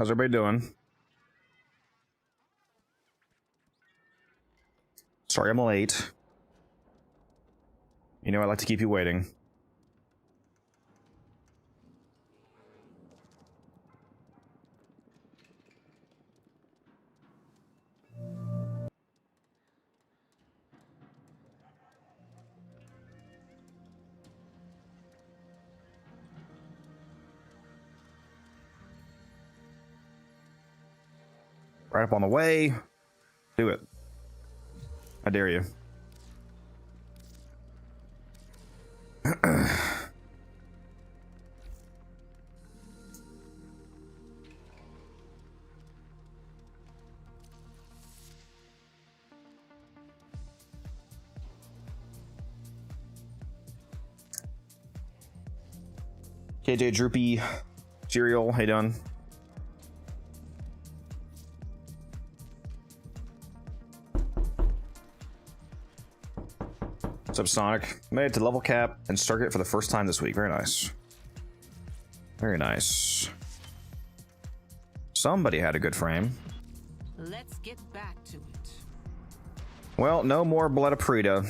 How's everybody doing? Sorry I'm late. You know I like to keep you waiting. Right up on the way. Do it. I dare you. KJ Droopy Cereal, how you doing? What's up, Sonic? Made it to level cap and circuit for the first time this week. Very nice. Very nice. Somebody had a good frame. Let's get back to it. Well, no more Blood of Preta.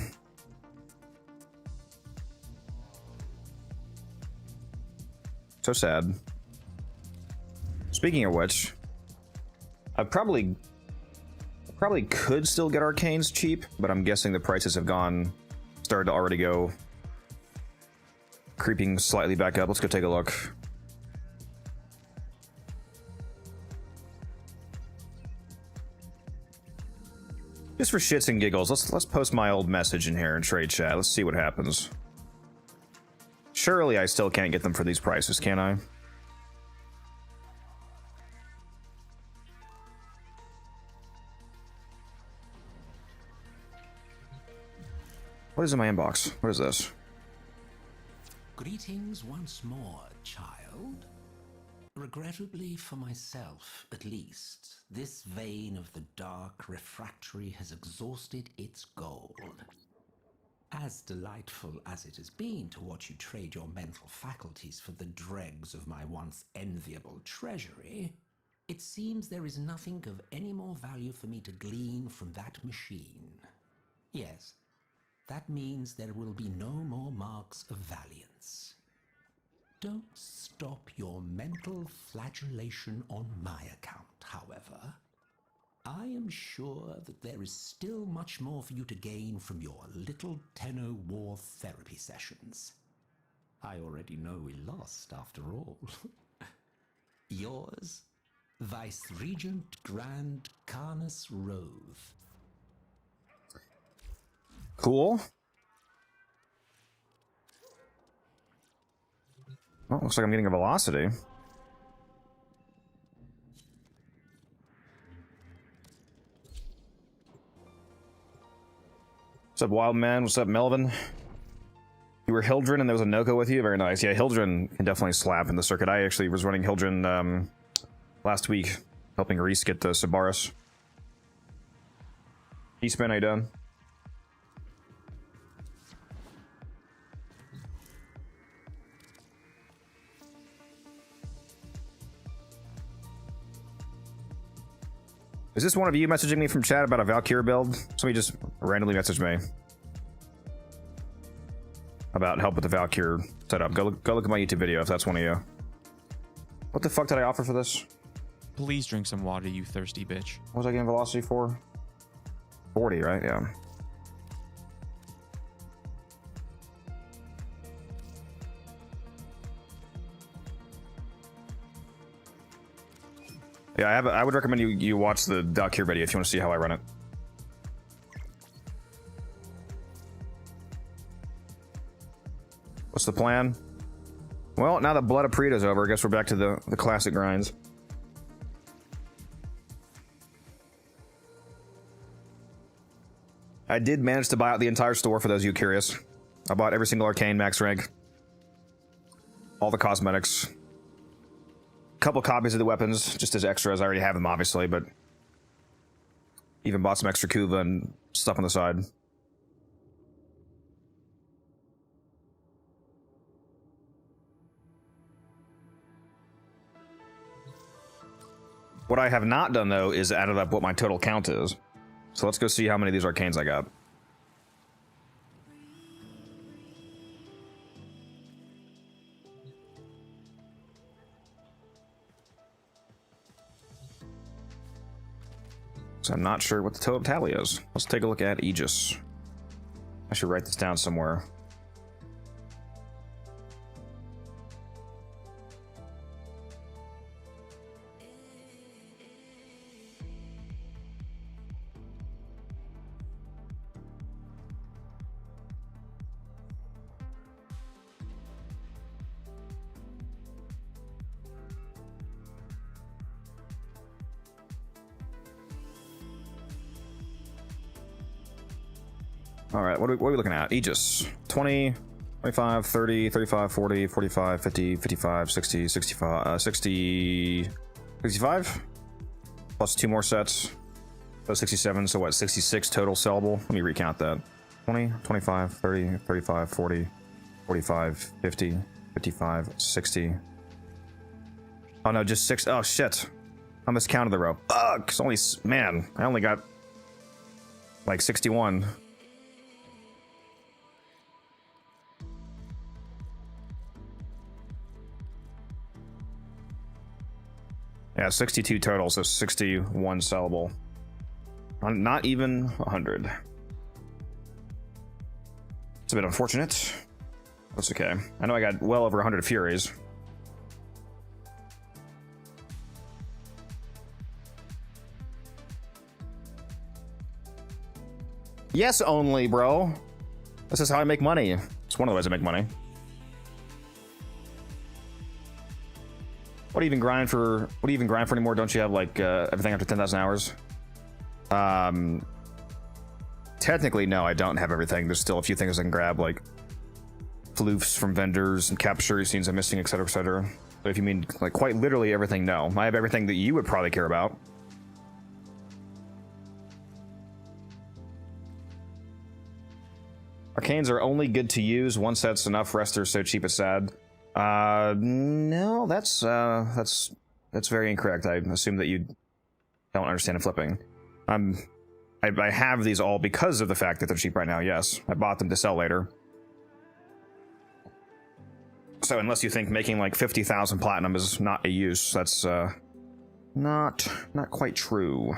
So sad. Speaking of which, I probably could still get Arcanes cheap, but I'm guessing the prices have started to already go creeping slightly back up. Let's go take a look. Just for shits and giggles, let's post my old message in here in trade chat. Let's see what happens. Surely I still can't get them for these prices, can I? What is in my inbox? What is this? Greetings once more, child. Regrettably for myself, at least, this vein of the dark refractory has exhausted its gold. As delightful as it has been to watch you trade your mental faculties for the dregs of my once enviable treasury, it seems there is nothing of any more value for me to glean from that machine. Yes, that means there will be no more marks of valiance. Don't stop your mental flagellation on my account, however. I am sure that there is still much more for you to gain from your little Tenno War therapy sessions. I already know we lost, after all. Yours, Vice Regent Grand Carnus Rove. Cool. Well, looks like I'm getting a velocity. What's up, Wild Man? What's up, Melvin? You were Hildren and there was a Noko with you? Very nice. Yeah, Hildren can definitely slap in the circuit. I actually was running Hildren last week, helping Reese get the Sabaris. Eastman, how you doing? Is this one of you messaging me from chat about a Valkyrie build? Somebody just randomly messaged me about help with the Valkyrie setup. Go look at my YouTube video if that's one of you. What the fuck did I offer for this? Please drink some water, you thirsty bitch. What was I getting velocity for? 40, right? Yeah. Yeah, I would recommend you watch the Valkyrie video if you want to see how I run it. What's the plan? Well, now that Blood of Preta is over, I guess we're back to the classic grinds. I did manage to buy out the entire store for those of you curious. I bought every single Arcane max rank. All the cosmetics. Couple copies of the weapons, just as extras. I already have them, obviously, but even bought some extra Kuva and stuff on the side. What I have not done, though, is added up what my total count is. So let's go see how many of these Arcanes I got. So I'm not sure what the total tally is. Let's take a look at Aegis. I should write this down somewhere. All right, what are we looking at? Aegis. 20, 25, 30, 35, 40, 45, 50, 55, 60, 65, 60, 65? Plus 2 more sets. So 67, so what, 66 total sellable? Let me recount that. 20, 25, 30, 35, 40, 45, 50, 55, 60. Oh no, just 6. Oh shit. I miscounted the row. Ugh, it's only, man, I only got like 61. Yeah, 62 total, so 61 sellable. Not even 100. It's a bit unfortunate. That's okay. I know I got well over 100 Furies. Yes, only, bro. This is how I make money. It's one of the ways I make money. What do you even grind for? What do you even grind for anymore? Don't you have like everything after 10,000 hours? Technically, no, I don't have everything. There's still a few things I can grab, like floofs from vendors and capture scenes I'm missing, etc., etc. But if you mean like quite literally everything, no. I have everything that you would probably care about. Arcanes are only good to use. One set's enough. Rest are so cheap it's sad. No, that's very incorrect. I assume that you don't understand flipping. I have these all because of the fact that they're cheap right now. Yes, I bought them to sell later. So unless you think making like 50,000 platinum is not a use, that's not quite true.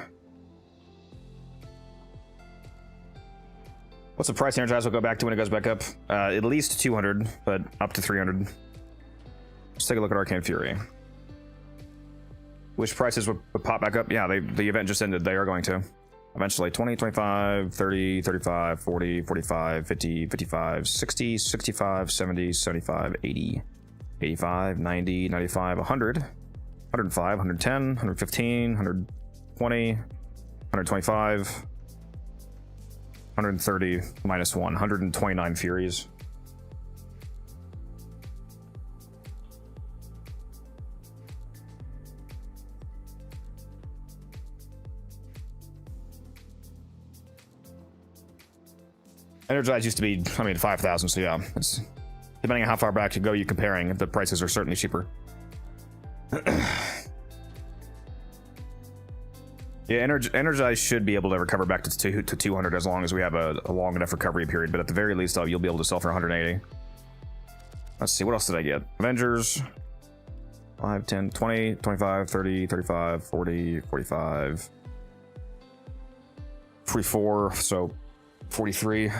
What's the price Energize will go back to when it goes back up? At least 200, but up to 300. Let's take a look at Arcane Fury. Which prices would pop back up? Yeah, the event just ended. They are going to. Eventually. 20, 25, 30, 35, 40, 45, 50, 55, 60, 65, 70, 75, 80, 85, 90, 95, 100, 105, 110, 115, 120, 125, 130, minus 1, 129 Furies. Energize used to be, 5,000, so yeah. It's, depending on how far back you go, you're comparing, the prices are certainly cheaper. Yeah, Energize should be able to recover back to 200 as long as we have a long enough recovery period, but at the very least, you'll be able to sell for 180. Let's see, what else did I get? Avengers. 5, 10, 20, 25, 30, 35, 40, 45. 44, so 43.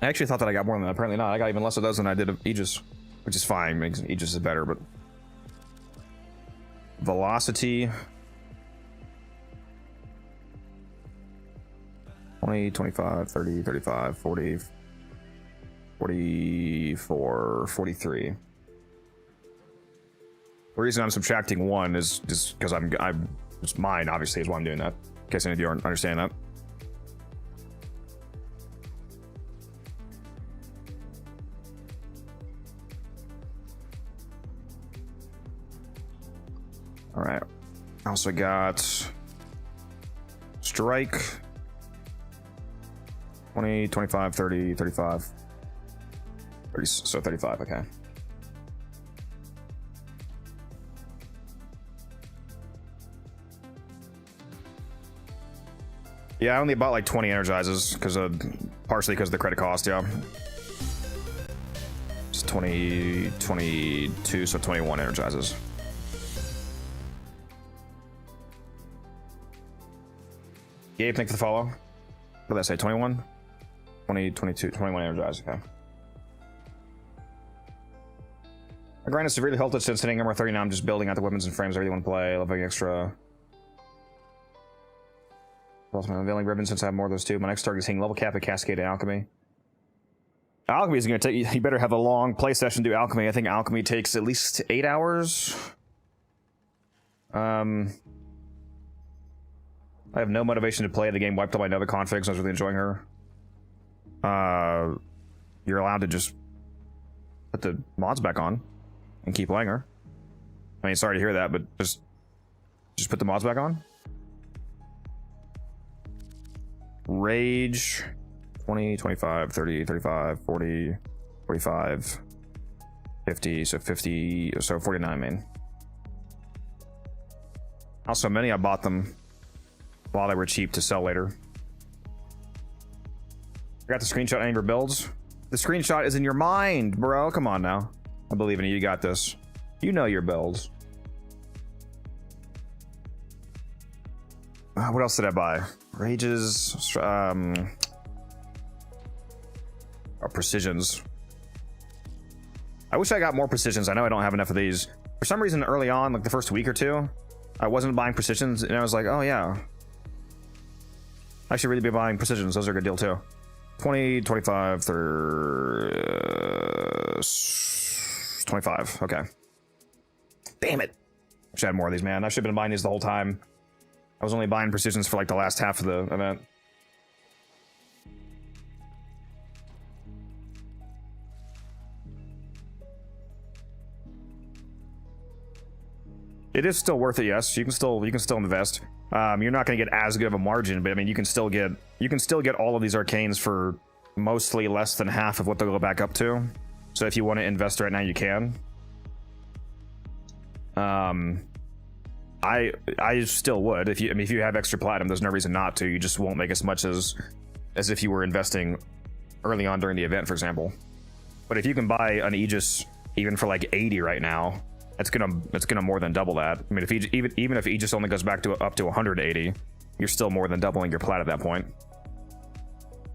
I actually thought that I got more than that. Apparently not. I got even less of those than I did of Aegis, which is fine. Aegis is better, but Velocity. 20, 25, 30, 35, 40, 44, 43. The reason I'm subtracting 1 is just because it's mine, obviously, is why I'm doing that. In case any of you aren't understanding that. All right. I also got Strike. 20, 25, 30, 35. 30, so 35, okay. Yeah, I only bought like 20 energizes because partially because of the credit cost. Yeah, it's 20, 22, so 21 energizes. Gabe, thanks for the follow. What did I say? 21, 20, 22, 21 energizes. Okay. My grind is severely halted since hitting MR30. Now I'm just building out the weapons and frames I really want to play. Loving extra. Also, I'm unveiling Riven since I have more of those too. My next target is hitting level cap at Cascade and Alchemy. Alchemy is going to take. You better have a long play session to do Alchemy. I think Alchemy takes at least 8 hours. I have no motivation to play. The game wiped all my Nova configs. I was really enjoying her. You're allowed to just put the mods back on and keep playing her. I mean, sorry to hear that, but just put the mods back on. Rage 20, 25, 30, 35, 40, 45, 50, so 50, so 49 main. Also, many I bought them while they were cheap to sell later. I got the screenshot any of your builds. The screenshot is in your mind, bro. Come on now. I believe in you. You got this. You know your builds. What else did I buy? Rages, precisions. I wish I got more precisions. I know I don't have enough of these. For some reason, early on, like the first week or two, I wasn't buying precisions, and I was like, oh yeah, I should really be buying precisions. Those are a good deal too. 20, 25, 30, 25. Okay. Damn it. I should have more of these, man. I should have been buying these the whole time. I was only buying precisions for like the last half of the event. It is still worth it, yes. You can still invest. You're not going to get as good of a margin, but I mean, you can still get all of these arcanes for mostly less than half of what they'll go back up to. So if you want to invest right now, you can. I still would. If you have extra platinum, there's no reason not to. You just won't make as much as if you were investing early on during the event, for example. But if you can buy an Aegis even for like 80 right now, it's gonna more than double that. I mean, if even if Aegis only goes back to up to 180, you're still more than doubling your plat at that point.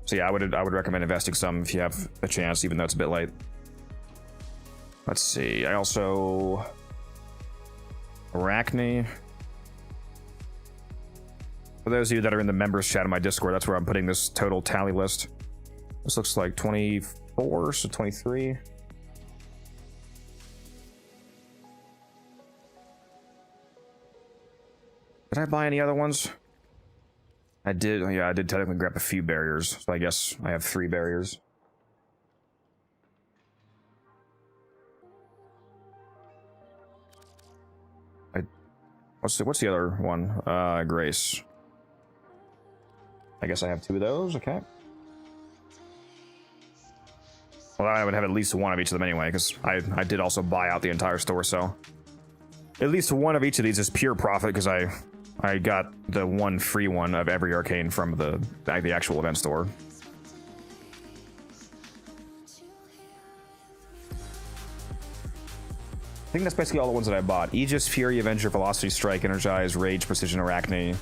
So yeah, I would recommend investing some if you have a chance, even though it's a bit late. Let's see. I also Arcane. For those of you that are in the members chat in my Discord, that's where I'm putting this total tally list. This looks like 24, so 23. Did I buy any other ones? I did. Yeah, I did technically grab a few barriers, so I guess I have 3 barriers. What's the other one? Grace. I guess I have 2 of those. Okay. Well, I would have at least 1 of each of them anyway, because I did also buy out the entire store, so at least 1 of each of these is pure profit, because I got the 1 free one of every arcane from the actual event store. I think that's basically all the ones that I bought. Aegis, Fury, Avenger, Velocity, Strike, Energize, Rage, Precision, Arcane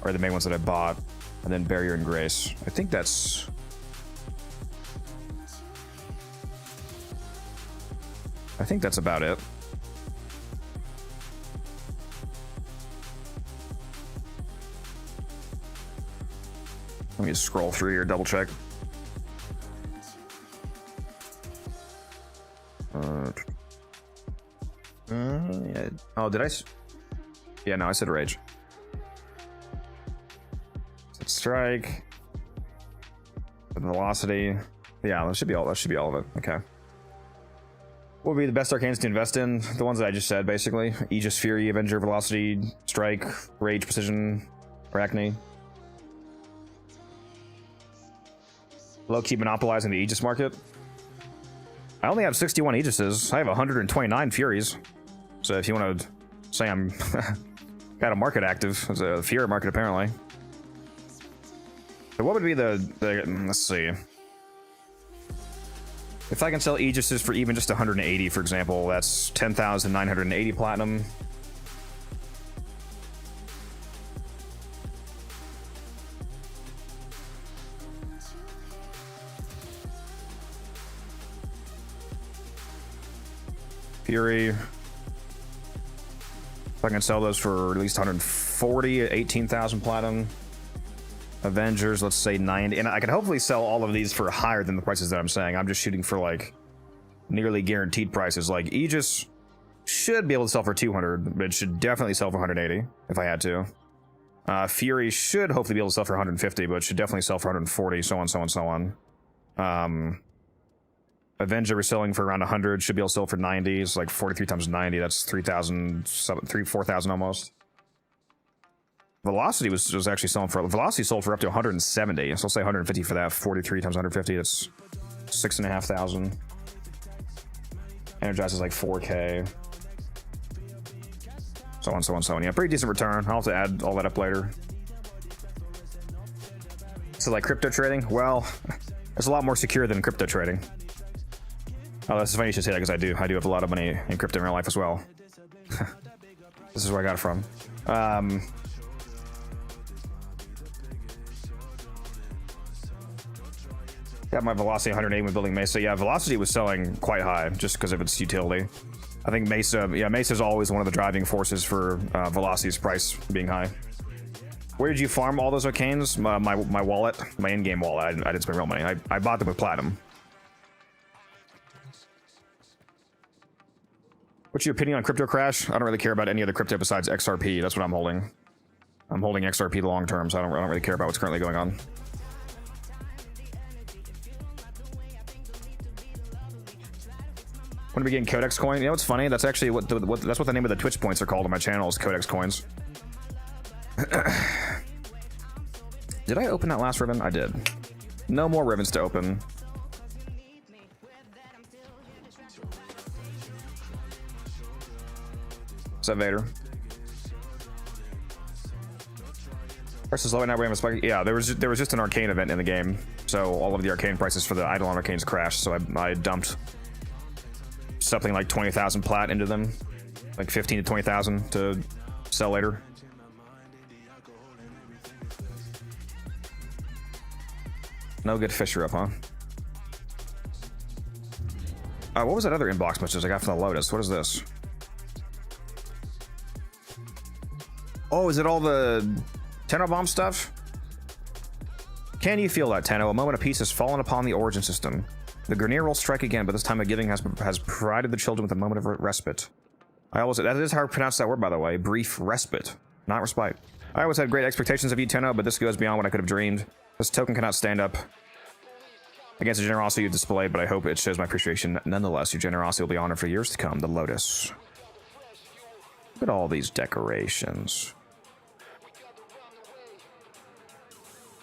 are the main ones that I bought. And then Barrier and Grace. I think that's about it. Let me just scroll through here, double check. Yeah. Oh, did I? Yeah, no, I said Rage. Said Strike. Velocity. Yeah, that should be all. That should be all of it. Okay. What would be the best arcanes to invest in? The ones that I just said, basically. Aegis, Fury, Avenger, Velocity, Strike, Rage, Precision, Arcane. Low-key monopolizing the Aegis market. I only have 61 Aegises. I have 129 Furies. So if you want to say I'm got a market active, it's a Fury market apparently. So what would be the let's see. If I can sell Aegises for even just 180, for example, that's 10,980 platinum. Fury. If I can sell those for at least 140 at 18,000 platinum. Avengers, let's say 90. And I could hopefully sell all of these for higher than the prices that I'm saying. I'm just shooting for like nearly guaranteed prices. Like Aegis should be able to sell for 200, but it should definitely sell for 180 if I had to. Fury should hopefully be able to sell for 150, but it should definitely sell for 140, so on, so on, so on. Avenger is selling for around 100, should be able to sell for 90. It's like 43 times 90, that's 3,000, 4,000 almost. Velocity was actually selling for, Velocity sold for up to 170, so I'll say 150 for that. 43 times 150, that's 6,500. Energize is like 4K. So on, so on, so on. Yeah, pretty decent return. I'll have to add all that up later. So like crypto trading, well, it's a lot more secure than crypto trading. Oh, that's funny you should say that, because I do have a lot of money in crypto in real life as well. This is where I got it from. Got my Velocity 180 when building Mesa. Yeah, Velocity was selling quite high just because of its utility. I think Mesa, yeah, Mesa is always one of the driving forces for Velocity's price being high. Where did you farm all those Arcanes? My wallet, my in-game wallet. I didn't spend real money. I bought them with platinum. What's your opinion on crypto crash? I don't really care about any other crypto besides XRP. That's what I'm holding. I'm holding XRP long term, so I don't really care about what's currently going on. When we getting Codex coin? You know what's funny? That's actually that's what the name of the Twitch points are called on my channel, is Codex coins. Did I open that last ribbon? I did. No more ribbons to open. Is that Vader? Prices low now. We have a spike. Yeah, there was just an Arcane event in the game, so all of the Arcane prices for the Eidolon Arcanes crashed. So I dumped something like 20,000 plat into them, like 15 to 20,000 to sell later. No good Fisher up, huh? What was that other inbox message I got from the Lotus? What is this? Oh, is it all the Tenno bomb stuff? Can you feel that, Tenno? A moment of peace has fallen upon the origin system. The Grineer will strike again, but this time of giving has provided the children with a moment of respite. That is how I pronounce that word, by the way. Brief respite, not respite. I always had great expectations of you, Tenno, but this goes beyond what I could have dreamed. This token cannot stand up against the generosity you display, but I hope it shows my appreciation nonetheless. Your generosity will be honored for years to come. The Lotus. Look at all these decorations.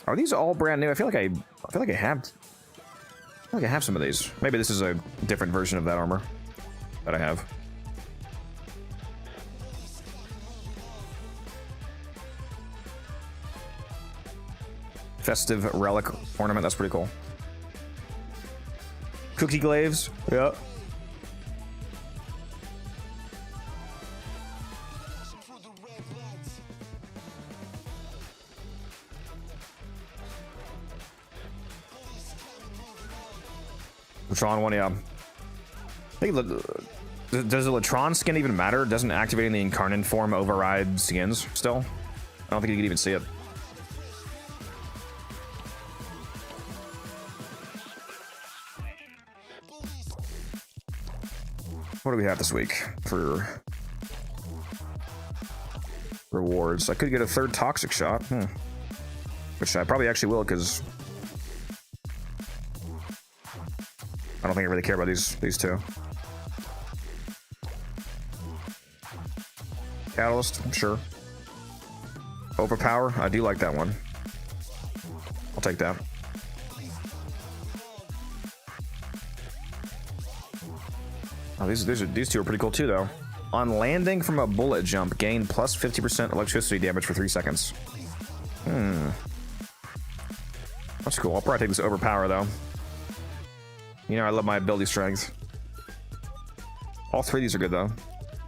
Are these all brand new? I feel like I have some of these. Maybe this is a different version of that armor that I have. Festive relic ornament. That's pretty cool. Cookie glaives. Yeah. Latron one, yeah. I think does the Latron skin even matter? Doesn't activating the Incarnate form override skins still? I don't think you can even see it. What do we have this week for rewards? I could get a third toxic shot, which I probably actually will, because I don't think I really care about these two. Catalyst, sure. Overpower, I do like that one. I'll take that. Oh, these two are pretty cool too, though. On landing from a bullet jump, gain plus 50% electricity damage for 3 seconds. That's cool. I'll probably take this overpower though. You know, I love my ability strength. All three of these are good though.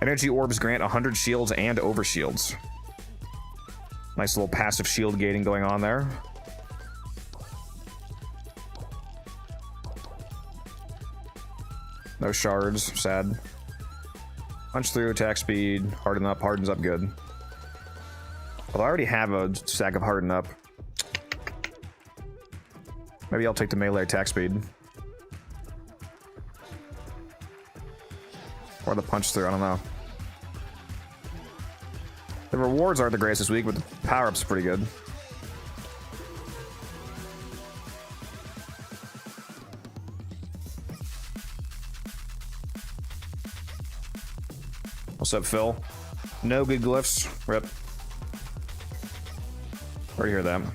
Energy orbs grant 100 shields and overshields. Nice little passive shield gating going on there. No shards, sad. Punch through, attack speed, harden up, hardens up good. Although I already have a stack of harden up. Maybe I'll take the melee attack speed. Or the punch through, I don't know. The rewards aren't the greatest this week, but the power-up's pretty good. What's up, Phil? No good glyphs. Rip. Already hear them.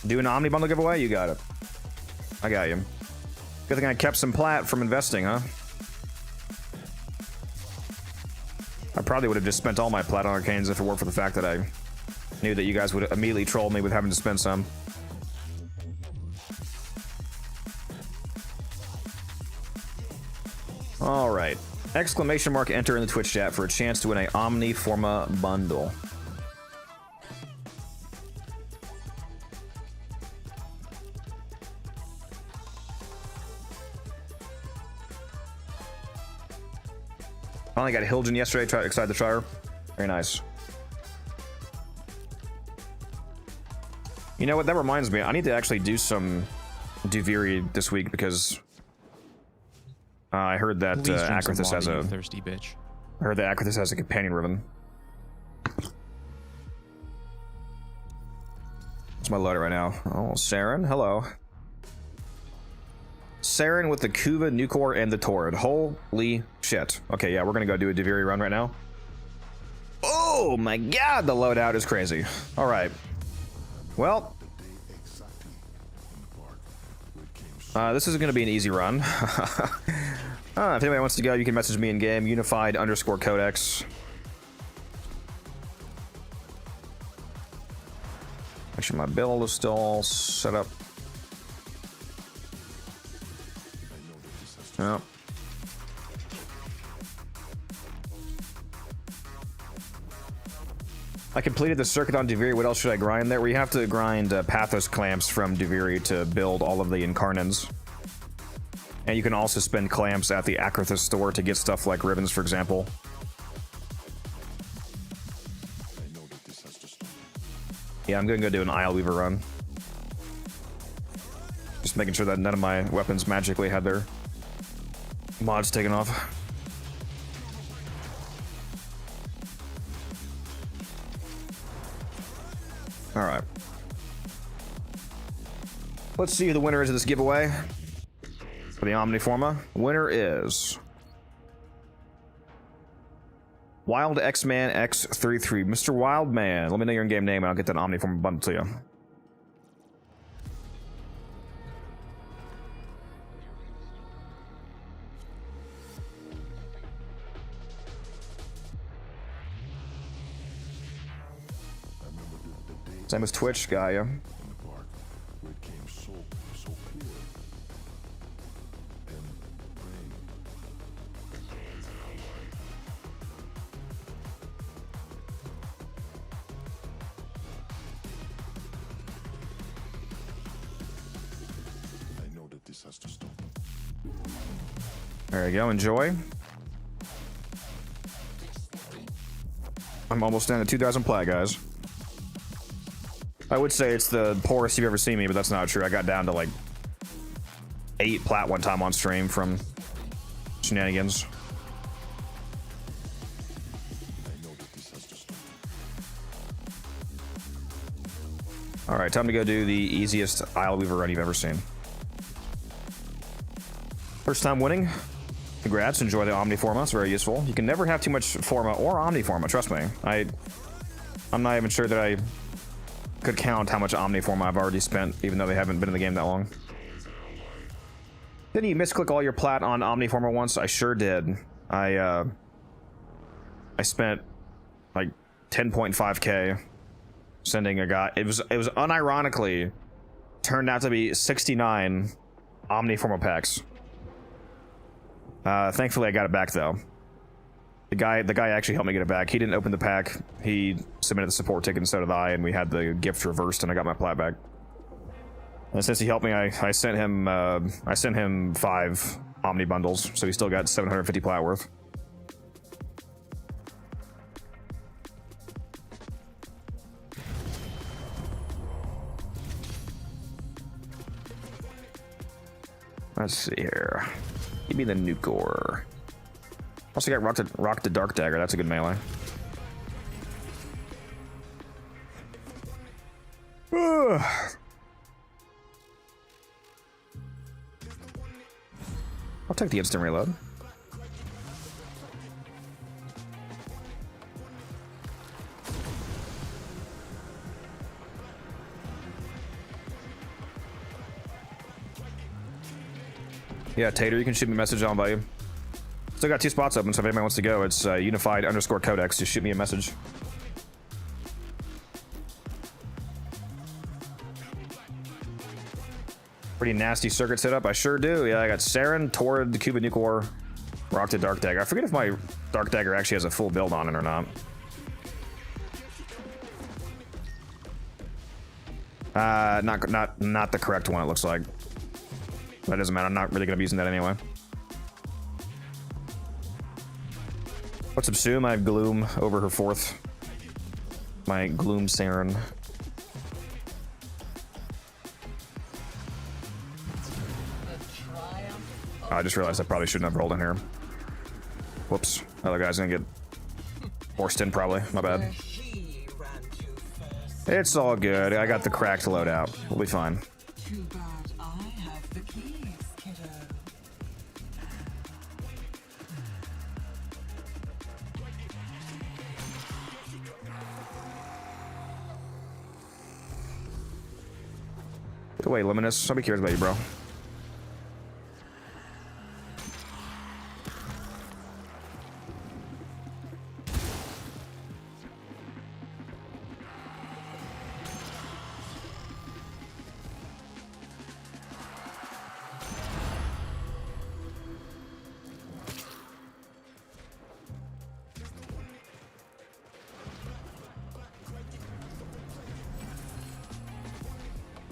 Do an Omni bundle giveaway? You got it. I got you. Good thing I kept some plat from investing, huh? I probably would have just spent all my plat on Arcanes if it weren't for the fact that I knew that you guys would immediately troll me with having to spend some. All right. Exclamation mark enter in the Twitch chat for a chance to win a Omni Forma bundle. Finally got Hilden yesterday, excited to try her. Very nice. You know what, that reminds me, I need to actually do some Duviri this week because I heard that Akrathis has a thirsty bitch. I heard that Akrathis has a companion Riven. It's my loader right now. Oh, Saren, hello. Saren with the Kuva, Nucor, and the Torrid. Holy shit. Okay, yeah, we're gonna go do a Duviri run right now. Oh my god, the loadout is crazy. Alright. Well. This isn't gonna be an easy run. If anybody wants to go, you can message me in game. Unified_Codex. Make sure my build is still all set up. Yep. I completed the circuit on Duviri. What else should I grind there? We have to grind Pathos clamps from Duviri to build all of the Incarnans. And you can also spend clamps at the Akrathis store to get stuff like ribbons, for example. Yeah, I'm gonna go do an Isle Weaver run. Just making sure that none of my weapons magically had their mods taken off. Alright. Let's see who the winner is of this giveaway. For the Omni Forma. Winner is Wild X-Man X33. Mr. Wildman, let me know your in-game name and I'll get that Omni Forma bundle to you. Same as Twitch, Gaia. There you go, enjoy. I'm almost down to 2,000 plat, guys. I would say it's the poorest you've ever seen me, but that's not true. I got down to like 8 plat one time on stream from shenanigans. Alright, time to go do the easiest Isle Weaver run you've ever seen. First time winning. Congrats, enjoy the Omni Forma, it's very useful. You can never have too much Forma or Omni Forma, trust me. I'm not even sure that I could count how much Omni Forma I've already spent, even though they haven't been in the game that long. Didn't you misclick all your plat on Omni Forma once? I sure did. I spent like 10.5k. Sending a guy. It was unironically turned out to be 69 Omni forma packs. Thankfully I got it back though. The guy actually helped me get it back. He didn't open the pack. He submitted the support ticket and so did I, and we had the gift reversed and I got my plat back. And since he helped me, I sent him 5 Omni bundles, so he still got 750 plat worth. Let's see here. Give me the Nucor. Also got Rock the Dark Dagger. That's a good melee. I'll take the instant reload. Yeah, Tater, you can shoot me a message on value. Still got 2 spots open, so if anybody wants to go, it's unified_codex. Just shoot me a message. Pretty nasty circuit setup. I sure do. Yeah, I got Saren, Torrid, the Cuban Nucor, Rock the Dark Dagger. I forget if my Dark Dagger actually has a full build on it or not. Not the correct one, it looks like. That doesn't matter. I'm not really going to be using that anyway. What's up, Sue? I have Gloom over her 4th. My Gloom Saren. I just realized I probably shouldn't have rolled in here. Whoops. Other guy's going to get forced in, probably. My bad. It's all good. I got the cracked loadout. We'll be fine. Too bad I have the keys, kiddo. Get away, Luminous. Nobody cares about you, bro.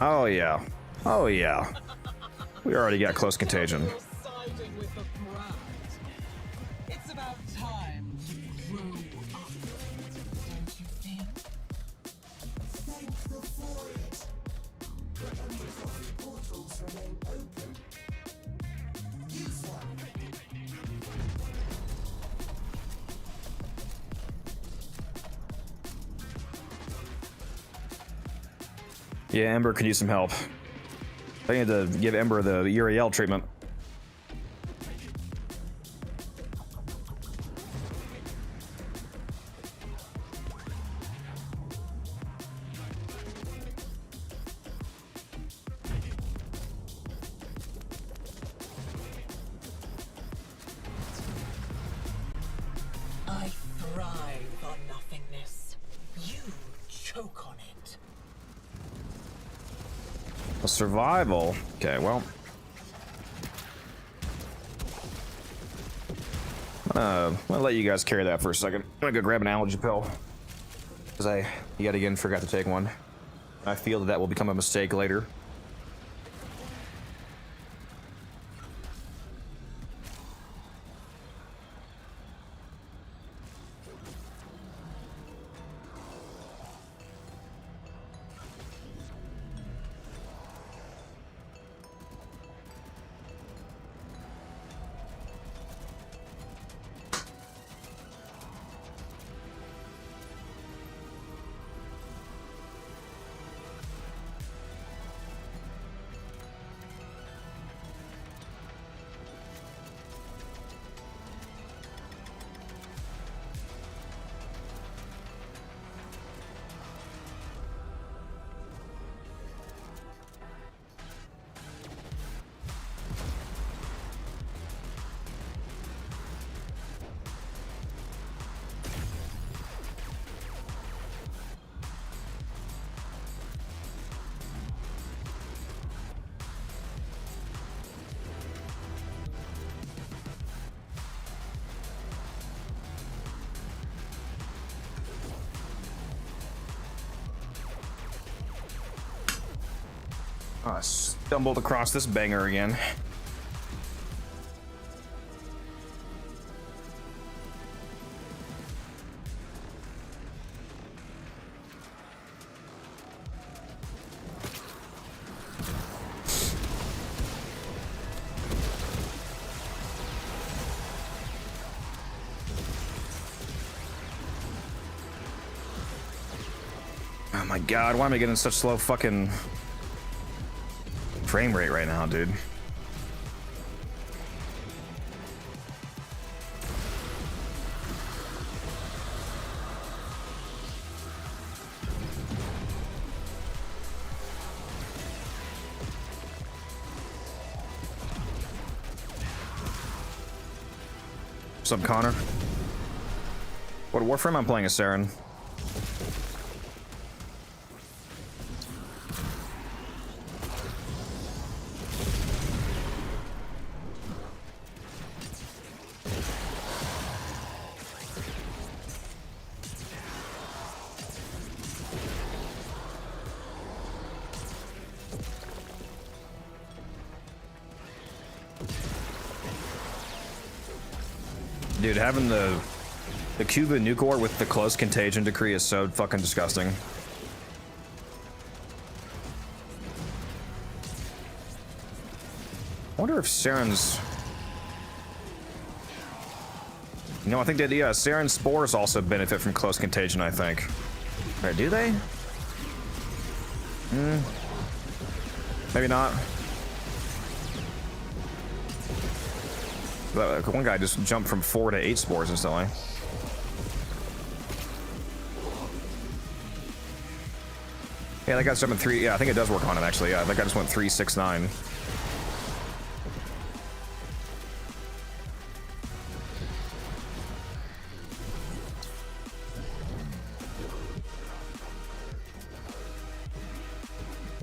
Oh yeah. Oh yeah. We already got close contagion. It's about time to grow up, don't you think? Thankful for it. Portals remain open. Use one. Yeah, Ember could use some help. I need to give Ember the Uriel treatment. I thrive on nothingness. You choke on it. A survival. Okay, well. I'm gonna let you guys carry that for a second. I'm gonna go grab an allergy pill. Because I, yet again, forgot to take one. I feel that will become a mistake later. I stumbled across this banger again. Oh my god, why am I getting such slow fucking frame rate right now, dude? What's up, Connor? What Warframe? I'm playing as Saren. Dude, having the Cuba nuke ore with the close contagion decree is so fucking disgusting. I wonder if Saren's... You know, I think that, yeah, Saren's spores also benefit from close contagion, I think. Or do they? Maybe not. One guy just jumped from 4 to 8 spores instantly. Yeah, that guy's jumping 3. Yeah, I think it does work on him, actually. Yeah, that guy just went 3, 6, 9.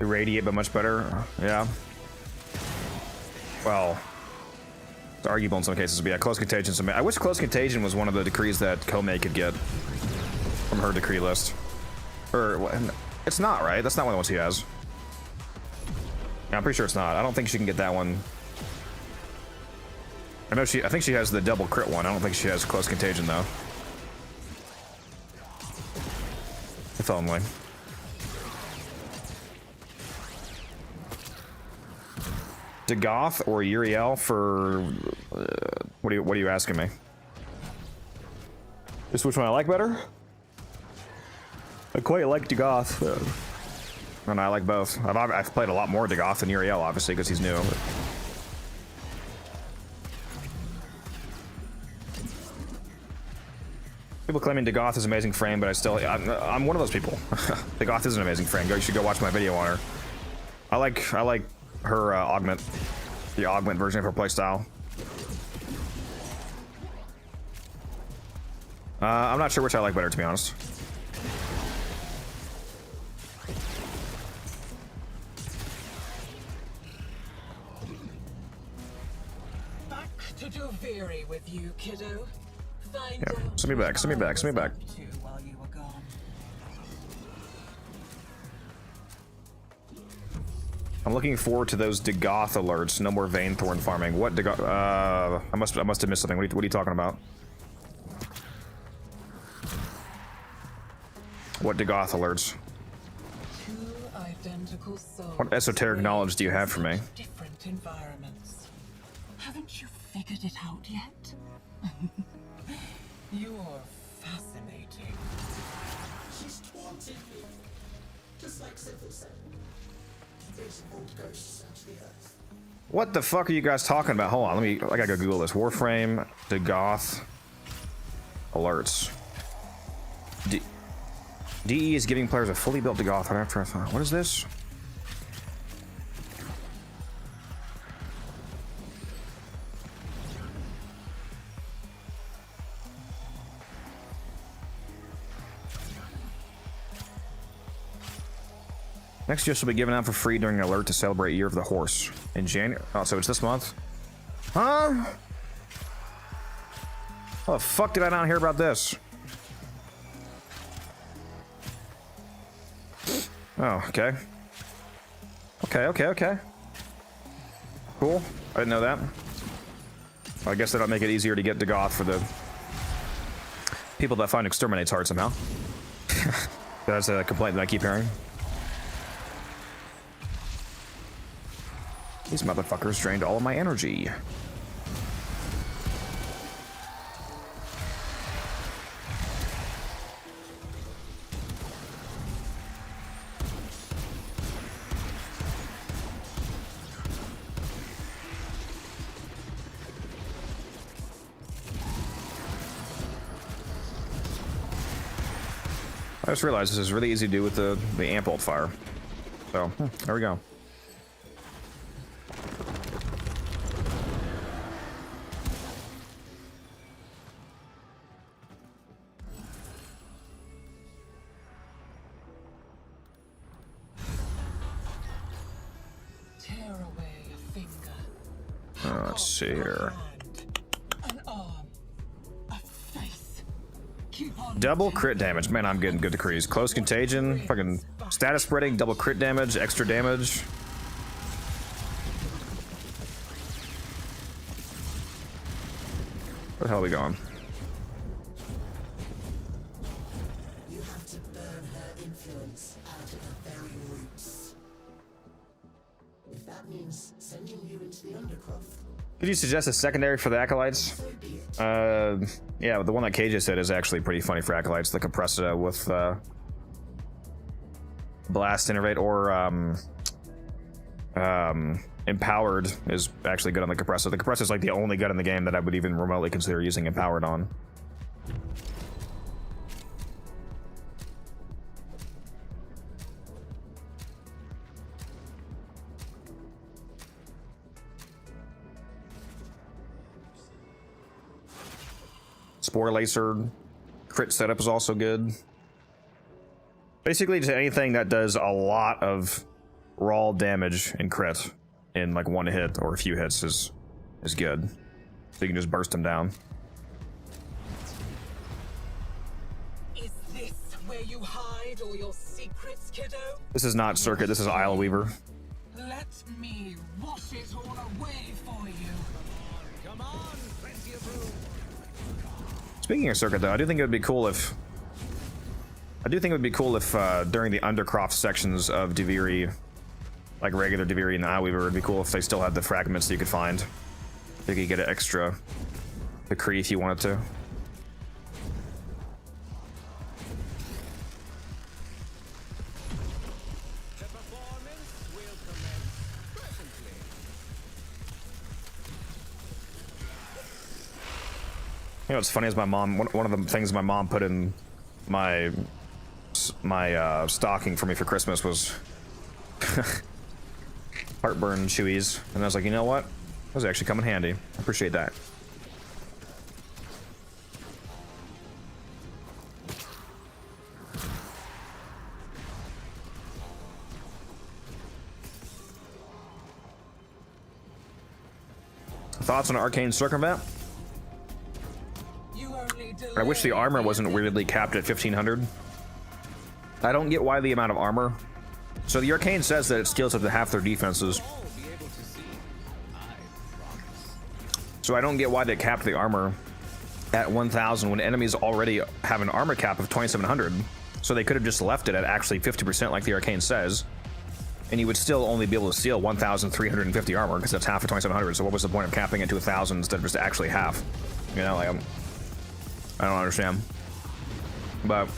Irradiate, but much better. Yeah. Well... It's arguable in some cases, but yeah, close contagion. I wish close contagion was one of the decrees that Kome could get from her decree list. Or it's not, right? That's not one of the ones he has. Yeah, I'm pretty sure it's not. I don't think she can get that one. I know I think she has the double crit one. I don't think she has close contagion though. If only. Dagath or Uriel for what are you asking me? Just which one I like better? I quite like Dagath. And I like both. I've played a lot more Dagath than Uriel, obviously, because he's new. But... People claiming Dagath is an amazing frame, but I'm one of those people. Dagath is an amazing frame. You should go watch my video on her. I like her augment, the augment version of her playstyle. I'm not sure which I like better, to be honest. Back to Duviri with you, kiddo. Find Yeah, out send me back, send me back, send me back. what I was up to while you were gone. I'm looking forward to those Dagath alerts. No more Vainthorn farming. What Dagath? I must have missed something. What are you talking about? What Dagath alerts? Two identical souls. What esoteric knowledge do you have for me? Different environments. Haven't you figured it out yet? You're fascinating. She's taunted me, just like Simple said. There's old ghosts under the earth. What the fuck are you guys talking about? Hold on, I gotta go Google this. Warframe, Dagath, alerts. DE is giving players a fully built Dagath right after I thought. What is this? Next gifts will be given out for free during an alert to celebrate Year of the Horse in January. Oh, so it's this month? Huh? How the fuck did I not hear about this? Oh, okay. Okay. Cool. I didn't know that. I guess that'll make it easier to get Dagath for the people that find Exterminate's hard somehow. That's a complaint that I keep hearing. These motherfuckers drained all of my energy. I just realized this is really easy to do with the amp ult fire. So, there we go. Tear away a finger. Let's see here. An arm. A face. Keep on Double crit damage. Man, I'm getting good decrees. Close contagion, fucking status spreading, double crit damage, extra damage. Where the hell are we going? You have to burn her influence out of the very roots. If that means sending you into the undercroft, Could you suggest a secondary for the Acolytes? so be it. Yeah, the one that KJ said is actually pretty funny for Acolytes. The Compressa with Blast Innervate or Empowered is actually good on the Compressor. The Compressor is like the only gun in the game that I would even remotely consider using Empowered on. Spore Lacer crit setup is also good. Basically, just anything that does a lot of raw damage and crit in like one hit or a few hits is good. So you can just burst them down. Is this where you hide all your secrets, kiddo? This is not Circuit, this is Isle Weaver. Let me wash it all away for you. Come on, plenty of room. Speaking of Circuit though, I do think it would be cool if during the Undercroft sections of Duviri, like regular Duviri and the Isle Weaver, it would be cool if they still had the fragments that you could find. You could get an extra decree if you wanted to. You know what's funny is my mom, one of the things my mom put in my stocking for me for Christmas was heartburn chewies, and I was like, you know what? Those actually come in handy. I appreciate that. Thoughts on Arcane Circumvent? I wish the armor wasn't weirdly capped at 1500. I don't get why the amount of armor. So the Arcane says that it scales up to half their defenses. So I don't get why they capped the armor at 1000 when enemies already have an armor cap of 2700. So they could have just left it at actually 50% like the Arcane says. And you would still only be able to steal 1350 armor because that's half of 2700. So what was the point of capping it to 1000 instead of just actually half? You know, like I don't understand, but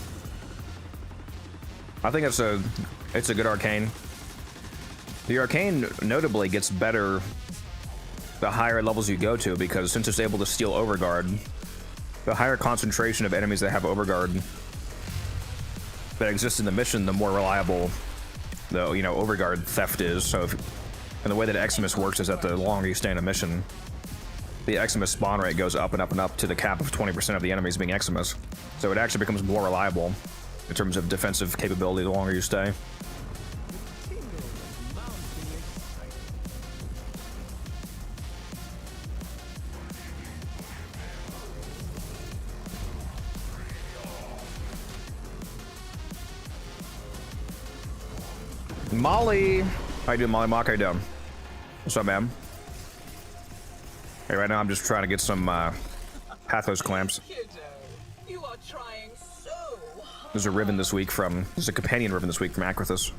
I think it's a good Arcane. The Arcane notably gets better the higher levels you go to, because since it's able to steal Overguard, the higher concentration of enemies that have Overguard that exist in the mission, the more reliable the Overguard theft is. So and the way that Eximus works is that the longer you stay in a mission, the Eximus spawn rate goes up and up and up to the cap of 20% of the enemies being Eximus. So it actually becomes more reliable in terms of defensive capability the longer you stay. Molly! How you doing, Molly Mock? How you doing? What's up, man? Hey, right now I'm just trying to get some Pathos clamps. Kiddo, you are trying so hard. There's a Riven this week from... There's a companion Riven this week from Acrithis.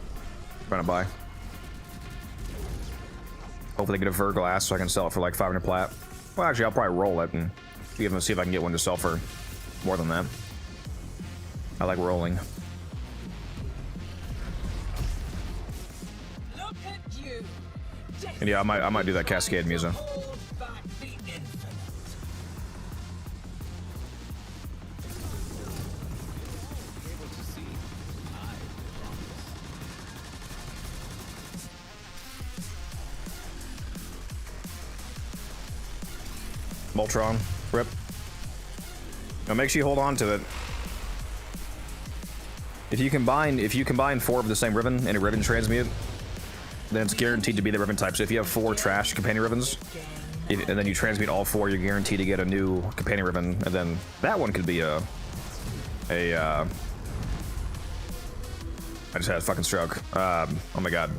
Trying to buy. Hopefully get a Verglass so I can sell it for like 500 plat. Well, actually, I'll probably roll it and see if I can get one to sell for more than that. I like rolling. Look at you. And yeah, I might do that Cascade Musa. Hold back the infinite. Voltron, rip. Now make sure you hold on to it. If you combine 4 of the same Riven in a Riven transmute, then it's guaranteed to be the Riven type. So if you have 4 trash companion Rivens, and then you transmute all 4, you're guaranteed to get a new companion Riven, and then that one could be I just had a fucking stroke. Oh my god.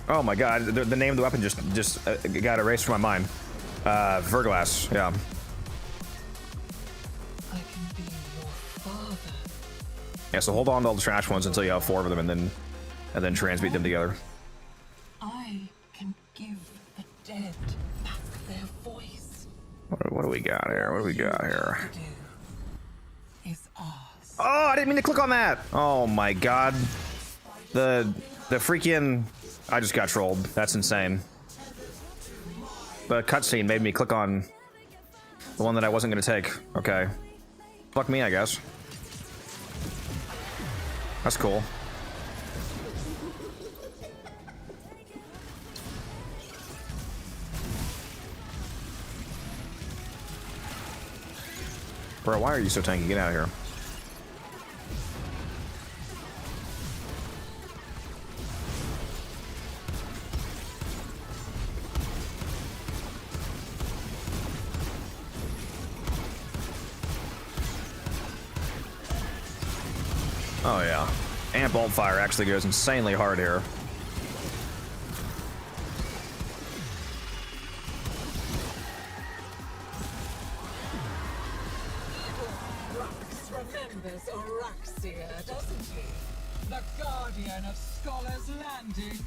Oh my god, the name of the weapon just got erased from my mind. Verglass, yeah. I can be your father. Yeah, so hold on to all the trash ones until you have 4 of them, and then transmute them together. I can give the dead back their voice. What do we got here? What do we got here? Do is ours. Oh, I didn't mean to click on that. Oh my god. The freaking... I just got trolled. That's insane. The cutscene made me click on the one that I wasn't gonna take. Okay. Fuck me, I guess. That's cool. Bro, why are you so tanky? Get out of here. Oh yeah. Amp Alt Fire actually goes insanely hard here. Remembers Araxia, doesn't he? The guardian of Scholar's Landing.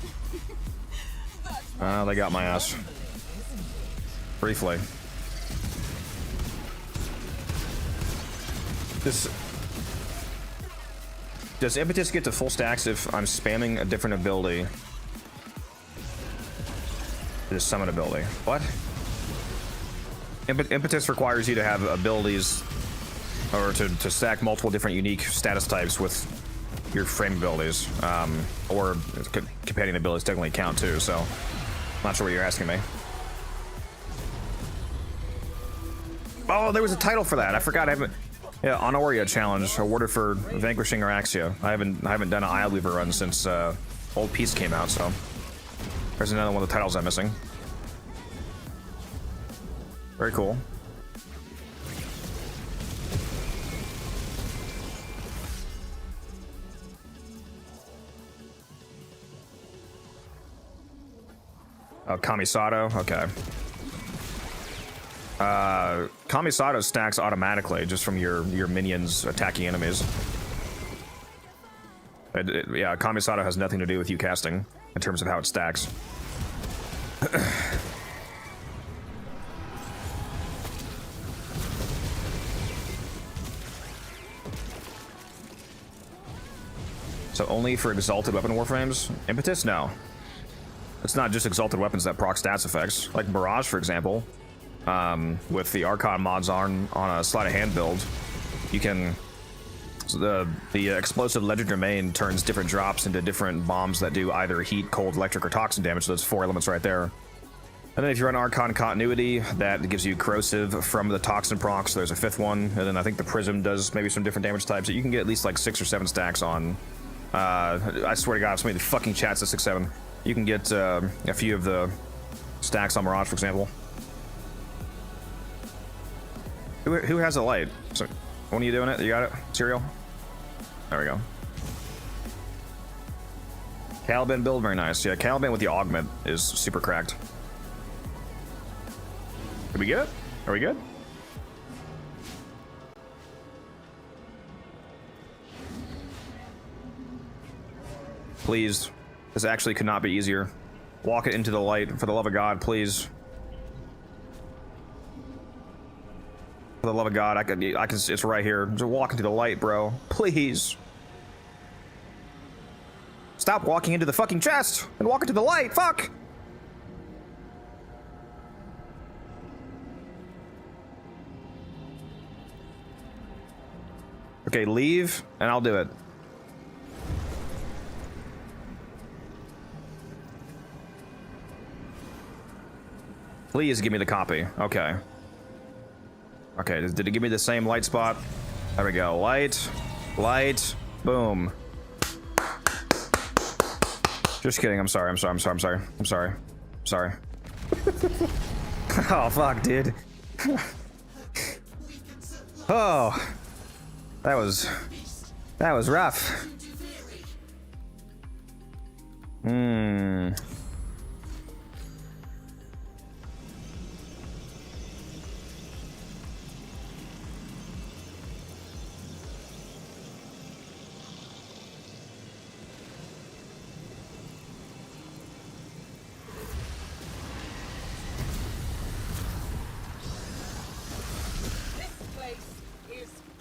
That's They got my ass. isn't it? Briefly. Does Impetus get to full stacks if I'm spamming a different ability? This summon ability. What? Impetus requires you to have abilities, or to stack multiple different unique status types with your frame abilities, or companion abilities technically count too. So, not sure what you're asking me. Oh, there was a title for that. I forgot. I haven't. Yeah, Honoria challenge awarded for vanquishing Araxia. I haven't done an Eye Weaver run since Old Peace came out. So there's another one of the titles I'm missing. Very cool. Oh, Kamisato? Okay. Kamisato stacks automatically just from your minions attacking enemies. Yeah, Kamisato has nothing to do with you casting in terms of how it stacks. So only for exalted weapon warframes? Impetus? No. It's not just exalted weapons that proc stats effects. Like Mirage, for example, with the Archon mods on a sleight of hand build, you can... So the explosive legend domain turns different drops into different bombs that do either heat, cold, electric, or toxin damage. So there's 4 elements right there. And then if you run Archon continuity, that gives you corrosive from the toxin proc. So there's a 5th one. And then I think the prism does maybe some different damage types. So you can get at least like 6 or 7 stacks on. I swear to God, if somebody in the fucking chat says 6, 7, you can get a few of the stacks on Mirage, for example. Who has a light? So, when are you doing it? You got it? Serial? There we go. Caliban build, very nice. Yeah, Caliban with the augment is super cracked. Did we get it? Are we good? Please. This actually could not be easier. Walk it into the light, for the love of God, please. For the love of God, I can, it's right here. Just walk into the light, bro. Please. Stop walking into the fucking chest and walk into the light, fuck! Okay, leave, and I'll do it. Please give me the copy. Okay. Okay, did it give me the same light spot? There we go. Light, light, boom. Just kidding. I'm sorry. I'm sorry. I'm sorry. I'm sorry. I'm sorry. I'm sorry. Oh, fuck, dude. Oh. That was rough.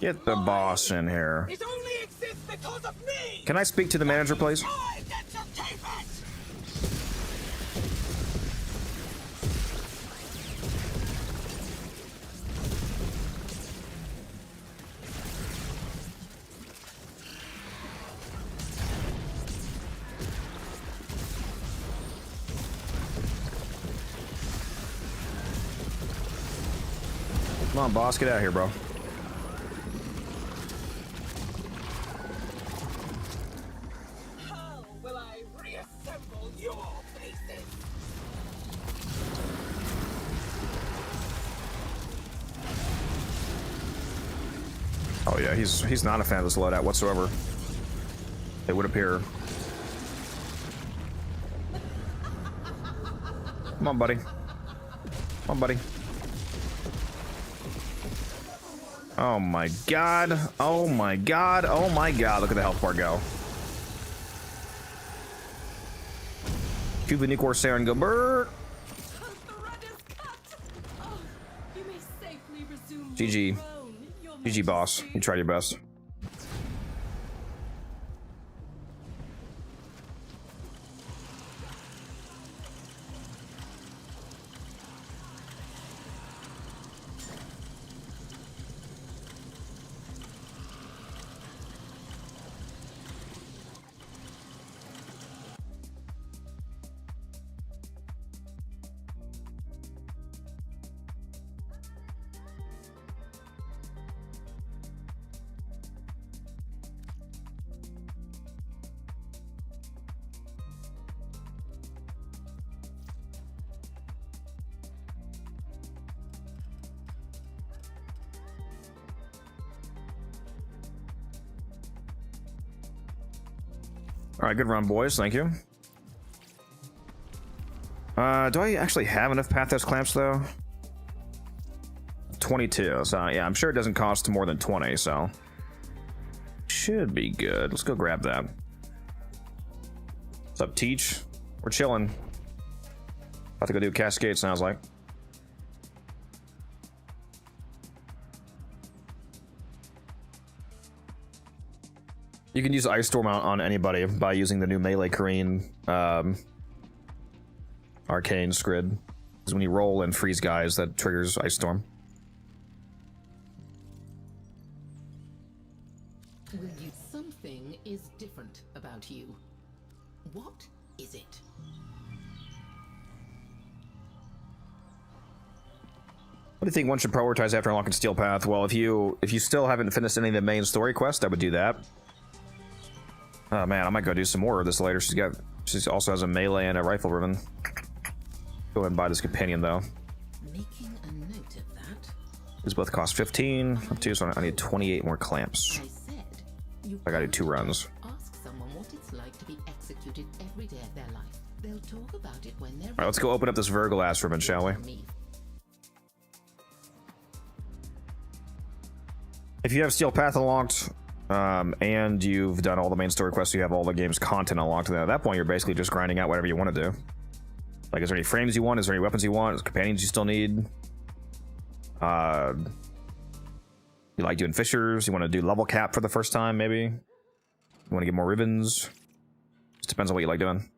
Get the boss in here. It only exists because of me. Can I speak to the manager, please? I get to keep it. Come on, boss, get out of here, bro. How will I reassemble your faces? Oh yeah, he's not a fan of this loadout whatsoever. It would appear. Come on, buddy. Come on, buddy. Oh my god. Oh my god. Oh my god. Look at the health bar go. Cuban New Corsair and go brrr. GG. GG, boss. You tried your best. All right, good run, boys. Thank you. Do I actually have enough Pathos clamps, though? 22. So, yeah, I'm sure it doesn't cost more than 20, so... should be good. Let's go grab that. What's up, Teach? We're chilling. About to go do Cascade, sounds like. You can use Ice Storm on anybody by using the new melee Kareen Arcane Scrid. Because when you roll and freeze guys, that triggers Ice Storm. Something is different about you. What is it? What do you think one should prioritize after unlocking Steel Path? Well, if you still haven't finished any of the main story quests, I would do that. Oh man, I might go do some more of this later. She also has a melee and a rifle ribbon. Go ahead and buy this companion though. Making a note of that. These both cost 15 up to, so I need 28 more clamps. I said you I gotta do 2 runs. ask someone what it's like to be executed every every day of their life. They'll talk about it when they're All right, let's go open up this Verglass ribbon, shall we? me. If you have Steel Path unlocked, and you've done all the main story quests, you have all the game's content unlocked, then at that point you're basically just grinding out whatever you want to do. Like, is there any frames you want? Is there any weapons you want? Is there companions you still need? You like doing fissures? You want to do level cap for the first time, maybe? You want to get more ribbons? Just depends on what you like doing.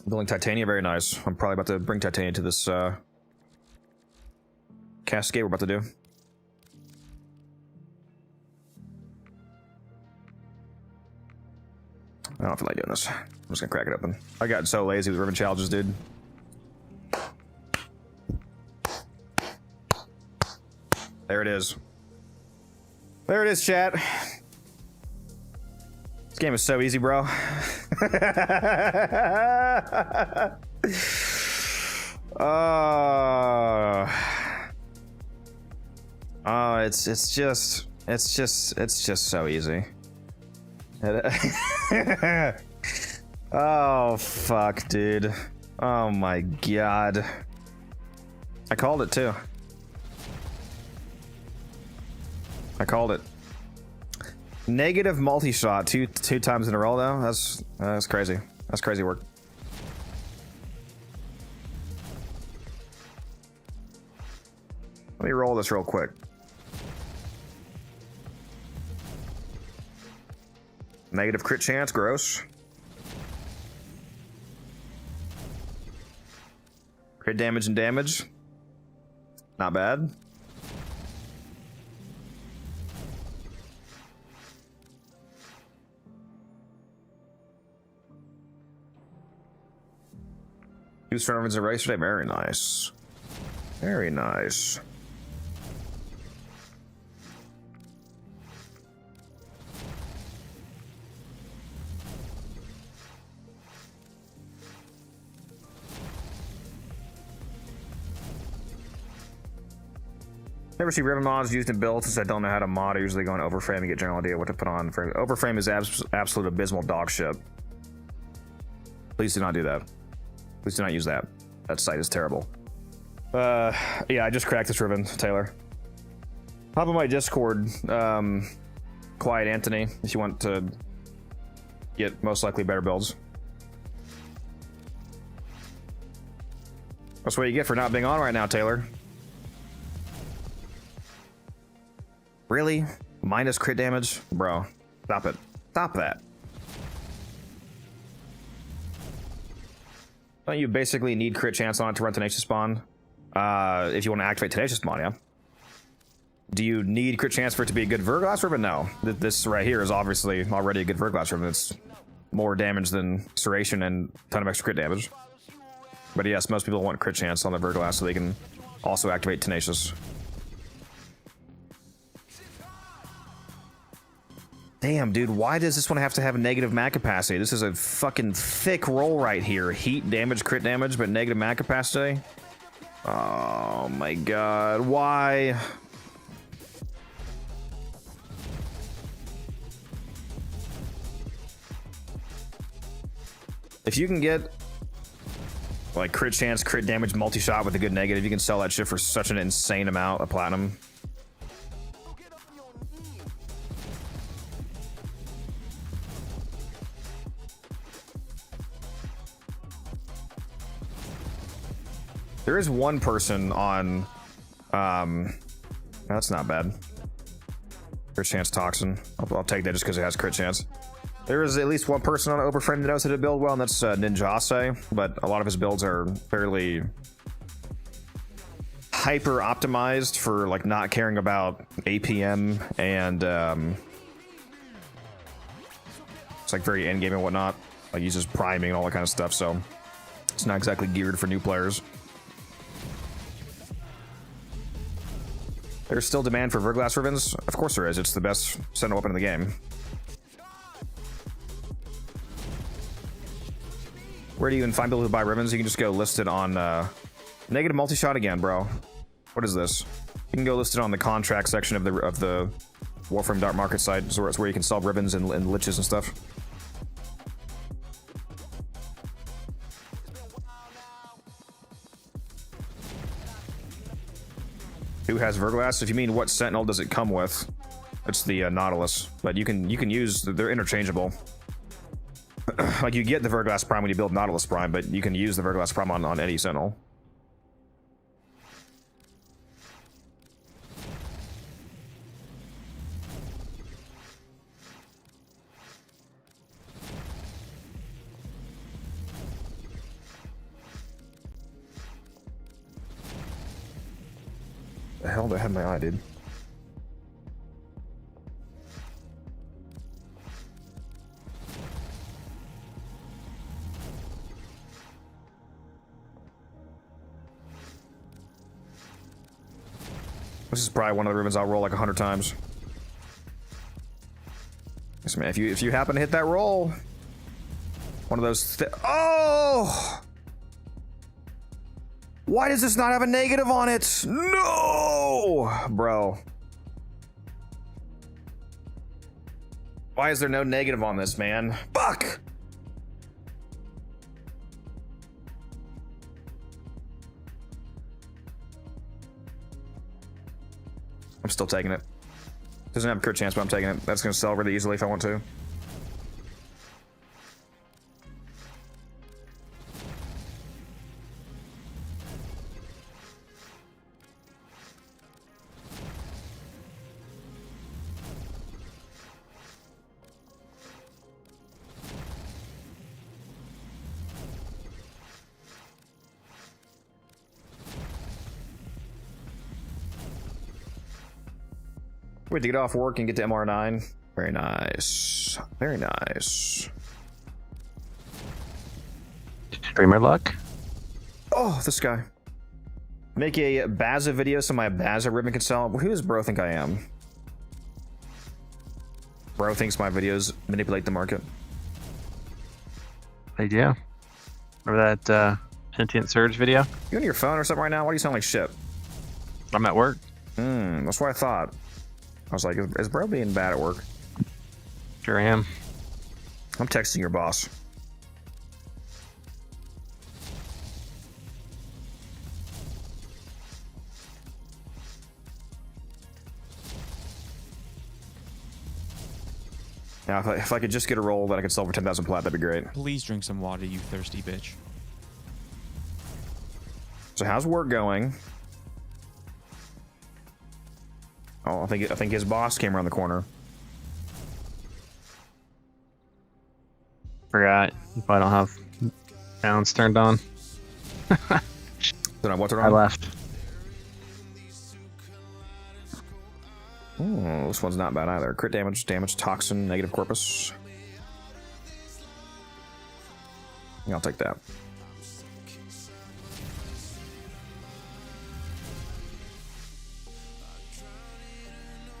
Building Titania, very nice. I'm probably about to bring Titania to this Cascade we're about to do. I don't feel like doing this. I'm just gonna crack it open. I got so lazy with ribbon challenges, dude. There it is. There it is, chat. This game is so easy, bro. It's just so easy. Oh fuck, dude. Oh my god. I called it too. I called it. Negative multi-shot two times in a row though. That's crazy. That's crazy work. Let me roll this real quick. Negative crit chance, gross. Crit damage and damage. Not bad. Use tournaments and race today. Very nice. Very nice. Never see Riven mods used in builds since I don't know how to mod. I usually go on Overframe and get general idea what to put on. For Overframe is absolute abysmal dog shit. Please do not do that. Please do not use that. That site is terrible. Yeah, I just cracked this Riven, Taylor. Hop on my Discord, Quiet Anthony, if you want to get most likely better builds. That's what you get for not being on right now, Taylor. Really? Minus crit damage? Bro, stop it. Stop that. Don't you basically need crit chance on it to run Tenacious Spawn? If you want to activate Tenacious Spawn, yeah. Do you need crit chance for it to be a good Verglass Ribbon? No. This right here is obviously already a good Verglass Ribbon. It's more damage than Serration and a ton of extra crit damage. But yes, most people want crit chance on the Verglass so they can also activate Tenacious. Damn, dude, why does this one have to have a negative mag capacity? This is a fucking thick roll right here. Heat damage, crit damage, but negative mag capacity? Oh my god, why? If you can get like crit chance, crit damage, multi-shot with a good negative, you can sell that shit for such an insane amount of platinum. There is one person on, that's not bad. Crit chance toxin. I'll take that just because it has crit chance. There is at least one person on Overframe that knows how to build well, and that's Ninjase, but a lot of his builds are fairly hyper optimized for like not caring about APM and it's like very endgame and whatnot. Like uses priming and all that kind of stuff, so it's not exactly geared for new players. There's still demand for Verglass Ribbons? Of course there is. It's the best sentinel weapon in the game. Where do you even find people who buy ribbons? You can just go listed on negative multi-shot again, bro. What is this? You can go listed on the contract section of the Warframe dark market site, so it's where you can sell ribbons and liches and stuff. Who has Verglass? If you mean what Sentinel does it come with, it's the Nautilus. But you can use, they're interchangeable. Like you get the Verglass Prime when you build Nautilus Prime, but you can use the Verglass Prime on any Sentinel. The hell did I have my eye, dude? This is probably one of the ribbons I'll roll like 100 times. Yes, man. If you happen to hit that roll, one of those. Oh! Why does this not have a negative on it? No, bro. Why is there no negative on this, man? Fuck! I'm still taking it. Doesn't have a crit chance, but I'm taking it. That's gonna sell really easily if I want to. Wait to get off work and get to MR9. Very nice. Very nice. Streamer luck? Oh, this guy. Make a Baza video so my Baza ribbon can sell. Who does bro think I am? Bro thinks my videos manipulate the market. They do. Remember that Sentient Surge video? You on your phone or something right now? Why do you sound like shit? I'm at work. That's what I thought. I was like, is bro being bad at work? Sure am. I'm texting your boss. Now, if I could just get a roll that I could sell for 10,000 plat, that'd be great. Please drink some water, you thirsty bitch. So how's work going? Oh, I think his boss came around the corner. Forgot if I don't have sounds turned on. Then what's it on? I left. Oh, this one's not bad either. Crit damage, toxin, negative corpus. Yeah, I'll take that.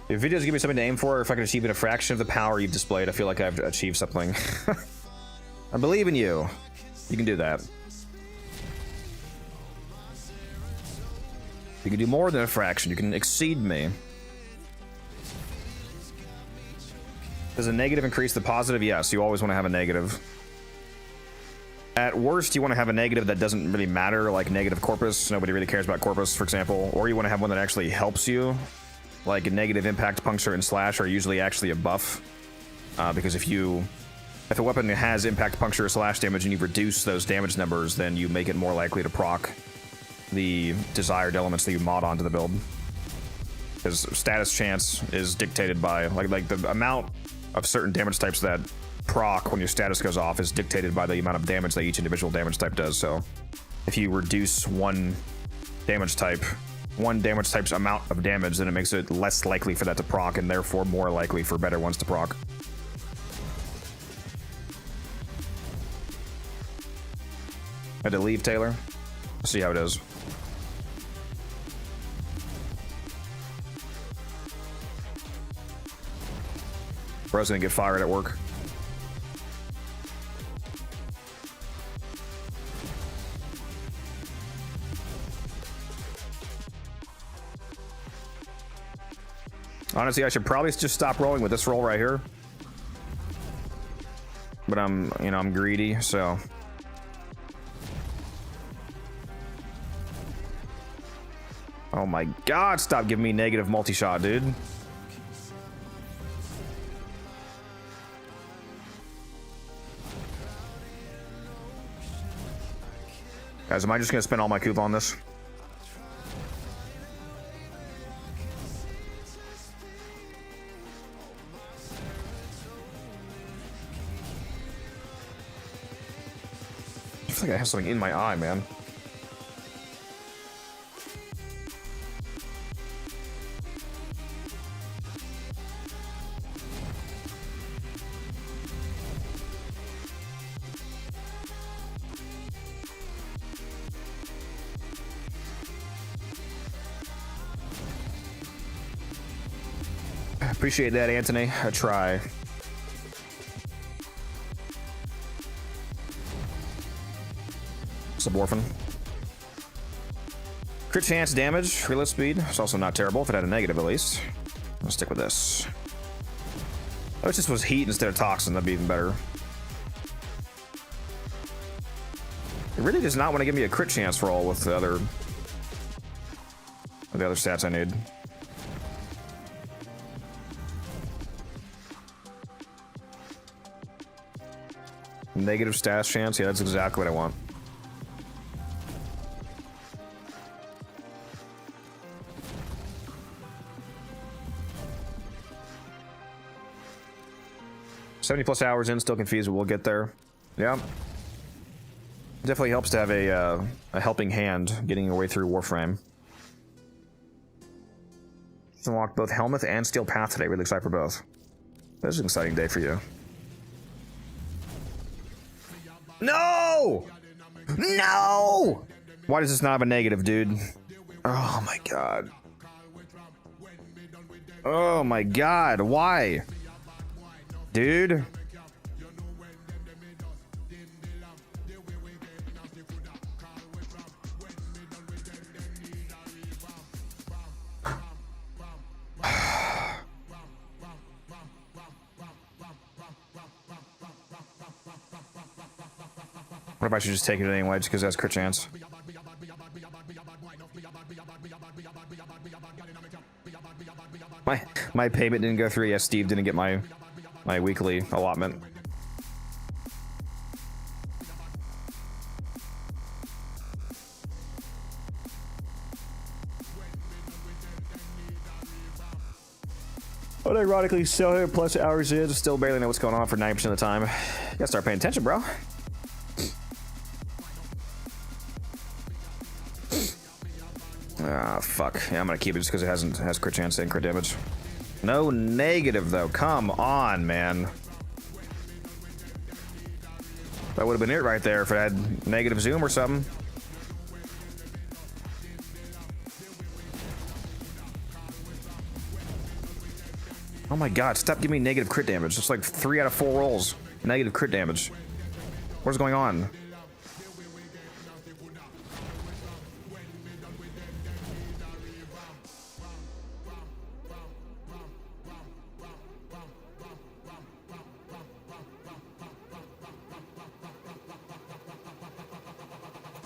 If videos give me something to aim for, or if I can achieve in a fraction of the power you've displayed, I feel like I've achieved something. I believe in you. You can do that. You can do more than a fraction. You can exceed me. Does a negative increase the positive? Yes, you always want to have a negative. At worst, you want to have a negative that doesn't really matter, like negative corpus. Nobody really cares about corpus, for example. Or you want to have one that actually helps you. Like a negative impact, puncture, and slash are usually actually a buff. Because if a weapon has impact, puncture, or slash damage and you reduce those damage numbers, then you make it more likely to proc the desired elements that you mod onto the build. Because status chance is dictated by, like the amount of certain damage types that proc when your status goes off is dictated by the amount of damage that each individual damage type does. So if you reduce one damage type's amount of damage, then it makes it less likely for that to proc, and therefore more likely for better ones to proc. I had to leave Taylor. See how it is. Bro's gonna get fired at work. Honestly, I should probably just stop rolling with this roll right here. But I'm, you know, I'm greedy, so. Oh my god, stop giving me negative multi-shot, dude. Guys, am I just gonna spend all my coupon on this? I feel like I have something in my eye, man. Appreciate that, Anthony. I try. Suborphan. Crit chance damage, reload speed. It's also not terrible if it had a negative at least. I'll stick with this. Oh, it just was heat instead of toxin. That'd be even better. It really does not want to give me a crit chance roll with the other stats I need. Negative stash chance. Yeah, that's exactly what I want. +70 hours in, still confused, but we'll get there. Yeah. Definitely helps to have a helping hand getting your way through Warframe. Unlocked both Helmuth and Steel Path today. Really excited for both. This is an exciting day for you. No! No! Why does this not have a negative, dude? Oh my god. Oh my god, why? Dude. What if I should just take it anyway, just because that's crit chance? My payment didn't go through. Yes, Steve didn't get my weekly allotment. But ironically, 700+ hours in, still barely know what's going on for 90% of the time. You gotta start paying attention, bro. Ah, fuck. Yeah, I'm gonna keep it just because it has crit chance and crit damage. No negative, though. Come on, man. That would have been it right there if it had negative zoom or something. Oh my god, stop giving me negative crit damage. It's like 3 out of 4 rolls. Negative crit damage. What is going on?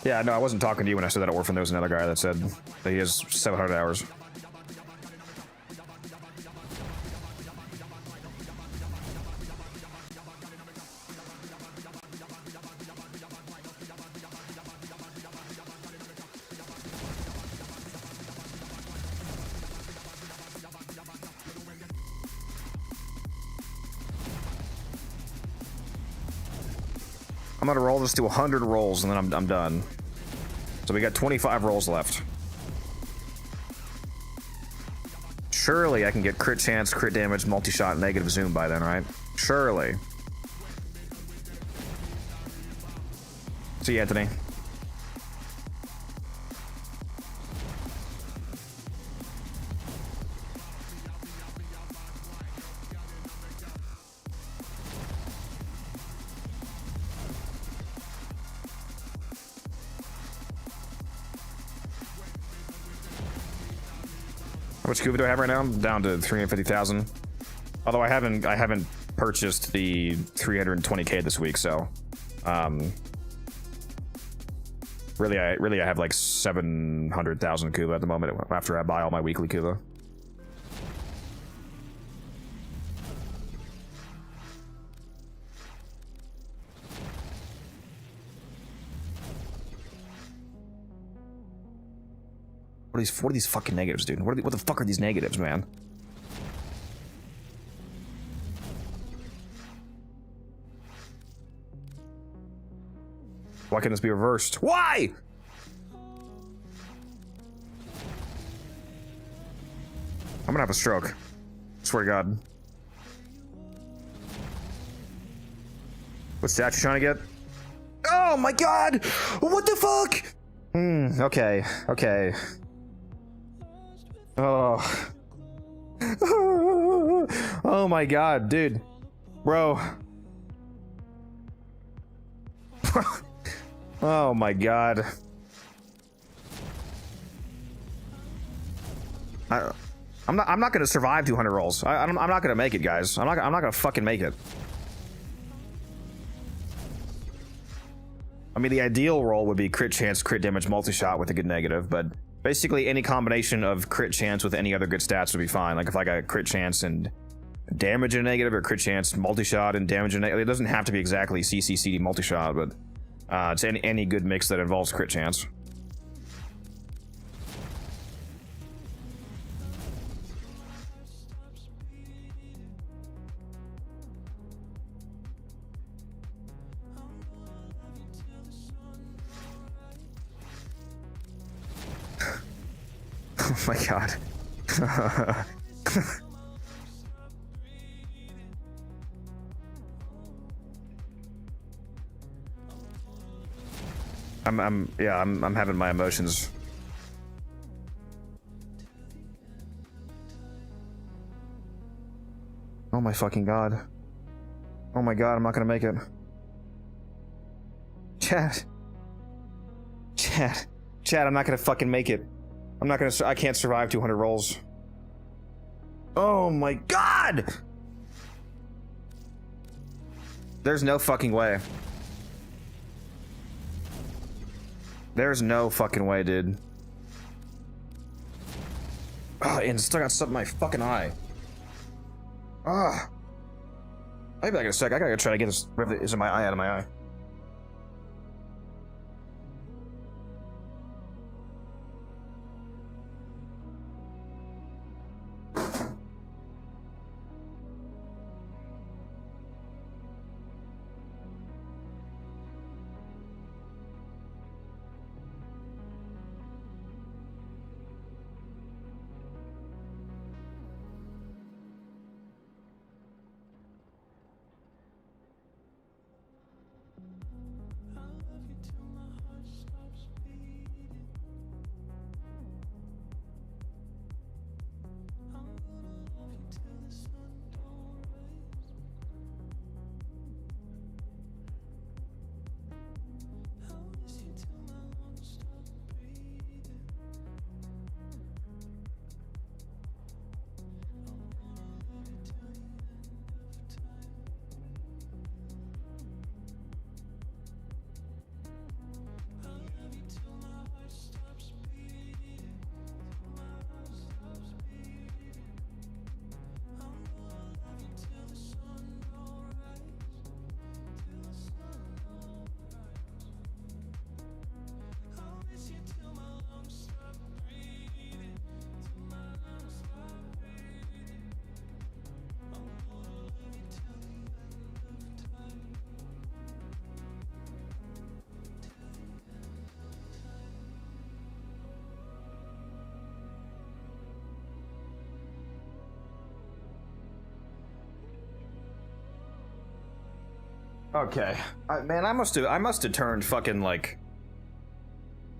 Yeah, no, I wasn't talking to you when I said that at Orphan. There was another guy that said that he has 700 hours. I'm gonna roll this to 100 rolls and then I'm done. So we got 25 rolls left. Surely I can get crit chance, crit damage, multi-shot, negative zoom by then, right? Surely. See you, Anthony. much Kuva do I have right now? I'm down to 350,000. Although I haven't purchased the 320k this week, so really I have like 700,000 Kuva at the moment after I buy all my weekly Kuva. What are these fucking negatives, dude? What the fuck are these negatives, man? Why can't this be reversed? Why? I'm gonna have a stroke. Swear to God. What stat you trying to get? Oh my God! What the fuck? Okay, okay. Oh. Oh my God, dude. Bro. Oh my God. I'm not gonna survive 200 rolls. I'm not gonna make it, guys. I'm not gonna fucking make it. I mean, the ideal roll would be crit chance, crit damage, multi-shot with a good negative, but basically any combination of crit chance with any other good stats would be fine. Like if I got crit chance and damage and a negative, or crit chance, multi-shot and damage and negative. It doesn't have to be exactly CCCD multi-shot, but it's any good mix that involves crit chance. Oh my God. I'm having my emotions. Oh my fucking God. Oh my God, I'm not gonna make it. Chat, I'm not gonna fucking make it. I can't survive 200 rolls. Oh my God! There's no fucking way. There's no fucking way, dude. Oh, and still got something in my fucking eye. Ah. I'll be back in a sec. I gotta try to get this whatever is in my eye out of my eye. Okay, man, I must have turned fucking like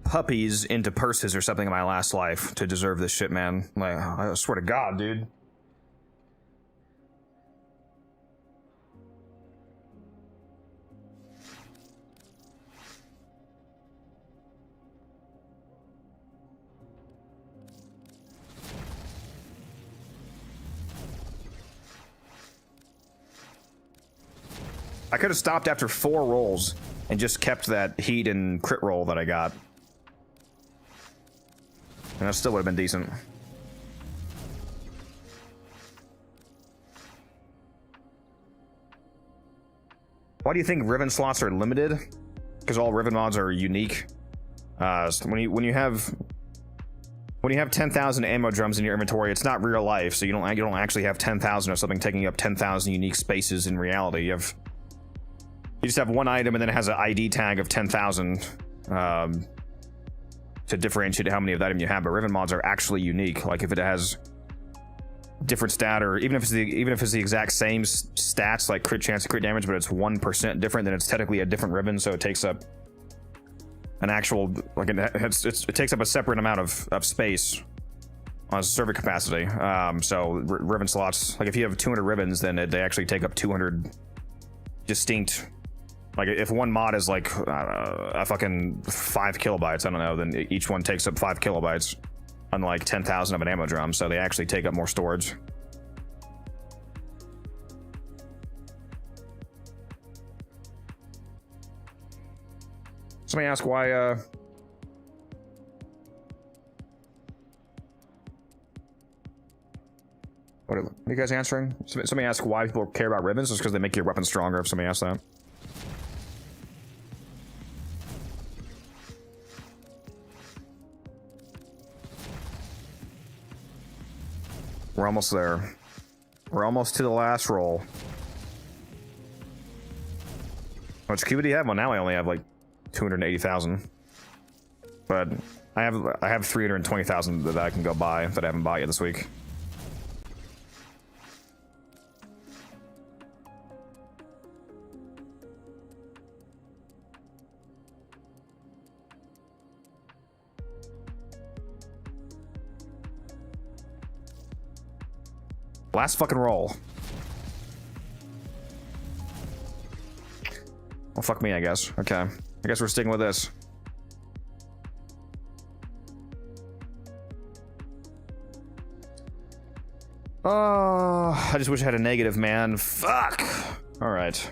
puppies into purses or something in my last life to deserve this shit, man. Like, I swear to God, dude. I could have stopped after 4 rolls and just kept that heat and crit roll that I got. And that still would have been decent. Why do you think Riven slots are limited? Because all Riven mods are unique. So when you have 10,000 ammo drums in your inventory, it's not real life. So you don't actually have 10,000 of something taking up 10,000 unique spaces in reality. You just have one item and then it has an ID tag of 10,000 to differentiate how many of that item you have. But Riven mods are actually unique. Like if it has different stat, or even if it's the exact same stats, like crit chance and crit damage, but it's 1% different, then it's technically a different Riven. So it takes up an actual, like it takes up a separate amount of space on server capacity. So Riven slots, like if you have 200 Rivens, then they actually take up 200 distinct. Like if one mod is like a fucking 5 kilobytes, I don't know, then each one takes up 5 kilobytes, unlike 10,000 of an ammo drum. So they actually take up more storage. Somebody asked why, what are you guys answering? Somebody asked why people care about ribbons. It's because they make your weapon stronger, if somebody asked that. We're almost there. We're almost to the last roll. How much cube do you have? Well, now I only have like 280,000. But I have 320,000 that I can go buy that I haven't bought yet this week. Last fucking roll. Well, fuck me, I guess. Okay. I guess we're sticking with this. Oh, I just wish I had a negative, man. Fuck! Alright.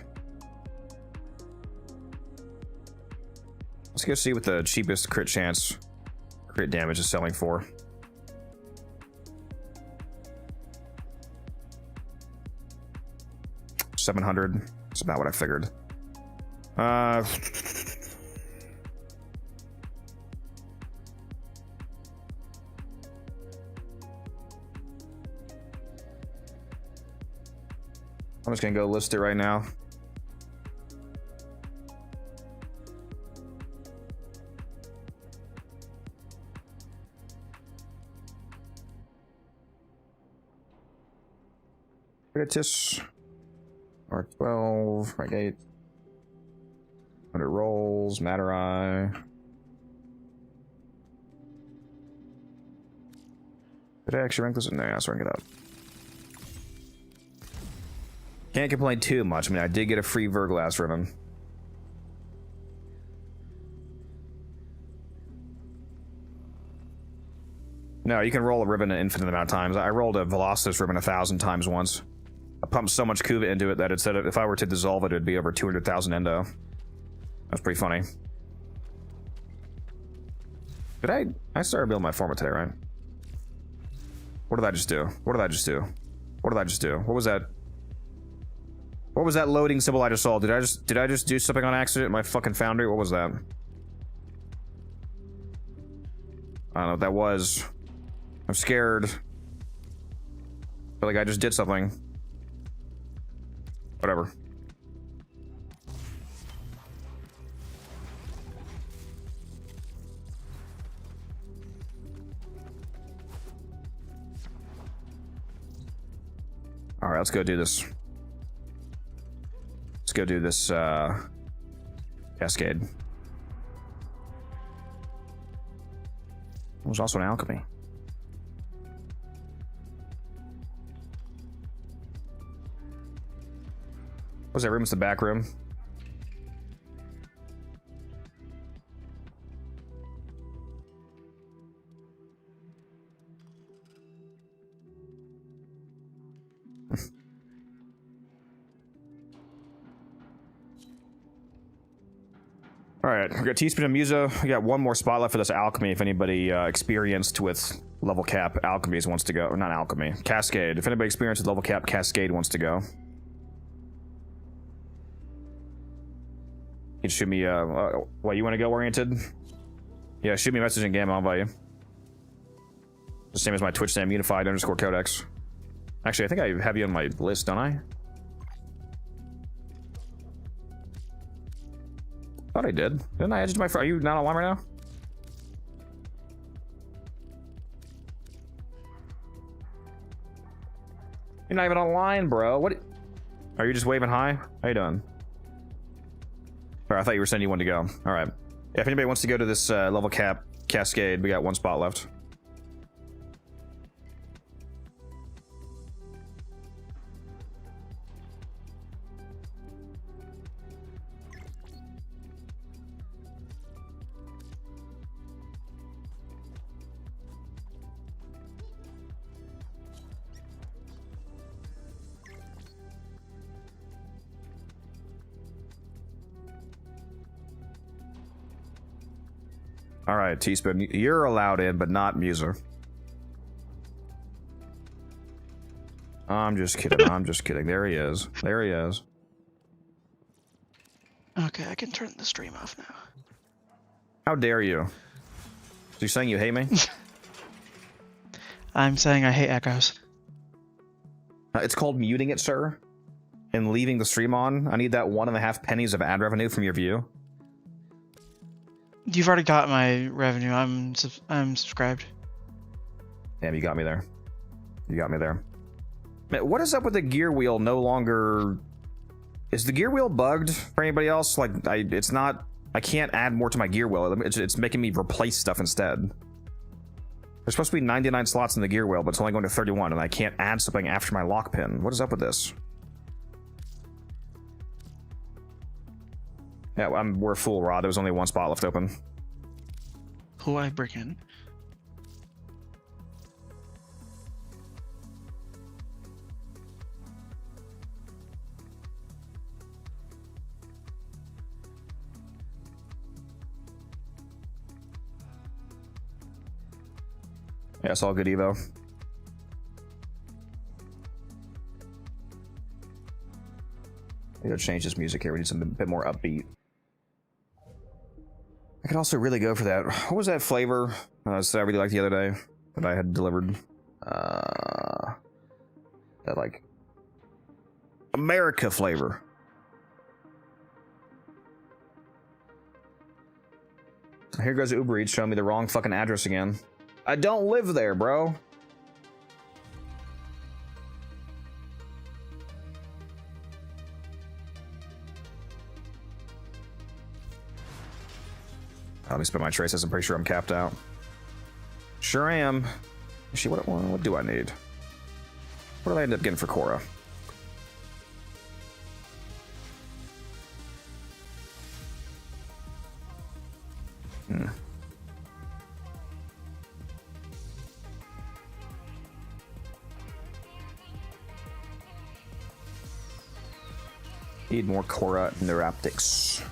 Let's go see what the cheapest crit chance, crit damage is selling for. $700. That's about what I figured. I'm just gonna go list it right now. Crititus. R12, rank 8. 100 rolls, Matter Eye. Did I actually rank this? No, let's rank it up. Can't complain too much. I mean, I did get a free Verglass Ribbon. No, you can roll a ribbon an infinite amount of times. I rolled a Velocitus ribbon 1,000 times once. I pumped so much Kuva into it that it said if I were to dissolve it, it'd be over 200,000 endo. That's pretty funny. Did I started building my forma today, right? What did I just do? What did I just do? What did I just do? What was that? What was that loading symbol I just saw? Did I just do something on accident in my fucking foundry? What was that? I don't know what that was. I'm scared. I feel like I just did something. Whatever. All right, let's go do this. Let's go do this Cascade. There's also an alchemy. What's that room? It's the back room. All right, we got Teaspoon and Musa. We got one more spot left for this alchemy. If anybody experienced with level cap alchemies wants to go, or not alchemy, Cascade. If anybody experienced with level cap Cascade wants to go, you can shoot me. What, you want to go oriented? Yeah, shoot me a message in game. I'll invite you. The same as my Twitch name, Unified_Codex. Actually, I think I have you on my list, don't I? Thought I did. Didn't I add you to my? Are you not online right now? You're not even online, bro. What? Are you just waving hi? How you doing? Or I thought you were saying you wanted to go. All right. Yeah, if anybody wants to go to this level cap Cascade, we got one spot left. All right, Teaspoon, you're allowed in, but not Muser. I'm just kidding. I'm just kidding. There he is. There he is. Okay, I can turn the stream off now. How dare you? Are you saying you hate me? I'm saying I hate echoes. It's called muting it, sir, and leaving the stream on. I need that 1.5 pennies of ad revenue from your view. You've already got my revenue. I'm subscribed. Damn, you got me there. You got me there. Man, what is up with the gear wheel no longer... Is the gear wheel bugged for anybody else? Like, it's not... I can't add more to my gear wheel. It's making me replace stuff instead. There's supposed to be 99 slots in the gear wheel, but it's only going to 31, and I can't add something after my lock pin. What is up with this? Yeah, we're full, Rod. There was only one spot left open. Who I bring in? Yeah, it's all good, Evo. I gotta change this music here. We need something a bit more upbeat. I could also really go for that. What was that flavor that I really liked the other day that I had delivered? That like America flavor. Here goes Uber Eats showing me the wrong fucking address again. I don't live there, bro. Let me spin my traces. I'm pretty sure I'm capped out. Sure am. Actually, what do I need? What did I end up getting for Korra? Need more Korra Neuroptics.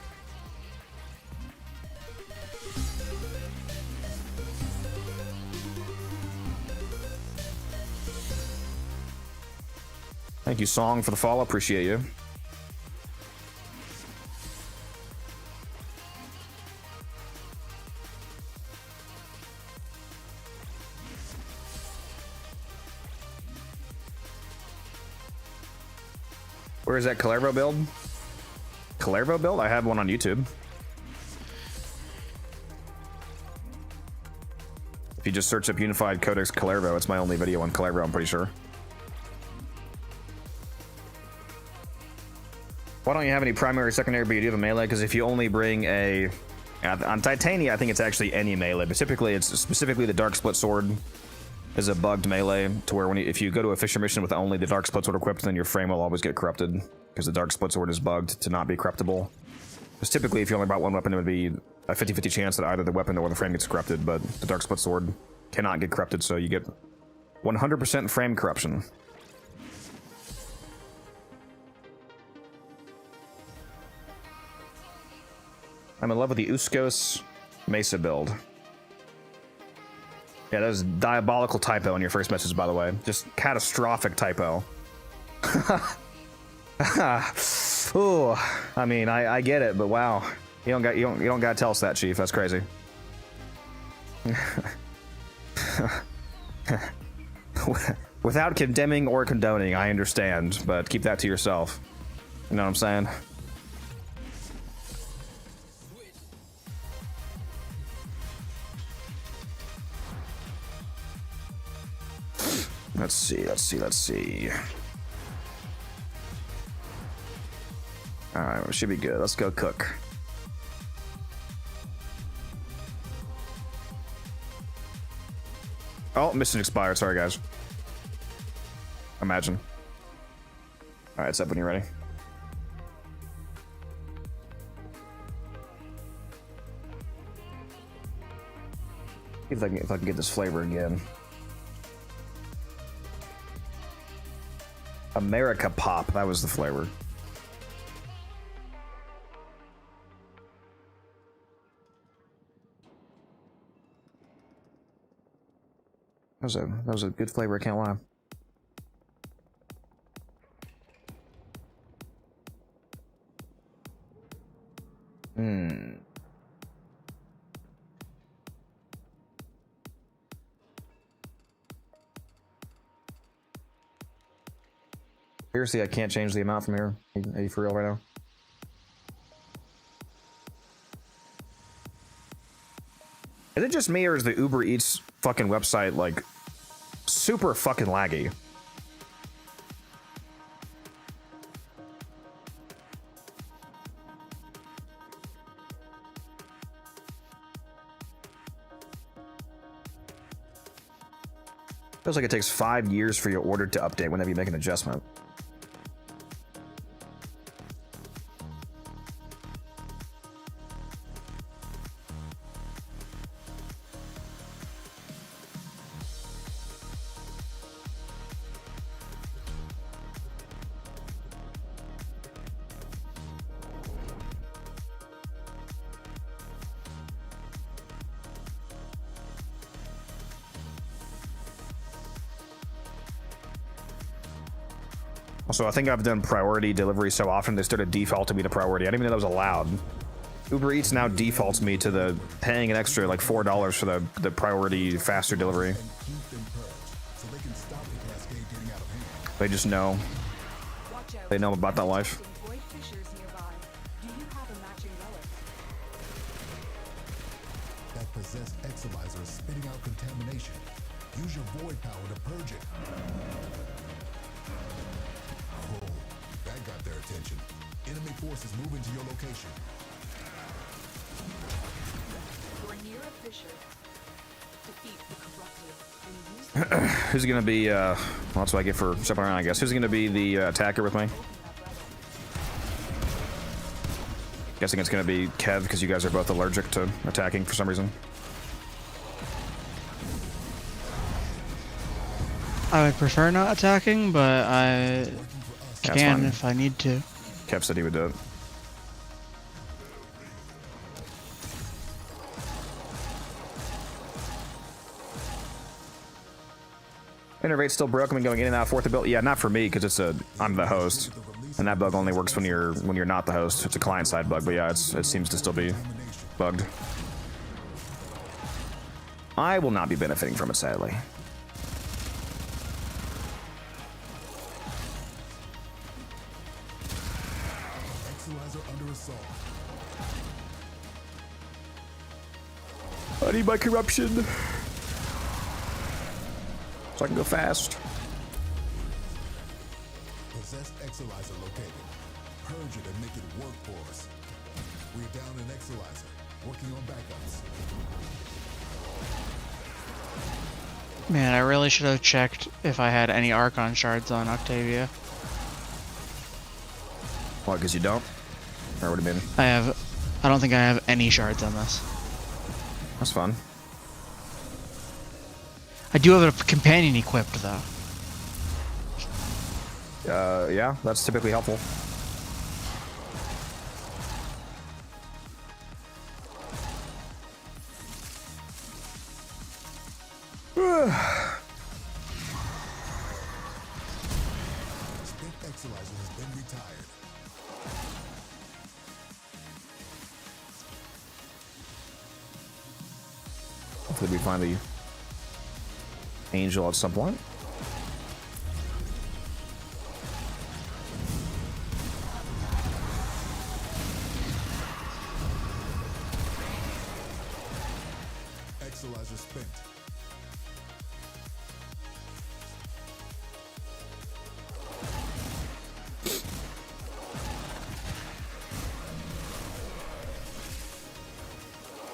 Thank you, Song, for the follow. Appreciate you. Where is that Calervo build? Calervo build? I have one on YouTube. If you just search up Unified Codex Calervo, it's my only video on Calervo, I'm pretty sure. Why don't you have any primary, secondary, but you do have a melee? Because if you only bring a... On Titania, I think it's actually any melee, but typically it's specifically the Dark Split Sword is a bugged melee to where if you go to a Fisher mission with only the Dark Split Sword equipped, then your frame will always get corrupted because the Dark Split Sword is bugged to not be corruptible. Because typically if you only brought one weapon, it would be a 50-50 chance that either the weapon or the frame gets corrupted, but the Dark Split Sword cannot get corrupted, so you get 100% frame corruption. I'm in love with the Uskos Mesa build. Yeah, that was diabolical typo in your first message, by the way. Just catastrophic typo. Ooh, I mean, I get it, but wow, you don't gotta tell us that, Chief. That's crazy. Without condemning or condoning, I understand, but keep that to yourself. You know what I'm saying? Let's see. Alright, we should be good. Let's go cook. Oh, mission expired. Sorry, guys. Imagine. Alright, it's up when you're ready. If I can get this flavor again. America Pop, that was the flavor. That was a good flavor, I can't lie. Seriously, I can't change the amount from here. Are you for real right now? Is it just me, or is the Uber Eats fucking website like super fucking laggy? Feels like it takes 5 years for your order to update whenever you make an adjustment. Also, I think I've done priority delivery so often they started defaulting me to priority. I didn't even know that was allowed. Uber Eats now defaults me to the paying an extra like $4 for the priority faster delivery. They just know. They know about that life. That possessed exolizer is spitting out contamination. Use your void power to purge it. Oh, that got their attention. Enemy forces moving to your location. You're near a fissure. Defeat the corrupted and use Who's gonna be, well, that's what I get for stepping around, I guess. Who's gonna be the attacker with me? Guessing it's gonna be Kev, because you guys are both allergic to attacking for some reason. I would prefer not attacking, but I can if I need to. Kev said he would do it. Innervate's still broken and going in and out of fourth ability. Yeah, not for me, because I'm the host, and that bug only works when you're not the host. It's a client-side bug, but yeah, it seems to still be bugged. I will not be benefiting from it, sadly. I need my corruption so I can go fast. Possessed exolizer located. Purge it and make it work for us. We're down an exolizer, working on backups. Man, I really should have checked if I had any Archon shards on Octavia. What, because you don't? Or what do you mean? I don't think I have any shards on this. That's fun. I do have a companion equipped, though. Yeah, that's typically helpful. Spent Exilizer has been retired. Hopefully we find the angel at some point. Exilizer spent.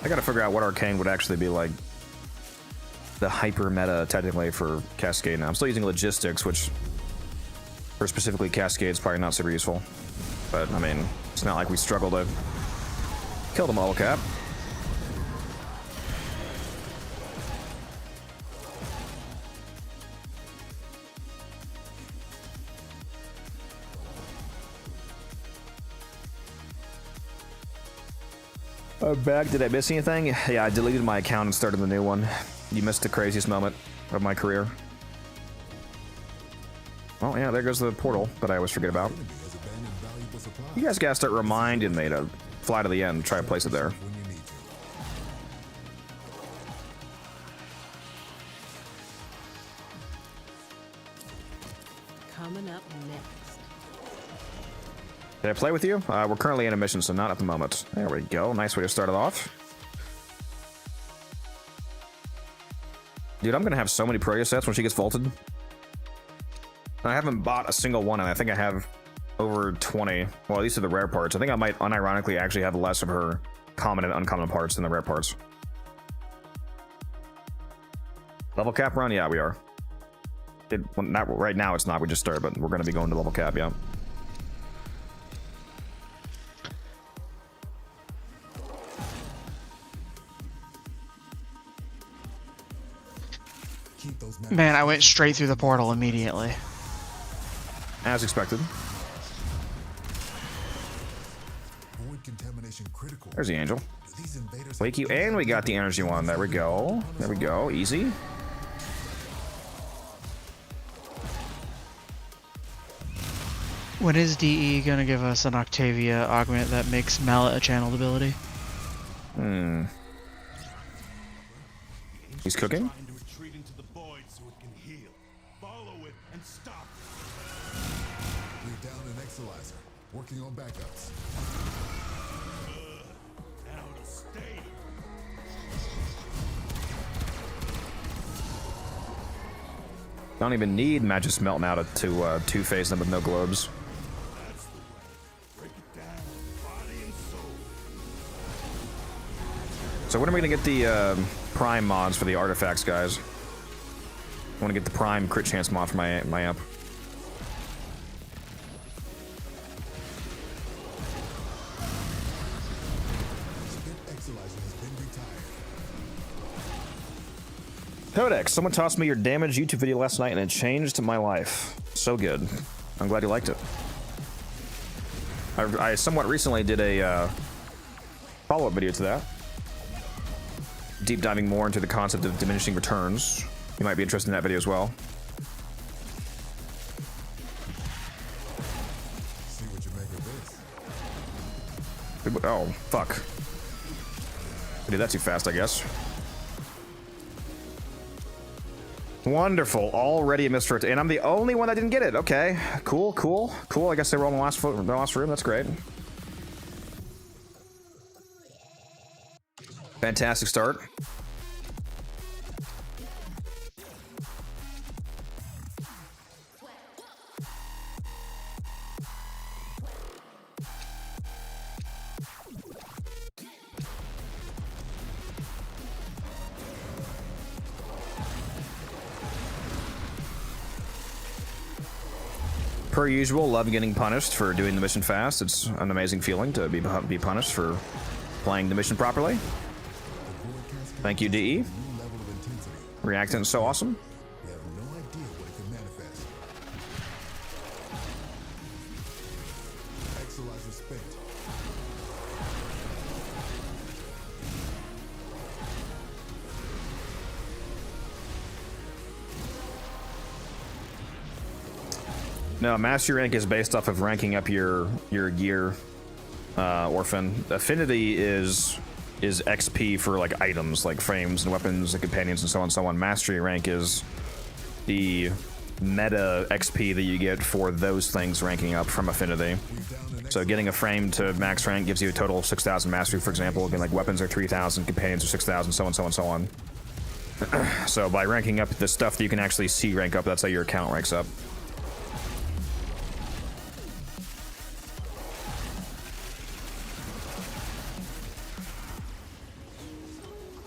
I gotta figure out what Arcane would actually be like. The hyper meta, technically, for Cascade now. I'm still using logistics, which for specifically Cascade is probably not super useful. But, I mean, it's not like we struggle to kill the model cap. Back. Did I miss anything? Yeah, I deleted my account and started the new one. You missed the craziest moment of my career. Oh yeah, there goes the portal that I always forget about. You guys gotta start reminding me to fly to the end and try to place it there. Coming up next. Did I play with you? We're currently in a mission, so not at the moment. There we go. Nice way to start it off. Dude, I'm gonna have so many Protea sets when she gets vaulted. I haven't bought a single one, and I think I have over 20. Well, these are the rare parts. I think I might unironically actually have less of her common and uncommon parts than the rare parts. Level cap run? Yeah, we are. Well, not right now, it's not. We just started, but we're gonna be going to level cap, yeah. Man, I went straight through the portal immediately. As expected. There's the angel. Wake you, and we got the energy one. There we go. There we go. Easy. When is DE gonna give us an Octavia augment that makes Mallet a channeled ability? He's cooking? We're down an Exilizer. Working on backups. Don't even need Magus Melt now to two-face them with no globes. So when are we gonna get the Prime mods for the artifacts, guys? I want to get the Prime crit chance mod for my amp. Codex, someone tossed me your damage YouTube video last night and it changed my life. So good. I'm glad you liked it. I somewhat recently did a follow-up video to that. Deep diving more into the concept of diminishing returns. You might be interested in that video as well. See what you make of this. Oh, fuck. I did that too fast, I guess. Wonderful. Already a misfit. And I'm the only one that didn't get it. Okay. Cool, cool, cool. I guess they were all in the last room. That's great. Fantastic start. Per usual, love getting punished for doing the mission fast. It's an amazing feeling to be punished for playing the mission properly. Thank you, DE. Reacting is so awesome. We have no idea what it can manifest. Exilizer spent. No, mastery rank is based off of ranking up your gear, Orphan. Affinity is XP for like items, like frames and weapons and companions and so on and so on. Mastery rank is the meta XP that you get for those things ranking up from affinity. So getting a frame to max rank gives you a total of 6,000 mastery, for example. Again, like weapons are 3,000, companions are 6,000, so on, so on, so on. So by ranking up the stuff that you can actually see rank up, that's how your account ranks up.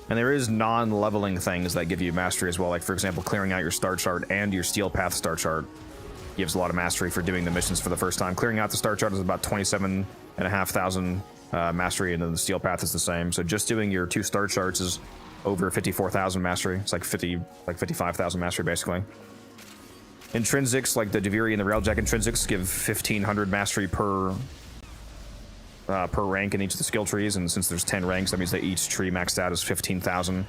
And there is non-leveling things that give you mastery as well, like for example, clearing out your star chart and your steel path star chart gives a lot of mastery for doing the missions for the first time. Clearing out the star chart is about 27,500 mastery, and then the steel path is the same. So just doing your 2 star charts is over 54,000 mastery. It's like 55,000 mastery basically. Intrinsics like the Duviri and the Railjack intrinsics give 1,500 mastery per rank in each of the skill trees, and since there's 10 ranks, that means that each tree maxed out is 15,000.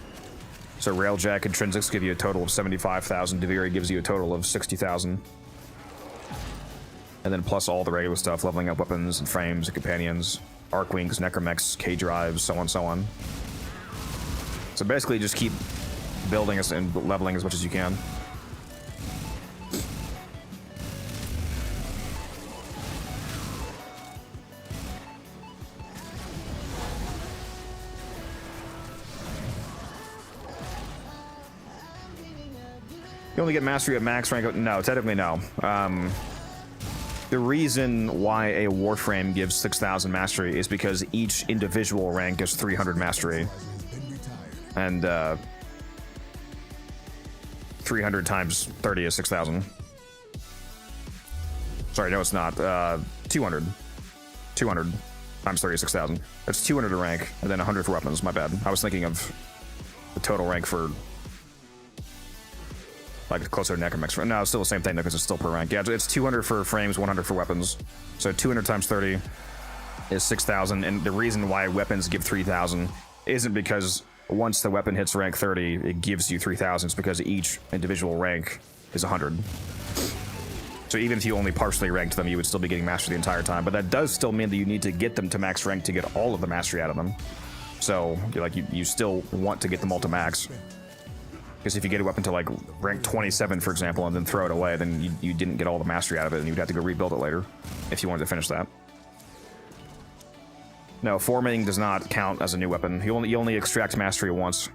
So Railjack intrinsics give you a total of 75,000. Duviri gives you a total of 60,000. And then plus all the regular stuff, leveling up weapons and frames and companions, arc wings, necromechs, K drives, so on, so on. So basically, just keep building and leveling as much as you can. You only get mastery at max rank. No, technically no. The reason why a Warframe gives 6,000 mastery is because each individual rank is 300 mastery. And 300 times 30 is 6,000. Sorry, no it's not. 200. 200 times 30 is 6,000. That's 200 a rank, and then 100 for weapons. My bad. I was thinking of the total rank for... like closer to necromechs. No, it's still the same thing because it's still per rank. Yeah, it's 200 for frames, 100 for weapons. So 200 times 30 is 6,000. And the reason why weapons give 3,000 isn't because once the weapon hits rank 30, it gives you 3,000. It's because each individual rank is 100. So even if you only partially ranked them, you would still be getting mastery the entire time. But that does still mean that you need to get them to max rank to get all of the mastery out of them. So you still want to get them all to max. Because if you get a weapon to like rank 27, for example, and then throw it away, then you didn't get all the mastery out of it, and you'd have to go rebuild it later if you wanted to finish that. No, forming does not count as a new weapon. You only extract mastery once.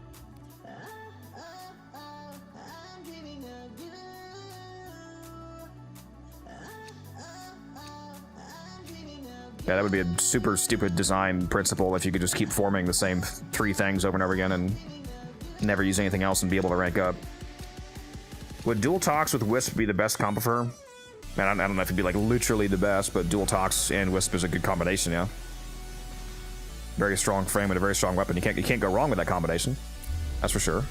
Yeah, that would be a super stupid design principle if you could just keep forming the same 3 things over and over again and never use anything else and be able to rank up. Would dual tox with Wisp be the best combo for her? Man, I don't know if it'd be like literally the best, but dual tox and Wisp is a good combination, yeah. Very strong frame and a very strong weapon. You can't go wrong with that combination. That's for sure.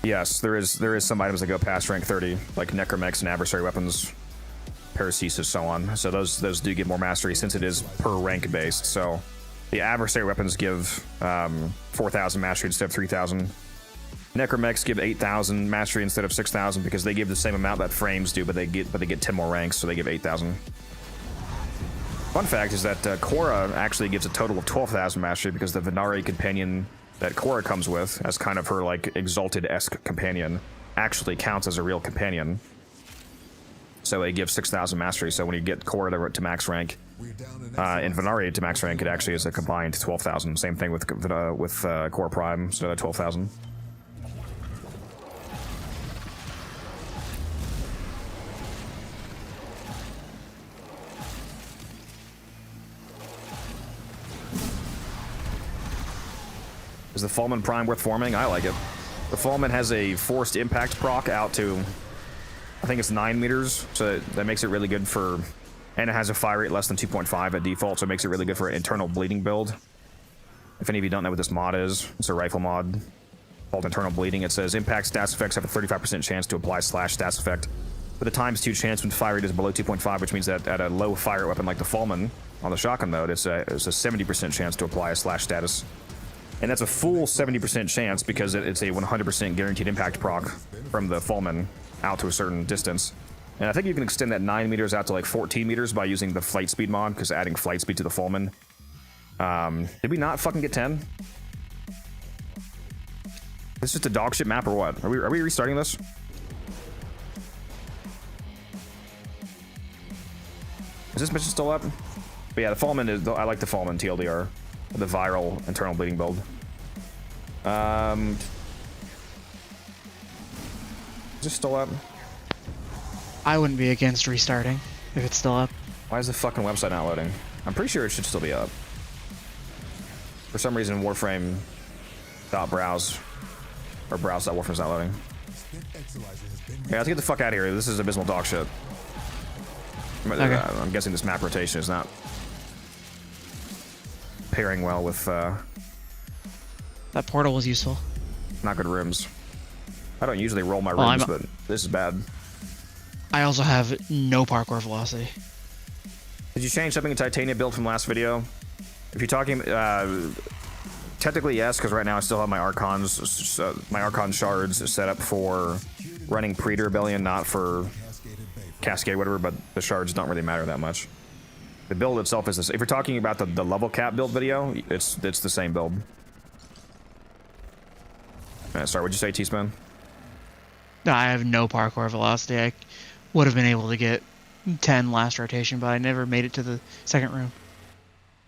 Yes, there is some items that go past rank 30, like necromechs and adversary weapons, paracesis, so on. So those do get more mastery since it is per rank based. So the adversary weapons give 4,000 mastery instead of 3,000. Necromechs give 8,000 mastery instead of 6,000 because they give the same amount that frames do, but they get 10 more ranks, so they give 8,000. Fun fact is that Korra actually gives a total of 12,000 mastery because the Venari companion that Korra comes with as kind of her like exalted-esque companion actually counts as a real companion. So it gives 6,000 mastery. So when you get Korra to max rank, in Venari to max rank, it actually is a combined 12,000. Same thing with Korra Prime, so another 12,000. Is the Fallman Prime worth forming? I like it. The Fallman has a forced impact proc out to, I think it's 9 meters, so that makes it really good for, and it has a fire rate less than 2.5 at default, so it makes it really good for an internal bleeding build. If any of you don't know what this mod is, it's a rifle mod called Internal Bleeding. It says impact stats effects have a 35% chance to apply slash stats effect with a ×2 chance when fire rate is below 2.5, which means that at a low fire weapon like the Fallman, on the shotgun mode, it's a 70% chance to apply a slash status. And that's a full 70% chance because it's a 100% guaranteed impact proc from the Fulman out to a certain distance. And I think you can extend that 9 meters out to like 14 meters by using the flight speed mod, because adding flight speed to the Fulman. Did we not fucking get 10? This is just a dog shit map or what? Are we restarting this? Is this mission still up? But yeah, the Fulman is. I like the Fulman TLDR, the viral internal bleeding build. Is this still up? I wouldn't be against restarting if it's still up. Why is the fucking website not loading? I'm pretty sure it should still be up. For some reason, Warframe.browse or browse.warframe's not loading. Yeah, let's get the fuck out of here. This is abysmal dog shit. Okay. I'm guessing this map rotation is not pairing well with That portal was useful. not good rooms. I don't usually roll my Well, rooms, but this is bad. I also have no parkour velocity. Did you change something in Titania build from last video? If you're talking, technically yes, because right now I still have my Archon shards set up for running Predator Rebellion, not for Cascade, whatever, but the shards don't really matter that much. The build itself is this. If you're talking about the level cap build video, it's the same build. Sorry, what'd you say, T-Spoon? No, I have no parkour velocity. I would have been able to get 10 last rotation, but I never made it to the second room.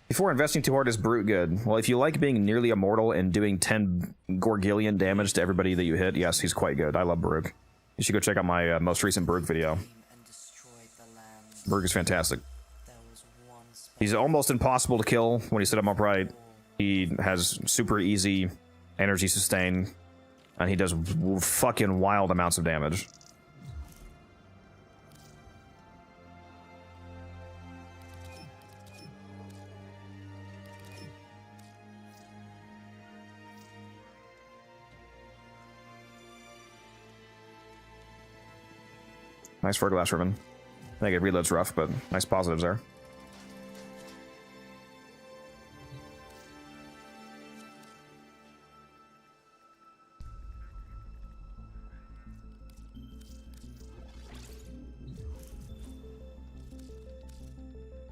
Before investing too hard, is Brute good? Well, if you like being nearly immortal and doing 10 Gorgillion damage to everybody that you hit, yes, he's quite good. I love Brute. You should go check out my most recent Brute video. Brute is fantastic. He's almost impossible to kill when you set him up right. He has super easy energy sustain, and he does fucking wild amounts of damage. Nice for a glass ribbon. I think it reloads rough, but nice positives there.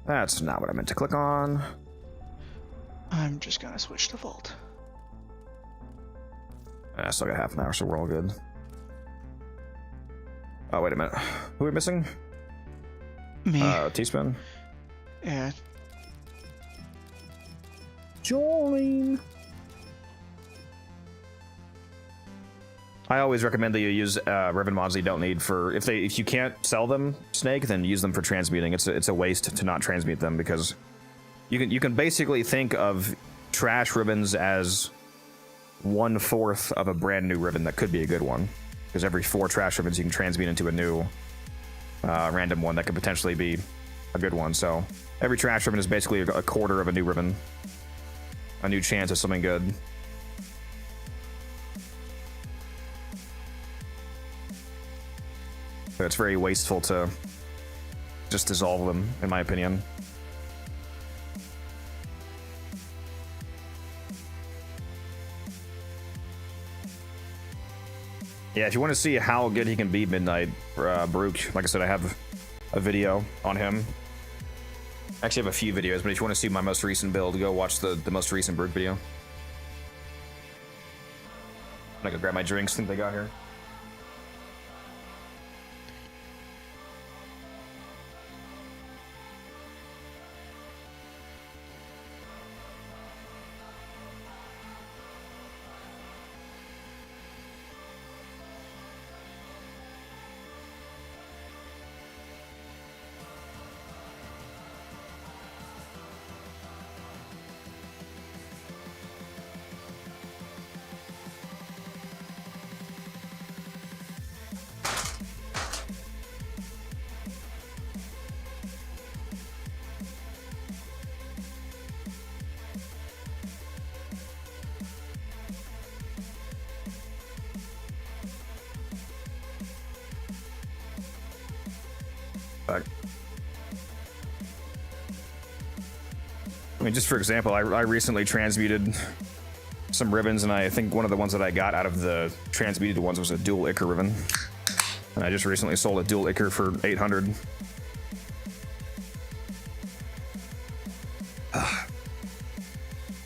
That's not what I meant to click on. I'm just gonna switch to Vault. I still got half an hour, so we're all good. Oh, wait a minute. Who are we missing? Me. Teaspoon. Yeah. Join. I always recommend that you use Riven mods that you don't need for if you can't sell them, Snake, then use them for transmuting. It's a waste to not transmute them because you can basically think of trash ribbons as 1/4 of a brand new ribbon that could be a good one. Because every 4 trash ribbons you can transmute into a new random one that could potentially be a good one. So every trash ribbon is basically a quarter of a new ribbon. A new chance of something good. So it's very wasteful to just dissolve them, in my opinion. Yeah, if you want to see how good he can be Midnight, Baruch, like I said, I have a video on him. I actually have a few videos, but if you want to see my most recent build, go watch the most recent Baruch video. I'm gonna go grab my drinks, think they got here. Back. I mean, just for example, I recently transmuted some ribbons, and I think one of the ones that I got out of the transmuted ones was a dual Ichor ribbon. And I just recently sold a dual Ichor for 800.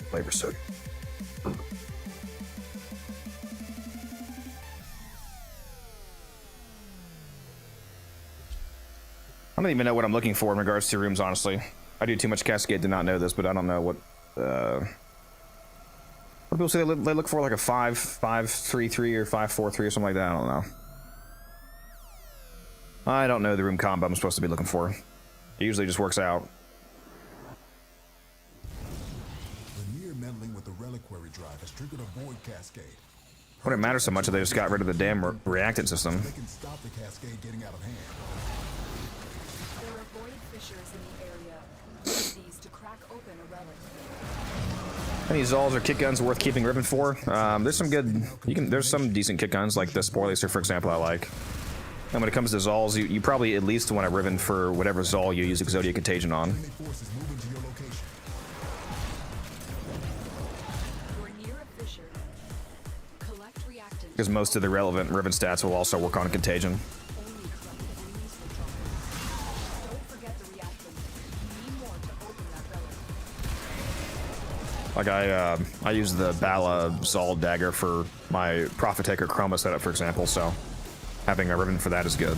Flavor so good. I don't even know what I'm looking for in regards to rooms, honestly. I do too much Cascade to not know this, but I don't know what people say they look for, like a 5-5-3-3 or 5-4-3 or something like that. I don't know. I don't know the room combo I'm supposed to be looking for. It usually just works out. The near meddling with the reliquary drive has triggered a void cascade. Wouldn't matter so much if they just got rid of the damn reactant system. They can stop the cascade getting out of hand. There are void fissures in the area. Use these to crack open a relic. Any Zols or kick guns worth keeping Riven for? There's some good. There's some decent kick guns, like the Spoilacer, for example. I like. And when it comes to Zols, you probably at least want a Riven for whatever Zol you use Exodia Contagion on. Enemy forces moving to your location. You're near a fissure. Collect reactant. Because most of the relevant Riven stats will also work on Contagion. Only corrupted enemies will drop. Don't forget the reactant. You need more to open that relic. Like I use the Bala Zol dagger for my Prophet Taker Chroma setup, for example, so having a Riven for that is good. The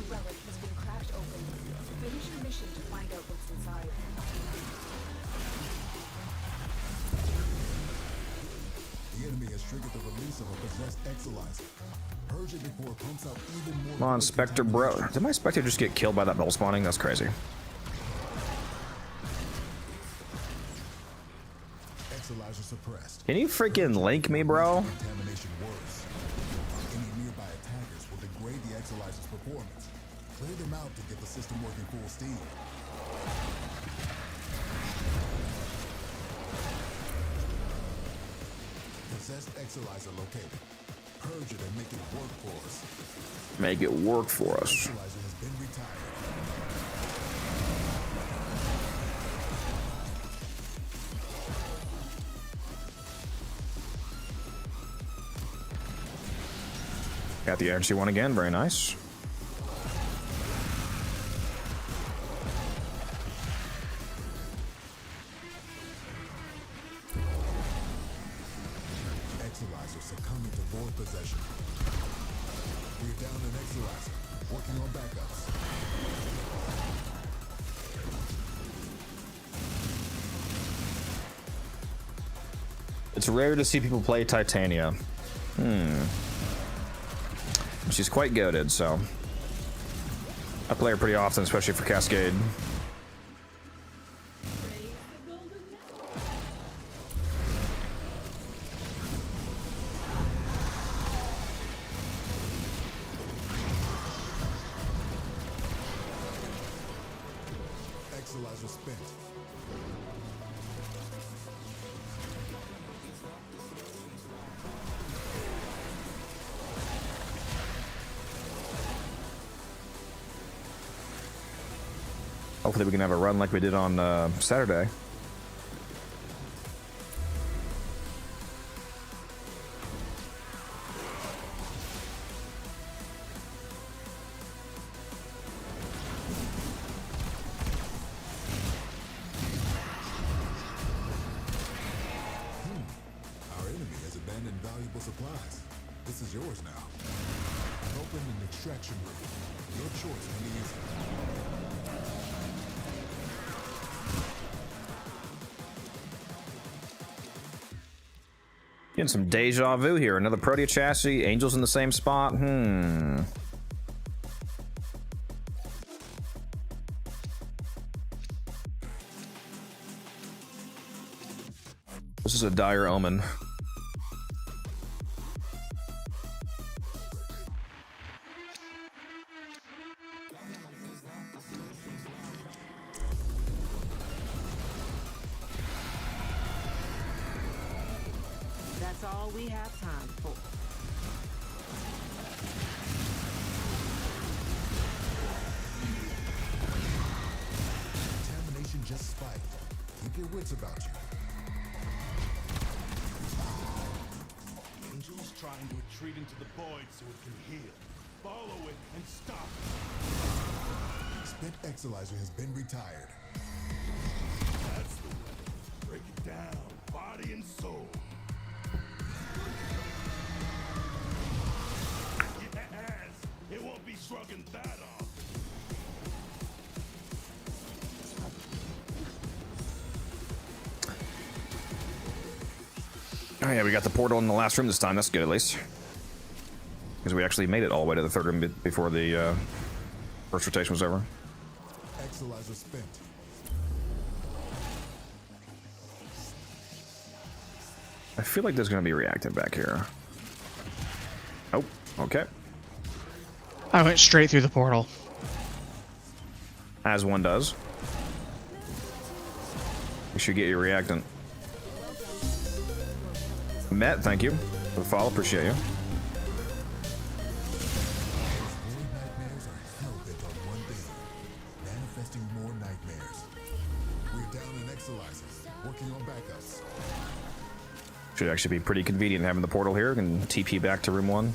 relic has been cracked open. Finish your mission to find out what's inside. The enemy has triggered the release of a possessed Exilizer. Purge it before it pumps out even more. Come on, Spectre, bro. Did my Spectre just get killed by that bull spawning? That's crazy. Exilizer suppressed. Can you freaking link me, bro? Contamination worse. Any nearby attackers will degrade the Exilizer's performance. Clear them out to get the system working full steam. Possessed Exilizer located. Purge it and make it work for us. Make it work for us. Exilizer has been retired. Got the energy one again, very nice. Exilizer succumbing to void possession. We're down an Exilizer, working on backups. It's rare to see people play Titania. She's quite goated, so I play her pretty often, especially for Cascade. Exilizer spent. Hopefully we can have a run like we did on Saturday. Our enemy has abandoned valuable supplies. This is yours now. Open an extraction room. Your choice when easy. Getting some deja vu here. Another Protea chassis. Angels in the same spot. This is a dire omen. That's all we have time for. just spite. Keep your wits about you. Angel's trying to retreat into the void so it can heal. Follow it and stop it. Spent Exilizer has been retired. That's the way. Break it down, body and soul. Yes, it won't be shrugging that off. Oh yeah, we got the portal in the last room this time. That's good, at least. Because we actually made it all the way to the third room before the first rotation was over. Exilizer spent. I feel like there's going to be reactive back here. Oh, okay. I went straight through the portal. As one does. You should get your reactant. Matt, thank you for the follow. Appreciate you. Holy nightmares are hell-bent on one thing. Manifesting more nightmares. We're down in Exilizer, working on backups. Should actually be pretty convenient having the portal here. Can TP back to room 1.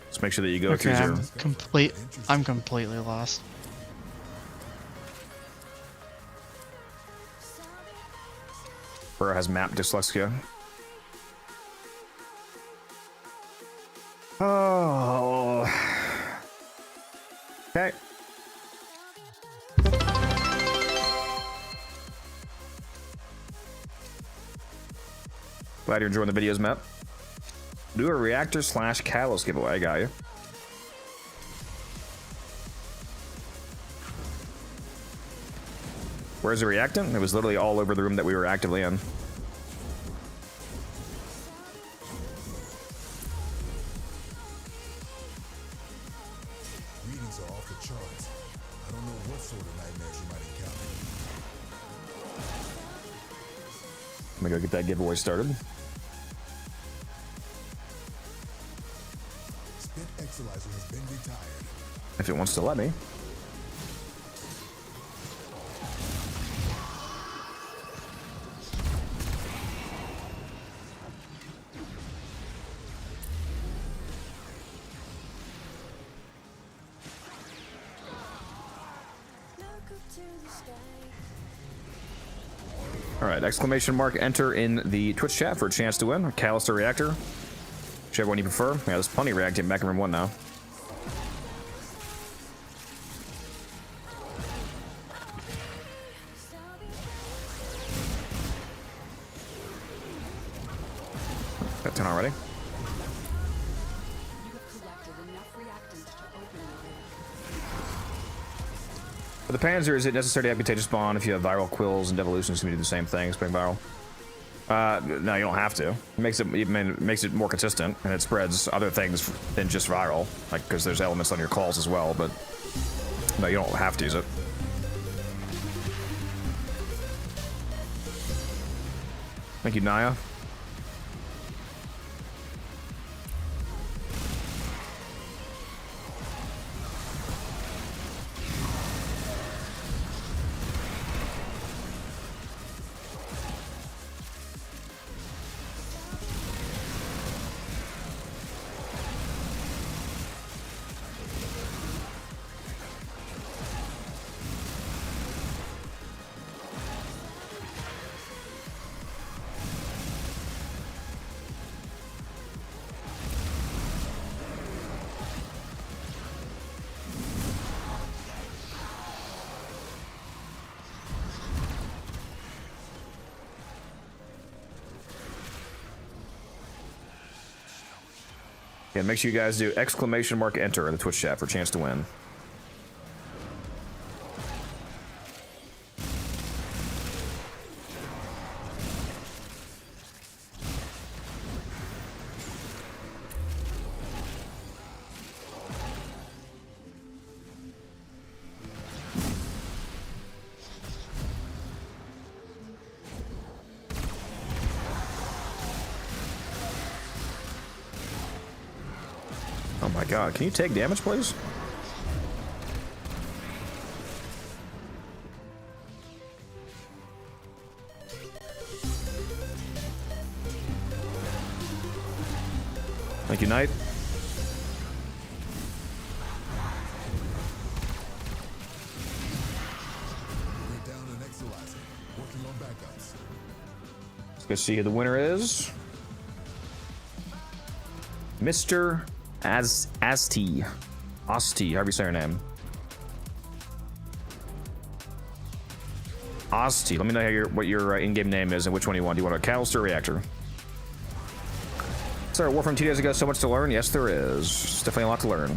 Just make sure that you go through Okay, zero. I'm completely lost. Burrow has map dyslexia. Oh. Okay. Glad you're enjoying the videos, Matt. Do a reactor / catalyst giveaway. I got you. Where's the reactant? It was literally all over the room that we were actively in. Readings are off the charts. I don't know what sort of nightmares you might encounter. Let me go get that giveaway started. Spent Exilizer has been retired. If it wants to let me. Alright, exclamation mark enter in the Twitch chat for a chance to win. A Catalyst or Reactor. Whichever one you prefer. Yeah, there's plenty of reacting back in room 1 now. Got 10 already. For the Panzer, is it necessary to have Contagious Spawn if you have viral quills and devolutions can do the same thing, spring viral? No, you don't have to. It makes it more consistent, and it spreads other things than just viral, like because there's elements on your calls as well. But no, you don't have to use it. Thank you, Naya. Yeah, make sure you guys do exclamation mark enter in the Twitch chat for a chance to win. Oh my god, can you take damage, please? Thank you, Knight. We're down an Exilizer. Working on backups. Let's go see who the winner is. Mr. Asti. Asti, however you say your name. Asti, let me know what your in-game name is and which one you want. Do you want a catalyst or a reactor? Sorry, Warframe 2 days ago, so much to learn. Yes, there is. It's definitely a lot to learn.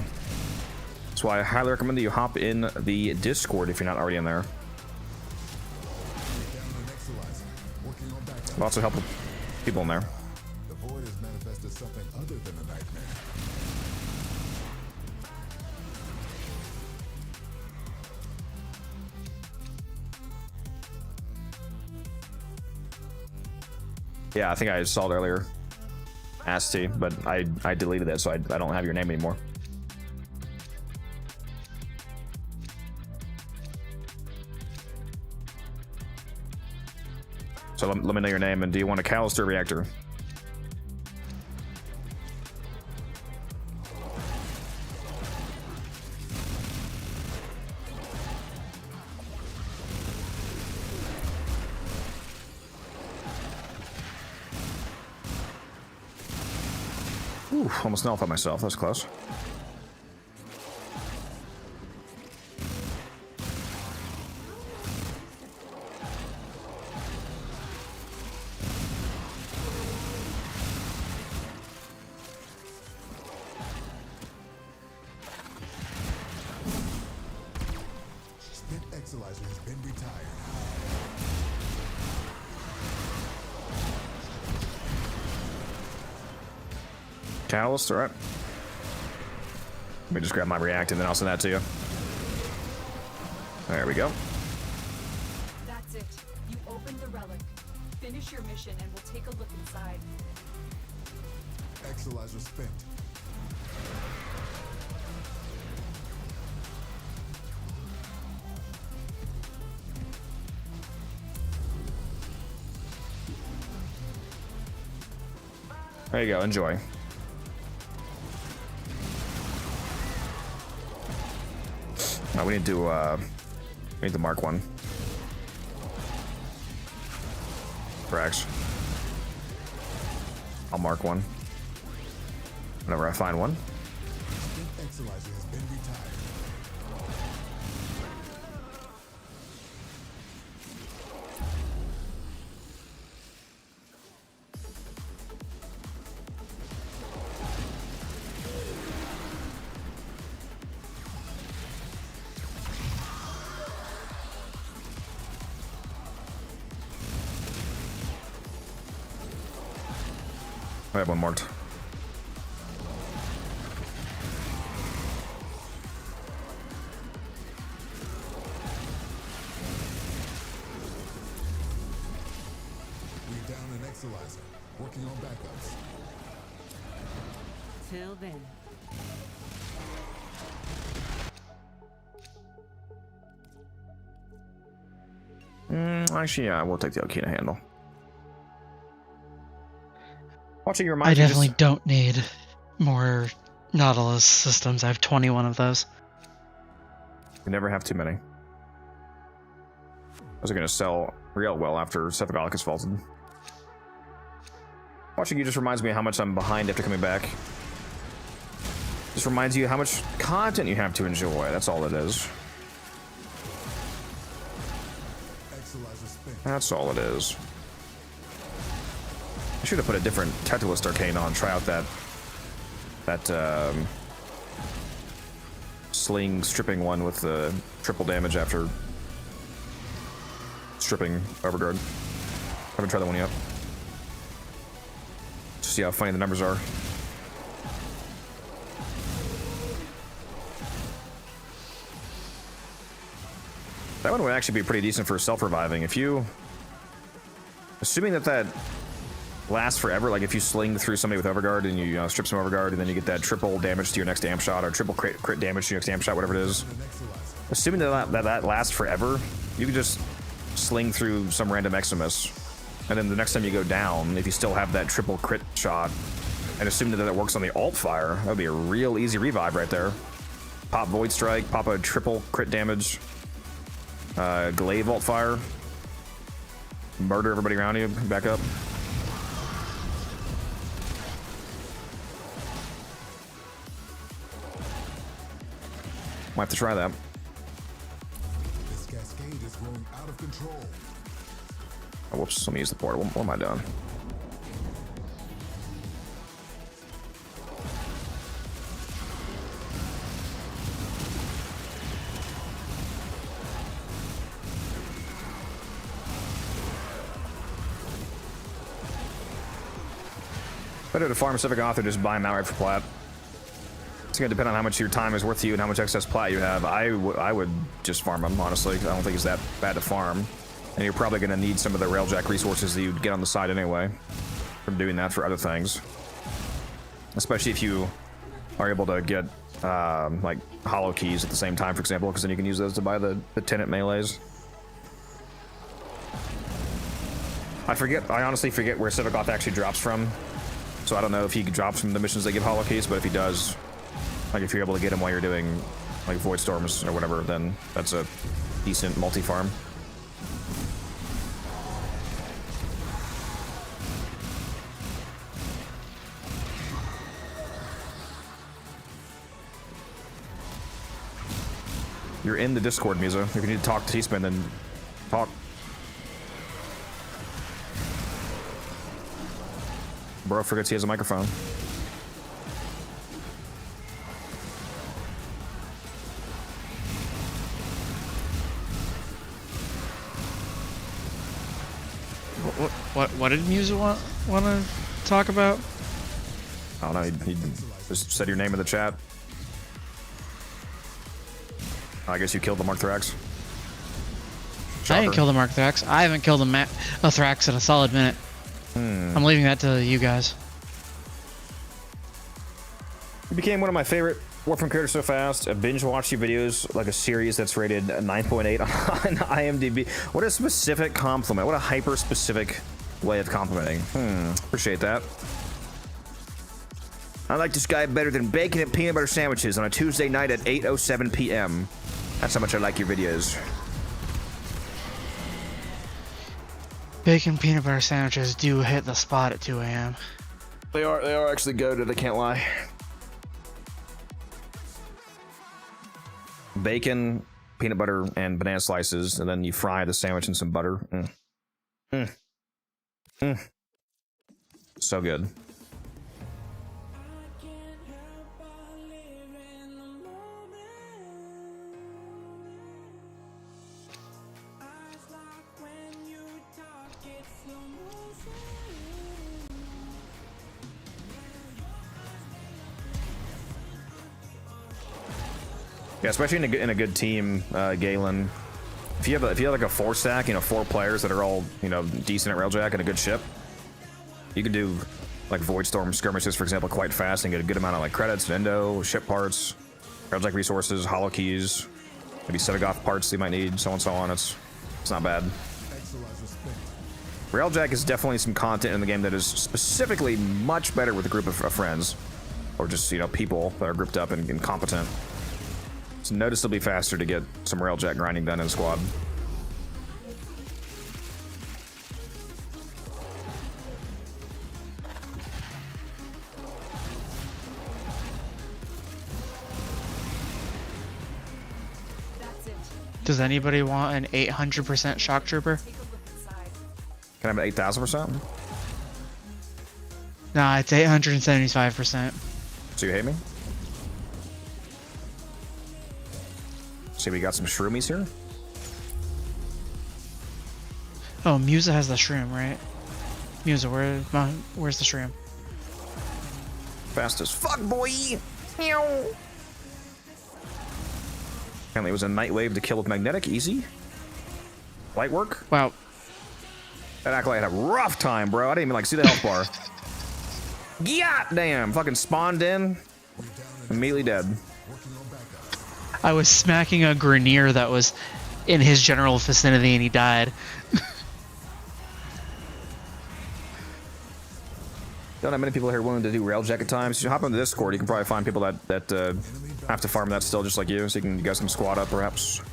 That's why I highly recommend that you hop in the Discord if you're not already in there. Lots of helpful people in there. The void has manifested something other than a nightmare. Yeah, I think I saw it earlier. Asti, but I deleted it, so I don't have your name anymore. So let me know your name, and do you want a catalyst or reactor? Ooh, almost nullified myself. That was close. That Exilizer has been retired. Catalyst, all right. Let me just grab my react and then I'll send that to you. There we go. That's it. You opened the relic. Finish your mission and we'll take a look inside. Exilizer spent. There you go, enjoy. We need to mark one. Correct. I'll mark one. Whenever I find one. That Exilizer has been retired. I have one marked. We're down an Exilizer. Working on backups. Till then. Actually, yeah, we'll take the Arcane handle. Watching your mind. I definitely don't need more Nautilus systems. I have 21 of those. You never have too many. Those are going to sell real well after Sephiroth is faulted. Watching you just reminds me how much I'm behind after coming back. Just reminds you how much content you have to enjoy. That's all it is. That's all it is. I should have put a different Titleist Arcane on. Try out that sling stripping one with the triple damage after stripping Overguard. Haven't tried that one yet. Just see how funny the numbers are. That one would actually be pretty decent for self-reviving. If you... Assuming that lasts forever, like if you sling through somebody with Overguard and you strip some Overguard and then you get that triple damage to your next amp shot or triple crit damage to your next amp shot, whatever it is. Assuming that lasts forever, you can just sling through some random Eximus. And then the next time you go down, if you still have that triple crit shot, and assume that it works on the alt fire. That would be a real easy revive right there. Pop Void Strike, pop a triple crit damage, glaive alt fire, murder everybody around you, back up. Might have to try that. This cascade is growing out of control. Oh, whoops, let me use the portal. What am I doing? Better to farm Civic Author, just buy him outright for plat. It's gonna depend on how much your time is worth to you and how much excess plat you have. I would just farm him, honestly. I don't think it's that bad to farm. And you're probably gonna need some of the Railjack resources that you'd get on the side anyway from doing that for other things. Especially if you are able to get like hollow keys at the same time, for example, because then you can use those to buy the tenant melees. I honestly forget where Civic Auth actually drops from. So I don't know if he drops from the missions that give hollow keys, but if he does, like if you're able to get him while you're doing like Void Storms or whatever, then that's a decent multi-farm. You're in the Discord, Musa. If you need to talk to T-Spin, then talk. Bro forgets he has a microphone. What did Musa want to talk about? I don't know. He just said your name in the chat. I guess you killed the Mark Thrax. I didn't kill the Mark Thrax. I haven't killed a Thrax in a solid minute. I'm leaving that to you guys. You became one of my favorite Warframe characters so fast. I binge watched your videos like a series that's rated 9.8 on IMDb. What a specific compliment. What a hyper-specific way of complimenting. Appreciate that. I like this guy better than bacon and peanut butter sandwiches on a Tuesday night at 8:07 p.m. That's how much I like your videos. Bacon peanut butter sandwiches do hit the spot at 2 a.m. They are actually goated, I can't lie. Bacon, peanut butter, and banana slices, and then you fry the sandwich in some butter. So good. Yeah, especially in a good team, Galen. If you have like a 4-stack, 4 players that are all decent at Railjack and a good ship, you can do like Void Storm skirmishes, for example, quite fast and get a good amount of like credits, endo, ship parts, Railjack resources, hollow keys, maybe Civic Auth parts you might need, so on and so on. It's not bad. Railjack is definitely some content in the game that is specifically much better with a group of friends, or just people that are grouped up and competent. It's noticeably faster to get some Railjack grinding done in a squad. Does anybody want an 800% shock trooper? Can I have an 8,000%? Nah, it's 875%. So you hate me? See, we got some shroomies here. Oh, Musa has the shroom, right? Musa, where's the shroom? Fast as fuck, boy! Meow. Apparently it was a night wave to kill with magnetic. Easy. Light work. Wow. That acolyte had a rough time, bro. I didn't even see the health bar. Yeah, damn. Fucking spawned in. Immediately dead. I was smacking a Grenier that was in his general vicinity and he died. Don't have many people here willing to do railjack at times. You hop on the Discord, you can probably find people that have to farm that still just like you, so you guys can squad up perhaps.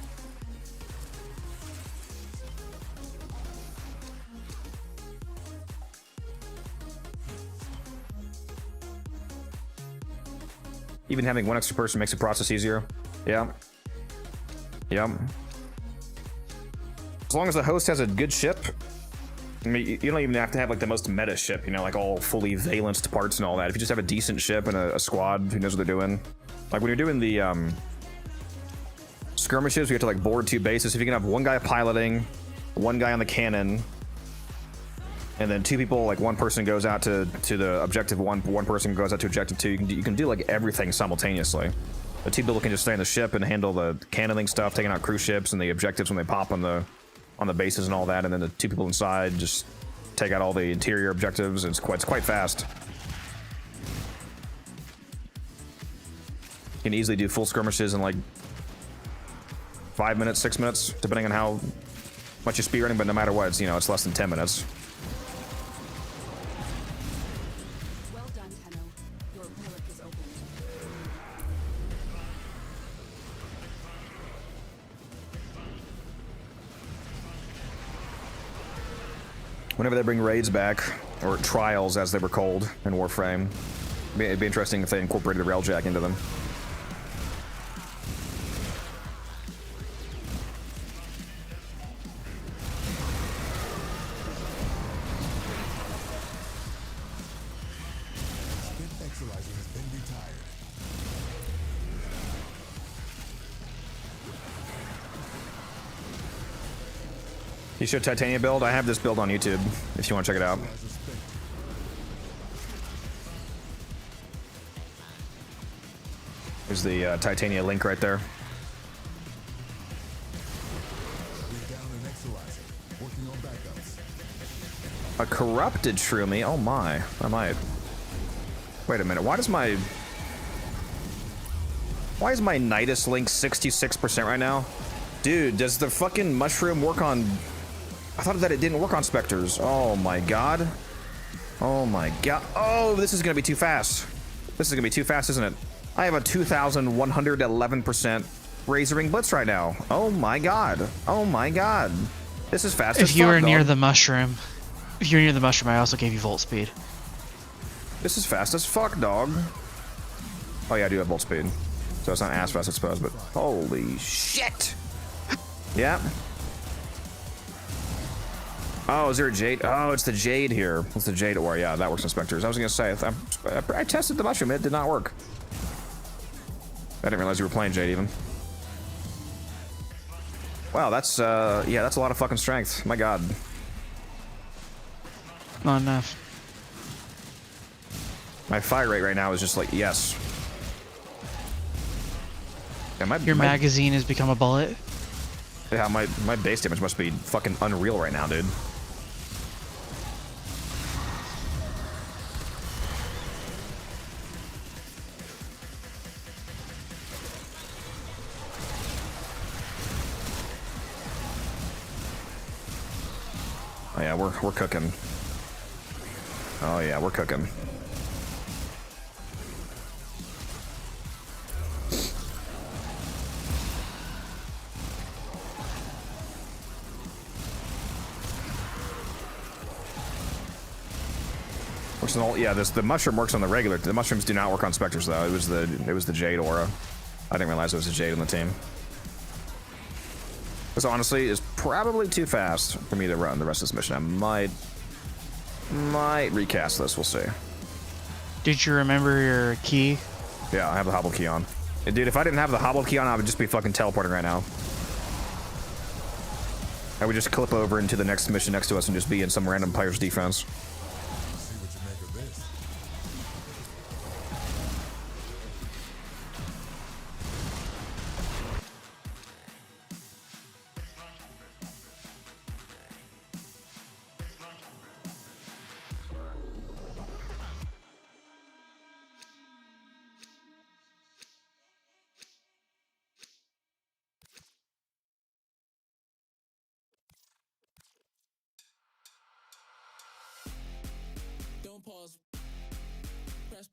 Even having one extra person makes the process easier. Yeah. Yep. As long as the host has a good ship, I mean, you don't even have to have like the most meta ship, you know, like all fully valenced parts and all that. If you just have a decent ship and a squad who knows what they're doing. Like when you're doing the skirmishes, we have to like board 2 bases. If you can have one guy piloting, one guy on the cannon, and then 2 people, like one person goes out to the objective 1, one person goes out to objective 2. You can do like everything simultaneously. The 2 people can just stay in the ship and handle the cannoning stuff, taking out cruise ships and the objectives when they pop on the bases and all that, and then the 2 people inside just take out all the interior objectives. It's quite fast. You can easily do full skirmishes in like 5 minutes, 6 minutes, depending on how much you're speedrunning, but no matter what, it's, you know, it's less than 10 minutes. Well done, Tenno. Your relic is opened. Whenever they bring raids back, or trials as they were called in Warframe, it'd be interesting if they incorporated the railjack into them. You should Titania build. I have this build on YouTube if you want to check it out. There's the Titania link right there. A corrupted Shroomy? Oh my, I might. Wait a minute, why is my Nidus link 66% right now? Dude, does the fucking mushroom work on... I thought that it didn't work on Spectres. Oh my god. Oh my god. Oh, this is gonna be too fast. This is gonna be too fast, isn't it? I have a 2,111% Razoring Blitz right now. Oh my god. Oh my god. This is fast as fuck, If you were near dog. the mushroom, I also gave you volt speed. This is fast as fuck, dog. Oh yeah, I do have volt speed. So it's not as fast, I suppose, but holy shit. Yeah. Oh, is there a Jade? Oh, it's the Jade here. It's the Jade ore. Yeah, that works in Spectres. I was gonna say, I tested the mushroom. It did not work. I didn't realize you were playing Jade even. Wow, that's, yeah, that's a lot of fucking strength. My god. Not enough. My fire rate right now is just like, yes. Yeah, Your magazine has become a bullet. Yeah, my base damage must be fucking unreal right now, dude. Oh yeah, we're cooking. Oh yeah, we're cooking. Works on all, yeah, the mushroom works on the regular. The mushrooms do not work on Spectres though. It was the Jade aura. I didn't realize it was a Jade on the team. This honestly is probably too fast for me to run the rest of this mission. I might recast this. We'll see. Did you remember your key? Yeah, I have the hobble key on. And dude, if I didn't have the hobble key on, I would just be fucking teleporting right now. I would just clip over into the next mission next to us and just be in some random player's defense.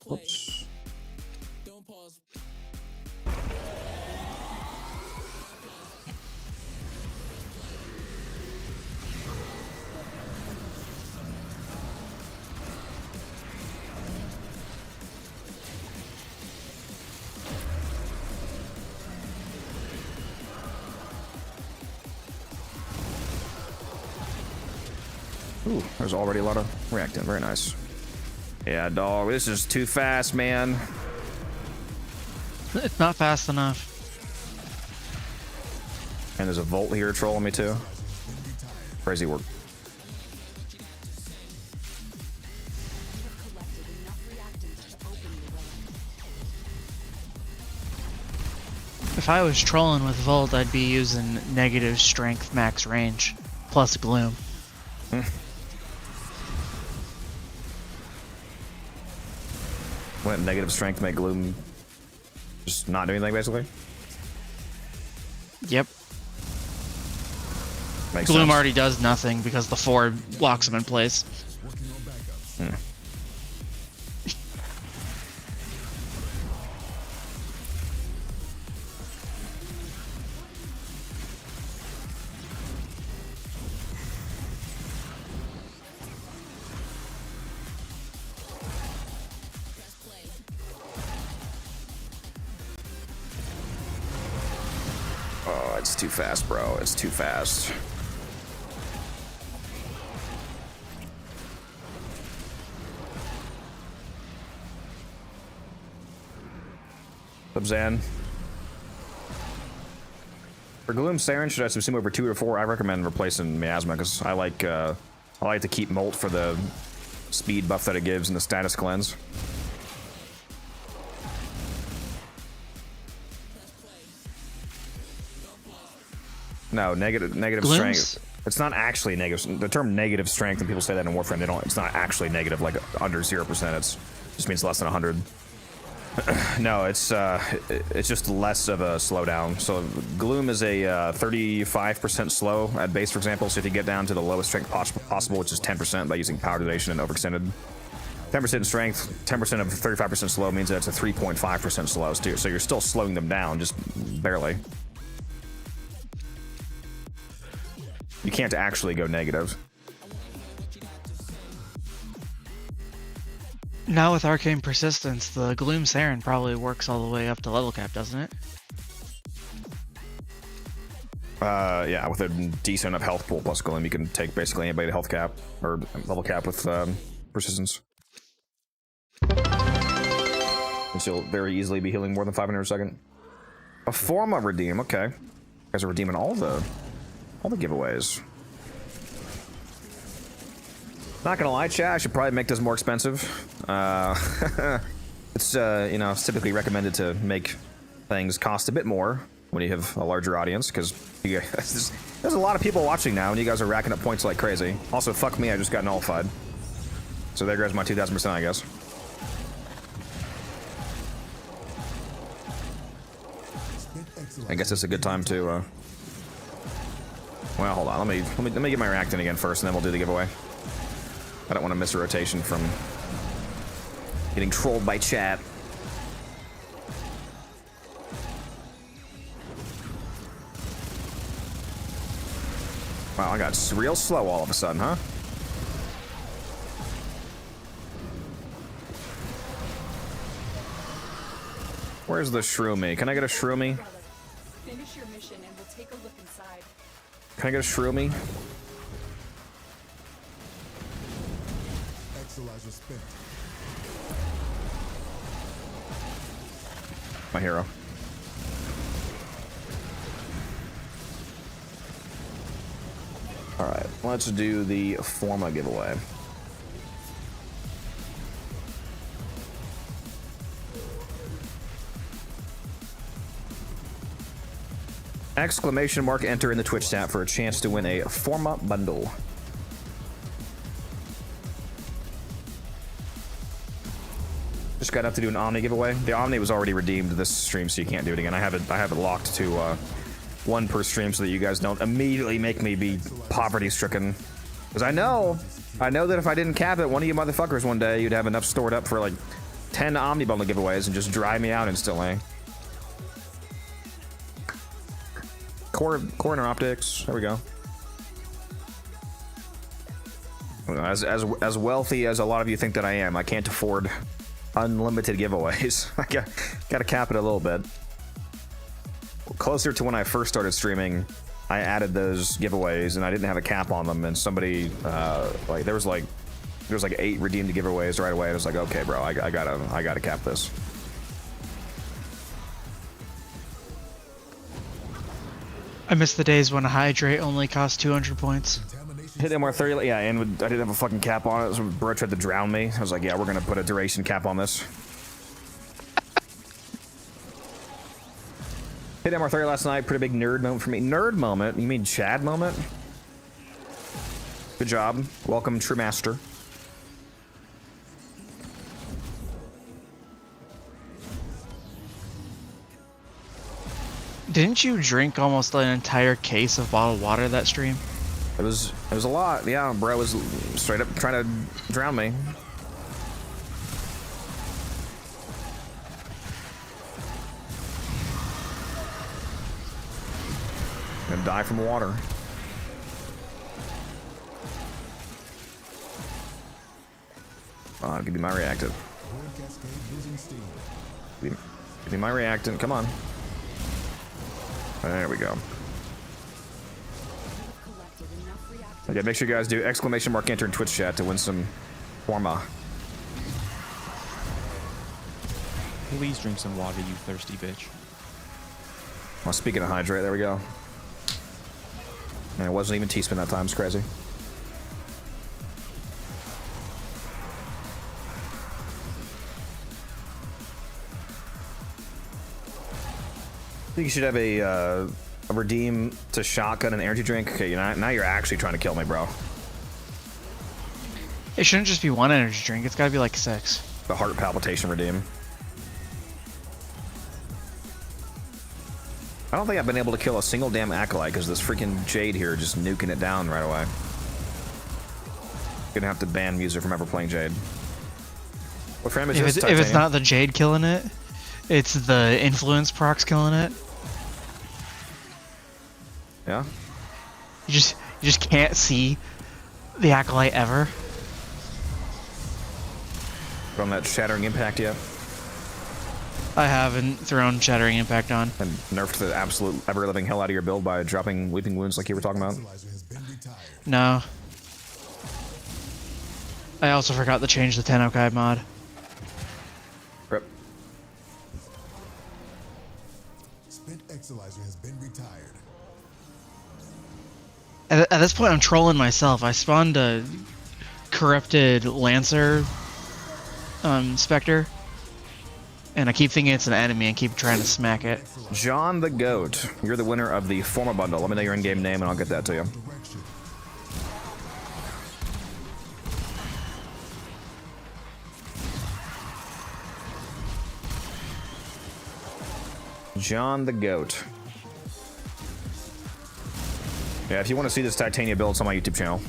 Whoops. Ooh, there's already a lot of reactant. Very nice. Yeah, dog. This is too fast, man. It's not fast enough. And there's a Volt here trolling me too. Crazy work. If I was trolling with Volt, I'd be using negative strength max range plus gloom. Went negative strength, make gloom just not do anything basically. Yep. Makes Gloom sense. already does nothing because the 4 locks him in place. Oh, it's too fast, bro. It's too fast. Zan. For Gloom Saren, should I subsume over 2 or 4? I recommend replacing Miasma because I like to keep Molt for the speed buff that it gives and the status cleanse. No, negative Glooms? strength. It's not actually negative. The term negative strength, and people say that in Warframe, they don't. It's not actually negative, like under 0%. It just means less than 100. No, it's just less of a slowdown. So Gloom is a 35% slow at base, for example. So if you get down to the lowest strength possible, which is 10% by using power donation and overextended, 10% strength, 10% of 35% slow means that it's a 3.5% slow. So you're still slowing them down, just barely. You can't actually go negative. Now with Arcane Persistence, the Gloom Saren probably works all the way up to level cap, doesn't it? Yeah, with a decent enough health pool plus Gloom, you can take basically anybody to health cap or level cap with Persistence. And you'll very easily be healing more than 500 a second. A forma redeem, okay. You guys are redeeming all the giveaways. Not gonna lie, chat, I should probably make this more expensive. It's you know, it's typically recommended to make things cost a bit more when you have a larger audience, because there's a lot of people watching now, and you guys are racking up points like crazy. Also, fuck me, I just got nullified. So there goes my 2,000%, I guess. I guess it's a good time to. Well, hold on. Let me get my reacting again first, and then we'll do the giveaway. I don't want to miss a rotation from getting trolled by chat. Wow, I got real slow all of a sudden, huh? Where's the shroomy? Can I get a shroomy? Finish your mission and we'll take a look inside. Can I get a shroomy? Exilizer spent. My hero. Alright, let's do the Forma giveaway. Exclamation mark enter in the Twitch chat for a chance to win a Forma bundle. Just got up to do an Omni giveaway. The Omni was already redeemed this stream, so you can't do it again. I have it locked to one per stream so that you guys don't immediately make me be poverty stricken. Because I know that if I didn't cap it, one of you motherfuckers one day, you'd have enough stored up for like 10 Omni bundle giveaways and just dry me out instantly. Corner optics. There we go. As wealthy as a lot of you think that I am, I can't afford unlimited giveaways. I gotta cap it a little bit. Closer to when I first started streaming, I added those giveaways and I didn't have a cap on them, and somebody like there was like 8 redeemed giveaways right away, and I was like, okay, bro, I gotta cap this. I miss the days when a hydrate only cost 200 points. Hit MR 30, yeah, and I didn't have a fucking cap on it, so bro tried to drown me. I was like, yeah, we're gonna put a duration cap on this. Hit MR 30 last night, pretty big nerd moment for me. Nerd moment? You mean Chad moment? Good job. Welcome, True Master. Didn't you drink almost an entire case of bottled water that stream? It was a lot, yeah. Bro was straight up trying to drown me. Gonna die from water. Give me my reactant. Give me my reactant. Come on. There we go. Okay, make sure you guys do exclamation mark enter in Twitch chat to win some forma. Please drink some water, you thirsty bitch. Well, speaking of hydrate, there we go. And it wasn't even teaspoon that time. It's crazy. I think you should have a redeem to shotgun and energy drink. Okay, now you're actually trying to kill me, bro. It shouldn't just be one energy drink. It's gotta be like 6. The heart palpitation redeem. I don't think I've been able to kill a single damn acolyte because this freaking Jade here just nuking it down right away. Gonna have to ban music from ever playing Jade. What frame is this? If it's not the Jade killing it, it's the influence procs killing it. Yeah. You just can't see the acolyte ever. From that shattering impact yet? I haven't thrown Shattering Impact on. And nerfed the absolute ever-living hell out of your build by dropping Weeping Wounds like you were talking about? No. I also forgot to change the TennoCreate mod. Rip. Spent Exilizer has been retired. At this point, I'm trolling myself. I spawned a corrupted Lancer Spectre. And I keep thinking it's an enemy and keep trying to smack it. John the Goat, you're the winner of the Forma bundle. Let me know your in-game name and I'll get that to you. John the Goat. Yeah, if you want to see this Titania build, it's on my YouTube channel.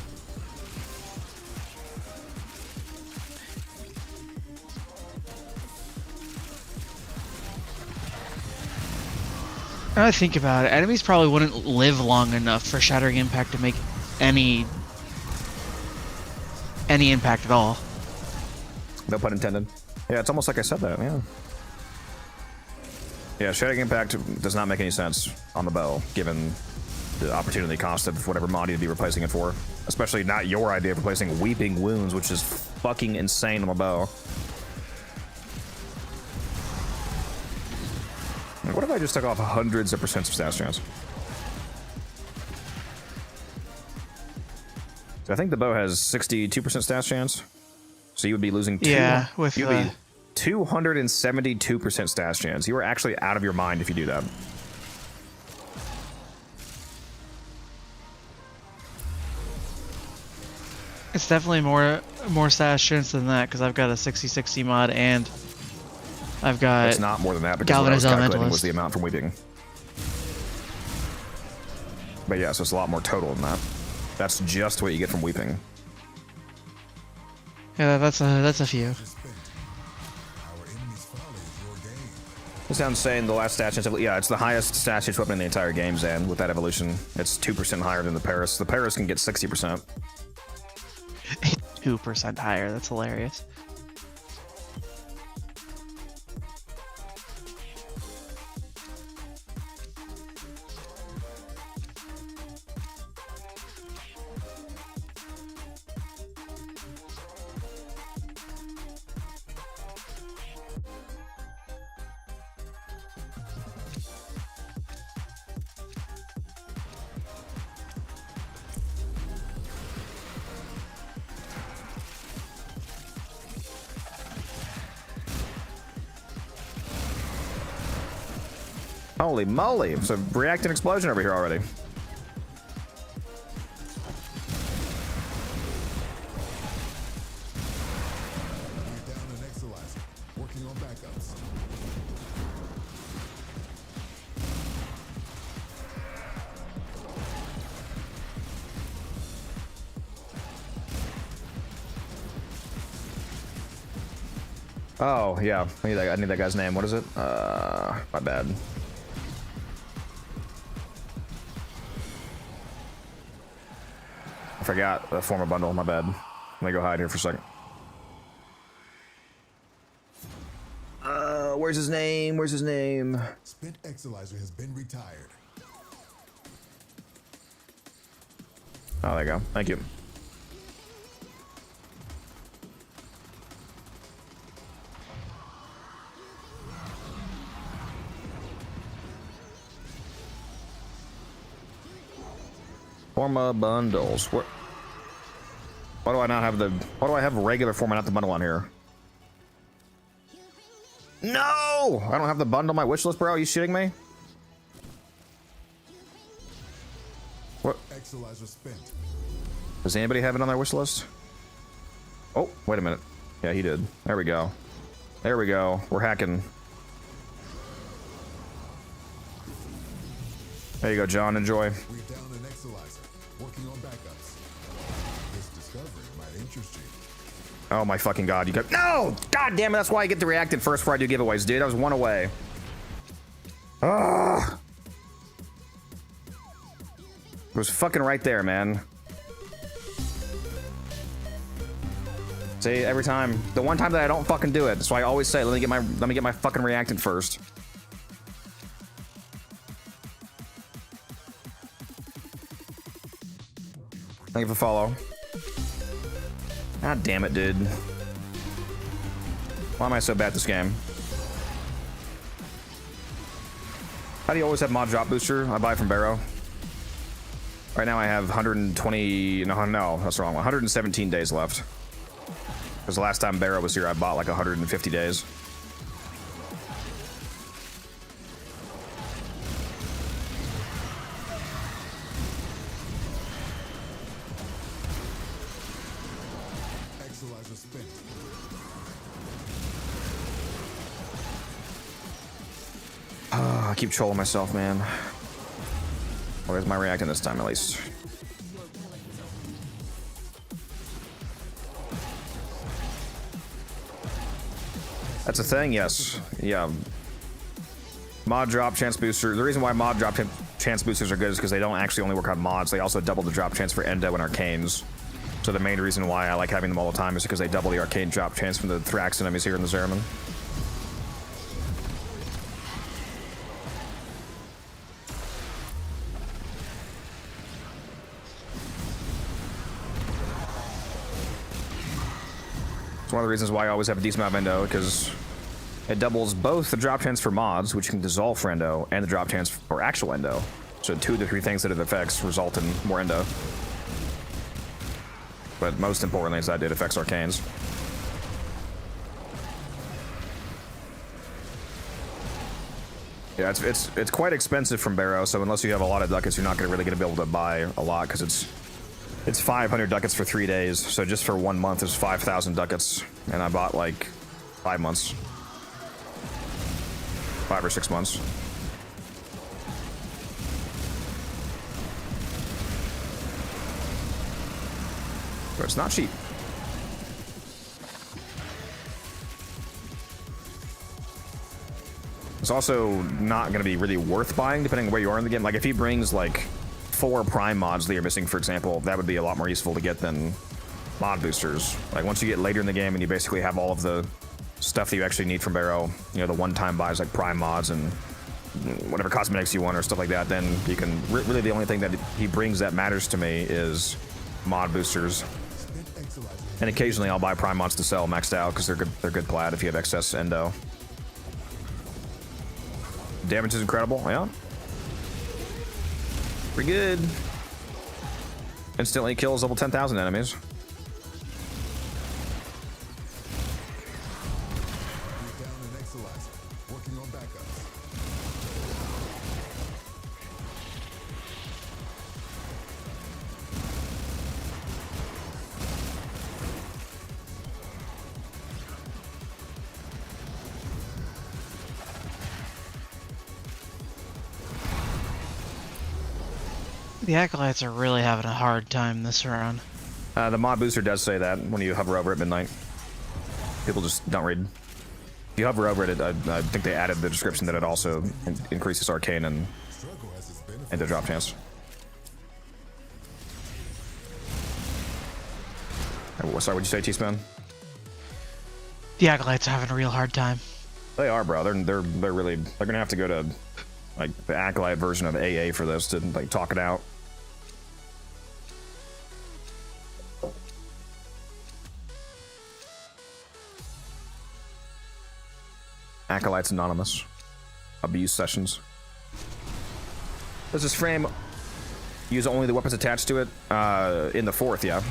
Now I think about it, enemies probably wouldn't live long enough for Shattering Impact to make any impact at all. No pun intended. Yeah, it's almost like I said that, yeah. Yeah, Shattering Impact does not make any sense on the bow, given the opportunity cost of whatever mod you'd be replacing it for. Especially not your idea of replacing Weeping Wounds, which is fucking insane on the bow. What if I just took off hundreds of percents of stats chance? So I think the bow has 62% stats chance. So you would be losing 272% stats chance. You are actually out of your mind if you do that. It's definitely more stats chance than that because I've got a 60/60 mod and I've got. It's not more than that because what I was calculating was the amount from Weeping. But yeah, so it's a lot more total than that. That's just what you get from Weeping. Yeah, that's a few. sounds insane. The last stat chance, yeah, it's the highest stat chance weapon in the entire game, Zan, with that evolution. It's 2% higher than the Paris. The Paris can get 60%. 2% higher. That's hilarious. Holy moly, it's a reacting explosion over here already. Oh, yeah, I need that guy's name. What is it? My bad. I forgot the forma bundle, my bad. Let me go hide here for a second. Where's his name? Where's his name? Spent Exilizer has been retired. Oh, there you go. Thank you. Forma bundles. Why do I not have the... Why do I have regular forma, not the bundle on here? No! I don't have the bundle on my wish list, bro. Are you shitting me? What? Exilizer spent. Does anybody have it on their wish list? Oh, wait a minute. Yeah, he did. There we go. There we go. We're hacking. There you go, John. Enjoy. We're down an Exilizer. Working on backups. This discovery might interest you. Oh my fucking god, you got... No! God damn it, that's why I get to react it first before I do giveaways, dude. I was one away. Ugh. It was fucking right there, man. See, every time. The one time that I don't fucking do it. That's why I always say, let me get my fucking reactant first. Thank you for follow. God damn it, dude. Why am I so bad at this game? How do you always have mod drop booster? I buy from Barrow. Right now I have 120... No, that's wrong. 117 days left. Because the last time Barrow was here, I bought like 150 days. I keep trolling myself, man. Where's my reacting this time, at least? That's a thing, yes. Yeah. Mod drop chance booster. The reason why mod drop chance boosters are good is because they don't actually only work on mods. They also double the drop chance for Endo and Arcanes. So the main reason why I like having them all the time is because they double the Arcane drop chance from the Thrax enemies here in the Zeraman. It's one of the reasons why I always have a decent amount of Endo, because it doubles both the drop chance for mods, which can dissolve for Endo, and the drop chance for actual Endo. So 2 of the 3 things that it affects result in more Endo. But most importantly is that it affects Arcanes. Yeah, it's quite expensive from Barrow, so unless you have a lot of ducats, you're not really going to be able to buy a lot, because it's 500 ducats for 3 days, so just for 1 month is 5,000 ducats, and I bought like 5 months. 5 or 6 months. But it's not cheap. It's also not going to be really worth buying depending on where you are in the game. Like if he brings like 4 prime mods that you're missing, for example, that would be a lot more useful to get than mod boosters. Like once you get later in the game and you basically have all of the stuff that you actually need from Barrow, you know, the one-time buys like prime mods and whatever cosmetics you want or stuff like that, then you can really the only thing that he brings that matters to me is mod boosters. And occasionally I'll buy prime mods to sell maxed out because they're good plat if you have excess endo. Damage is incredible, yeah. Pretty good. Instantly kills level 10,000 enemies. The Acolytes are really having a hard time this round. The mod booster does say that when you hover over at midnight. People just don't read. If you hover over it, I think they added the description that it also increases Arcane and the drop chance. Sorry, what'd you say, T-Spoon? The Acolytes are having a real hard time. They are, bro. They're gonna have to go to like the Acolyte version of AA for this to like talk it out. Acolytes Anonymous. Abuse sessions. Does this frame use only the weapons attached to it? In the 4th, yeah.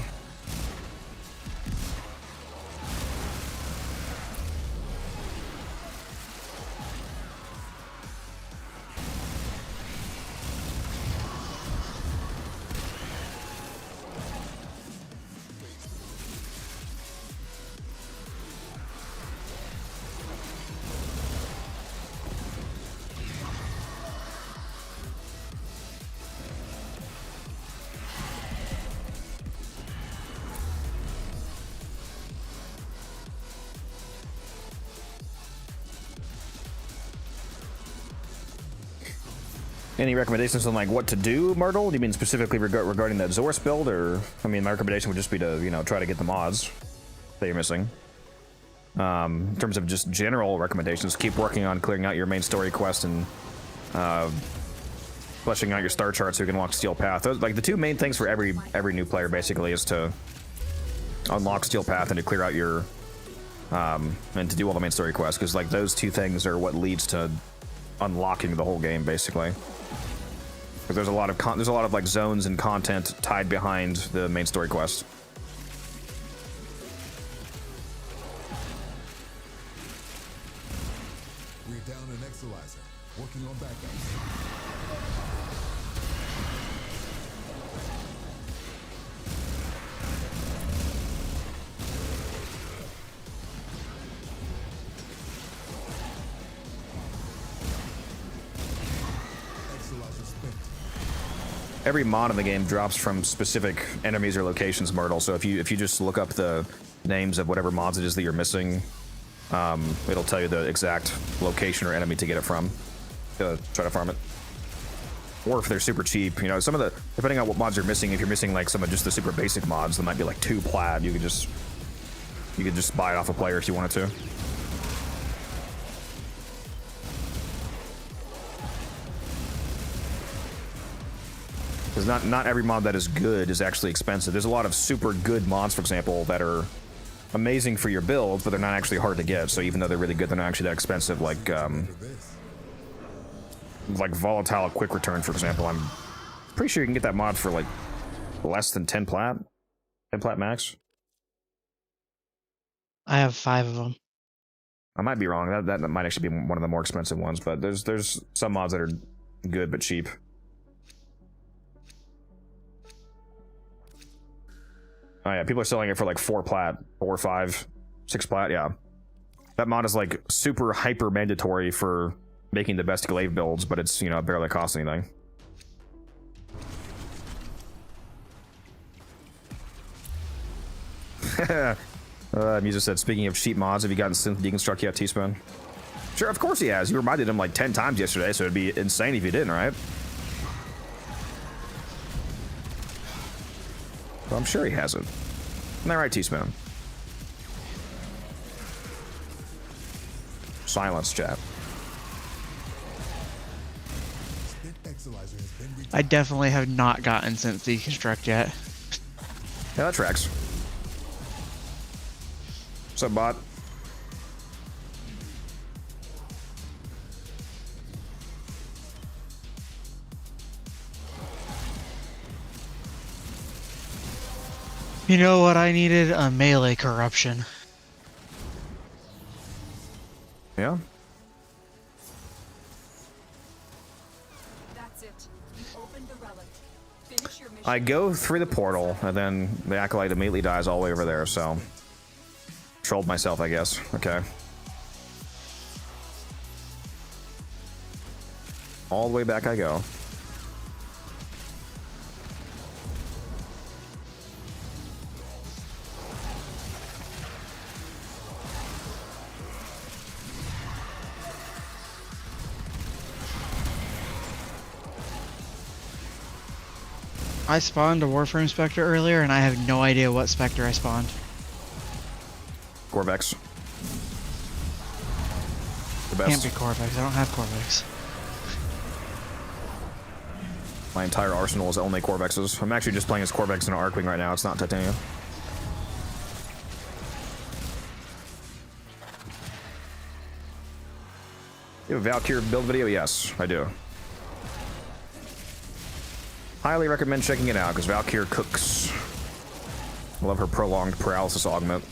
Any recommendations on like what to do, Myrtle? Do you mean specifically regarding that Zorus build, or I mean my recommendation would just be to, you know, try to get the mods that you're missing. In terms of just general recommendations, keep working on clearing out your main story quest and fleshing out your star chart so you can unlock Steel Path. Those, like the 2 main things for every new player basically is to unlock Steel Path and to clear out your and to do all the main story quests, because like those 2 things are what leads to unlocking the whole game basically. Because there's a lot of like zones and content tied behind the main story quest. We're down an Exalizer, working on backups. Every mod in the game drops from specific enemies or locations, Myrtle. So if you just look up the names of whatever mods it is that you're missing, it'll tell you the exact location or enemy to get it from. Try to farm it. Or if they're super cheap, you know, some of the, depending on what mods you're missing, if you're missing like some of just the super basic mods that might be like 2 plat, you could just buy it off a player if you wanted to. Because not every mod that is good is actually expensive. There's a lot of super good mods, for example, that are amazing for your build, but they're not actually hard to get. So even though they're really good, they're not actually that expensive. Like Volatile Quick Return, for example. I'm pretty sure you can get that mod for like less than 10 plat. 10 plat max. I have 5 of them. I might be wrong. That might actually be one of the more expensive ones, but there's some mods that are good but cheap. Oh yeah, people are selling it for like 4 plat, 4, 5, 6 plat, yeah. That mod is like super hyper mandatory for making the best glaive builds, but it's, you know, barely costs anything. Musa said, speaking of cheap mods, have you gotten Synth Deconstruct yet, Teaspoon? Sure, of course he has. You reminded him like 10 times yesterday, so it'd be insane if you didn't, right? Well, I'm sure he hasn't. Isn't that right, Teaspoon? Silence, chat. I definitely have not gotten Synth Deconstruct yet. Yeah, that tracks. What's up, bot? You know what I needed? A melee corruption. Yeah? That's it. You opened the relic. Finish your mission. I go through the portal, and then the Acolyte immediately dies all the way over there, so... Trolled myself, I guess. Okay. All the way back I go. I spawned a Warframe Spectre earlier, and I have no idea what Spectre I spawned. Corvex. The Can't best. be Corvex. I don't have Corvex. My entire arsenal is only Corvexes. I'm actually just playing as Corvex and Arcwing right now. It's not Titania. You have a Valkyrie build video? Yes, I do. Highly recommend checking it out, because Valkyrie cooks. I love her prolonged paralysis augment.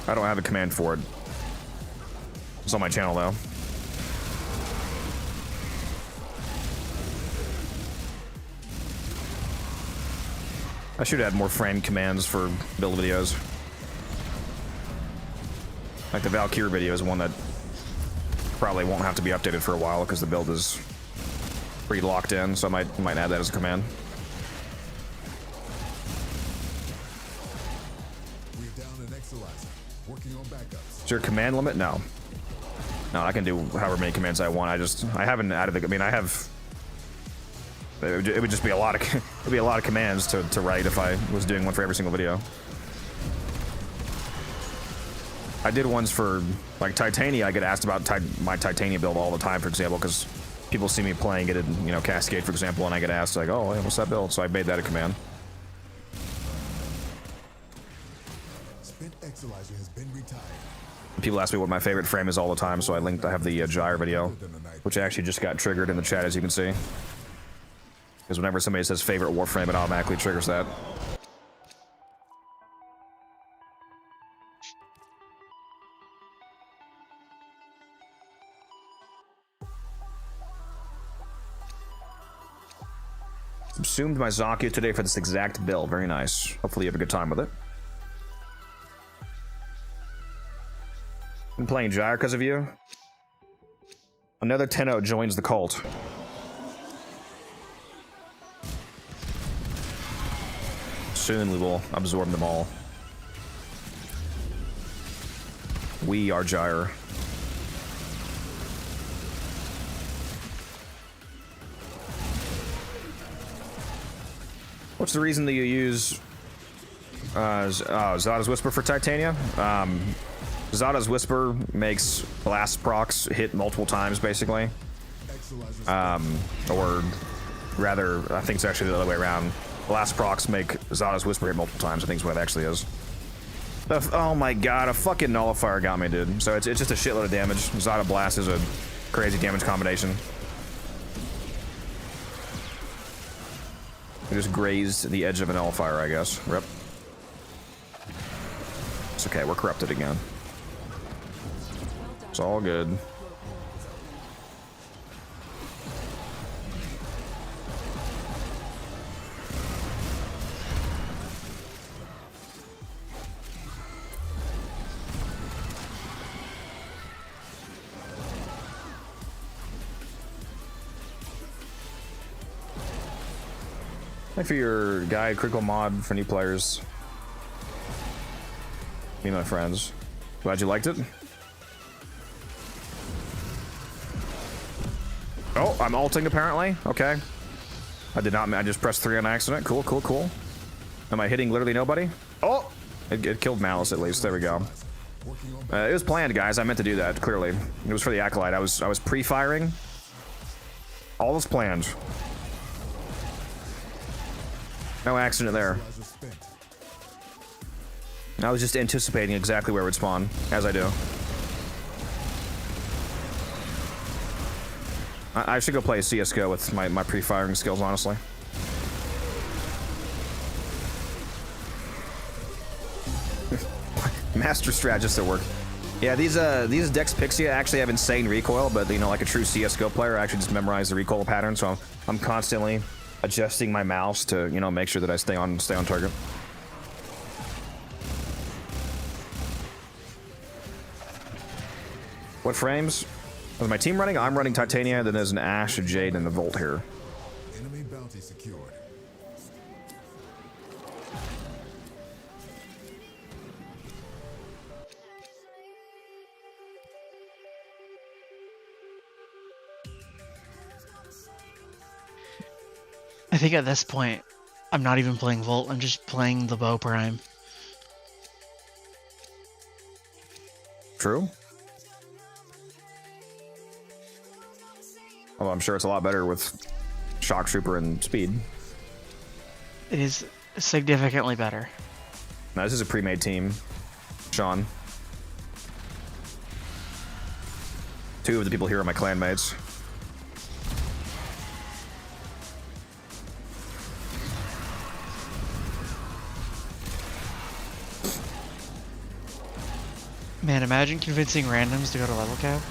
I don't have a command for it. It's on my channel, though. I should add more frame commands for build videos. Like the Valkyrie video is one that probably won't have to be updated for a while because the build is pretty locked in, so I might add that as a command. We're down an Exilizer. Working on backups. Is there a command limit? No. No, I can do however many commands I want. I haven't added the. I mean, I have. It would just be a lot of. It'd be a lot of commands to write if I was doing one for every single video. I did ones for like Titania. I get asked about my Titania build all the time, for example, because people see me playing it in, you know, Cascade, for example, and I get asked like, "Oh, hey, what's that build?" So I made that a command. Spent Exilizer has been retired. People ask me what my favorite frame is all the time, so I have the Gyre video, which actually just got triggered in the chat, as you can see. Because whenever somebody says favorite Warframe, it automatically triggers that. Subsumed my Zaku today for this exact build. Very nice. Hopefully you have a good time with it. I'm playing Gyre because of you. Another Tenno joins the cult. Soon we will absorb them all. We are Gyre. What's the reason that you use Zada's Whisper for Titania? Zada's Whisper makes blast procs hit multiple times, basically. Or rather, I think it's actually the other way around. Blast procs make Zada's Whisper hit multiple times, I think is what it actually is. Oh my god, a fucking nullifier got me, dude. So it's just a shitload of damage. Zada Blast is a crazy damage combination. We just grazed the edge of a nullifier, I guess. Rip. It's okay, we're corrupted again. It's all good. Thank for your guide, critical mod for new players. Me and my friends. Glad you liked it. Oh, I'm ulting apparently. Okay. I did not. I just pressed 3 on accident. Cool, cool, cool. Am I hitting literally nobody? Oh! It killed Malice at least. There we go. It was planned, guys. I meant to do that, clearly. It was for the Acolyte. I was pre-firing. All was planned. No accident there. I was just anticipating exactly where it would spawn, as I do. I should go play CSGO with my pre-firing skills, honestly. Master strategist at work. Yeah, these Dex Pixia actually have insane recoil, but you know, like a true CS:GO player, I actually just memorize the recoil pattern. So I'm constantly adjusting my mouse to, you know, make sure that I stay on target. What frames? Is my team running? I'm running Titania. Then there's an Ash, a Jade, and a Volt here. Enemy bounty secured. I think at this point, I'm not even playing Volt. I'm just playing the Bow Prime. True. Although I'm sure it's a lot better with Shock Trooper and Speed. It is significantly better. Now, this is a pre-made team. Sean. 2 of the people here are my clan mates. Man, imagine convincing randoms to go to level cap.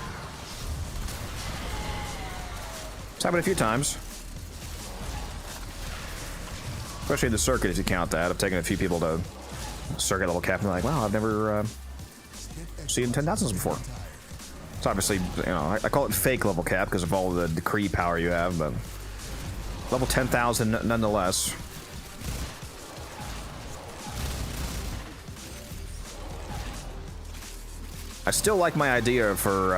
It's happened a few times. Especially in the circuit, if you count that. I've taken a few people to circuit level cap and they're like, wow, I've never seen 10,000s before. It's obviously, you know, I call it fake level cap because of all the decree power you have, but level 10,000 nonetheless. I still like my idea for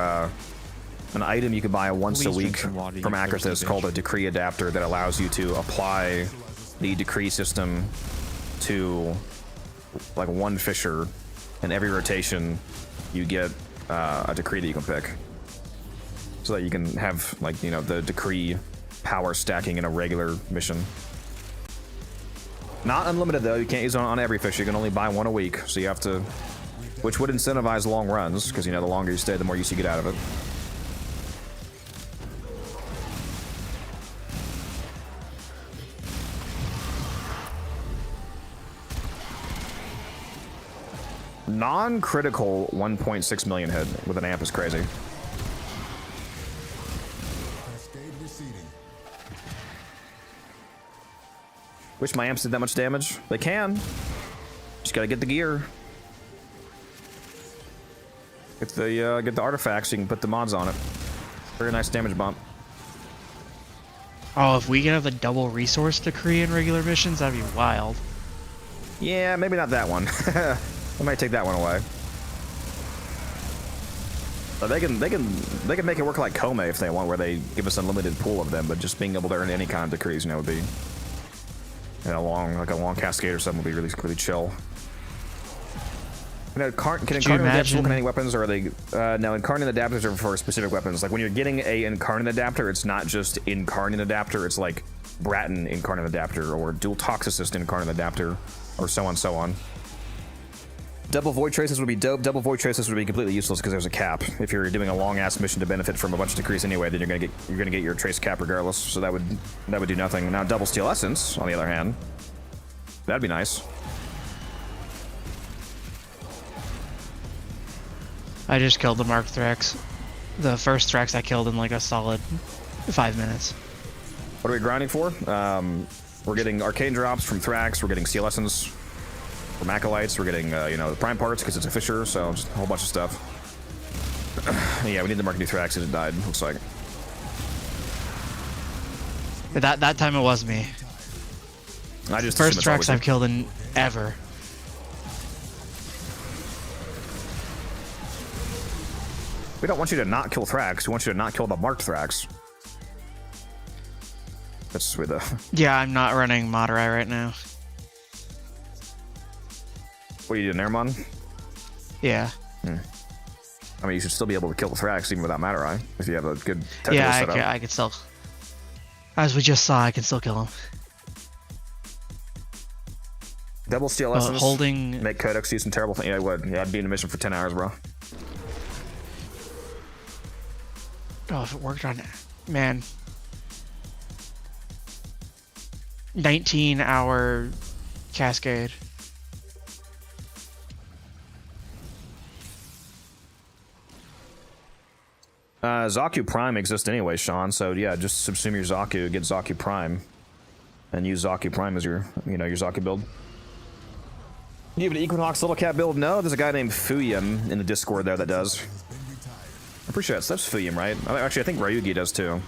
an item you can buy once a week from Akrathis called a decree adapter that allows you to apply the decree system to like one fisher, and every rotation you get a decree that you can pick, so that you can have, like, you know, the decree power stacking in a regular mission. Not unlimited though. You can't use it on every fish. You can only buy one a week, so you have to, which would incentivize long runs, because, you know, the longer you stay, the more use you get out of it. Non-critical 1.6 million hit with an amp is crazy. Cascade receding. Wish my amps did that much damage. They can. Just gotta get the gear. Get the artifacts, so you can put the mods on it. Very nice damage bump. Oh, if we can have the double resource decree in regular missions, that'd be wild. Yeah, maybe not that one. I might take that one away. But they can make it work like Kome if they want, where they give us unlimited pool of them, but just being able to earn any kind of decrees, you know, would be, you know, a long cascade or something would be really chill. You know, can incarnate adapters look at any weapons, or are they? No, incarnate adapters are for specific weapons. Like when you're getting a incarnate adapter, it's not just incarnate adapter. It's like Bratton incarnate adapter, or dual toxicist incarnate adapter, or so on. Double void traces would be dope. Double void traces would be completely useless because there's a cap. If you're doing a long ass mission to benefit from a bunch of decrees anyway, then you're gonna get your trace cap regardless. So that would do nothing. Now double steel essence, on the other hand, that'd be nice. I just killed the Mark Thrax. The first Thrax I killed in like a solid 5 minutes. What are we grinding for? We're getting arcane drops from Thrax. We're getting steel essence from acolytes. We're getting you know, the prime parts because it's a fisher. So just a whole bunch of stuff. Yeah, we need the Mark II Thrax because it died. Looks like. That time it was me. I just First assume it's Thrax I've killed in ever. We don't want you to not kill Thrax. We want you to not kill the marked Thrax. That's where the... Yeah, I'm not running Madurai right now. What are you doing, Airmon? Yeah. I mean, you should still be able to kill the Thrax even without Madurai if you have a good technical Yeah, setup. I can still. As we just saw, I can still kill him. Double Steel Essence. Holding. Make Codex do some terrible thing. Yeah, I would. Yeah, I'd be in a mission for 10 hours, bro. Oh, if it worked on. Man. 19-hour Cascade. Zaku Prime exists anyway, Sean, so yeah, just subsume your Zaku, get Zaku Prime, and use Zaku Prime as your, your Zaku build. You have an Equinox Little Cat build? No, there's a guy named Fuyum in the Discord there that does. I'm pretty sure that's Fuyum, right? Actually, I think Ryugi does too.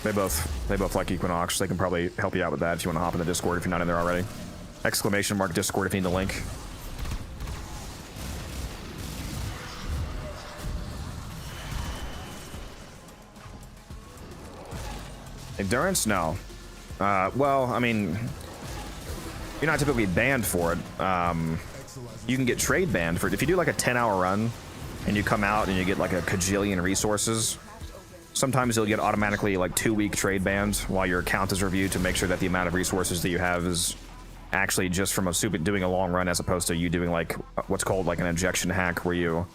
They both like Equinox. They can probably help you out with that if you want to hop in the Discord if you're not in there already. Exclamation mark Discord if you need the link. Endurance? No. Well, I mean, you're not typically banned for it. You can get trade banned for it. If you do like a 10-hour run and you come out and you get like a kajillion resources, sometimes you'll get automatically like 2-week trade bans while your account is reviewed to make sure that the amount of resources that you have is actually just from doing a long run as opposed to you doing like what's called like an injection hack where you...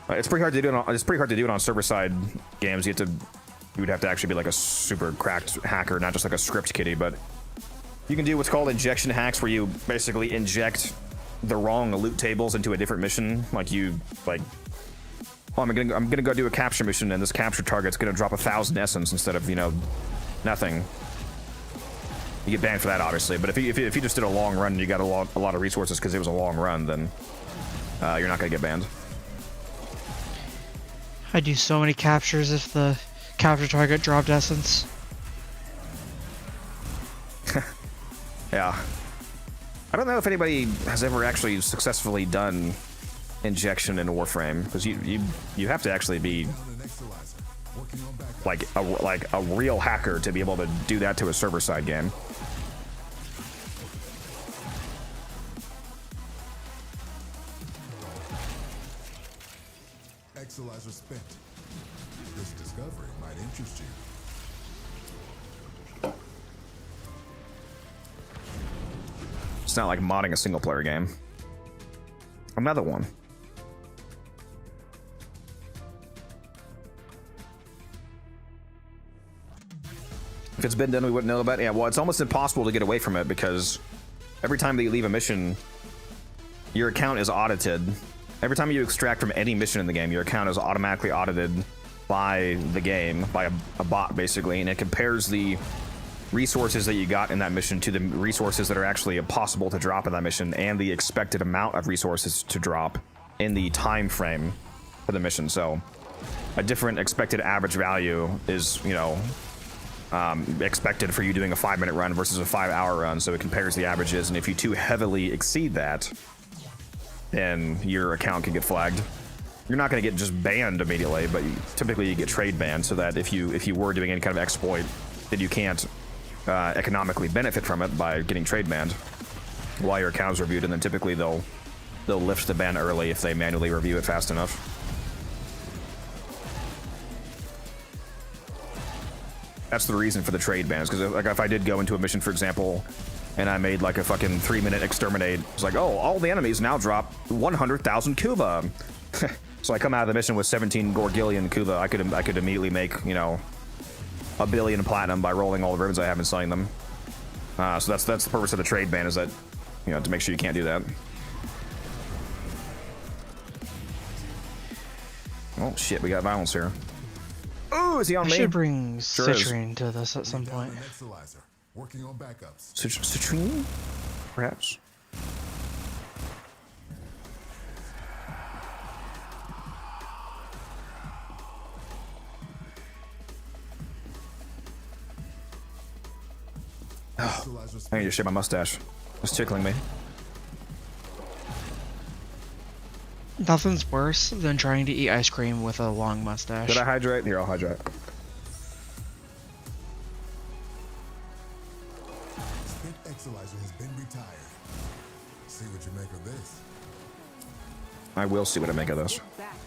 it's pretty hard to do it on server-side games. You would have to actually be like a super cracked hacker, not just like a script kiddie, but you can do what's called injection hacks where you basically inject the wrong loot tables into a different mission. Like oh, I'm gonna go do a capture mission and this capture target's gonna drop 1,000 essence instead of, nothing. You get banned for that, obviously, but if you just did a long run and you got a lot of resources because it was a long run, then you're not gonna get banned. I do so many captures if the capture target dropped essence. Yeah. I don't know if anybody has ever actually successfully done injection in Warframe, because you have to actually be like a real hacker to be able to do that to a server side game. Exilizer spent. This discovery might interest you. It's not like modding a single player game. Another one. If it's been done, we wouldn't know about it. Yeah, well, it's almost impossible to get away from it because every time that you leave a mission, your account is audited. Every time you extract from any mission in the game, your account is automatically audited by the game, by a bot, basically, and it compares the resources that you got in that mission to the resources that are actually possible to drop in that mission and the expected amount of resources to drop in the time frame for the mission. So a different expected average value is, expected for you doing a 5-minute run versus a 5-hour run, so it compares the averages, and if you too heavily exceed that, then your account can get flagged. You're not going to get just banned immediately, but typically you get trade banned, so that if you were doing any kind of exploit, then you can't economically benefit from it by getting trade banned while your account is reviewed, and then typically they'll lift the ban early if they manually review it fast enough. That's the reason for the trade bans, because like if I did go into a mission, for example, and I made like a fucking 3-minute exterminate, it's like, oh, all the enemies now drop 100,000 Kuba. So I come out of the mission with 17 Gorgillion Kuba. I could immediately make, 1 billion platinum by rolling all the ribbons I have and selling them. So that's the purpose of the trade ban, is that, to make sure you can't do that. Oh shit, we got violence here. Oh, is he on me? I should bring Sure Citrine to this at some point. Working on backups. Citrine? Perhaps? I need to shave my mustache. It's tickling me. Nothing's worse than trying to eat ice cream with a long mustache. Did I hydrate? Here, I'll hydrate. Spent Exilizer has been retired. See what you make of this. I will see what I make of this. Get back to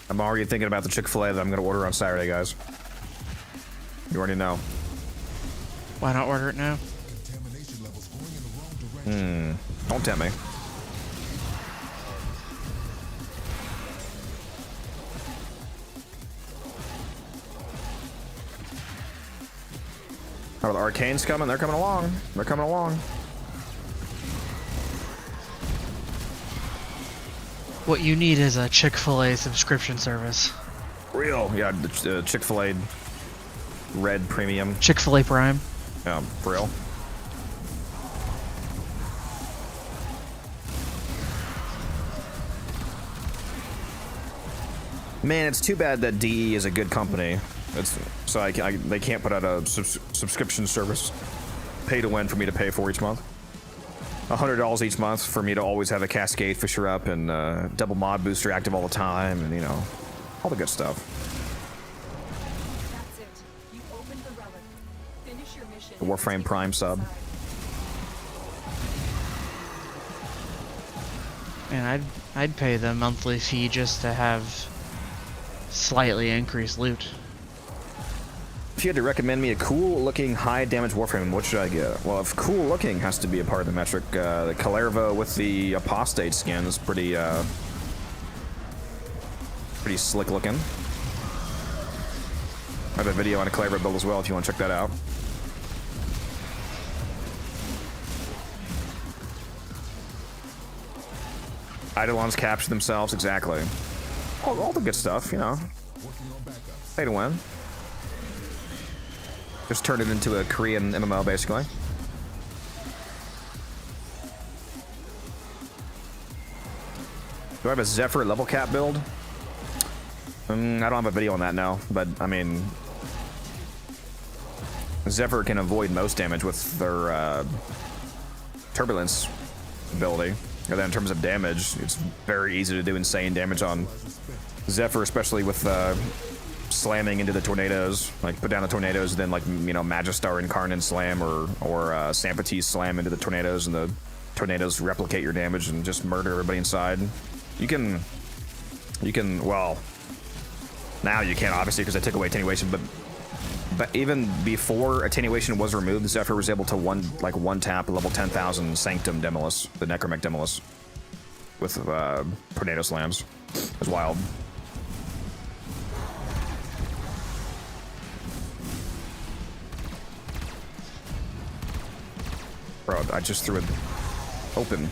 I'm already thinking about the Chick-fil-A that I'm going to order on Saturday, guys. You already know. Why not order it now? Contamination levels going in the wrong direction. Don't tempt me. Oh, the Arcane's coming. They're coming along. They're coming along. What you need is a Chick-fil-A subscription service. Real. Yeah, the Chick-fil-A Red Premium. Chick-fil-A Prime. Yeah, for real. Man, it's too bad that DE is a good company. It's so they can't put out a subscription service, pay to win for me to pay for each month. $100 each month for me to always have a Cascade Fisher up and double mod booster active all the time, and you know, all the good stuff. That's it. You opened the relic. Finish your mission. The Warframe Prime sub. And I'd pay the monthly fee just to have slightly increased loot. If you had to recommend me a cool-looking, high-damage Warframe, what should I get? Well, if cool-looking has to be a part of the metric, the Kalerva with the Apostate skin is pretty slick-looking. I have a video on a Kalerva build as well if you want to check that out. Eidolons capture themselves, exactly. All the good stuff, you know. Pay to win. Just turned it into a Korean MMO, basically. Do I have a Zephyr level cap build? I don't have a video on that now, but I mean, Zephyr can avoid most damage with their turbulence ability. And then in terms of damage, it's very easy to do insane damage on Zephyr, especially with slamming into the tornadoes. Like put down the tornadoes, then like, you know, Magistar Incarnate slam or Sampatis slam into the tornadoes, and the tornadoes replicate your damage and just murder everybody inside. You can well, now you can't obviously because I took away attenuation, but even before attenuation was removed, Zephyr was able to one tap level 10,000 Sanctum Demolus, the Necromech Demolus, with tornado slams. It was wild. Bro, I just threw it open.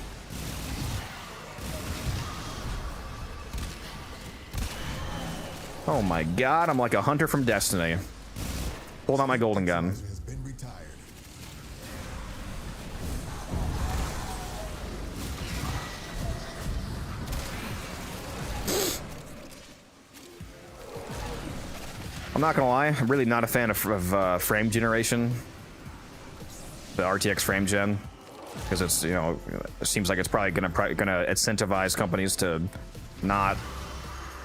Oh my god, I'm like a hunter from Destiny. Pulled out my golden gun. I'm not gonna lie, I'm really not a fan of frame generation. The RTX frame gen, because it's, you know, it seems like it's probably gonna incentivize companies to not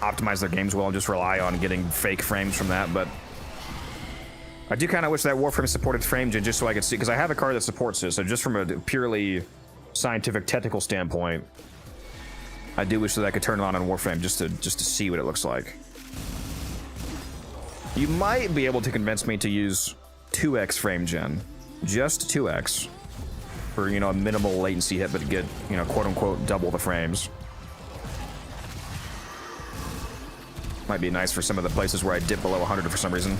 optimize their games well and just rely on getting fake frames from that. But I do kind of wish that Warframe supported frame gen just so I could see, because I have a card that supports it. So just from a purely scientific, technical standpoint, I do wish that I could turn it on Warframe just to see what it looks like. You might be able to convince me to use 2x frame gen. Just 2x for, you know, a minimal latency hit, but get, you know, quote unquote double the frames. Might be nice for some of the places where I dip below 100 for some reason.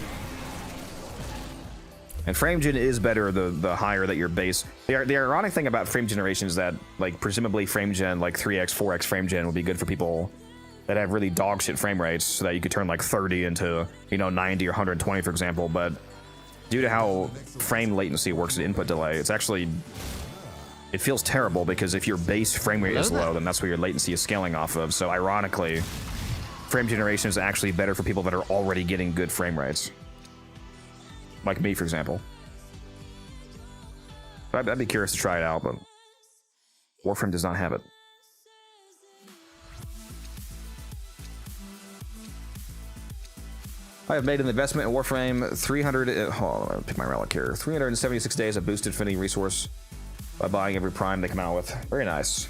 And frame gen is better the higher that your base. The ironic thing about frame generation is that, like, presumably frame gen, like 3x, 4x frame gen would be good for people that have really dog shit frame rates, so that you could turn like 30 into, you know, 90 or 120, for example. But due to how frame latency works at input delay, it's actually, it feels terrible, because if your base frame rate is low, then that's where your latency is scaling off of. So ironically, frame generation is actually better for people that are already getting good frame rates. Like me, for example. I'd be curious to try it out, but Warframe does not have it. I have made an investment in Warframe. 300. Hold on, pick my relic here. 376 days of boosted affinity resource by buying every prime they come out with. Very nice.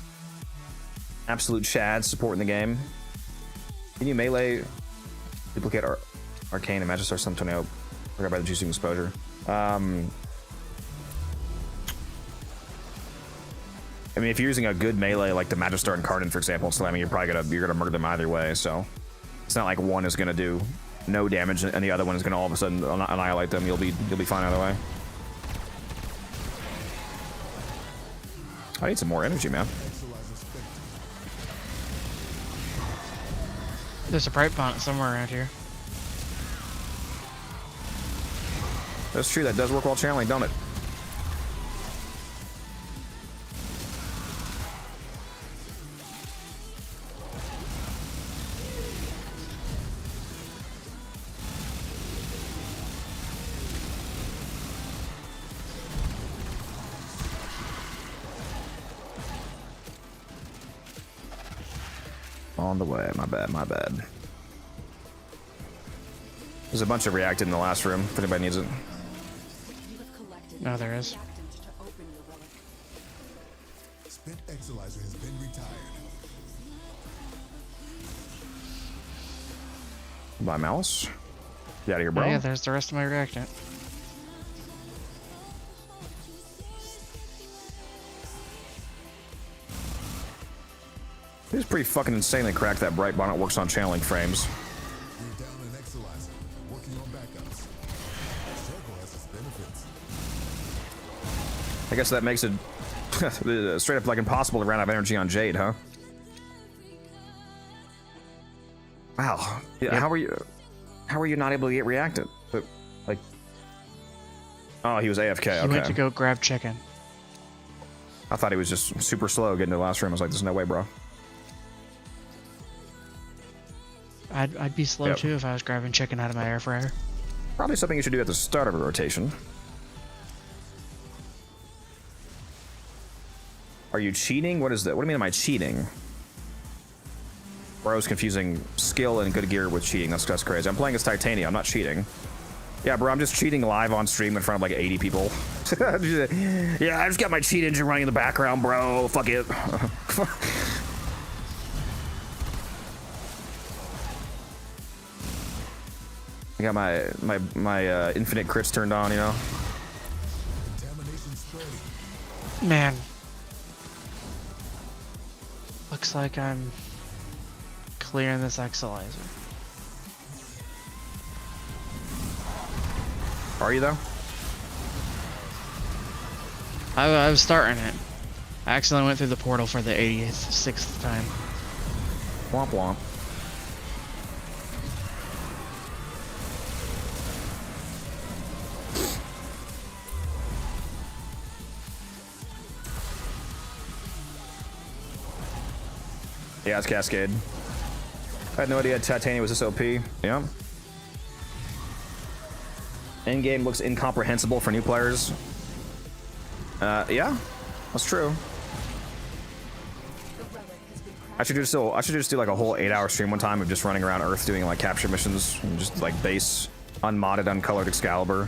Absolute Chad supporting the game. Can you melee duplicate Arcane and Magistar Sumtonio? Forgot about the juicing exposure. I mean, if you're using a good melee like the Magistar and Cardin, for example, slamming, you're gonna murder them either way. So it's not like one is gonna do no damage and the other one is gonna all of a sudden annihilate them. You'll be fine either way. I need some more energy, man. There's a bright spot somewhere around here. That's true, that does work while channeling, don't it? On the way, my bad. There's a bunch of reacted in the last room, if anybody needs it. No, there is. Spent Exilizer has been retired. Buy Malice. Get out of here, bro. Oh, yeah, there's the rest of my reactant. It's pretty fucking insanely cracked that Bright Bonnet works on channeling frames. You're down an Exilizer, working on backups. Circle has its benefits. I guess that makes it straight up like impossible to run out of energy on Jade, huh? Wow. Yeah, yep. How are you not able to get reacted? Like, oh, he was AFK. He went to go grab chicken. I thought he was just super slow getting to the last room. I was like, there's no way, bro. I'd be slow too if I was grabbing chicken out of my air fryer. Probably something you should do at the start of a rotation. Are you cheating? What is that? What do you mean, am I cheating? Bro, I was confusing skill and good gear with cheating. That's crazy. I'm playing as Titania. I'm not cheating. Yeah, bro, I'm just cheating live on stream in front of like 80 people. Yeah, I just got my cheat engine running in the background, bro. Fuck it. I got my infinite crits turned on, you know. Man, looks like I'm clearing this Exilizer. Are you though? I was starting it. I accidentally went through the portal for the 86th time. Womp womp. Yeah, it's Cascade. I had no idea Titania was this OP. Yeah. Endgame looks incomprehensible for new players. Yeah, that's true. I should just do like a whole 8-hour stream one time of just running around Earth doing like capture missions and just like base unmodded, uncolored Excalibur.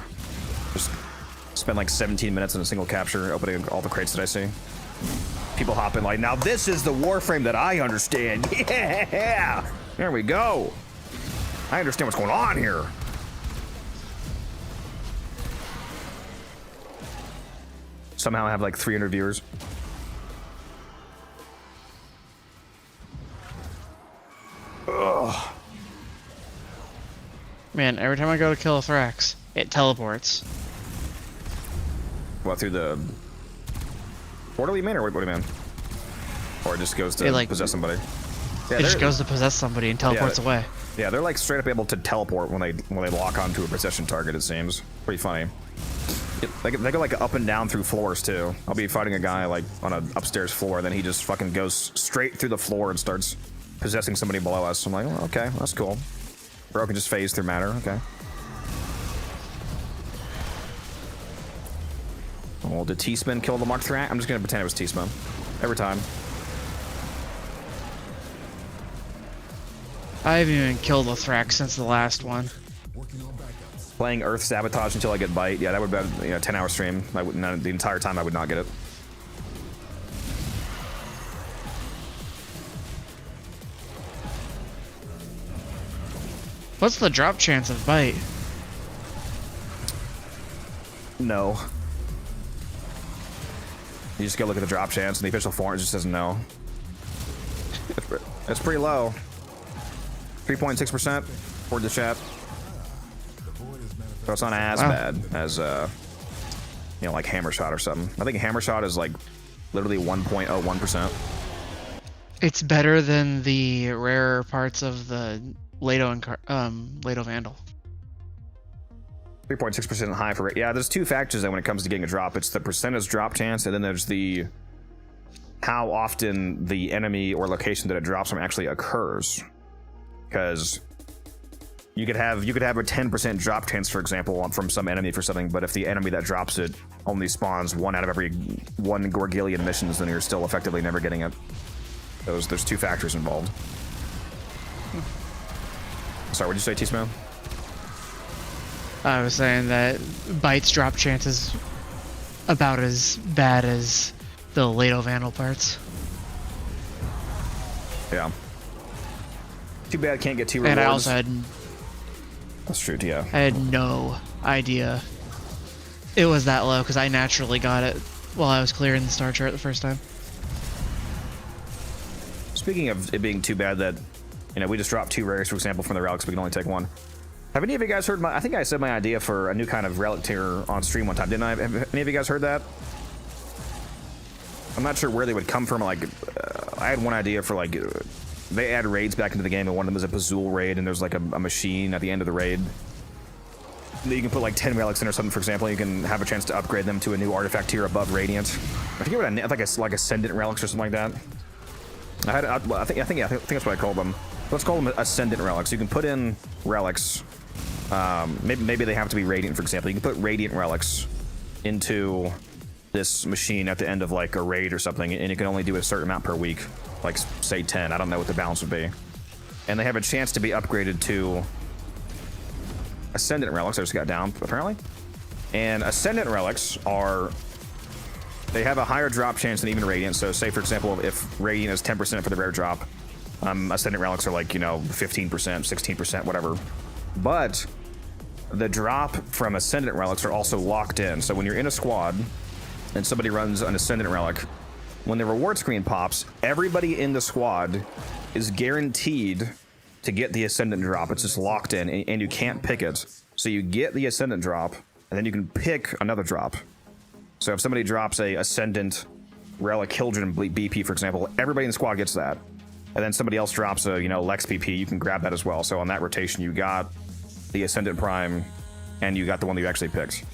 Just spend like 17 minutes in a single capture, opening all the crates that I see. People hop in like, now this is the Warframe that I understand. Yeah, there we go. I understand what's going on here. Somehow I have like 300 viewers. Ugh. Man, every time I go to kill a Thrax, it teleports. What, through the portal you mean, or what do you mean? Or it just goes to It, like, possess somebody? Yeah, It just goes to possess somebody and teleports away. Yeah, they're like straight up able to teleport when they lock onto a possession target, it seems. Pretty funny. They go like up and down through floors too. I'll be fighting a guy like on an upstairs floor, and then he just fucking goes straight through the floor and starts possessing somebody below us. I'm like, oh, okay, that's cool. Bro can just phase through matter, okay. Oh, did T-Spin kill the Mark III? I'm just gonna pretend it was T-Spin. Every time. I haven't even killed a Thrax since the last one. Playing Earth Sabotage until I get Bite. Yeah, that would be a 10-hour stream. I would not, the entire time I would not get it. What's the drop chance of Bite? No. You just go look at the drop chance, and the official form just says no. It's pretty low. 3.6% for the chat. So it's not as bad as, you know, like Hammer Shot or something. I think Hammer Shot is like literally 1.01%. It's better than the rarer parts of the Leto and Leto Vandal. 3.6% high for it. Yeah, there's two factors when it comes to getting a drop. It's the percentage drop chance, and then there's the how often the enemy or location that it drops from actually occurs. Because you could have a 10% drop chance, for example, from some enemy for something, but if the enemy that drops it only spawns 1 out of every 1 Gorgillion missions, then you're still effectively never getting it. There's two factors involved. Sorry, what'd you say, T-Smoke? I was saying that Bite's drop chance is about as bad as the Leto Vandal parts. Yeah. Too bad can't get 2 rewards. And I also had... That's true, yeah. I had no idea it was that low, because I naturally got it while I was clearing the star chart the first time. Speaking of it being too bad that, you know, we just dropped 2 rares, for example, from the relics, we can only take 1. Have any of you guys heard I think I said my idea for a new kind of relic tier on stream one time, didn't I? Have any of you guys heard that? I'm not sure where they would come from. Like, I had one idea for, like, they add raids back into the game, and one of them is a Bazool raid, and there's like a machine at the end of the raid that you can put like 10 relics in or something, for example. You can have a chance to upgrade them to a new artifact tier above Radiant. I forget what like Ascendant relics or something like that. I think that's what I called them. Let's call them Ascendant relics. You can put in relics. Maybe they have to be Radiant, for example. You can put Radiant relics into this machine at the end of like a raid or something, and you can only do a certain amount per week, like say 10. I don't know what the balance would be, and they have a chance to be upgraded to Ascendant relics. I just got down apparently, and Ascendant relics they have a higher drop chance than even Radiant. So say for example, if Radiant is 10% for the rare drop, Ascendant relics are like, you know, 15%, 16%, whatever. But the drop from Ascendant relics are also locked in. So when you're in a squad and somebody runs an Ascendant relic, when the reward screen pops, everybody in the squad is guaranteed to get the Ascendant drop. It's just locked in, and you can't pick it. So you get the Ascendant drop, and then you can pick another drop. So if somebody drops a Ascendant Relic Hildren BP, for example, everybody in the squad gets that. And then somebody else drops a, you know, Lex BP, you can grab that as well. So on that rotation, you got the Ascendant Prime, and you got the one that you actually picked.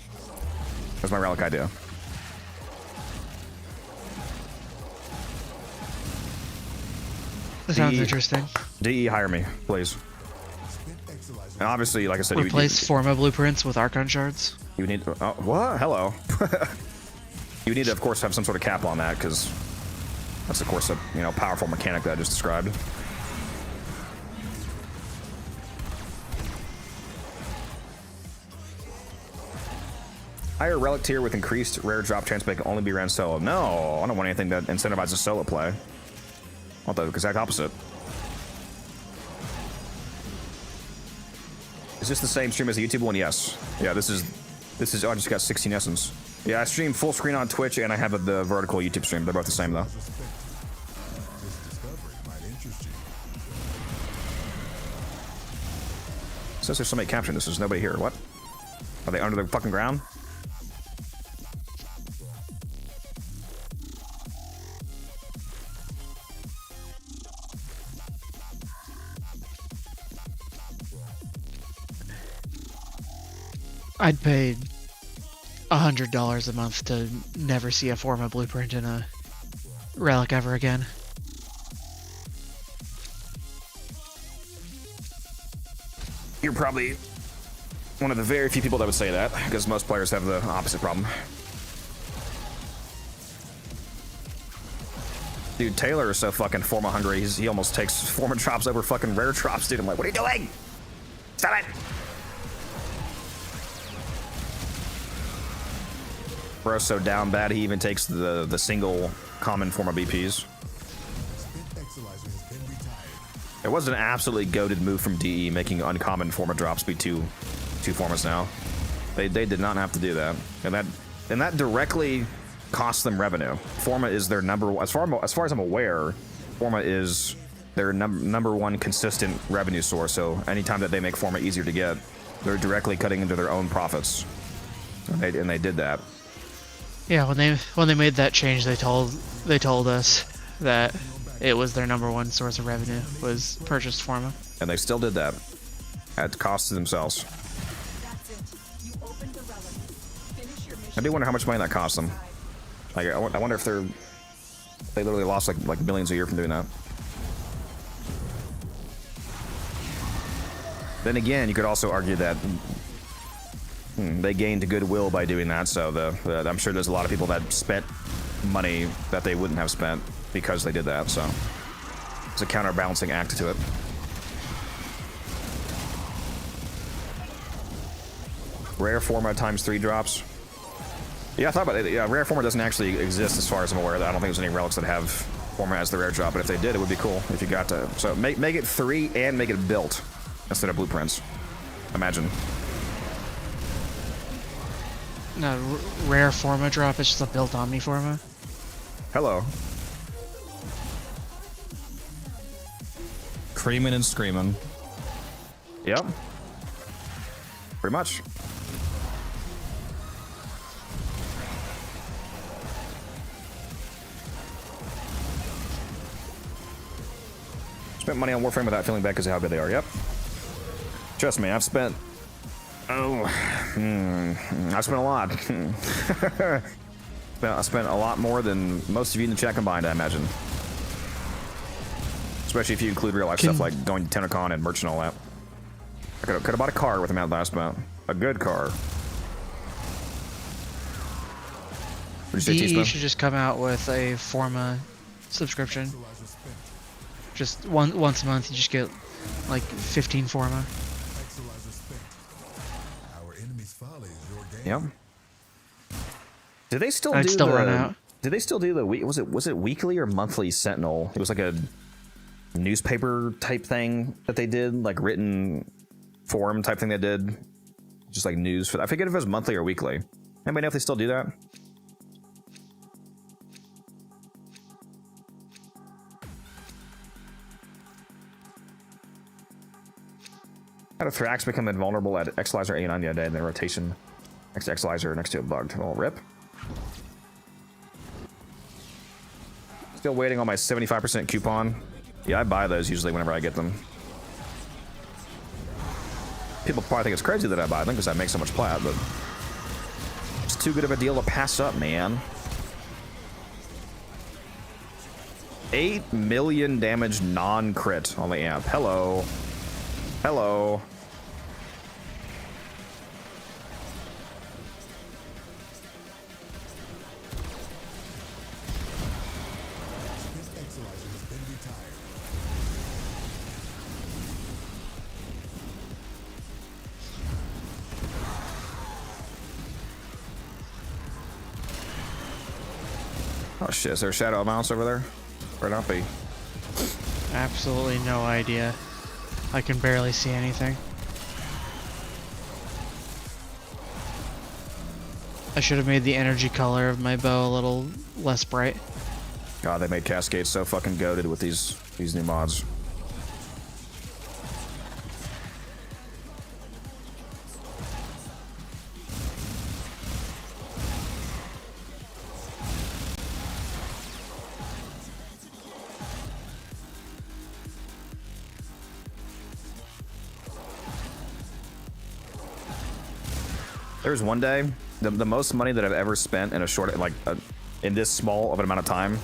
That's my relic idea. That sounds interesting. DE, hire me, please. And obviously, like I said, replace Forma blueprints with Archon shards. You need. Oh, what? Hello. You need to, of course, have some sort of cap on that, because that's, of course, a powerful mechanic that I just described. Higher relic tier with increased rare drop chance, but it can only be ran solo. No, I don't want anything that incentivizes solo play. I want the exact opposite. Is this the same stream as the YouTube one? Yes. Yeah, this is. Oh, I just got 16 essence. Yeah, I stream full screen on Twitch, and I have the vertical YouTube stream. They're both the same, though. It says there's somebody capturing this. There's nobody here. What? Are they under the fucking ground? I'd pay $100 a month to never see a forma blueprint in a relic ever again. You're probably one of the very few people that would say that, because most players have the opposite problem. Dude, Taylor is so fucking forma hungry, he almost takes forma drops over fucking rare drops, dude. I'm like, what are you doing? Stop it! Bro's so down bad, he even takes the single common forma BPs. It was an absolutely goated move from DE, making uncommon forma drops be two formas now. They did not have to do that, and that directly costs them revenue. Forma is their number, as far as I'm aware, forma is their number one consistent revenue source. So anytime that they make forma easier to get, they're directly cutting into their own profits, and they did that. Yeah, when they made that change, they told us that it was their number one source of revenue was purchased forma, and they still did that at cost to themselves. I do wonder how much money that cost them. Like, I wonder if they literally lost like millions a year from doing that. Then again, you could also argue that they gained goodwill by doing that. So I'm sure there's a lot of people that spent money that they wouldn't have spent because they did that. So it's a counterbalancing act to it. Rare forma times 3 drops. Yeah, I thought about it. Yeah, rare forma doesn't actually exist as far as I'm aware. I don't think there's any relics that have forma as the rare drop, but if they did, it would be cool if you got to. So make it 3 and make it built instead of blueprints. Imagine. No, rare forma drop is just a built Omni forma. Hello. Creaming and screaming. Yep. Pretty much. Spent money on Warframe without feeling bad because of how good they are. Yep. Trust me, I've spent. I spent a lot. I spent a lot more than most of you in the chat combined, I imagine. Especially if you include real life stuff like going to TennoCon and merch and all that. I could have bought a car with the amount that I spent. A good car. What did you say, DE should just come out with a forma subscription. Just once a month, you just get like 15 forma. Yep. Did they still I'd do still run out. Did they still do the week? Was it weekly or monthly Sentinel? It was like a newspaper type thing that they did, like written forum type thing they did, just like news. I forget if it was monthly or weekly. Anybody know if they still do that? How do Thrax become invulnerable at Exilizer 89 the other day in the rotation? Next to Exilizer, next to a bugged. Oh, rip. Still waiting on my 75% coupon. Yeah, I buy those usually whenever I get them. People probably think it's crazy that I buy them because I make so much plat, but it's too good of a deal to pass up, man. 8 million damage non-crit on the amp. Hello. Hello. Oh shit, is there a shadow mouse over there? Or not be? Absolutely no idea. I can barely see anything. I should have made the energy color of my bow a little less bright. God, they made Cascade so fucking goated with these new mods. There was one day, the most money that I've ever spent in a short, like, in this small of an amount of time.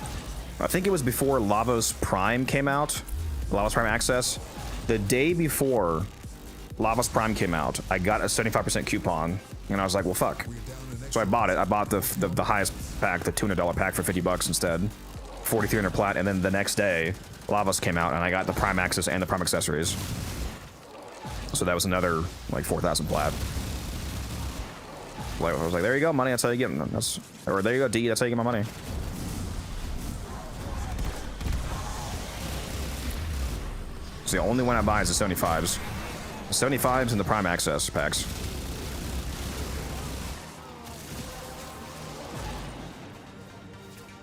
I think it was before Lavos Prime came out, Lavos Prime Access. The day before Lavos Prime came out, I got a 75% coupon, and I was like, well, fuck. So I bought it. I bought the highest pack, the $200 pack for $50 instead, 4,300 plat, and then the next day, Lavos came out, and I got the Prime Access and the Prime Accessories. So that was another, like, 4,000 plat. Like, I was like, there you go, money, that's how you get them. That's, or there you go, D, that's how you get my money. So the only one I buy is the 75s. The 75s and the Prime Access packs.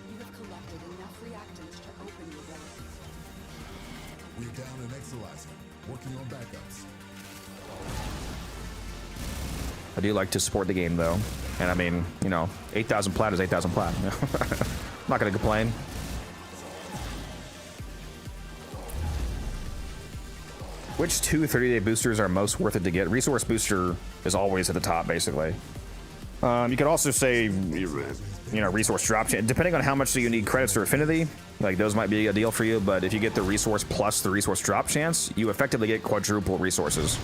You have collected enough reactants to open your relic. We're down an Exilizer, working on backups. I do like to support the game, though. And I mean, you know, 8,000 plat is 8,000 plat. I'm not going to complain. Which 2 30-day boosters are most worth it to get? Resource booster is always at the top, basically. You could also say, you know, resource drop chance. Depending on how much do you need credits or affinity, like those might be a deal for you. But if you get the resource plus the resource drop chance, you effectively get quadruple resources.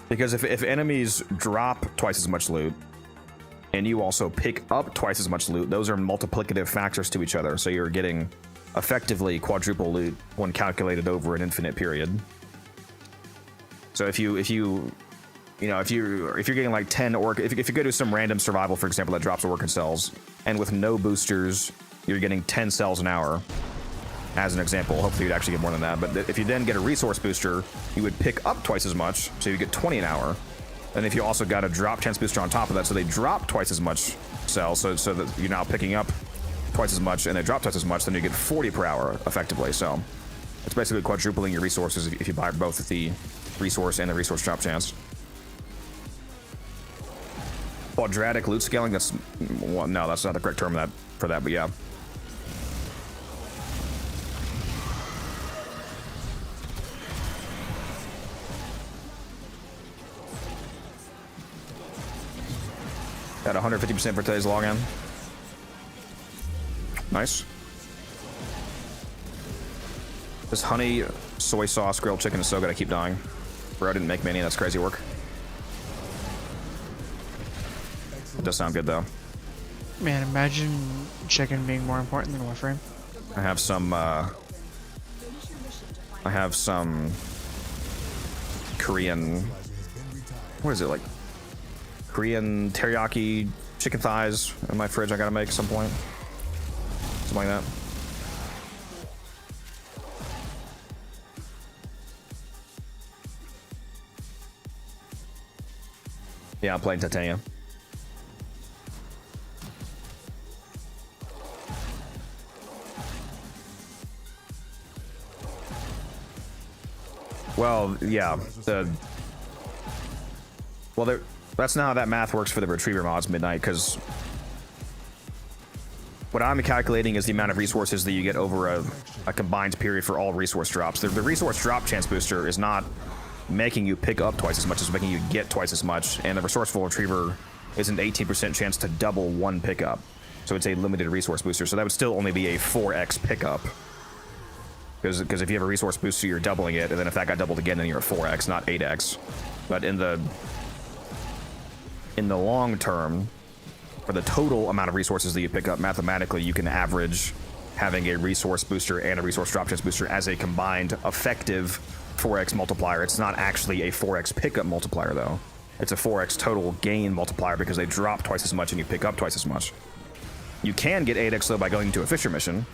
Because if enemies drop twice as much loot, and you also pick up twice as much loot, those are multiplicative factors to each other. So you're getting effectively quadruple loot when calculated over an infinite period. So if you're getting like 10 orc, if you go to some random survival, for example, that drops orchid cells, and with no boosters, you're getting 10 cells an hour. As an example, hopefully you'd actually get more than that. But if you then get a resource booster, you would pick up twice as much, so you get 20 an hour. And if you also got a drop chance booster on top of that, so they drop twice as much cells, so that you're now picking up twice as much, and they drop twice as much, then you get 40 per hour, effectively. So it's basically quadrupling your resources if you buy both the resource and the resource drop chance. Quadratic loot scaling, that's... well, no, that's not the correct term for that, but yeah. At 150% for today's login. Nice. This honey, soy sauce, grilled chicken is so good I keep dying. Bro, I didn't make many, that's crazy work. It does sound good though. Man, imagine chicken being more important than Warframe. I have some Korean, what is it, like Korean teriyaki chicken thighs in my fridge I gotta make at some point. Something like that. Yeah, I'm playing Titania. Well, yeah, that's not how that math works for the Retriever mods, Midnight, because what I'm calculating is the amount of resources that you get over a combined period for all resource drops. The resource drop chance booster is not making you pick up twice as much as making you get twice as much, and the Resourceful Retriever is an 18% chance to double one pickup. So it's a limited resource booster, so that would still only be a 4x pickup. Because if you have a resource booster, you're doubling it, and then if that got doubled again, then you're at 4x, not 8x. But in the long term, for the total amount of resources that you pick up, mathematically, you can average having a resource booster and a resource drop chance booster as a combined effective 4x multiplier. It's not actually a 4x pickup multiplier, though. It's a 4x total gain multiplier because they drop twice as much and you pick up twice as much. You can get 8x, though, by going into a Fisher mission.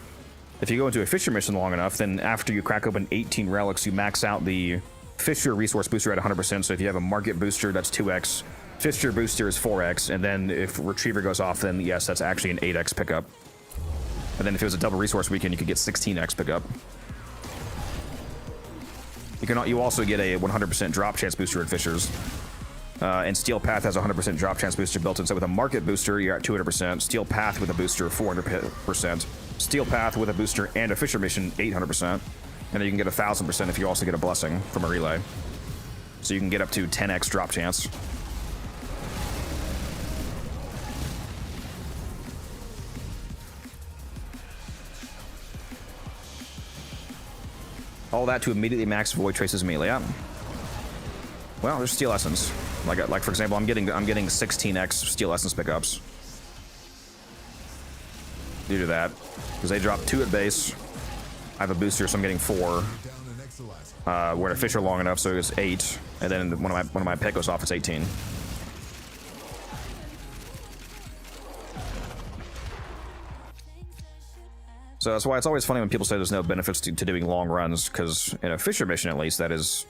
If you go into a Fisher mission long enough, then after you crack open 18 relics, you max out the Fisher resource booster at 100%. So if you have a market booster, that's 2x. Fisher booster is 4x. And then if Retriever goes off, then yes, that's actually an 8x pickup. And then if it was a double resource weekend, you could get 16x pickup. You also get a 100% drop chance booster at Fisher's. And Steel Path has a 100% drop chance booster built in. So with a market booster, you're at 200%. Steel Path with a booster, 400%. Steel Path with a booster and a Fisher mission, 800%. And then you can get 1,000% if you also get a blessing from a relay. So you can get up to 10x drop chance. All that to immediately max Void Trace's melee. Yeah. Well, there's Steel Essence. Like for example, I'm getting 16x Steel Essence pickups due to that, because they drop 2 at base. I have a booster, so I'm getting 4. We're in a Fisher long enough, so it's 8, and then when my pick goes off, it's 18. So that's why it's always funny when people say there's no benefits to doing long runs, because in a Fisher mission, at least, that is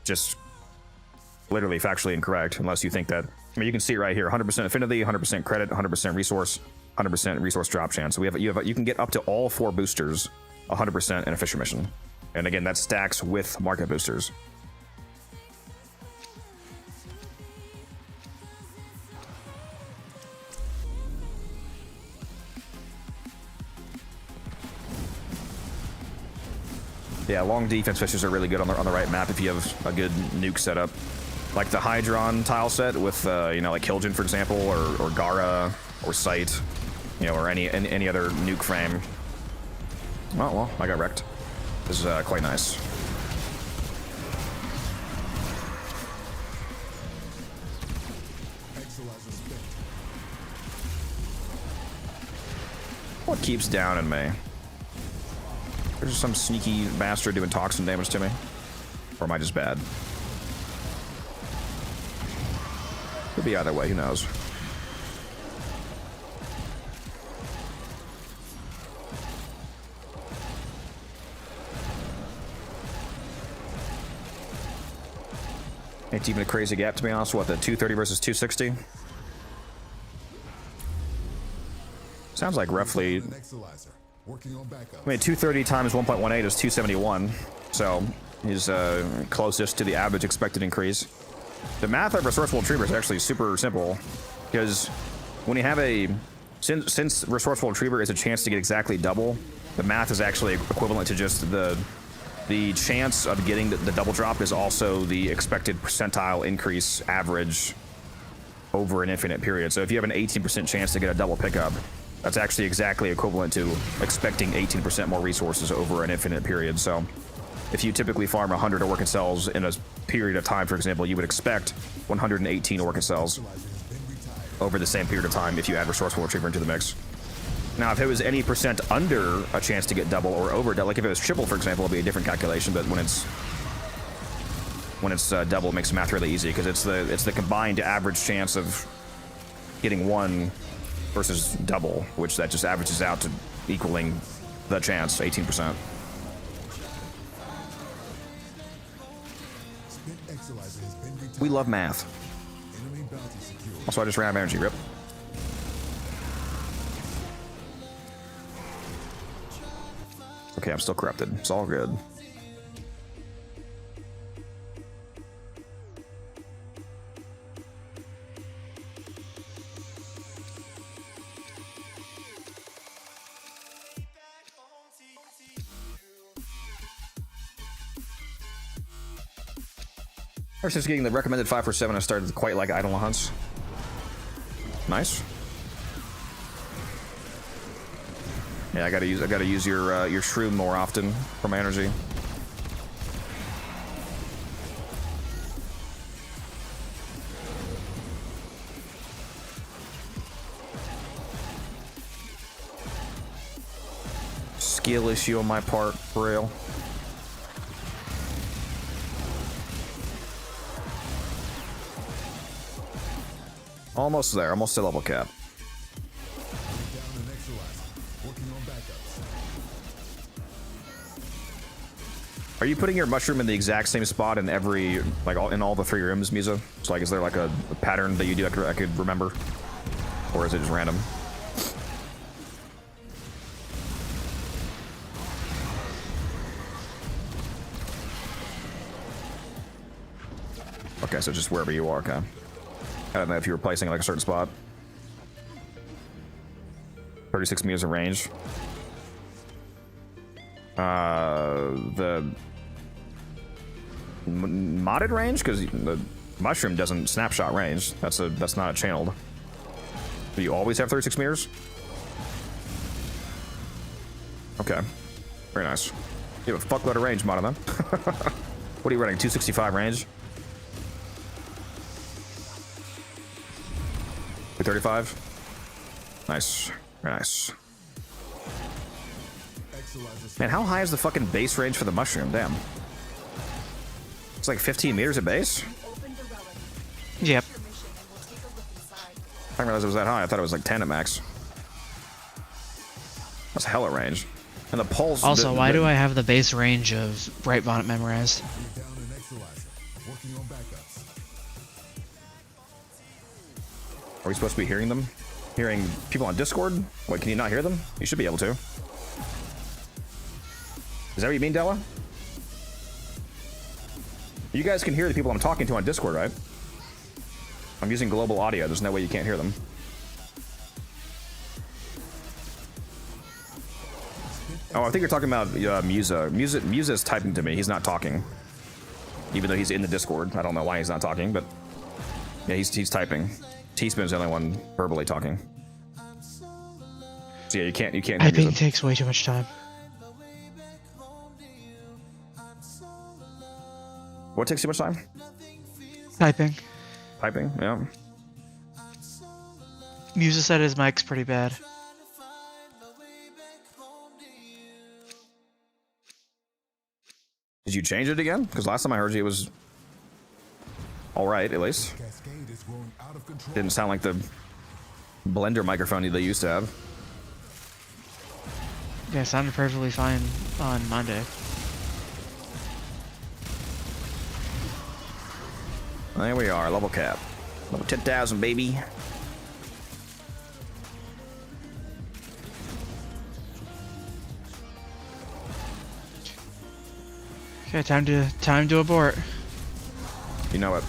just literally factually incorrect, unless you think that. I mean, you can see it right here: 100% affinity, 100% credit, 100% resource, 100% resource drop chance. So you can get up to all 4 boosters 100% in a Fisher mission, and again, that stacks with market boosters. Yeah, long defense fishers are really good on the right map if you have a good nuke setup. Like the Hydron tile set with, you know, like Kil'jaeden, for example, or Gara, or Sight, you know, or any other nuke frame. Oh, well, I got wrecked. This is quite nice. What keeps down in me? There's some sneaky bastard doing toxin damage to me. Or am I just bad? Could be either way, who knows? It's even a crazy gap, to be honest. What, the 230 versus 260? Sounds like roughly... I mean, 230 times 1.18 is 271, so he's closest to the average expected increase. The math of Resourceful Retriever is actually super simple, because when you have a... Since Resourceful Retriever is a chance to get exactly double, the math is actually equivalent to just the chance of getting the double drop is also the expected percentile increase average over an infinite period. So if you have an 18% chance to get a double pickup, that's actually exactly equivalent to expecting 18% more resources over an infinite period. So if you typically farm 100 Orchid cells in a period of time, for example, you would expect 118 Orchid cells over the same period of time if you add Resourceful Retriever into the mix. Now, if it was any percent under a chance to get double or over double, like if it was triple, for example, it'd be a different calculation, but when it's double, it makes math really easy, because it's the combined average chance of getting 1 versus double, which that just averages out to equaling the chance, 18%. We love math. Also, I just ran out of energy, rip. Okay, I'm still corrupted. It's all good. Ever since getting the recommended 5 for 7, I started to quite like Idle Hunts. Nice. Yeah, I gotta use your shroom more often for my energy. Skill issue on my part, for real. Almost there, almost to level cap. Are you putting your mushroom in the exact same spot in every, like, in all the 3 rooms, Misa? So, like, is there like a pattern that you do I could remember? Or is it just random? Okay, so just wherever you are, okay. I don't know if you were placing like a certain spot. 36 meters of range. The modded range, because the mushroom doesn't snapshot range. That's not channeled. Do you always have 36 meters? Okay, very nice. You have a fuckload of range, Mono, man. What are you running? 265 range? 235? Nice. Very nice. Man, how high is the fucking base range for the mushroom? Damn. It's like 15 meters at base? Yep. I didn't realize it was that high. I thought it was like 10 at max. That's hella range. And the pulse... Also, why do I have the base range of Bright Bonnet memorized? Are we supposed to be hearing them? Hearing people on Discord? Wait, can you not hear them? You should be able to. Is that what you mean, Della? You guys can hear the people I'm talking to on Discord, right? I'm using global audio. There's no way you can't hear them. Oh, I think you're talking about Musa. Musa is typing to me. He's not talking. Even though he's in the Discord. I don't know why he's not talking, but... Yeah, he's typing. Teaspoon's the only one verbally talking. So yeah, you can't hear Typing Musa. takes way too much time. What takes too much time? Typing. Typing, yeah. Musa said his mic's pretty bad. Did you change it again? Because last time I heard you, it was alright, at least. Didn't sound like the blender microphone they used to have. Yeah, it sounded perfectly fine on Monday. There we are, level cap. Level 10,000, baby. Okay, time to abort. You know it.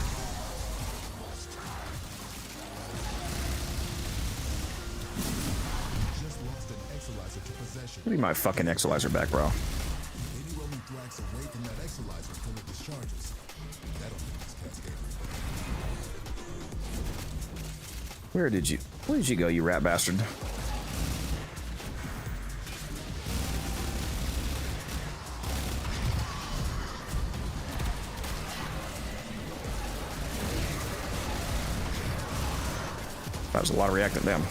Give me my fucking Exalizer back, bro. Where did you go, you rat bastard? That was a lot of reactant, damn.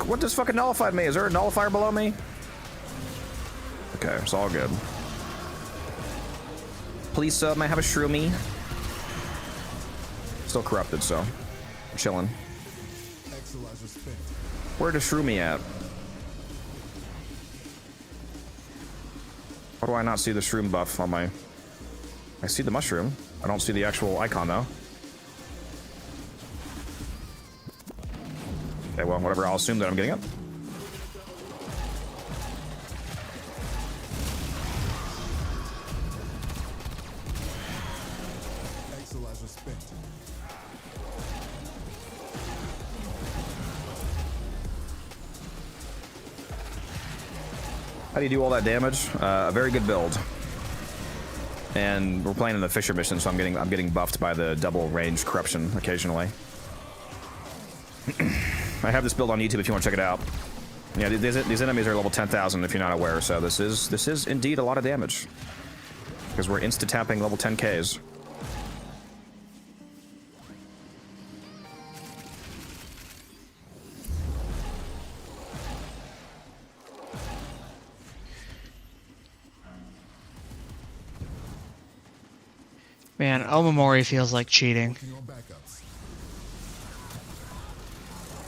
What just fucking nullified me? Is there a nullifier below me? Okay, it's all good. Please sub, may I have a shroomy? Still corrupted, so I'm chilling. Where does shroomy at? Why do I not see the shroom buff on my... I see the mushroom. I don't see the actual icon, though. Okay, well, whatever. I'll assume that I'm getting it. How do you do all that damage? A very good build. And we're playing in the Fisher mission, so I'm getting buffed by the double range corruption occasionally. I have this build on YouTube if you want to check it out. Yeah, these enemies are level 10,000 if you're not aware, so this is indeed a lot of damage. Because we're insta-tapping level 10Ks. Man, Omamori feels like cheating.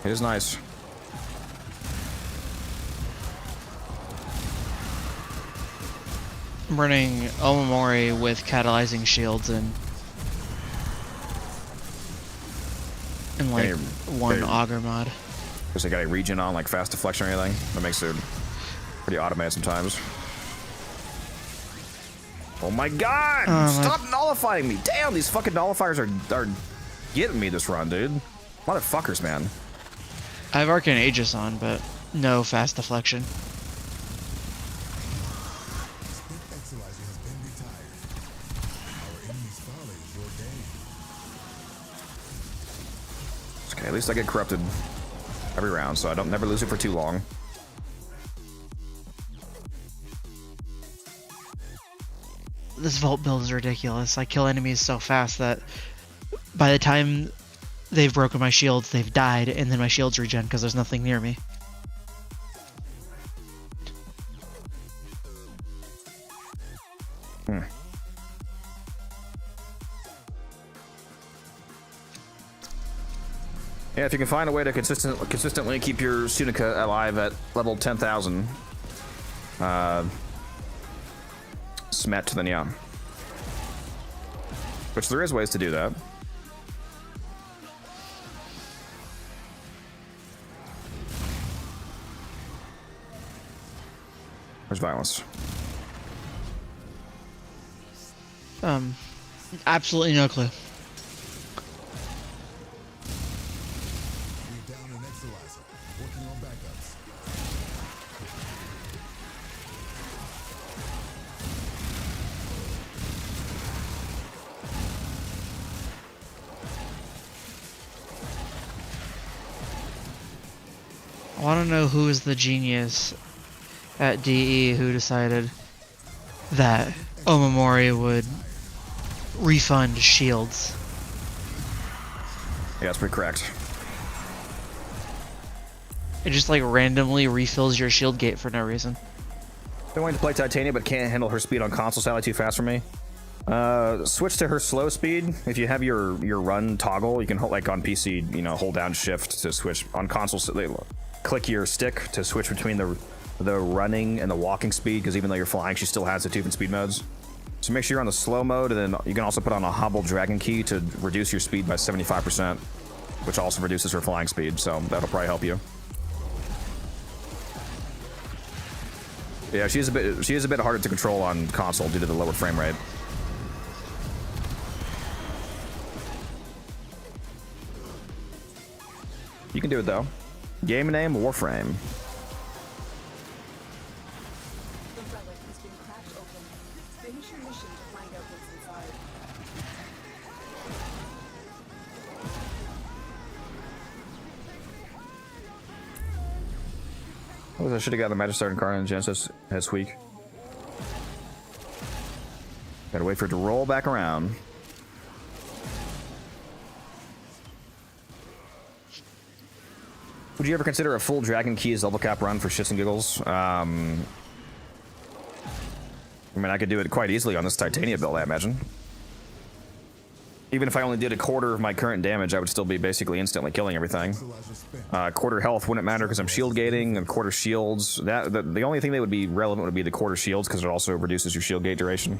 It is nice. I'm running Omamori with catalyzing shields and like one auger mod. Because they got a regen on, like fast deflection or anything. That makes it pretty automated sometimes. Oh my god! Stop nullifying me! Damn, these fucking nullifiers are getting me this run, dude. Motherfuckers, man. I have Arcane Aegis on, but no fast deflection. Spit Exilizer has been retired. Our enemy's folly is your gain. Okay, at least I get corrupted every round, so I don't never lose it for too long. This vault build is ridiculous. I kill enemies so fast that by the time they've broken my shields, they've died, and then my shields regen because there's nothing near me. Yeah, if you can find a way to consistently keep your Sunica alive at level 10,000, Smet, then yeah. Which there is ways to do that. There's violence. Absolutely no clue. We're down an Exilizer. Working on backups. I want to know who is the genius at DE who decided that Omamori would refund shields. Yeah, that's pretty correct. It just like randomly refills your shield gate for no reason. Been wanting to play Titania, but can't handle her speed on console. Slightly too fast for me. Switch to her slow speed. If you have your run toggle, you can hold, like on PC, you know, hold down shift to switch. On console, click your stick to switch between the running and the walking speed, because even though you're flying, she still has the 2 different speed modes. So make sure you're on the slow mode, and then you can also put on a hobble dragon key to reduce your speed by 75%, which also reduces her flying speed, so that'll probably help you. Yeah, she is a bit harder to control on console due to the lower frame rate. You can do it though. Game name Warframe. The relic has been cracked open. Finish your mission to find out what's inside. Oh, I should have got the Magic Starting card in Genesis this week. Gotta wait for it to roll back around. Would you ever consider a full Dragon Keys level cap run for shits and giggles? I mean, I could do it quite easily on this Titania build, I imagine. Even if I only did a quarter of my current damage, I would still be basically instantly killing everything. Quarter health wouldn't matter because I'm shield gating, and quarter shields. The only thing that would be relevant would be the quarter shields, because it also reduces your shield gate duration.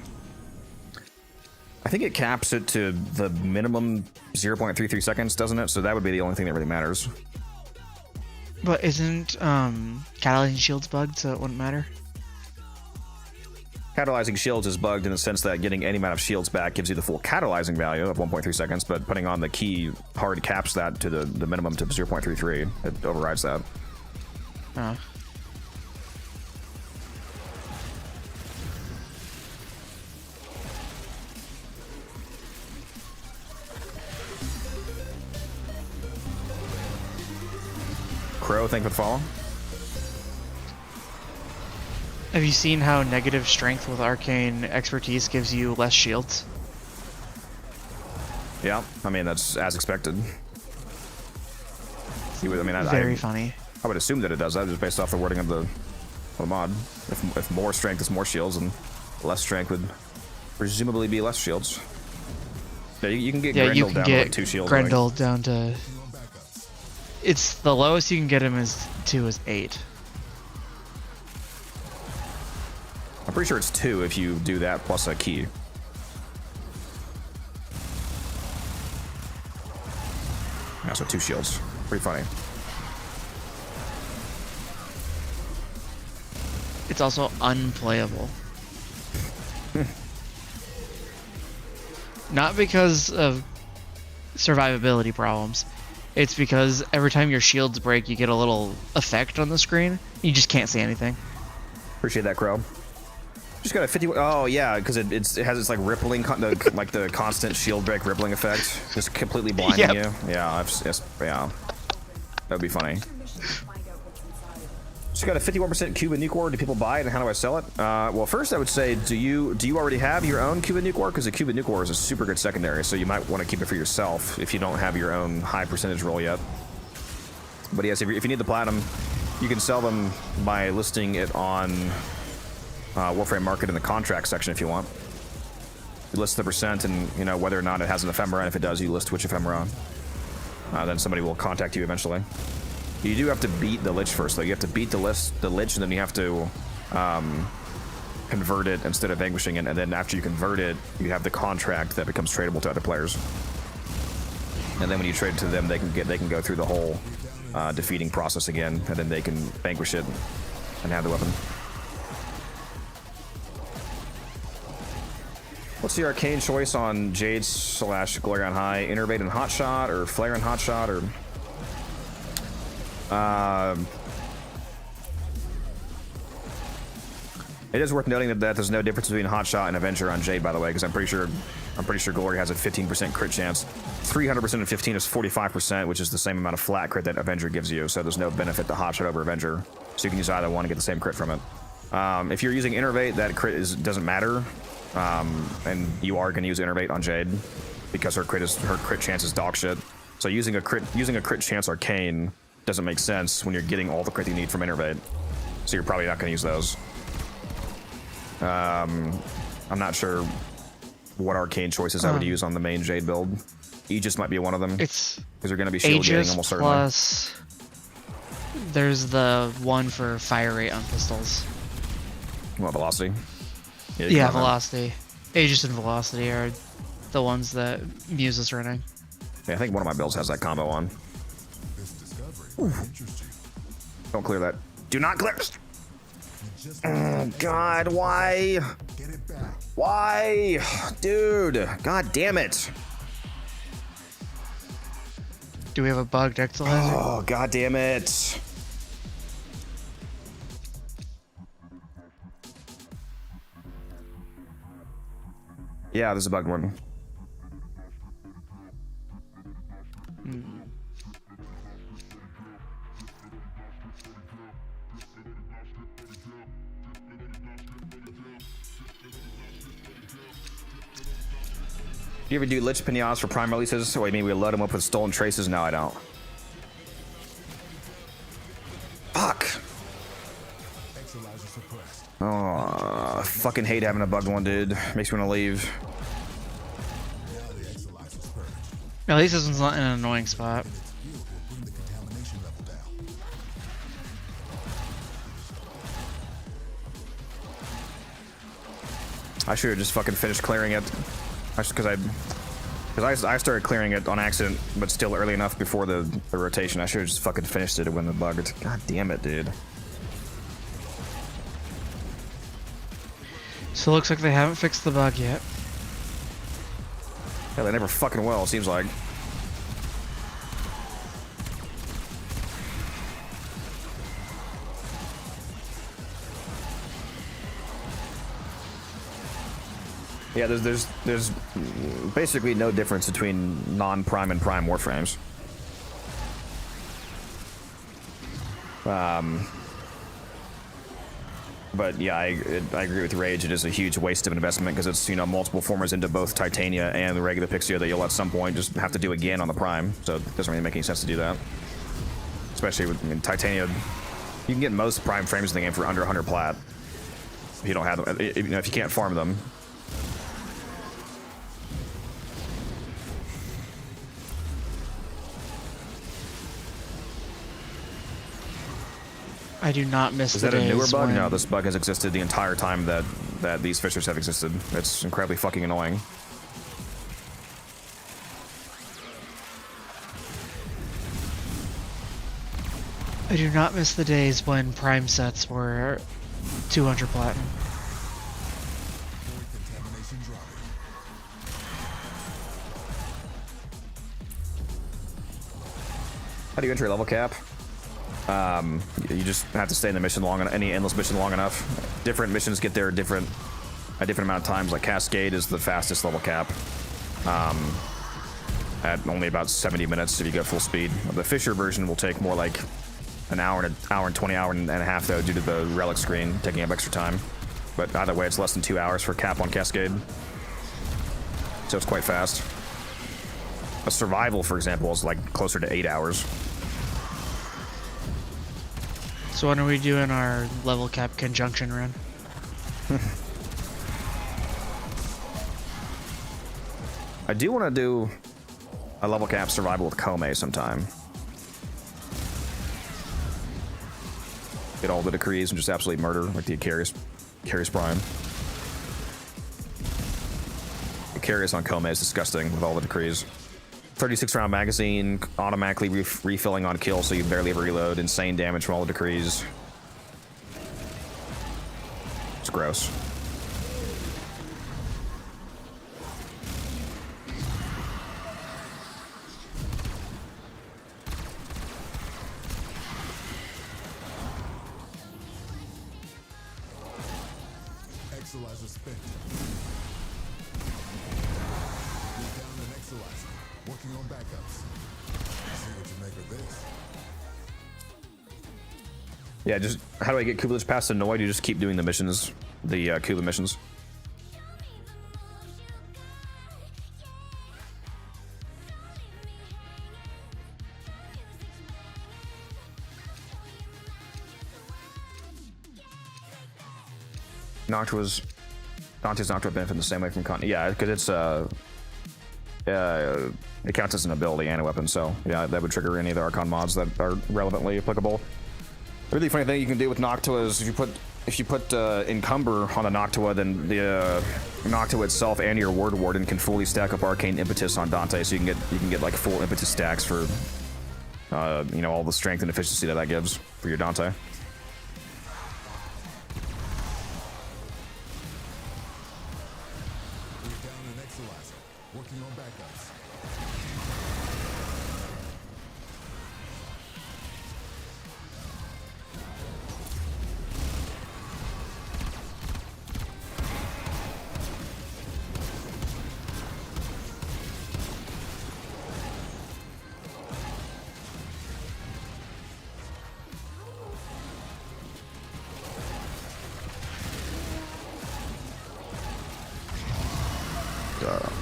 I think it caps it to the minimum 0.33 seconds, doesn't it? So that would be the only thing that really matters. But isn't catalyzing shields bugged, so it wouldn't matter? Catalyzing shields is bugged in the sense that getting any amount of shields back gives you the full catalyzing value of 1.3 seconds, but putting on the key hard caps that to the minimum to 0.33. It overrides that. Crow, thank you for the follow. Have you seen how negative strength with Arcane Expertise gives you less shields? Yeah, I mean, that's as expected. I mean, Very funny. I would assume that it does that just based off the wording of the mod. If more strength is more shields, and less strength would presumably be less shields. Yeah, you can get Grendel down to like 2 shields. Grendel down to... It's the lowest you can get him is 8. I'm pretty sure it's 2 if you do that plus a key. Yeah, so 2 shields. Pretty funny. It's also unplayable. Not because of survivability problems. It's because every time your shields break, you get a little effect on the screen. You just can't see anything. Appreciate that, Crow. Just got a 50. Oh yeah, because it has this like rippling, like the constant shield break rippling effect, just completely blinding you. Yeah, yeah, that'd be funny. Just got a 51% Cuban nuke ore. Do people buy it, and how do I sell it? Well, first I would say, do you already have your own Cuban nuke ore? Because the Cuban nuke ore is a super good secondary, so you might want to keep it for yourself if you don't have your own high percentage roll yet. But yes, if you need the platinum, you can sell them by listing it on Warframe Market in the contract section if you want. You list the percent and, you know, whether or not it has an ephemera, and if it does, you list which ephemera. Then somebody will contact you eventually. You do have to beat the Lich first, though. You have to beat the Lich, and then you have to convert it instead of vanquishing it, and then after you convert it, you have the contract that becomes tradable to other players. And then when you trade it to them, they can go through the whole defeating process again, and then they can vanquish it and have the weapon. What's the Arcane choice on Jade / Glory on High? Innervate and Hotshot, or Flare and Hotshot, or... It is worth noting that there's no difference between Hotshot and Avenger on Jade, by the way, because I'm pretty sure Glory has a 15% crit chance. 300% of 15 is 45%, which is the same amount of flat crit that Avenger gives you, so there's no benefit to Hotshot over Avenger. So you can use either one to get the same crit from it. If you're using Innervate, that crit doesn't matter. And you are going to use Innervate on Jade because her crit chance is dog shit. So using a crit chance Arcane doesn't make sense when you're getting all the crit you need from Innervate. So you're probably not going to use those. I'm not sure what Arcane choices I would use on the main Jade build. Aegis might be one of them. It's because you're going to be shield gating almost certainly. Plus, there's the one for fire rate on pistols. What, Velocity? Yeah, Velocity. Aegis and Velocity are the ones that Muse is running. Yeah, I think one of my builds has that combo on. Ooh. Don't clear that. Do not clear! Oh, God, why? Why? Dude, God damn it. Do we have a bugged Exilizer? Oh, God damn it. Yeah, there's a bugged one. Do you ever do Lich Pinatas for Prime releases? Wait, maybe we load them up with Stolen Traces? No, I don't. Fuck! Oh, I fucking hate having a bugged one, dude. Makes me want to leave. At least this one's not in an annoying spot. I should have just fucking finished clearing it. Because I started clearing it on accident, but still early enough before the rotation. I should have just fucking finished it when the bug. God damn it, dude. So it looks like they haven't fixed the bug yet. Yeah, they never fucking will, it seems like. Yeah, there's basically no difference between non-prime and prime Warframes. But yeah, I agree with Rage. It is a huge waste of investment because it's, you know, multiple formers into both Titania and the regular Pixia that you'll at some point just have to do again on the prime. So it doesn't really make any sense to do that. Especially with, I mean, Titania, you can get most prime frames in the game for under 100 plat. If you don't have them, if you can't farm them. I do not miss Is the that a newer days bug? when- No, this bug has existed the entire time that these fissures have existed. It's incredibly fucking annoying. I do not miss the days when prime sets were 200 platinum. How do you enter level cap? You just have to stay in the mission long enough, any endless mission long enough. Different missions get there a different amount of times. Like Cascade is the fastest level cap. At only about 70 minutes if you go full speed. The Fisher version will take more like an hour and 20 hour and a half though, due to the relic screen taking up extra time. But either way, it's less than 2 hours for cap on Cascade. So it's quite fast. A survival, for example, is like closer to 8 hours. So when are we doing our level cap conjunction run? I do want to do a level cap survival with Kome sometime. Get all the decrees and just absolutely murder like the Icarius Prime. Icarius on Kome is disgusting with all the decrees. 36 round magazine, automatically refilling on kill, so you barely ever reload. Insane damage from all the decrees. It's gross. Exalizer spent. You're down an Exalizer. Working on backups. See what you make of this. Yeah, just how do I get Kubelich past annoyed? You just keep doing the missions, the Kuba missions. Dante's Noctua benefit the same way from yeah, because it's it counts as an ability and a weapon, so yeah, that would trigger any of the Archon mods that are relevantly applicable. The really funny thing you can do with Noctua is if you put Encumber on a Noctua, then the Noctua itself and your Word Warden can fully stack up Arcane Impetus on Dante, so you can get like full Impetus stacks for you know, all the strength and efficiency that gives for your Dante. Working on backups.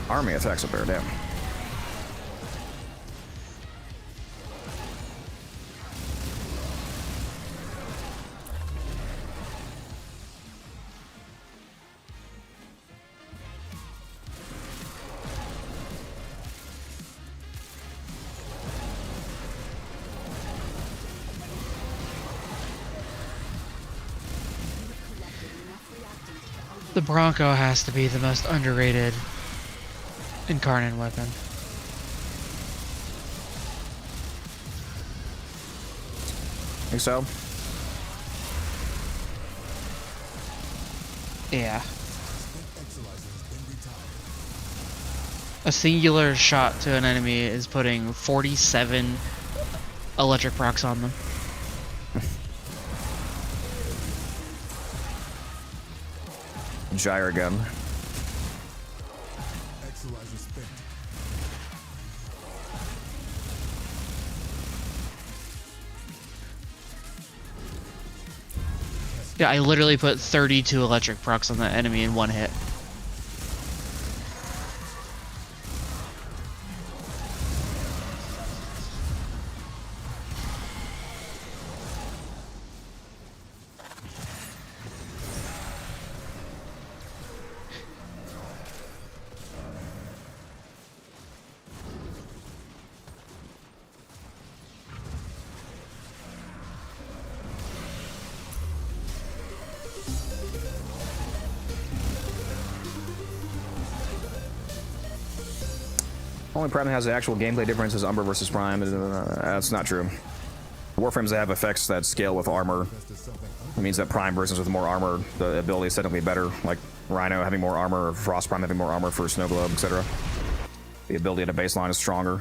Army attacks a bear, damn. The Bronco has to be the most underrated Incarnate weapon. Think so? Yeah. A singular shot to an enemy is putting 47 electric procs on them. Gyro gun. Yeah, I literally put 32 electric procs on that enemy in one hit. Only Prime that has the actual gameplay difference is Umber versus Prime. That's not true. Warframes that have effects that scale with armor. It means that Prime versions with more armor, the ability is technically better. Like Rhino having more armor, or Frost Prime having more armor for Snow Globe, etc. The ability at a baseline is stronger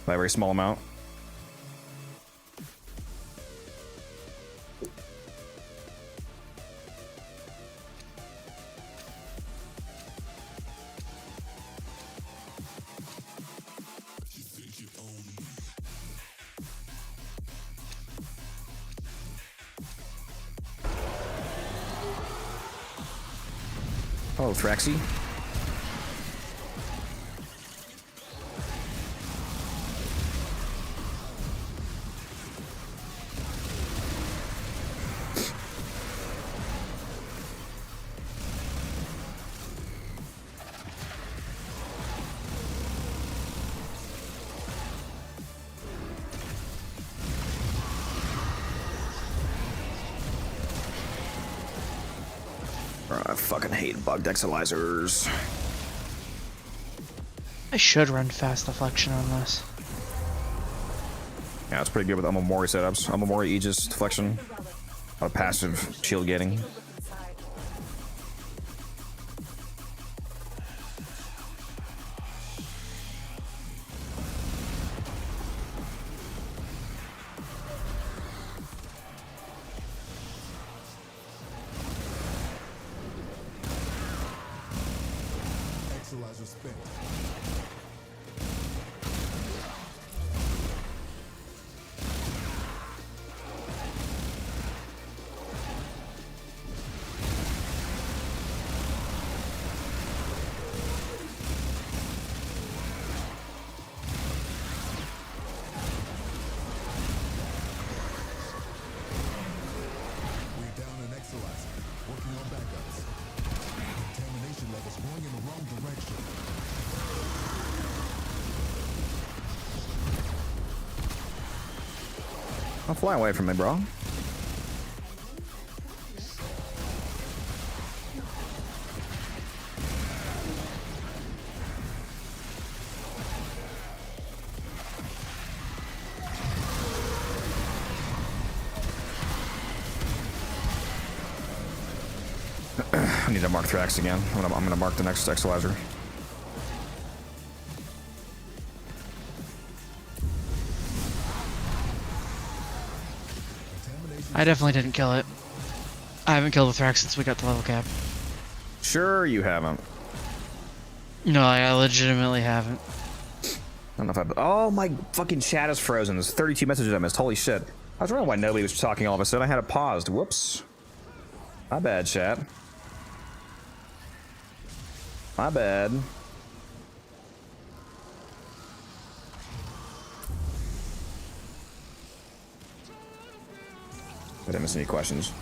by a very small amount. Oh, Thraxy. I fucking hate bug dexilizers. I should run fast deflection on this. Yeah, it's pretty good with Omamori setups. Omamori Aegis deflection. A lot of passive shield gating. Exilizer spent. We're down an Exilizer. Working on backups. Contamination levels going in the wrong direction. Don't fly away from me, bro. I need to mark Thrax again. I'm gonna mark the next Exilizer. I definitely didn't kill it. I haven't killed the Thrax since we got to level cap. Sure you haven't. No, I legitimately haven't. I don't know if I... Oh, my fucking chat is frozen. There's 32 messages I missed. Holy shit. I was wondering why nobody was talking all of a sudden. I had it paused. Whoops. My bad, chat. My bad. I didn't miss any questions.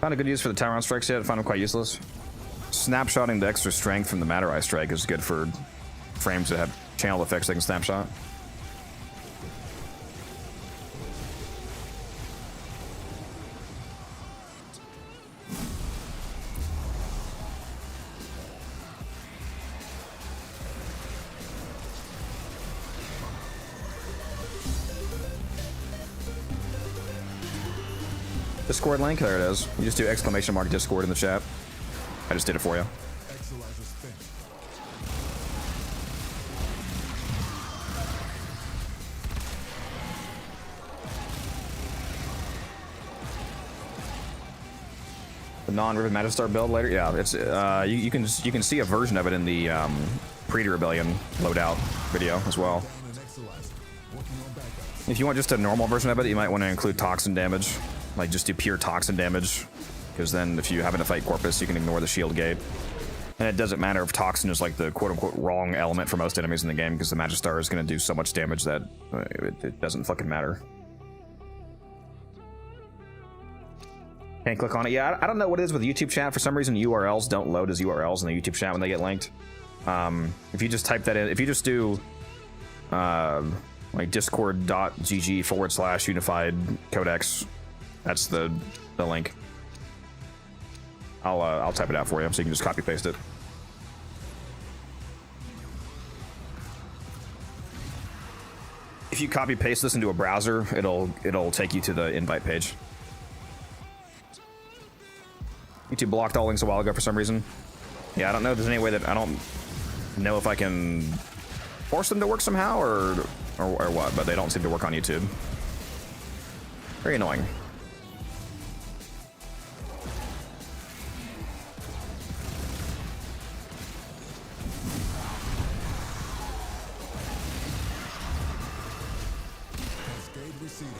Found a good use for the Tyron strikes yet. I found them quite useless. Snapshotting the extra strength from the Matter Eye strike is good for frames that have channel effects they can snapshot. Discord link, there it is. You just do exclamation mark Discord in the chat. I just did it for you. Exilizer spent. The non-Riven Magistar build later, yeah, it's you can see a version of it in the Predator Rebellion loadout video as well. Down an Exilizer. Working on backups. If you want just a normal version of it, you might want to include toxin damage, like just do pure toxin damage, because then if you happen to fight Corpus, you can ignore the shield gate. And it doesn't matter if toxin is like the quote-unquote wrong element for most enemies in the game, because the Magistar is going to do so much damage that it doesn't fucking matter. Can't click on it. Yeah, I don't know what it is with YouTube chat. For some reason, URLs don't load as URLs in the YouTube chat when they get linked. If you just type that in, if you just do like discord.gg/unified codex, that's the link. I'll type it out for you so you can just copy paste it. If you copy paste this into a browser, it'll take you to the invite page. YouTube blocked all links a while ago for some reason. Yeah, I don't know if there's any way that I don't know if I can force them to work somehow or what, but they don't seem to work on YouTube. Very annoying. Cascade receding.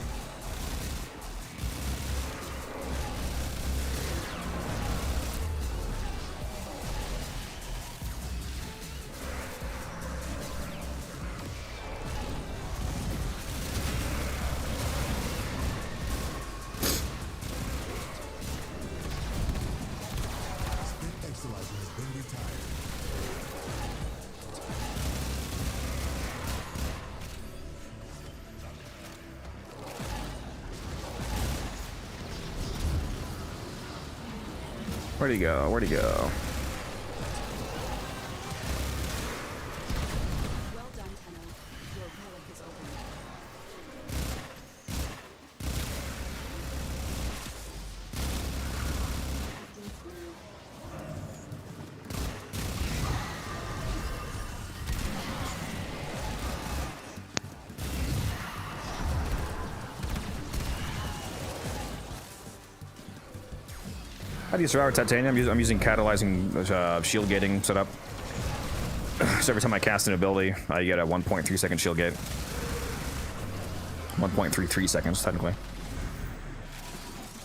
Where'd he go? Where'd he go? Well done, Tenno. Your relic is open. How do you survive with Titanium? I'm using catalyzing shield gating setup. So every time I cast an ability, I get a 1.3 second shield gate. 1.33 seconds, technically.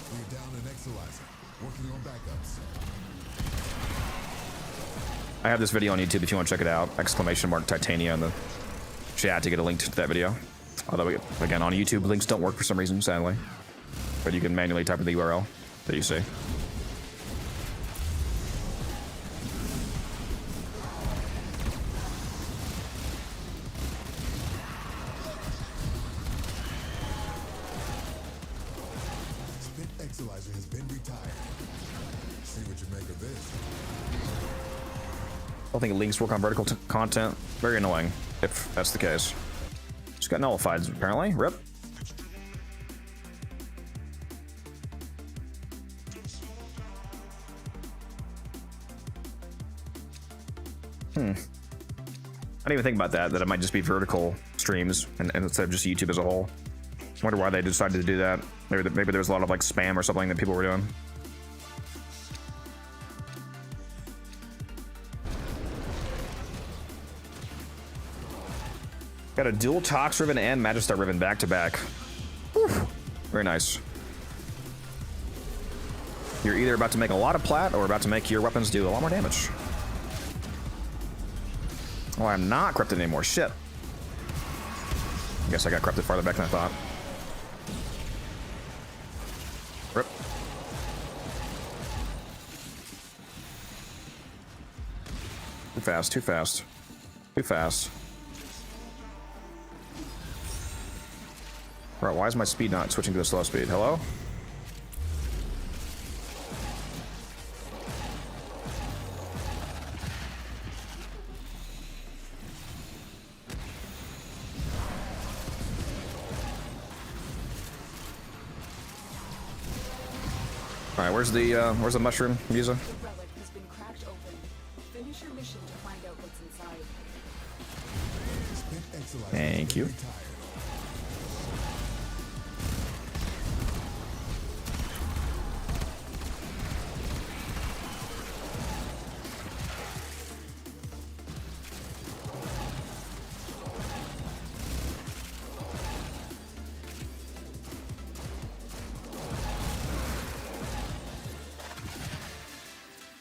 We're down an Exalizer. Working on backups. I have this video on YouTube if you want to check it out. Exclamation mark Titania in the chat to get a link to that video. Although, again, on YouTube, links don't work for some reason, sadly. But you can manually type in the URL that you see. Exalizer has been retired. See what you make of this. I don't think links work on vertical content. Very annoying, if that's the case. Just got nullified, apparently. Rip. I didn't even think about that it might just be vertical streams and instead of just YouTube as a whole. I wonder why they decided to do that. Maybe there was a lot of like spam or something that people were doing. Got a dual Tox Riven and Magistar Riven back to back. Whew. Very nice. You're either about to make a lot of plat or about to make your weapons do a lot more damage. Oh, I'm not corrupted anymore. Shit. I guess I got corrupted farther back than I thought. Rip. Too fast, too fast. Too fast. Right, why is my speed not switching to the slow speed? Hello? Alright, where's the mushroom I'm using? The relic has been cracked open. Finish your mission to find out what's inside. Thank you.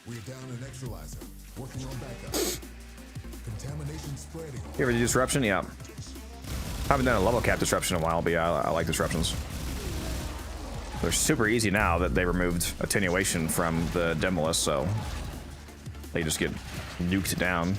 We're down an Exalizer. Working on backup. Contamination spreading. You ever do disruption? Yeah. Haven't done a level cap disruption in a while, but yeah, I like disruptions. They're super easy now that they removed attenuation from the Demolist, so they just get nuked down.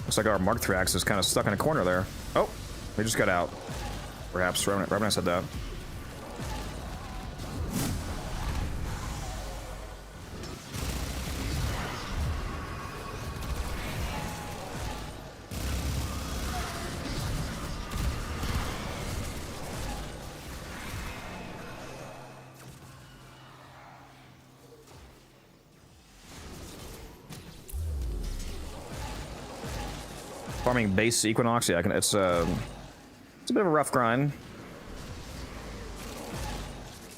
Looks like our Mark Thrax is kind of stuck in a corner there. Oh, they just got out. Perhaps Revenant said that. farming base Equinox, yeah, it's a bit of a rough grind.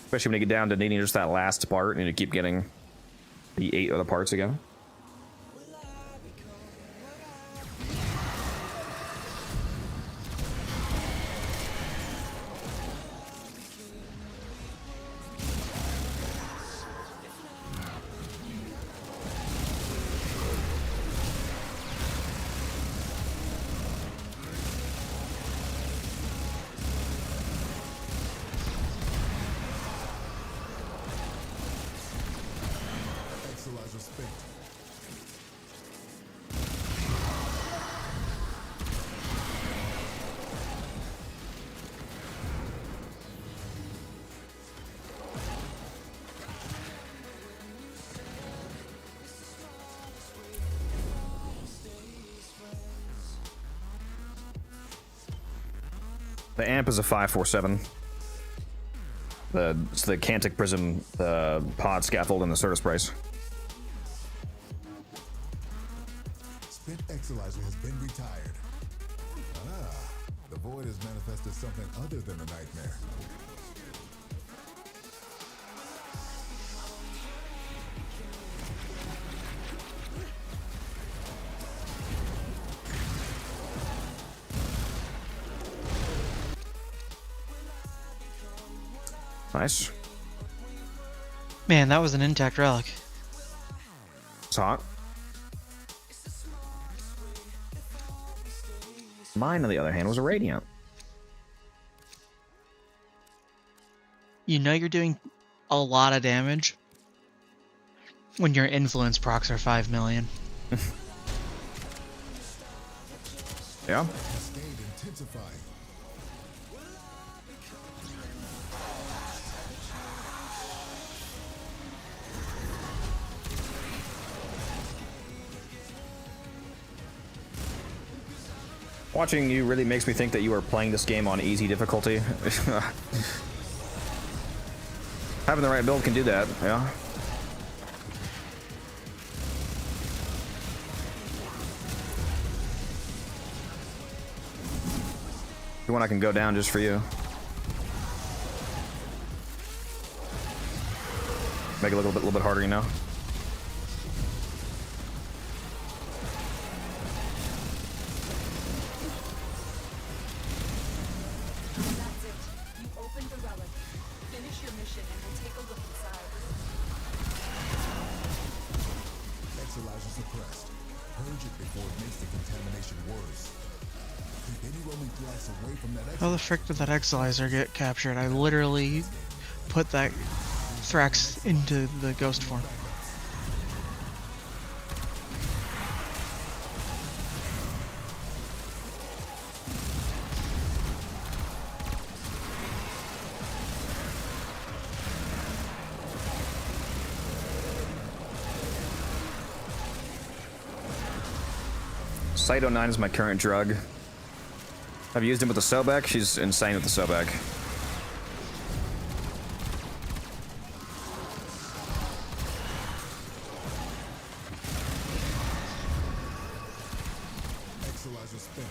Especially when you get down to needing just that last part and you keep getting the 8 other parts again. The amp is a 547. It's the Cantic Prism, the pod scaffold, and the Certus Brace. Spent Exilizer has been retired. Ah, the void has manifested something other than a nightmare. Nice. Man, that was an intact relic. It's hot. Mine, on the other hand, was a Radiant. You know you're doing a lot of damage when your influence procs are 5 million. Yeah. Cascade intensifying. Watching you really makes me think that you are playing this game on easy difficulty. Having the right build can do that, yeah. If you want, I can go down just for you. Make it a little bit harder, you know. How the frick did that Exilizer get captured? I literally put that Thrax into the ghost form. Site 09 is my current drug. I've used him with the Sobek. She's insane with the Sobek. Exilizer spent.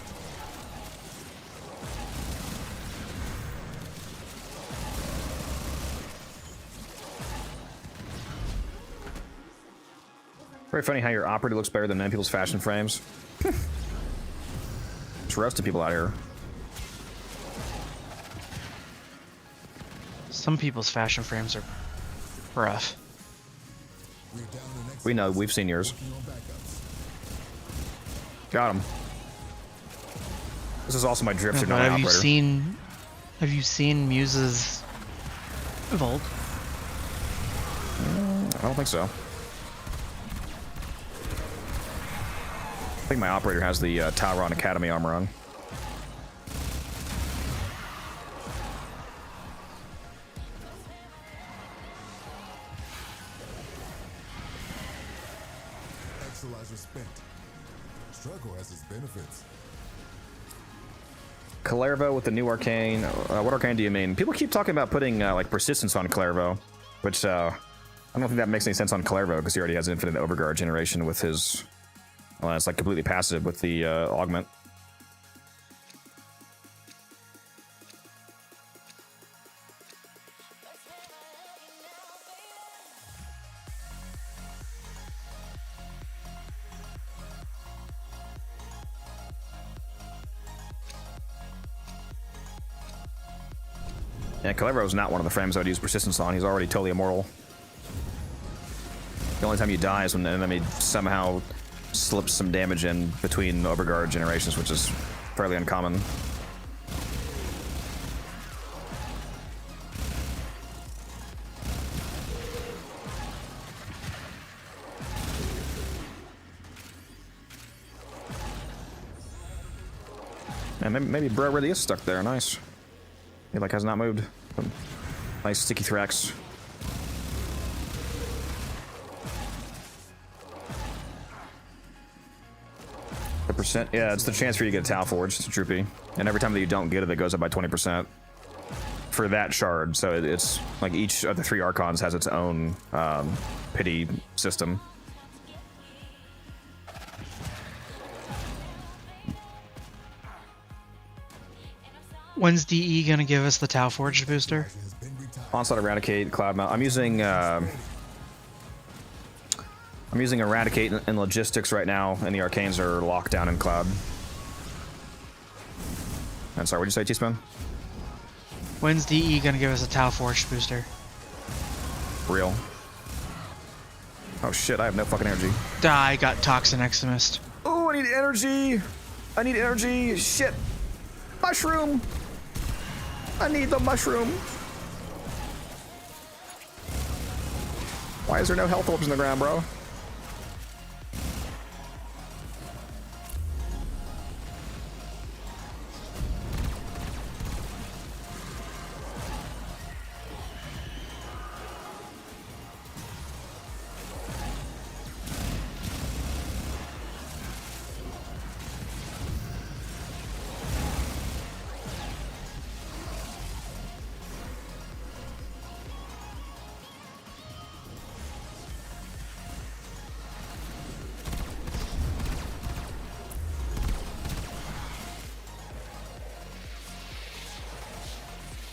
Very funny how your operator looks better than many people's fashion frames. Just roasting people out here. Some people's fashion frames are rough. We know, we've seen yours. Got him. This is also my drifter, not my have operator. Have you seen Muse's vault? I don't think so. I think my operator has the Talron Academy armor on. Exilizer spent. Struggle has its benefits. Calervo with the new Arcane. What Arcane do you mean? People keep talking about putting like persistence on Calervo, which I don't think that makes any sense on Calervo because he already has infinite Overguard generation with his. Well, it's like completely passive with the augment. Yeah, Calero's not one of the frames I would use persistence on. He's already totally immortal. The only time you die is when an enemy somehow slips some damage in between Overguard generations, which is fairly uncommon. And maybe Bro really is stuck there. Nice. He like has not moved. Nice sticky Thrax. The percent, yeah, it's the chance for you to get a Tau Forge. It's a Troopy, and every time that you don't get it, it goes up by 20% for that shard. So it's like each of the 3 Archons has its own pity system. When's DE gonna give us the Tau Forge booster? Onslaught, Eradicate, Cloudmount. I'm using Eradicate and Logistics right now, and the Arcanes are locked down in Cloud. And sorry, what'd you say, T-Spoon? When's DE gonna give us a Tau Forge booster? Real. Oh shit, I have no fucking energy. I got Toxin Extremist. Oh, I need energy! I need energy! Shit! Mushroom! I need the mushroom! Why is there no health orbs in the ground, bro?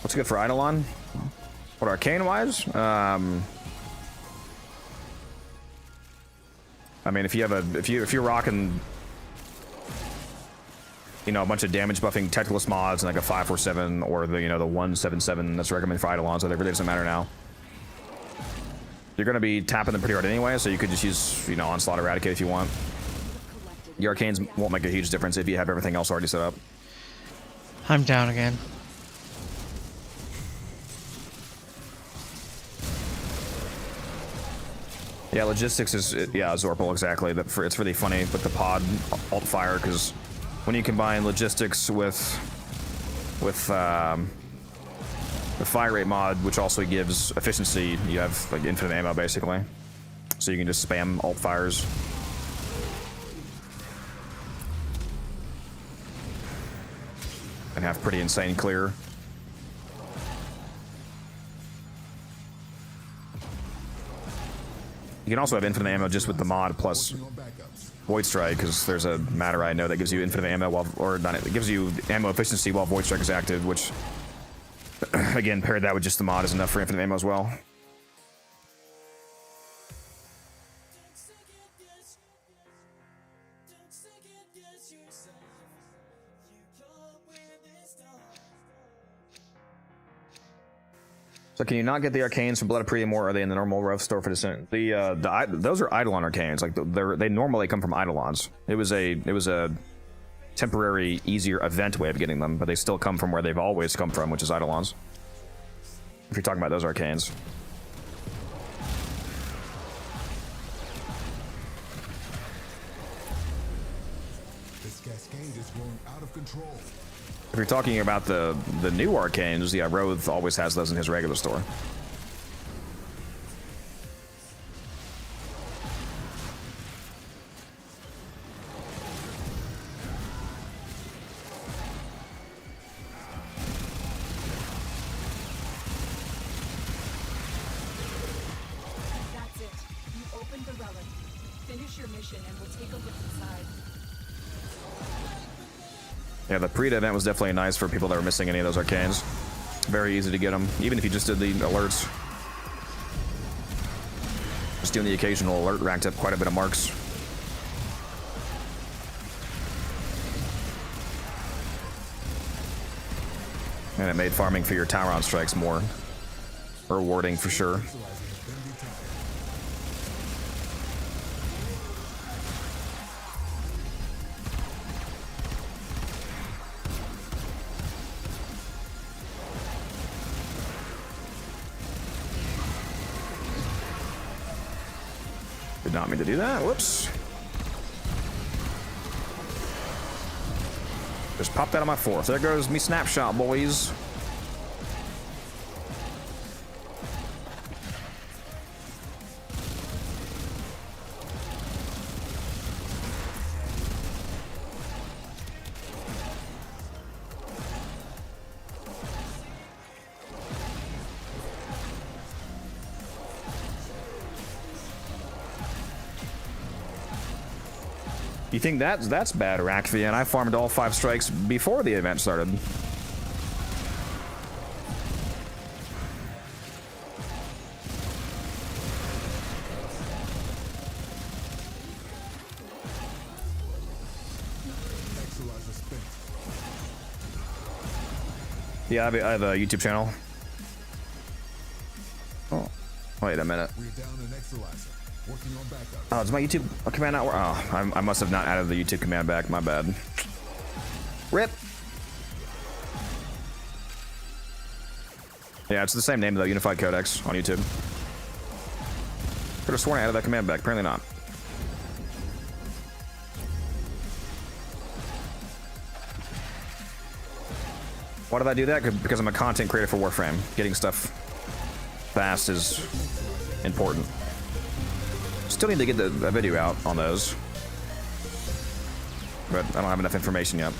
What's good for Eidolon? What, Arcane wise? I mean, if you have if you're rocking, you know, a bunch of damage buffing Tectulus mods and like a 547 or the, you know, the 177 that's recommended for Eidolon, so it really doesn't matter now. You're gonna be tapping them pretty hard anyway, so you could just use, you know, Onslaught, Eradicate if you want. The Arcanes won't make a huge difference if you have everything else already set up. I'm down again. Yeah, Logistics is, yeah, Zorpal, exactly. It's really funny with the pod alt fire, because when you combine Logistics with the fire rate mod, which also gives efficiency, you have like infinite ammo basically. So you can just spam alt fires. And have pretty insane clear. You can also have infinite ammo just with the mod plus Void Strike, because there's a matter I know that gives you infinite ammo while, or not, it gives you ammo efficiency while Void Strike is active, which, again, paired that with just the mod is enough for infinite ammo as well. So can you not get the Arcanes from Blood of Priam, or are they in the normal rough store for Descent? Those are Eidolon Arcanes. Like they normally come from Eidolons. It was a temporary, easier event way of getting them, but they still come from where they've always come from, which is Eidolons. If you're talking about those Arcanes. This Cascade is growing out of control. If you're talking about the new Arcanes, yeah, Roth always has those in his regular store. That's it. You opened the relic. Finish your mission and we'll take a look inside. Yeah, the Preta event was definitely nice for people that were missing any of those Arcanes. Very easy to get them, even if you just did the alerts. Just doing the occasional alert racked up quite a bit of marks. And it made farming for your Tauron strikes more rewarding for sure. Did not mean to do that. Whoops. Just popped out of my fourth. There goes me snapshot, boys. You think that's bad, Rakvian? I farmed all 5 strikes before the event started. Yeah, I have a YouTube channel. Oh, wait a minute. Oh, does my YouTube command not work? Oh, I must have not added the YouTube command back. My bad. RIP. Yeah, it's the same name though. Unified Codex on YouTube. Could have sworn I added that command back. Apparently not. Why did I do that? Because I'm a content creator for Warframe. Getting stuff fast is important. Still need to get a video out on those, but I don't have enough information yet.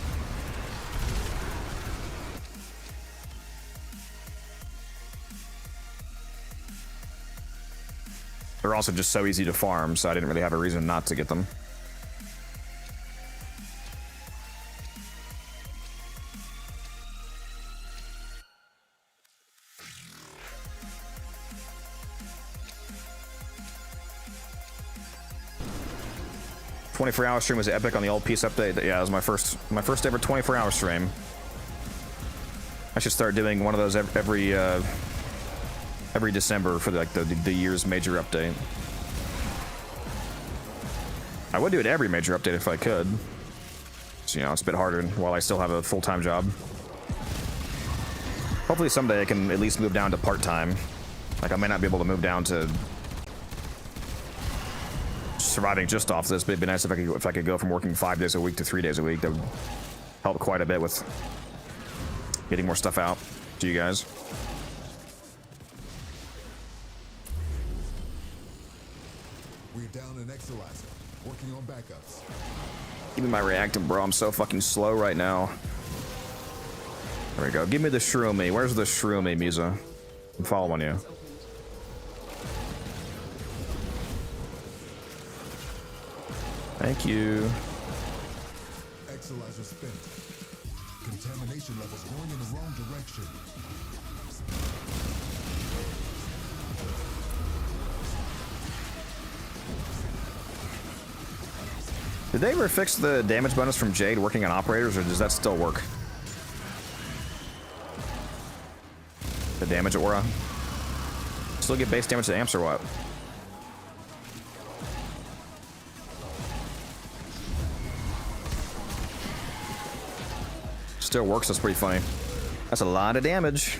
They're also just so easy to farm, so I didn't really have a reason not to get them. .24-hour stream was epic on the old piece update. Yeah, it was my first ever 24-hour stream. I should start doing one of those every December for the year's major update. I would do it every major update if I could. So, you know, it's a bit harder while I still have a full-time job. Hopefully someday I can at least move down to part-time. Like, I may not be able to move down to surviving just off this, but it'd be nice if I could go from working 5 days a week to 3 days a week. That would help quite a bit with getting more stuff out to you guys. We're down an Exolizer, working on backups. Give me my reactive, bro. I'm so fucking slow right now. There we go. Give me the shroomy. Where's the shroomy, Misa? I'm following you. Thank you. Exolizer spent. Contamination levels going in the wrong direction. Did they ever fix the damage bonus from Jade working on operators, or does that still work? The damage aura? Still get base damage to amps or what? Still works, that's pretty funny. That's a lot of damage.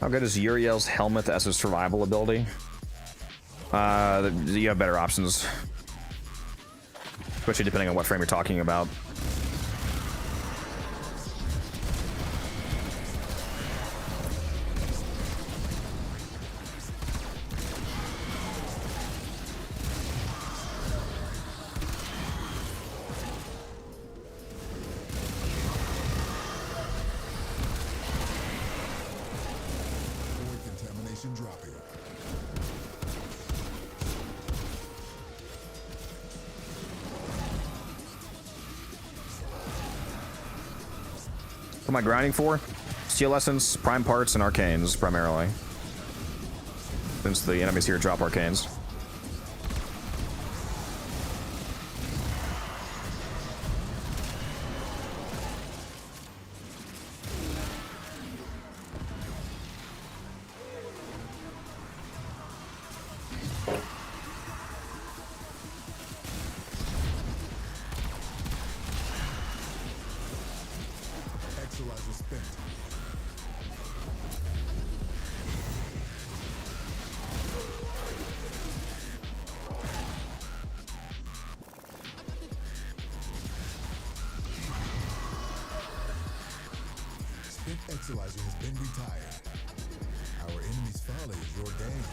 How good is Uriel's helmet as a survival ability? You have better options. Especially depending on what frame you're talking about. Contamination dropping. am I grinding for? Steel Essence, Prime Parts, and Arcanes, primarily. Since the enemies here drop Arcanes. Exilizer has been retired. Our enemy's folly is your gain.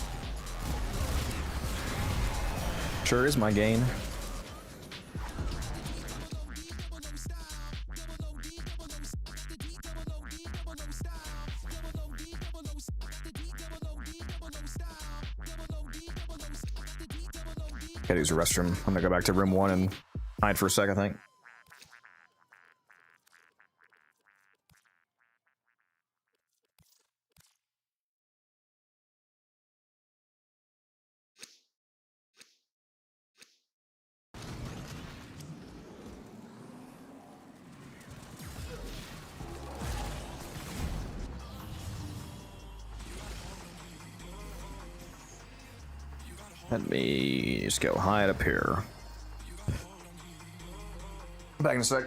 Sure is my gain. Gotta use a restroom. I'm gonna go back to room 1 and hide for a sec, I think. Let me just go hide up here. Back in a sec.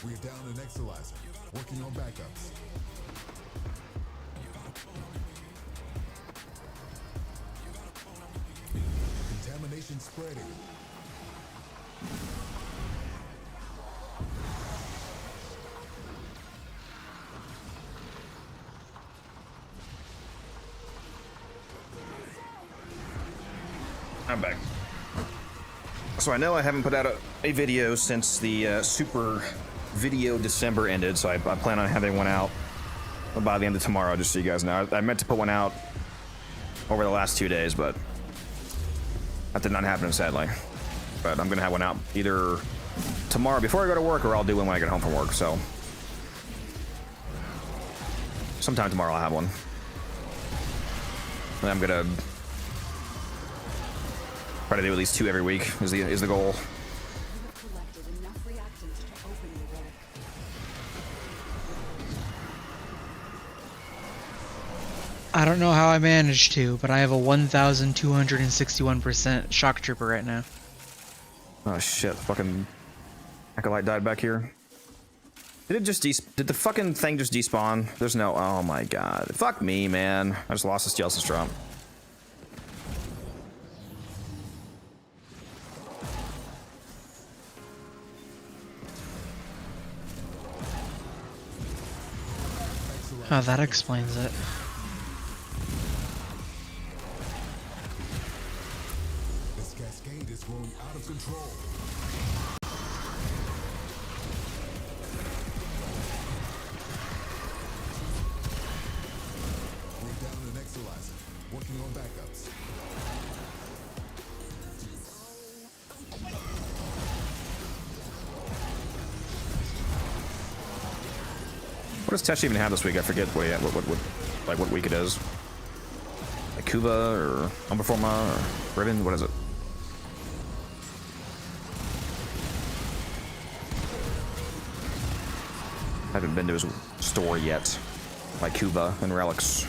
We're down an Exilizer, working on backups. Contamination spreading. I'm back. So I know I haven't put out a video since the Super Video December ended, so I plan on having one out by the end of tomorrow, just so you guys know. I meant to put one out over the last 2 days, but that did not happen, sadly. But I'm gonna have one out either tomorrow before I go to work, or I'll do one when I get home from work, so sometime tomorrow I'll have one. And I'm gonna try to do at least 2 every week is the goal. I don't know how I managed to, but I have a 1,261% shock trooper right now. Oh shit! Fucking acolyte died back here. Did it just did the fucking thing just despawn? There's no. Oh my god! Fuck me, man! I just lost a Steel drop. Oh, that explains it. This Cascade is growing out of control. We're down an Exilizer, working on backups. What does Tesh even have this week? I forget what what week it is. Like Kuva or Forma or Riven? What is it? I haven't been to his store yet. Like Kuva and Relics.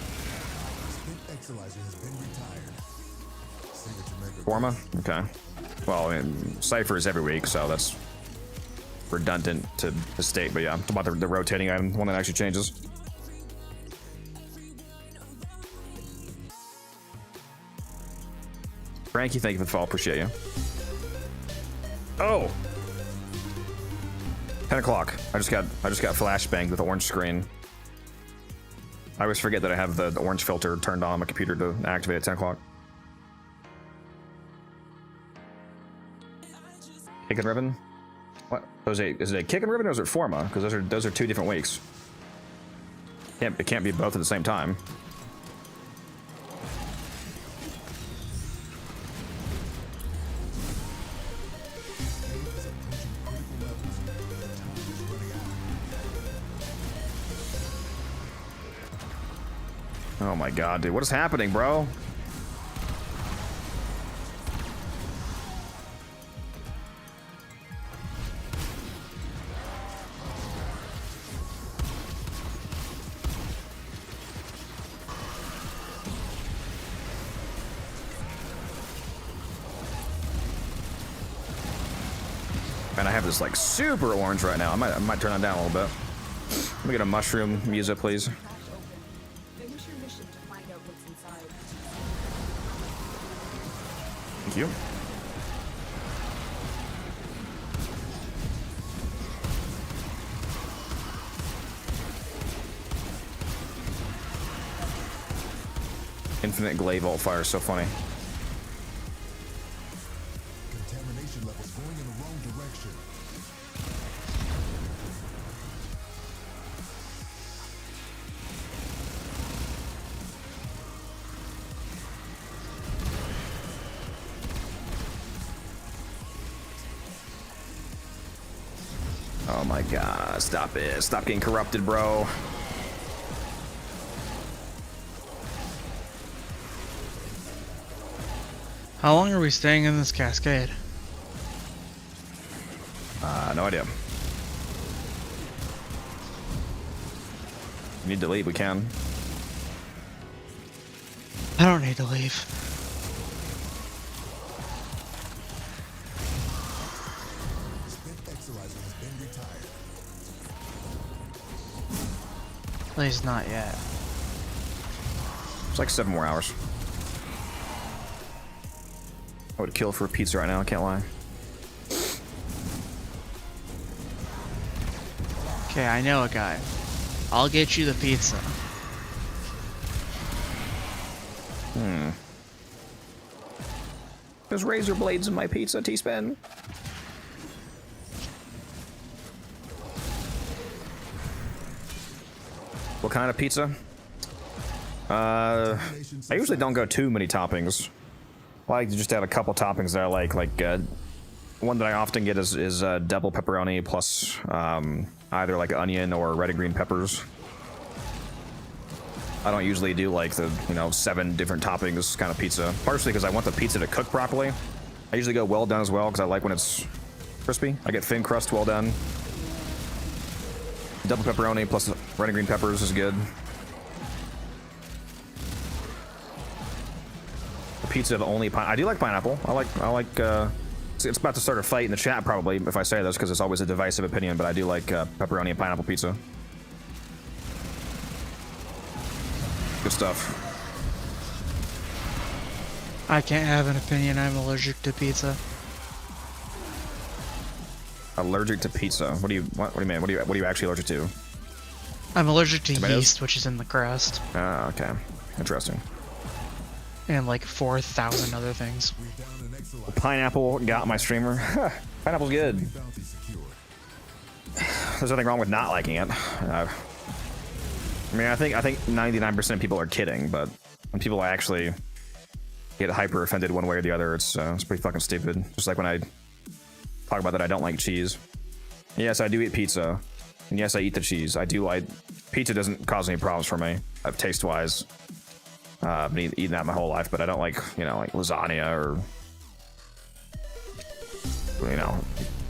Forma? Okay. Well, I mean, Cypher is every week, so that's redundant to the state, but yeah, I'm talking about the rotating item, the one that actually changes. Frankie, thank you for the follow. Appreciate you. Oh, 10 o'clock. I just got flashbanged with the orange screen. I always forget that I have the orange filter turned on my computer to activate at 10 o'clock. Kick and Riven? What? Is it a Kick and Riven or is it Forma? Because those are 2 different weeks. It can't be both at the same time. Oh my god, dude. What is happening, bro? Man, I have this like super orange right now. I might turn it down a little bit. Let me get a mushroom music, please. Finish your mission to find out what's inside. Thank you. Infinite glaive vault fire is so funny. Contamination levels going in the wrong direction. Oh my god, stop it. Stop getting corrupted, bro. How long are we staying in this cascade? No idea. We need to leave, we can. I don't need to leave. Please, not yet. It's like 7 more hours. I would kill for a pizza right now, I can't lie. Okay, I know a guy. I'll get you the pizza. There's razor blades in my pizza, T-Spin. What kind of pizza? I usually don't go too many toppings. I like to just have a couple toppings that I like one that I often get is double pepperoni plus either like onion or red and green peppers. I don't usually do like the 7 different toppings kind of pizza, partially because I want the pizza to cook properly. I usually go well done as well because I like when it's crispy. I get thin crust well done. Double pepperoni plus red and green peppers is good. The pizza of only I do like pineapple. I like it's about to start a fight in the chat probably if I say this because it's always a divisive opinion, but I do like pepperoni and pineapple pizza. Good stuff. I can't have an opinion. I'm allergic to pizza. Allergic to pizza? What do you mean? What are you actually allergic to? I'm allergic to Tomatoes? yeast, which is in the crust, Ah, okay. Interesting. and like 4,000 other things. Pineapple got my streamer. Pineapple's good. There's nothing wrong with not liking it. I mean, I think 99% of people are kidding, but when people actually get hyper offended one way or the other, it's pretty fucking stupid. Just like when I talk about that I don't like cheese. Yes, I do eat pizza, and yes, I eat the cheese. I do like pizza. Doesn't cause any problems for me, taste wise. I've been eating that my whole life, but I don't like like lasagna or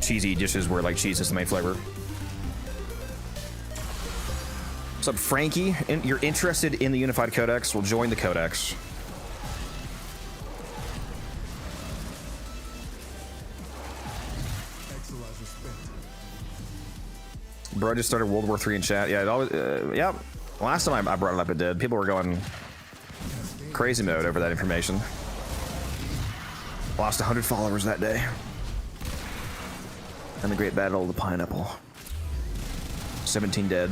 cheesy dishes where like cheese is the main flavor. What's up, Frankie? You're interested in the Unified Codex? Well, join the Codex. Bro, I just started World War III in chat. Yeah, it always. Yep. Last time I brought it up, it did. People were going crazy mode over that information. Lost 100 followers that day. And the Great Battle of the Pineapple. 17 dead.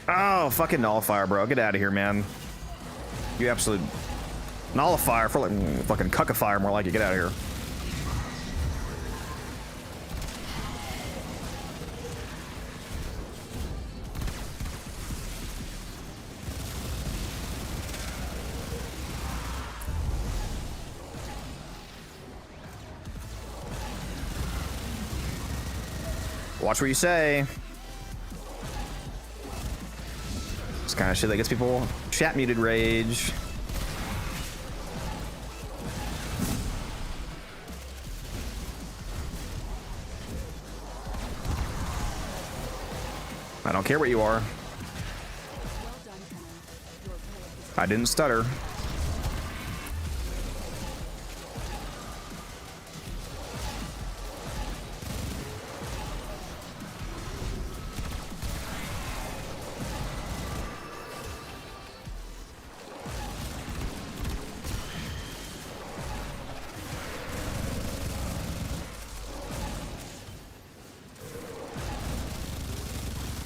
Oh, fucking nullifier, bro. Get out of here, man. You absolute nullifier for like fucking cuckifier, more like it. Get out of here. Watch what you say. It's kind of shit that gets people chat muted rage. I don't care what you are. I didn't stutter.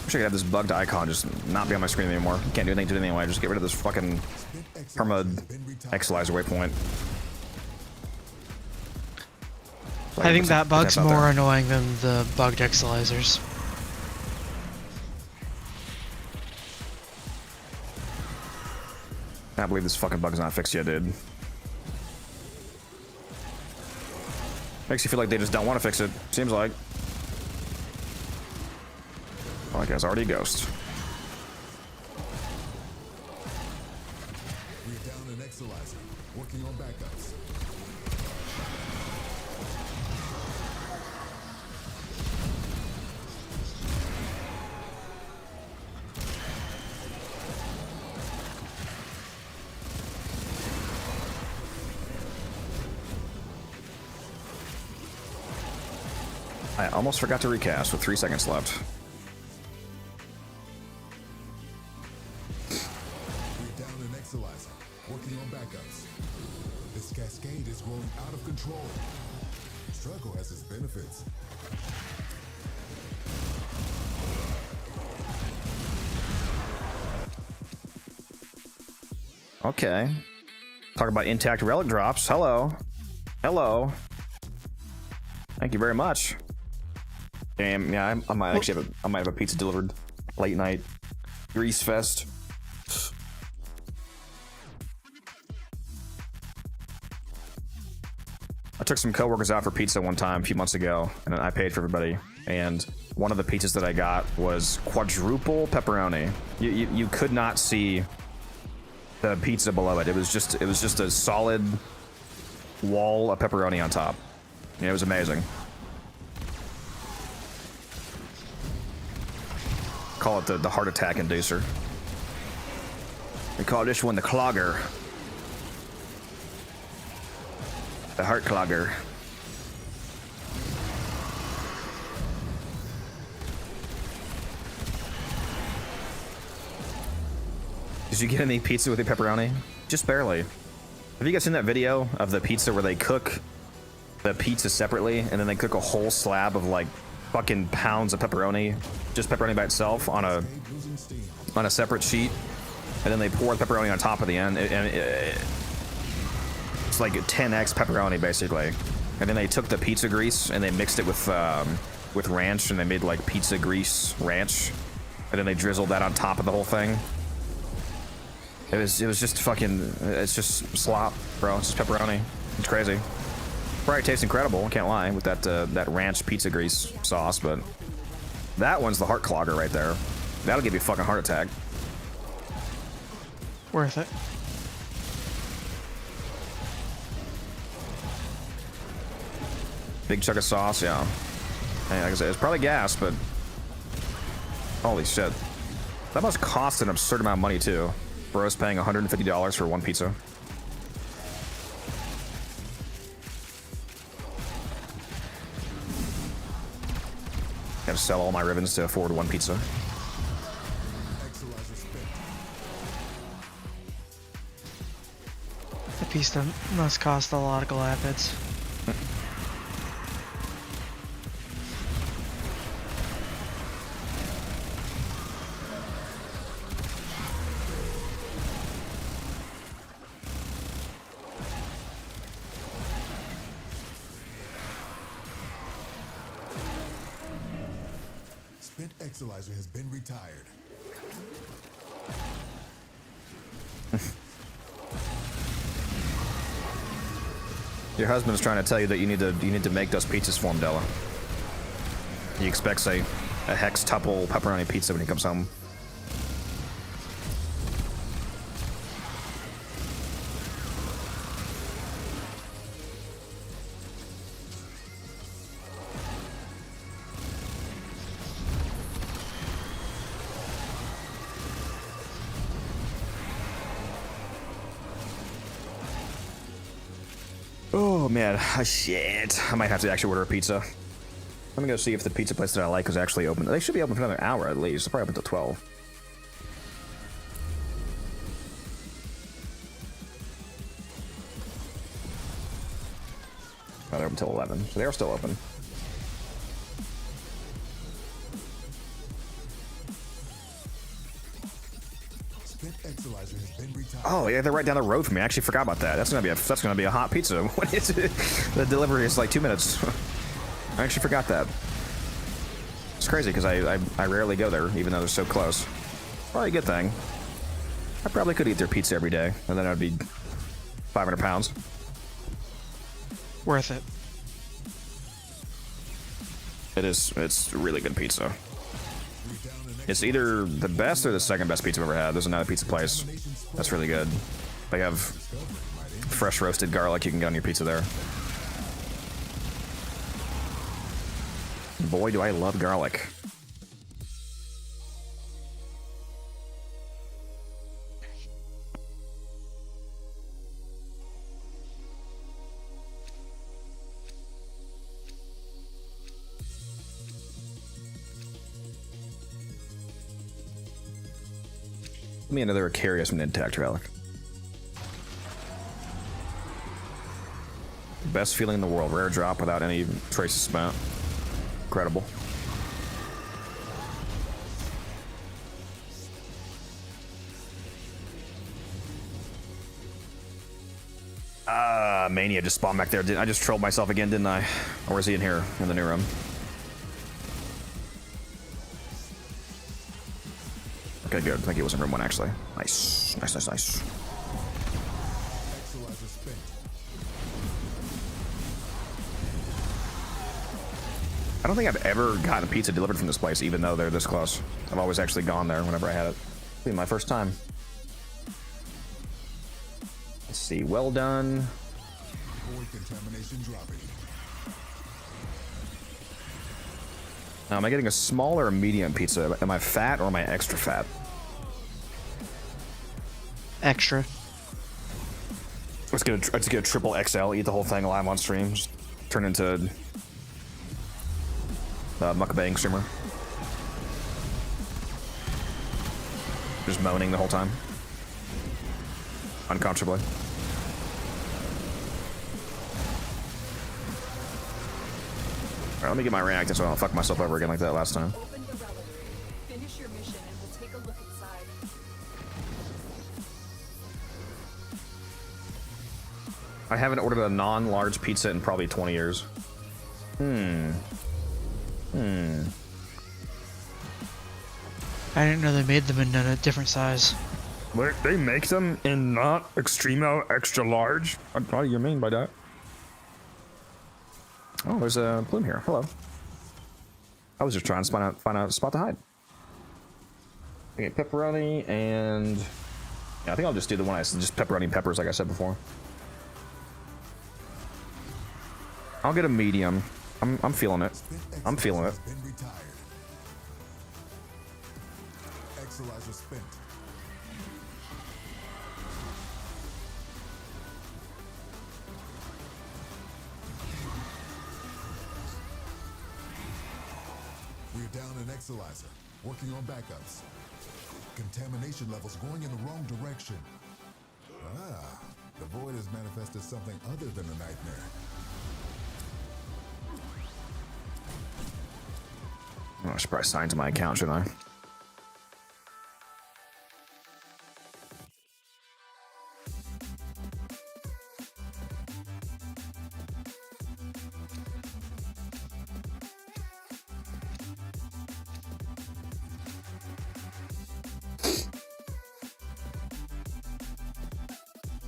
I could have this bugged icon just not be on my screen anymore. Can't do anything to it anyway. Just get rid of this fucking perma exilizer waypoint. I think that bug's more annoying than the bugged exilizers. I can't believe this fucking bug's not fixed yet, dude. Makes you feel like they just don't want to fix it. Seems like. Oh, that guy's already a ghost. We're down an exilizer, working on backups. I almost forgot to recast with 3 seconds left. Working on backups. This Cascade is growing out of control. Struggle has its benefits. Okay. Talk about intact relic drops. Hello. Hello. Thank you very much. Damn, yeah, I might actually have I might have a pizza delivered late night. Grease fest. I took some coworkers out for pizza one time a few months ago, and I paid for everybody. And one of the pizzas that I got was quadruple pepperoni. You could not see the pizza below it. It was just a solid wall of pepperoni on top. Yeah, it was amazing. Call it the heart attack inducer. We call this one the clogger. The heart clogger. Did you get any pizza with the pepperoni? Just barely. Have you guys seen that video of the pizza where they cook the pizza separately and then they cook a whole slab of like fucking pounds of pepperoni, just pepperoni by itself on a separate sheet, and then they pour the pepperoni on top of the end, and it's like 10x pepperoni basically. And then they took the pizza grease and they mixed it with ranch, and they made like pizza grease ranch, and then they drizzled that on top of the whole thing. It was just fucking, it's just slop, bro. It's just pepperoni. It's crazy. Probably tastes incredible, can't lie, with that ranch pizza grease sauce, but that one's the heart clogger right there. That'll give you a fucking heart attack. Worth it. Big chunk of sauce, yeah. Hey, like I said, it's probably gas, but holy shit. That must cost an absurd amount of money too. Bro's paying $150 for one pizza. Gotta sell all my Rivens to afford one pizza. piece must cost a lot of galapids. Spent Exilizer has been retired. Your husband's trying to tell you that you need to make those pizzas for him, Della. He expects a hex-tuple pepperoni pizza when he comes home. Oh man, shit. I might have to actually order a pizza. Let me go see if the pizza place that I like is actually open. They should be open for another hour at least. They're probably open until 12. Oh, they're open until 11, so they are still open. Oh yeah, they're right down the road from me. I actually forgot about that. That's gonna be a hot pizza. What is it? The delivery is like 2 minutes. I actually forgot that. It's crazy because I rarely go there, even though they're so close. Probably a good thing. I probably could eat their pizza every day, and then I'd be 500 pounds. Worth it. It is. It's really good pizza. It's either the best or the second best pizza I've ever had. There's another pizza place that's really good. They have fresh roasted garlic you can get on your pizza there. Boy, do I love garlic. Give me another Acarius from Intact Relic. Best feeling in the world. Rare drop without any traces spent. Incredible. Mania just spawned back there. I just trolled myself again, didn't I? Or is he in here in the new room? Okay, good. I think he was in room 1 actually. Nice. Nice, nice, nice. I don't think I've ever gotten a pizza delivered from this place, even though they're this close. I've always actually gone there whenever I had it. It'll be my first time. Let's see. Well done. Am I getting a small or a medium pizza? Am I fat or am I extra fat? Extra. Let's get a triple XL. Eat the whole thing live on stream. Just turn into mukbang streamer. Just moaning the whole time. Uncomfortably. Alright, let me get my reactant so I don't fuck myself over again like that last time. Open the relic. Finish your mission and we'll take a look inside. I haven't ordered a non-large pizza in probably 20 years. I didn't know they made them in a different size. Wait, they make them in not extremo extra large? What do you mean by that? Oh, there's a plume here. Hello. I was just trying to find out a spot to hide. Okay, pepperoni and yeah, I think I'll just do the one just pepperoni and peppers like I said before. I'll get a medium. I'm feeling it. I'm feeling it. Exilizer spent. We're down an Exilizer, working on backups. Contamination levels going in the wrong direction. The void has manifested something other than a nightmare. Oh, I should probably sign to my account, shouldn't I?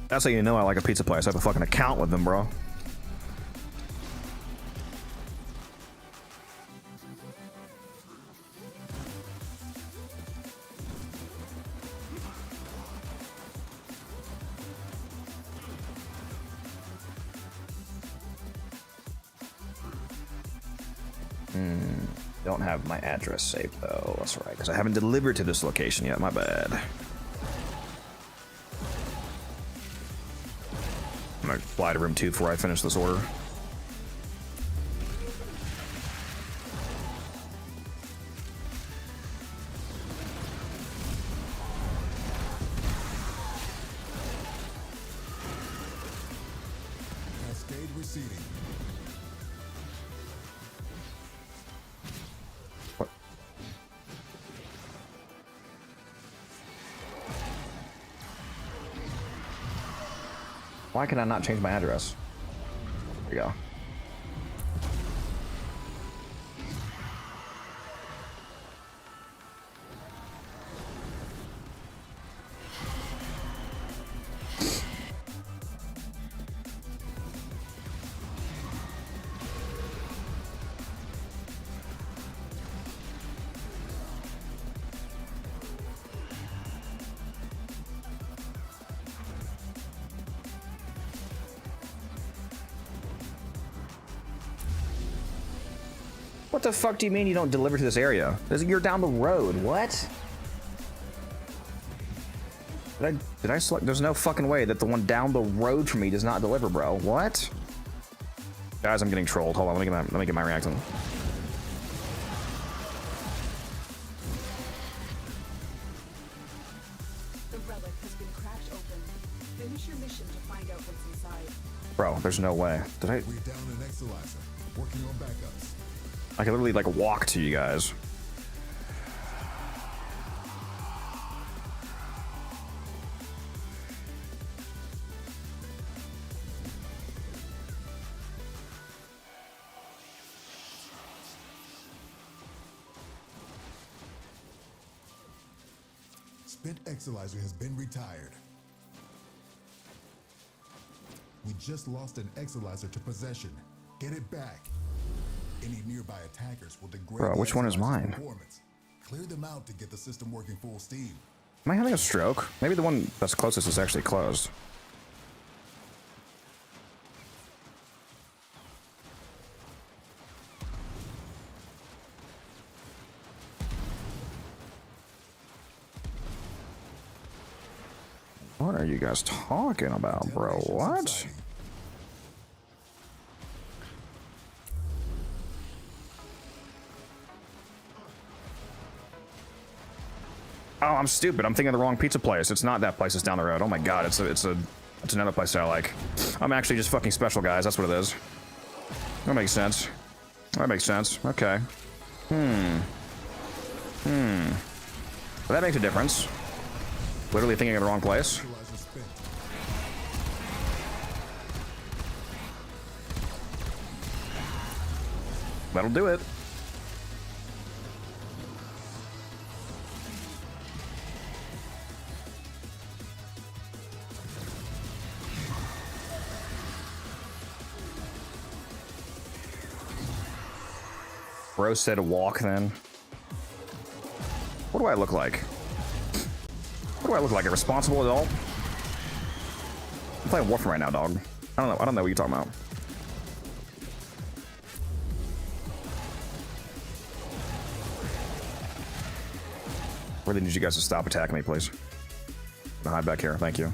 That's how you know I like a pizza place. I have a fucking account with them, bro. Don't have my address saved though. That's right, because I haven't delivered to this location yet. My bad. I'm gonna fly to room 2 before I finish this order. Cascade receding. What? Why can I not change my address? There we go. What the fuck do you mean you don't deliver to this area? You're down the road. What? Did I select? There's no fucking way that the one down the road from me does not deliver, bro. What? Guys, I'm getting trolled. Hold on, let me get my reaction. The relic has been cracked open. Finish your mission to find out what's inside. Bro, there's no way. Did I? We down an Exalizer. Working on backups. I could literally like walk to you guys. Spent Exalizer has been retired. We just lost an Exalizer to possession. Get it back. Any nearby attackers will degrade. Bro, which one is mine? Performance. Clear them out to get the system working full steam. Am I having a stroke? Maybe the one that's closest is actually closed. What are you guys talking about, bro? What? Oh, I'm stupid. I'm thinking of the wrong pizza place. It's not that place. It's down the road. Oh my god, it's another place that I like. I'm actually just fucking special, guys. That's what it is. That makes sense. That makes sense. Okay. Well, that makes a difference. Literally thinking of the wrong place. That'll do it. Bro said walk then. What do I look like? What do I look like? A responsible adult? I'm playing Warframe right now, dog. I don't know what you're talking about. Really need you guys to stop attacking me, please. I'll hide back here, thank you. I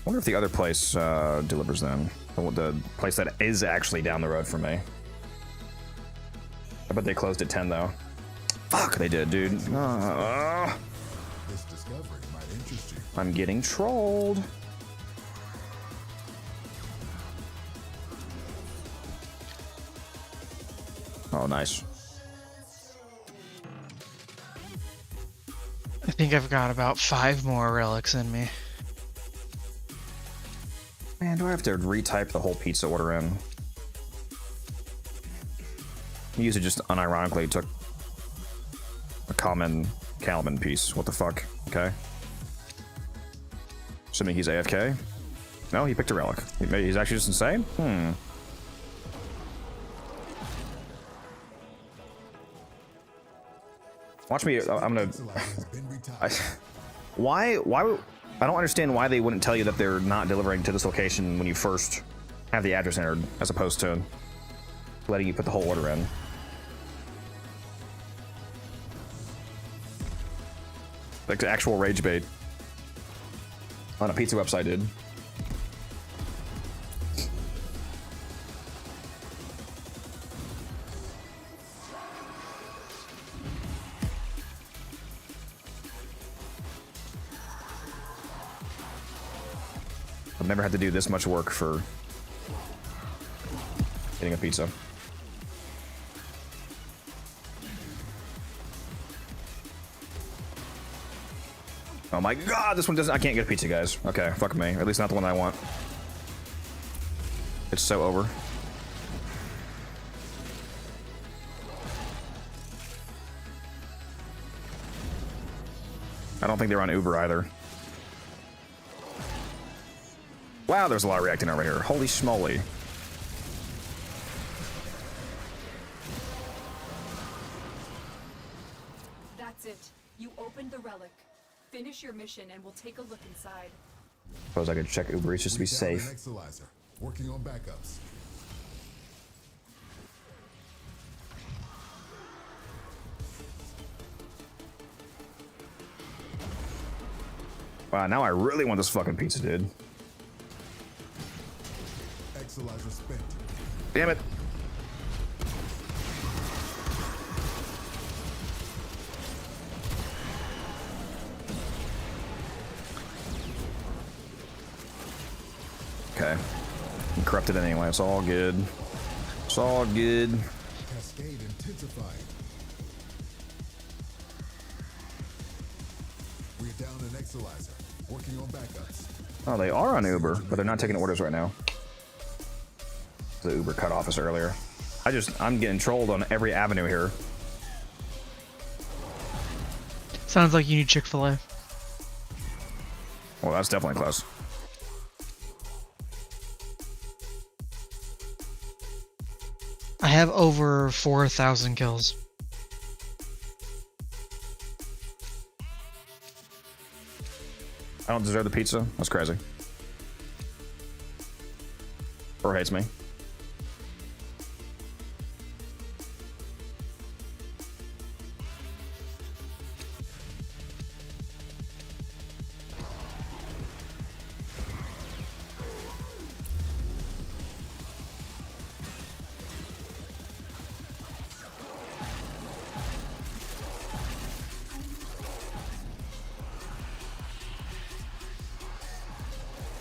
wonder if the other place delivers then. The place that is actually down the road from me. I bet they closed at 10 though. Fuck, they did, dude. This discovery might interest you. I'm getting trolled. Oh, nice. I think I've got about 5 more relics in me. Man, do I have to retype the whole pizza order in? User just unironically took a common Calvin piece. What the fuck? Okay. Assuming he's AFK. No, he picked a relic. He's actually just insane? Watch me. I'm gonna. Why? I don't understand why they wouldn't tell you that they're not delivering to this location when you first have the address entered, as opposed to letting you put the whole order in. Like the actual rage bait on a pizza website, dude. I've never had to do this much work for getting a pizza. Oh my god, this one doesn't. I can't get a pizza, guys. Okay, fuck me. Or at least not the one I want. It's so over. I don't think they're on Uber either. Wow, there's a lot reacting over here. Holy schmoly. That's it. You opened the relic. Finish your mission and we'll take a look inside. Suppose I could check Uber Eats just to be safe. Working on backups. Wow, now I really want this fucking pizza, dude. Exalizer spent. Damn it. Okay. I'm corrupted anyway. It's all good. It's all good. Cascade intensified. We're down an Exalizer. Working on backups. Oh, they are on Uber, but they're not taking orders right now. The Uber cut off us earlier. I'm getting trolled on every avenue here. Sounds like you need Chick-fil-A. Well, that's definitely close. I have over 4,000 kills. I don't deserve the pizza? That's crazy. Or hates me.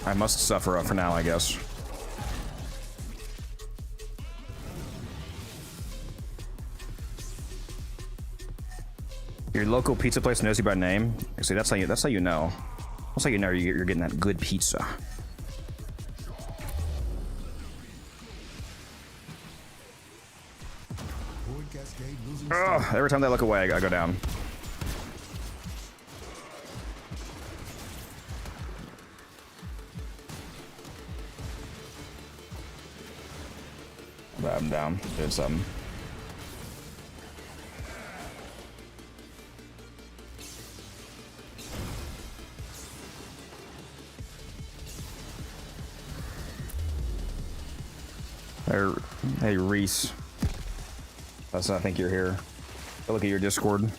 I must suffer for now, I guess. Your local pizza place knows you by name. See, that's how you know. That's how you know you're getting that good pizza. Ugh, every time they look away, I go down. I'm down. Did something. Hey, Reese. I think you're here. Go look at your Discord.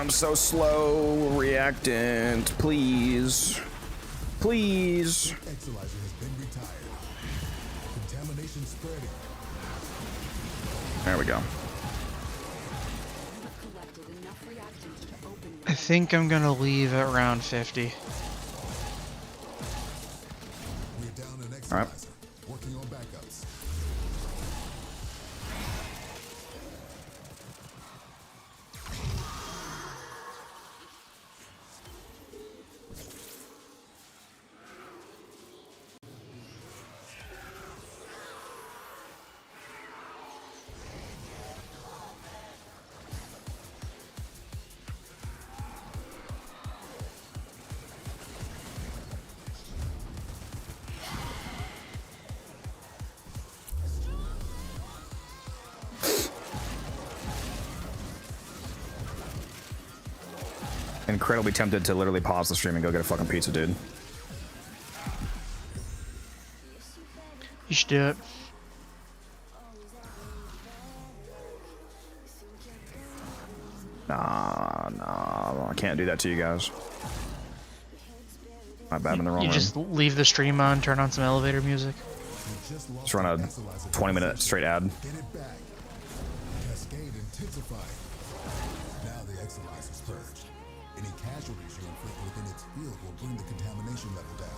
I'm so slow. Reactant, please. Please. Exolizer has been retired. Contamination spreading. There we go. I think I'm gonna leave at round 50. We're down an exolizer. All right. Working on backups. Incredibly tempted to literally pause the stream and go get a fucking pizza, dude. You should do it. Nah, I can't do that to you guys. My bad, I'm in the wrong You room. just leave the stream on, turn on some elevator music. Just run a 20-minute straight ad. Get it back. Cascade intensified. Now the exolizer's purged. Any casualties you inflict within its field will bring the contamination level down.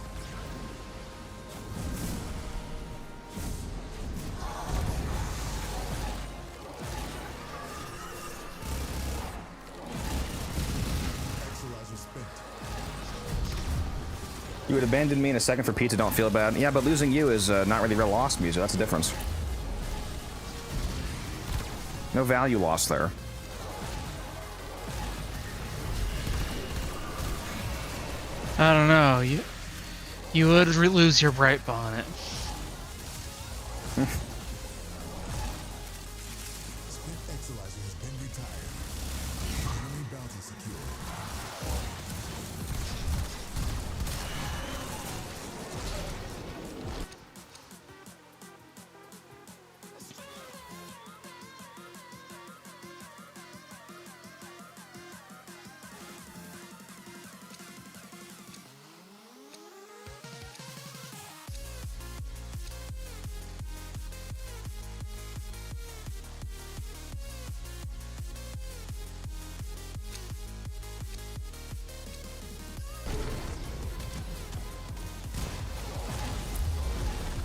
Exolizer spent. You would abandon me in a second for pizza, don't feel bad. Yeah, but losing you is not really real loss music. That's the difference. No value lost there. I don't know. You would lose your bright bonnet. Spent exolizer has been retired. Enemy bounty secured.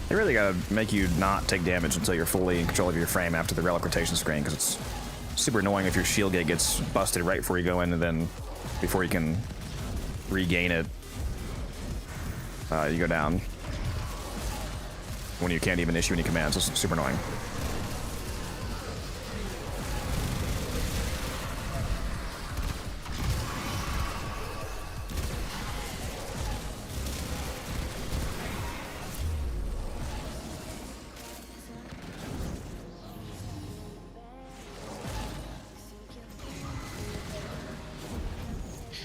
They really gotta make you not take damage until you're fully in control of your frame after the relic rotation screen, because it's super annoying if your shield gate gets busted right before you go in, and then before you can regain it, you go down. When you can't even issue any commands, it's super annoying.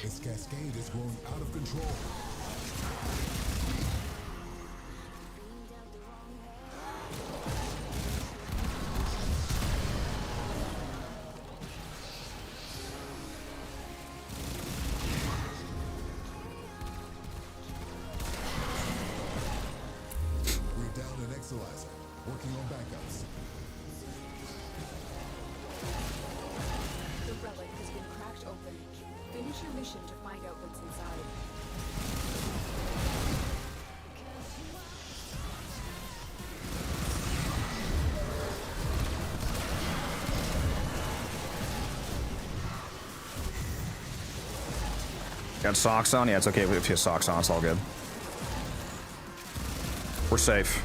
Its cascade is growing out of control. We're down an exolizer. Working on backups. The relic has been cracked open. Finish your mission to find out what's inside. Got socks on? Yeah, it's okay if you have socks on, it's all good. We're safe.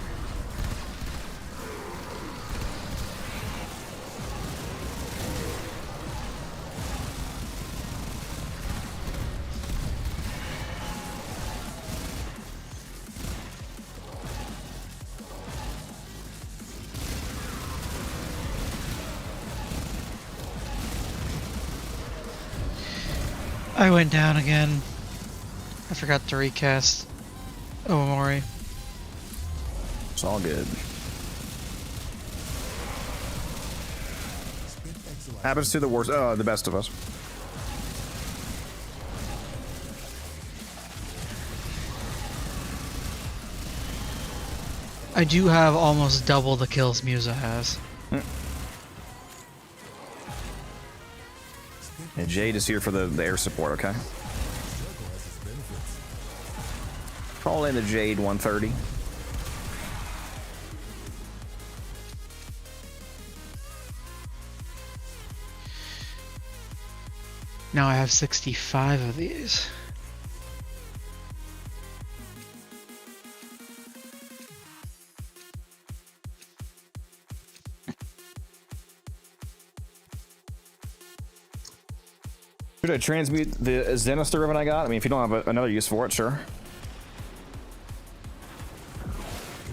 I went down again. I forgot to recast Omori. It's all good. Happens to the worst, the best of us. I do have almost double the kills Musa has. And Jade is here for the air support, okay? Call in the Jade 130. Now I have 65 of these. Should I transmute the Zenister ribbon I got? I mean, if you don't have another use for it, sure.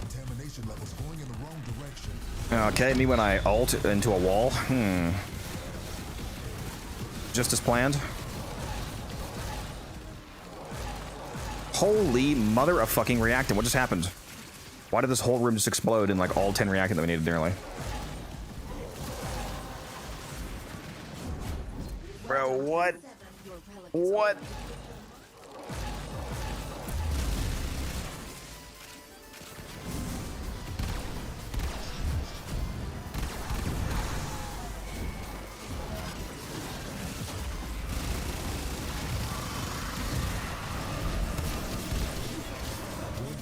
Contamination levels going in the wrong direction. Okay, me when I ult into a wall. Just as planned. Holy mother of fucking reactant. What just happened? Why did this whole room just explode in like all 10 reactant that we needed nearly? Bro, what? What?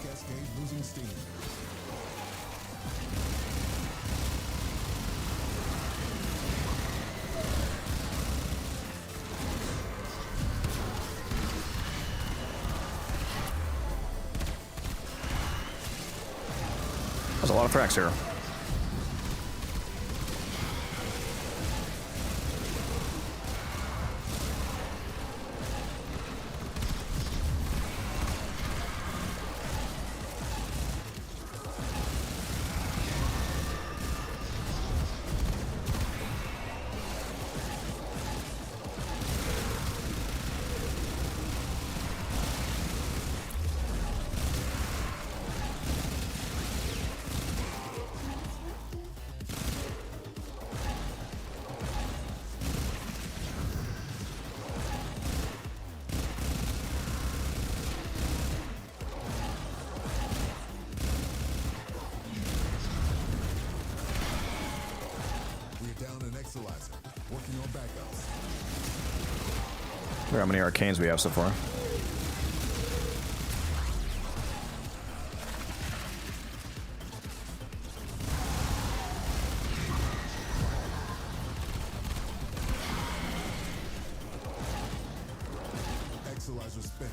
Cascade losing steam. There's a lot of frags here. Working on backups. Look how many arcanes we have so far. Exolizer spent.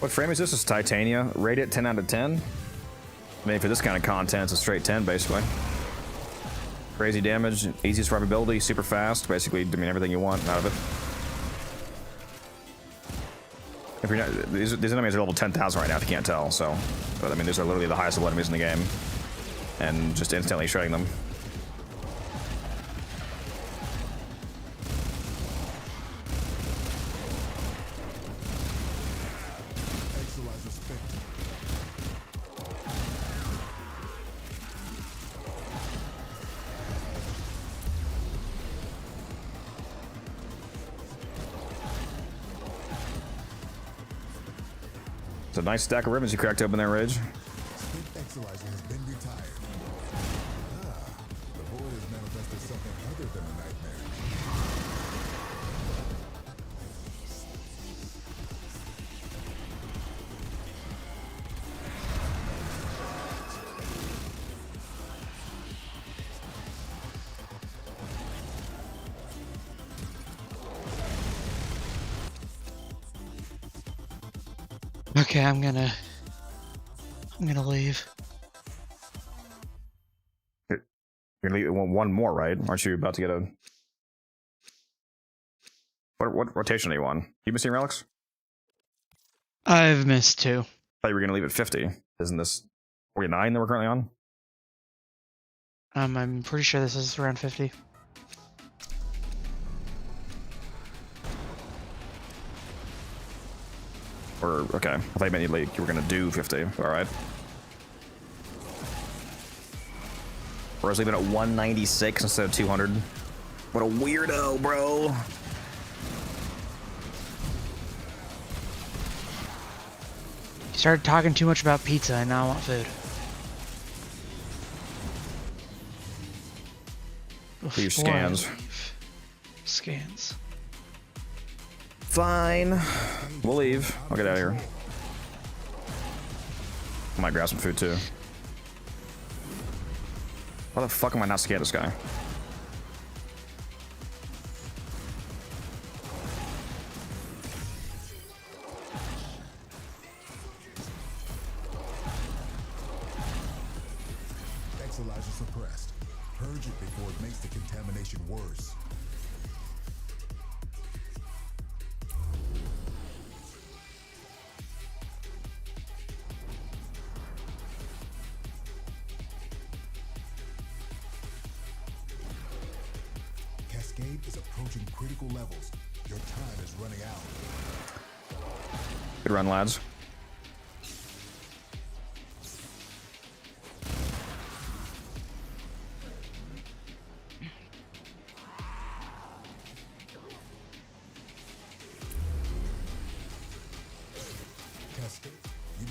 What frame is this? It's Titania. Rate it 10 out of 10. I mean, for this kind of content, it's a straight 10, basically. Crazy damage, easy survivability, super fast. Basically, I mean, everything you want out of it. If you're not, these enemies are level 10,000 right now, if you can't tell, so. But, I mean, these are literally the highest level enemies in the game. And just instantly shredding them. It's a nice stack of ribbons you cracked open there, Ridge. Exolizer has been retired. The void has manifested something other than a nightmare. Okay, I'm gonna leave. You're gonna leave one more, right? Aren't you about to get a... What rotation are you on? You been seeing relics? I've missed 2. Thought you were gonna leave at 50. Isn't this 49 that we're currently on? I'm pretty sure this is around 50. Or okay, I thought you meant you were gonna do 50. All right. Or I was leaving at 196 instead of 200. What a weirdo, bro. You started talking too much about pizza and now I want food. Do your scans. Scans. Fine. We'll leave. I'll get out of here. I might grab some food too. Why the fuck am I not scared of this guy? Exolizer suppressed. Purge it before it makes the contamination worse. Cascade is approaching critical levels. Your time is running out. Good run, lads.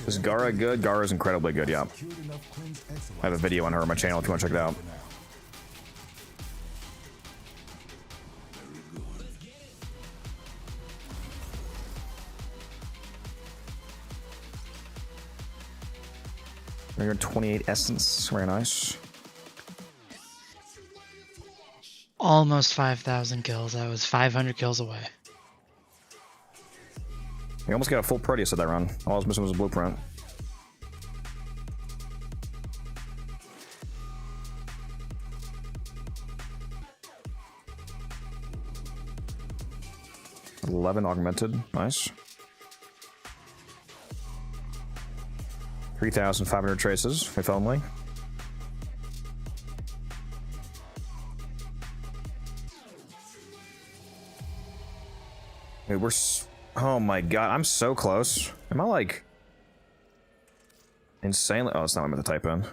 Is Gara good? Gara's incredibly good, yeah. I have a video on her on my channel if you want to check it out. We're 28 essence, very nice. Almost 5,000 kills. I was 500 kills away. We almost got a full Proteus at that run. All I was missing was a blueprint. $11 augmented, nice. 3,500 traces, if only. Wait, oh my god, I'm so close. Am I like insanely? Oh, it's not what I meant to type in.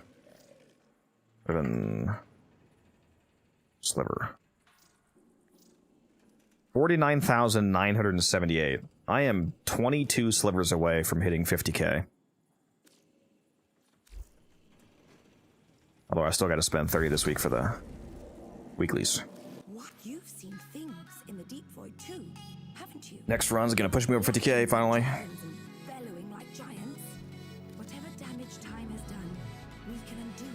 Riven sliver. 49,978. I am 22 slivers away from hitting 50k. Although I still got to spend 30 this week for the weeklies. What? You've seen things in the deep void too, haven't you? Next run's gonna push me over 50k finally. Bellowing like giants. Whatever damage time has done, we can undo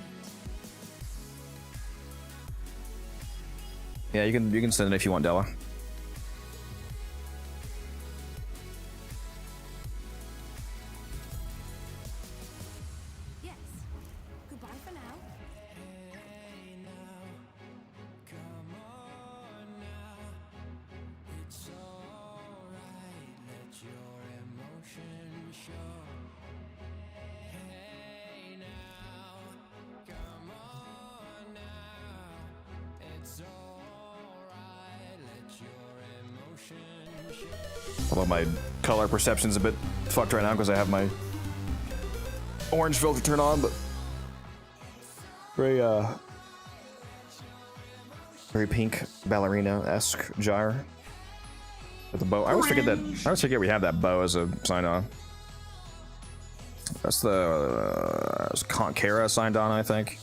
it. Yeah, you can send it if you want, Della. Yes. Goodbye for now. Although my color perception's a bit fucked right now because I have my orange filter turned on, but very pink ballerina-esque gyre with the bow. I always forget we have that bow as a sign on. That's the Kara signed on, I think.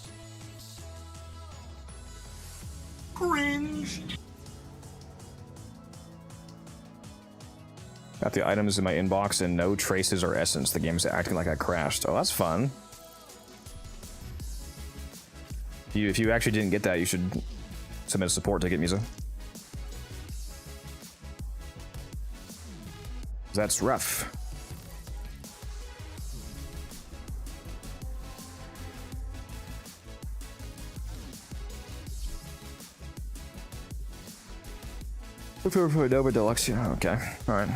Cringe. Got the items in my inbox and no traces or essence. The game's acting like I crashed. Oh, that's fun. If you actually didn't get that, you should submit a support ticket, Misa. That's rough. Nova Deluxe. Yeah, okay. All right.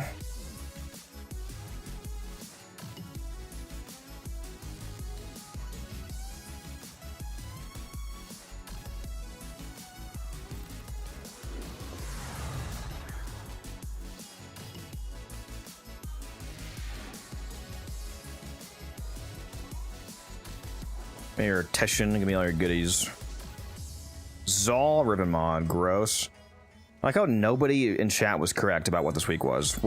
Mayor Teshin, give me all your goodies. Zal Ribbon Mod, gross. I like how nobody in chat was correct about what this week was.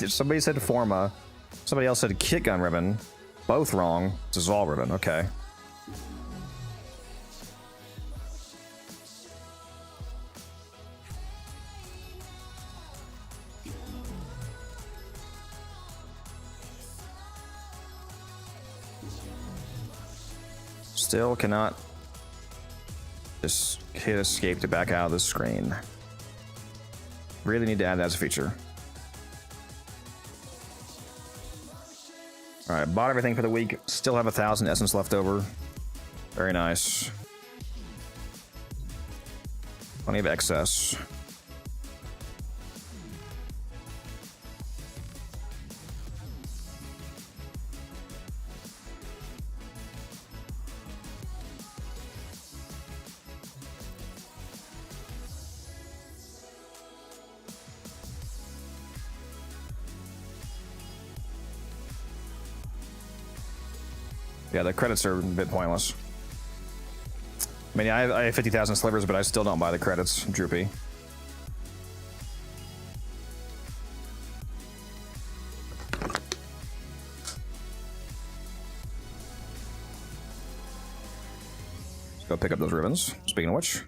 Somebody said Forma, somebody else said Kit Gun Ribbon. Both wrong. It's a Zal Ribbon, okay. Still cannot just hit escape to back out of the screen. Really need to add that as a feature. Alright, bought everything for the week. Still have 1,000 essence left over. Very nice. Plenty of excess. Yeah, the credits are a bit pointless. I mean, I have 50,000 slivers, but I still don't buy the credits, droopy. Let's go pick up those ribbons. Speaking of which.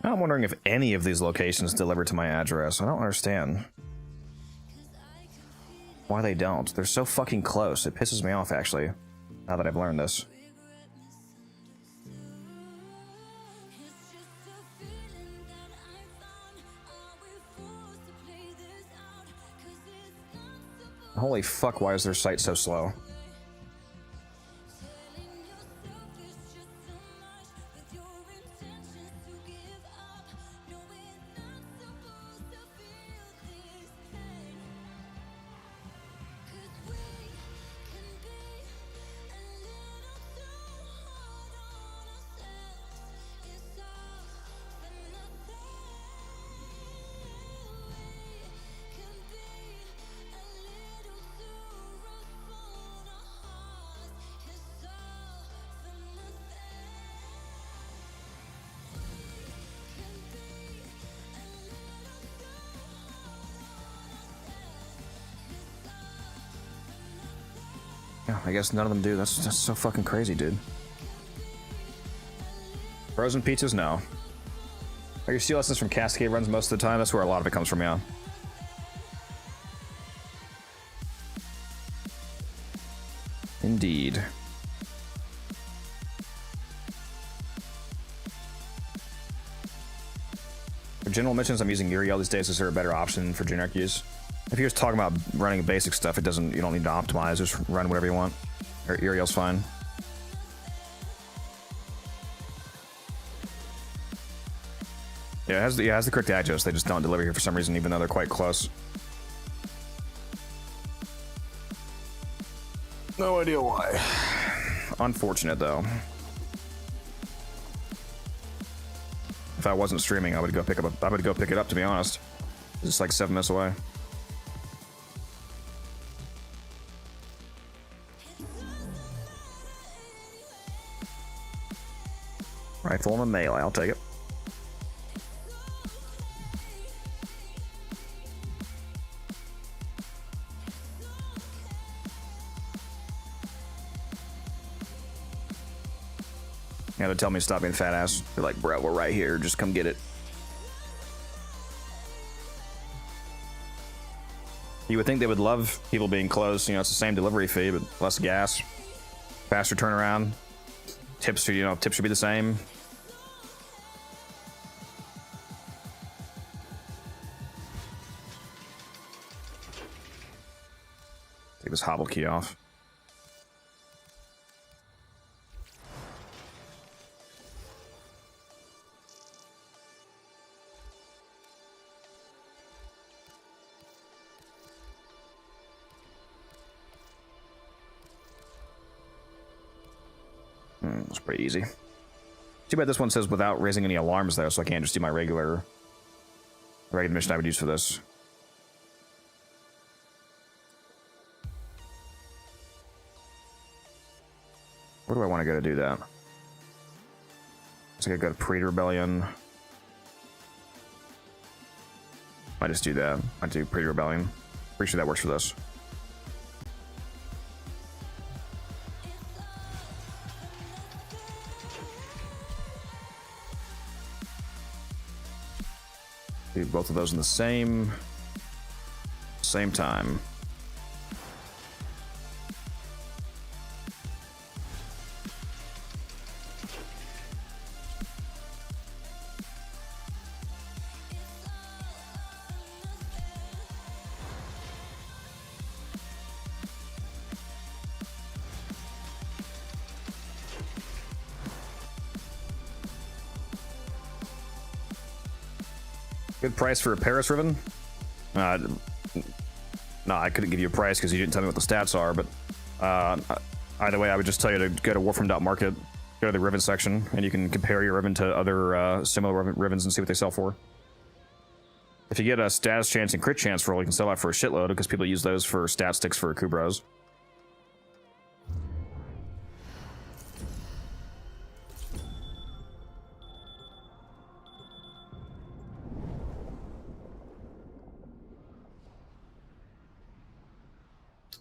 I'm wondering if any of these locations deliver to my address. I don't understand why they don't. They're so fucking close. It pisses me off, actually, now that I've learned this. Holy fuck, why is their site so slow? I guess none of them do. That's so fucking crazy, dude. Frozen pizzas? No. Are your steel lessons from Cascade runs most of the time? That's where a lot of it comes from, yeah. Indeed. For general missions, I'm using Uriel these days. Is there a better option for generic use? If you're just talking about running basic stuff, you don't need to optimize, just run whatever you want. Or Uriel's fine. Yeah, it has the correct address, they just don't deliver here for some reason, even though they're quite close. No idea why. Unfortunate, though. If I wasn't streaming, I would go pick it up, to be honest. It's just like 7 minutes away. Rifle and a melee, I'll take it. Yeah, they'll tell me to stop being fat ass. They're like, bro, we're right here. Just come get it. You would think they would love people being close. You know, it's the same delivery fee, but less gas, faster turnaround. Tips should, tips should be the same. Take this hobble key off. It's pretty easy. Too bad this one says without raising any alarms though, so I can't just do my regular mission I would use for this. Where do I want to go to do that? So I gotta go to Pre-Rebellion. I just do that. I do Pre-Rebellion. Pretty sure that works for this. Do both of those in the same time. Good price for a Paris Riven? No, I couldn't give you a price because you didn't tell me what the stats are, but either way, I would just tell you to go to Warframe.market, go to the Riven section, and you can compare your Riven to other similar Rivens and see what they sell for. If you get a status chance and crit chance roll, you can sell that for a shitload because people use those for stat sticks for Kubros.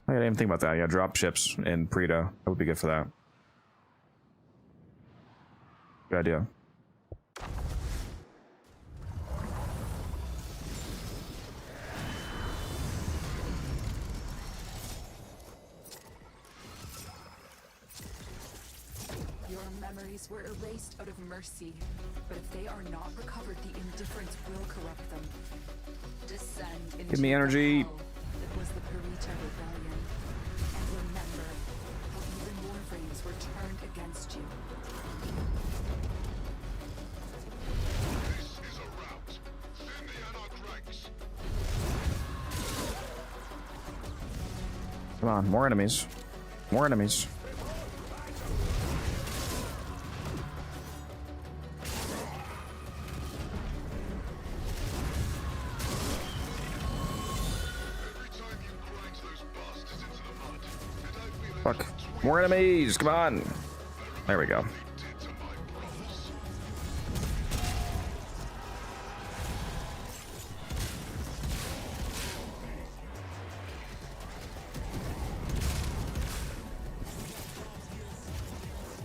I didn't even think about that. Yeah, drop ships in Preto. That would be good for that. Good idea. Your memories were erased out of mercy, but if they are not recovered, the indifference will corrupt them. Descend into Give me energy. the hell that was the Perita Rebellion, and remember how even Warframes were turned against you. This is a rout. Thin the Anarch ranks. Come on, more enemies. More enemies. Fuck. More enemies! Come on! There we go.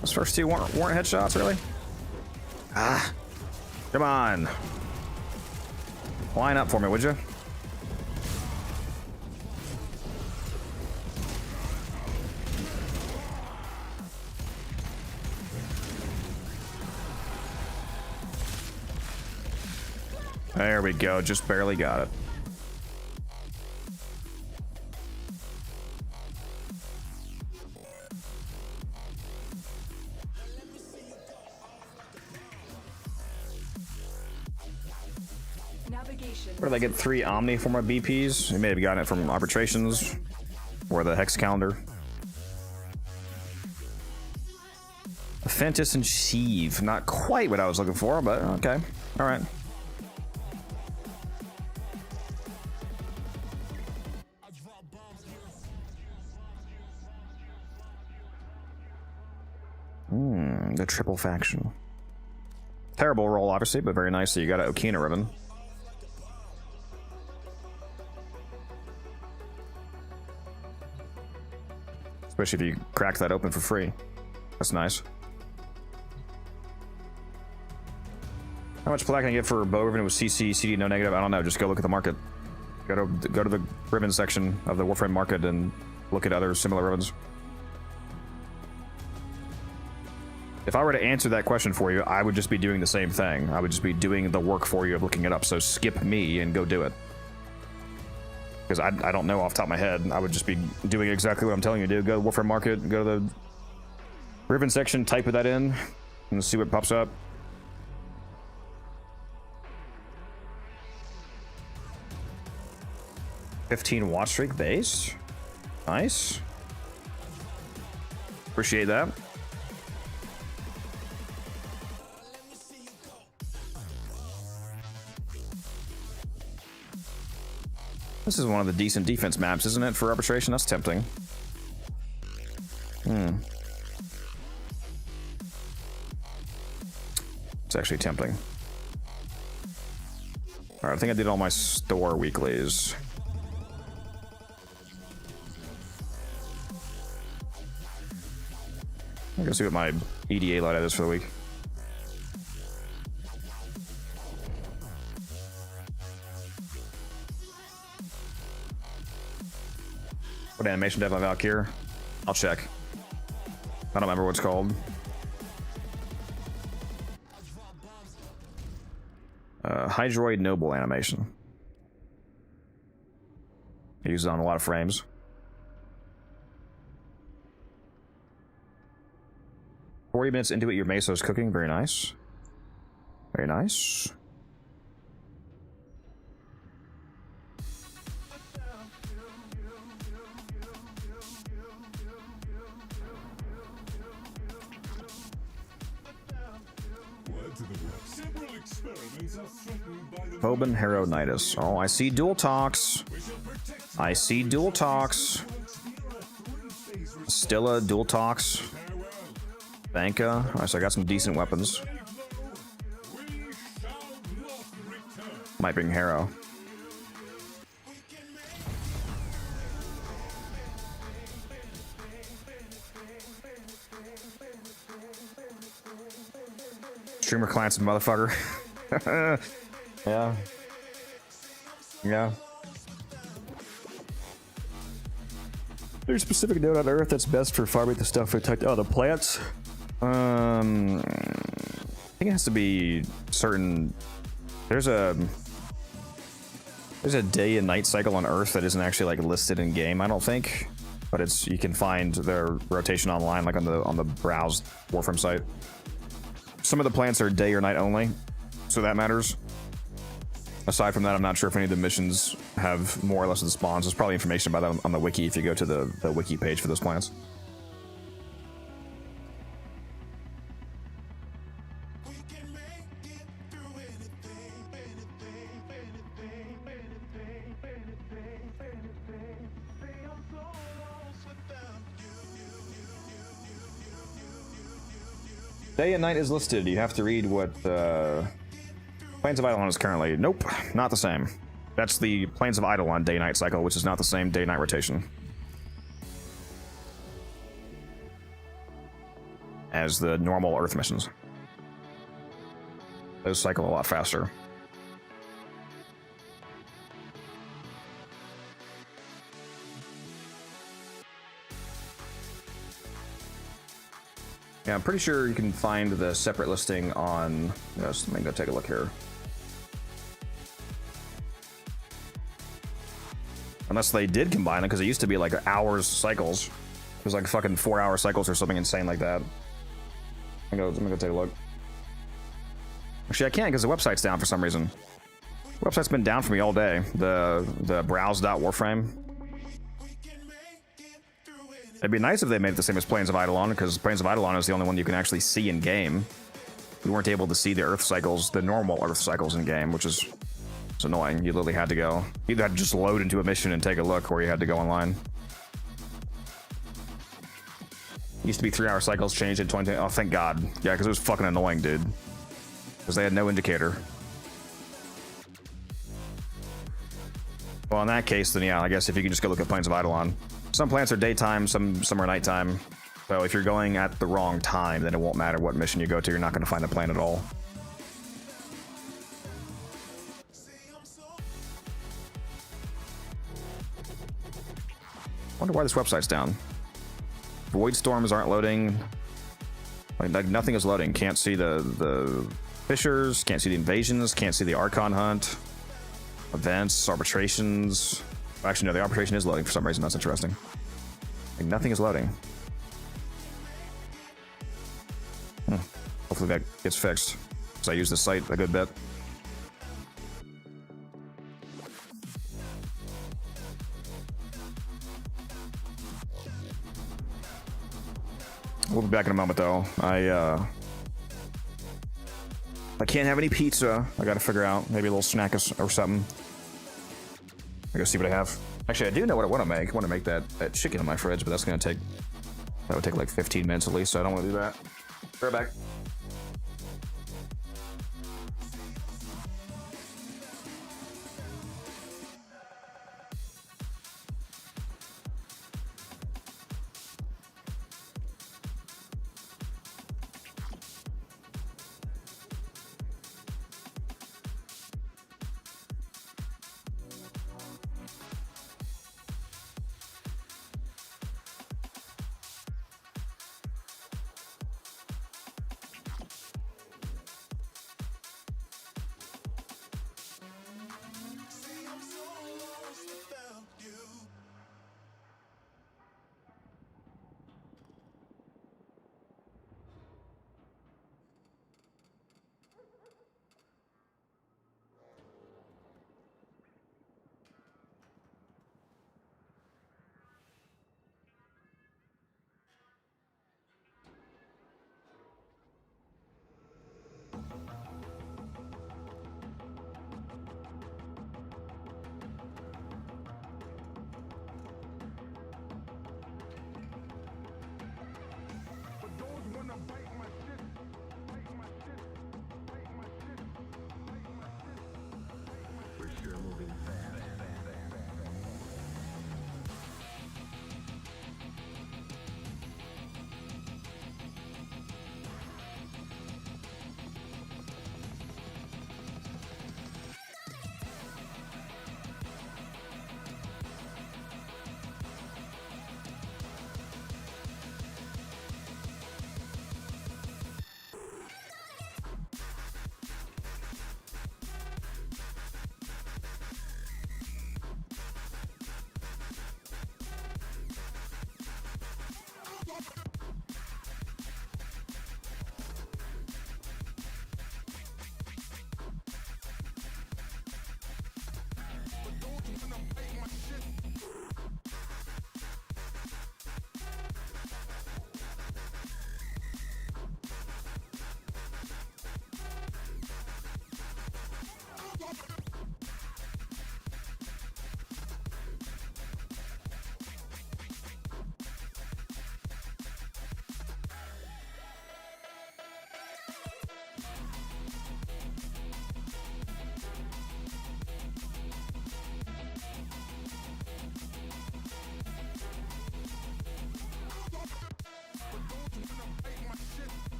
Those first two weren't headshots, really? Ah. Come on. Line up for me, would you? There we go, just barely got it. Navigation. Where did I get 3 Omni for my BPs? You may have gotten it from Arbitrations or the Hex Calendar. Fentis and Sheev. Not quite what I was looking for, but okay. Alright. The triple faction. Terrible roll, obviously, but very nice that you got an Okina ribbon. Especially if you crack that open for free. That's nice. How much plaque can I get for bow Riven with CC, CD, no negative? I don't know. Just go look at the market. Go to the Riven section of the Warframe market and look at other similar Rivens. If I were to answer that question for you, I would just be doing the same thing. I would just be doing the work for you of looking it up. So skip me and go do it. Because I don't know off the top of my head. I would just be doing exactly what I'm telling you to do. Go to Warframe market, go to the Riven section, type that in, and see what pops up. $15 watch streak base. Nice. Appreciate that. This is one of the decent defense maps, isn't it, for arbitration? That's tempting. It's actually tempting. Alright, I think I did all my store weeklies. I'm gonna see what my EDA loadout is for the week. What animation dev on Valkyr? I'll check. I don't remember what it's called. Hydroid Noble animation. I use it on a lot of frames. "40 minutes into it, your meso's cooking." Very nice. Very nice. Hoban Heronitis. Oh, I see dual talks. I see dual talks. Stilla, dual talks. Banka. Alright, so I got some decent weapons. Might bring Harrow. Streamer clients and motherfucker. Yeah. Yeah. There's a specific node on Earth that's best for farming the stuff we talked. Oh, the plants? I think it has to be certain. There's a day and night cycle on Earth that isn't actually like listed in game, I don't think. But it's, you can find their rotation online, like on the browse Warframe site. Some of the plants are day or night only, so that matters. Aside from that, I'm not sure if any of the missions have more or less of the spawns. There's probably information about that on the wiki if you go to the wiki page for those plants. Day and night is listed. You have to read what Plains of Eidolon is currently. Nope, not the same. That's the Plains of Eidolon day-night cycle, which is not the same day-night rotation as the normal Earth missions. Those cycle a lot faster. Yeah, I'm pretty sure you can find the separate listing on... Yes, let me go take a look here. Unless they did combine it, because it used to be like hours cycles. It was like fucking 4-hour cycles or something insane like that. Let me go take a look. Actually, I can't because the website's down for some reason. The website's been down for me all day. The browse.warframe. It'd be nice if they made it the same as Plains of Eidolon, because Plains of Eidolon is the only one you can actually see in game. We weren't able to see the Earth cycles, the normal Earth cycles in game, which is it's annoying. You literally had to go. You either had to just load into a mission and take a look, or you had to go online. Used to be 3-hour cycles, changed in 20. Oh, thank God. Yeah, because it was fucking annoying, dude. Because they had no indicator. Well, in that case, then yeah, I guess if you can just go look at Plains of Eidolon. Some plants are daytime, some are nighttime. So if you're going at the wrong time, then it won't matter what mission you go to. You're not going to find the plant at all. Wonder why this website's down. Void storms aren't loading. Like nothing is loading. Can't see the fissures. Can't see the invasions. Can't see the Archon hunt. Events, arbitrations. Actually, no, the arbitration is loading for some reason. That's interesting. Like nothing is loading. Hopefully that gets fixed, because I use this site a good bit. We'll be back in a moment, though. I can't have any pizza. I gotta figure out maybe a little snack or something. I gotta see what I have. Actually, I do know what I want to make. I want to make that chicken in my fridge, but that would take like 15 minutes at least, so I don't want to do that. Be right back.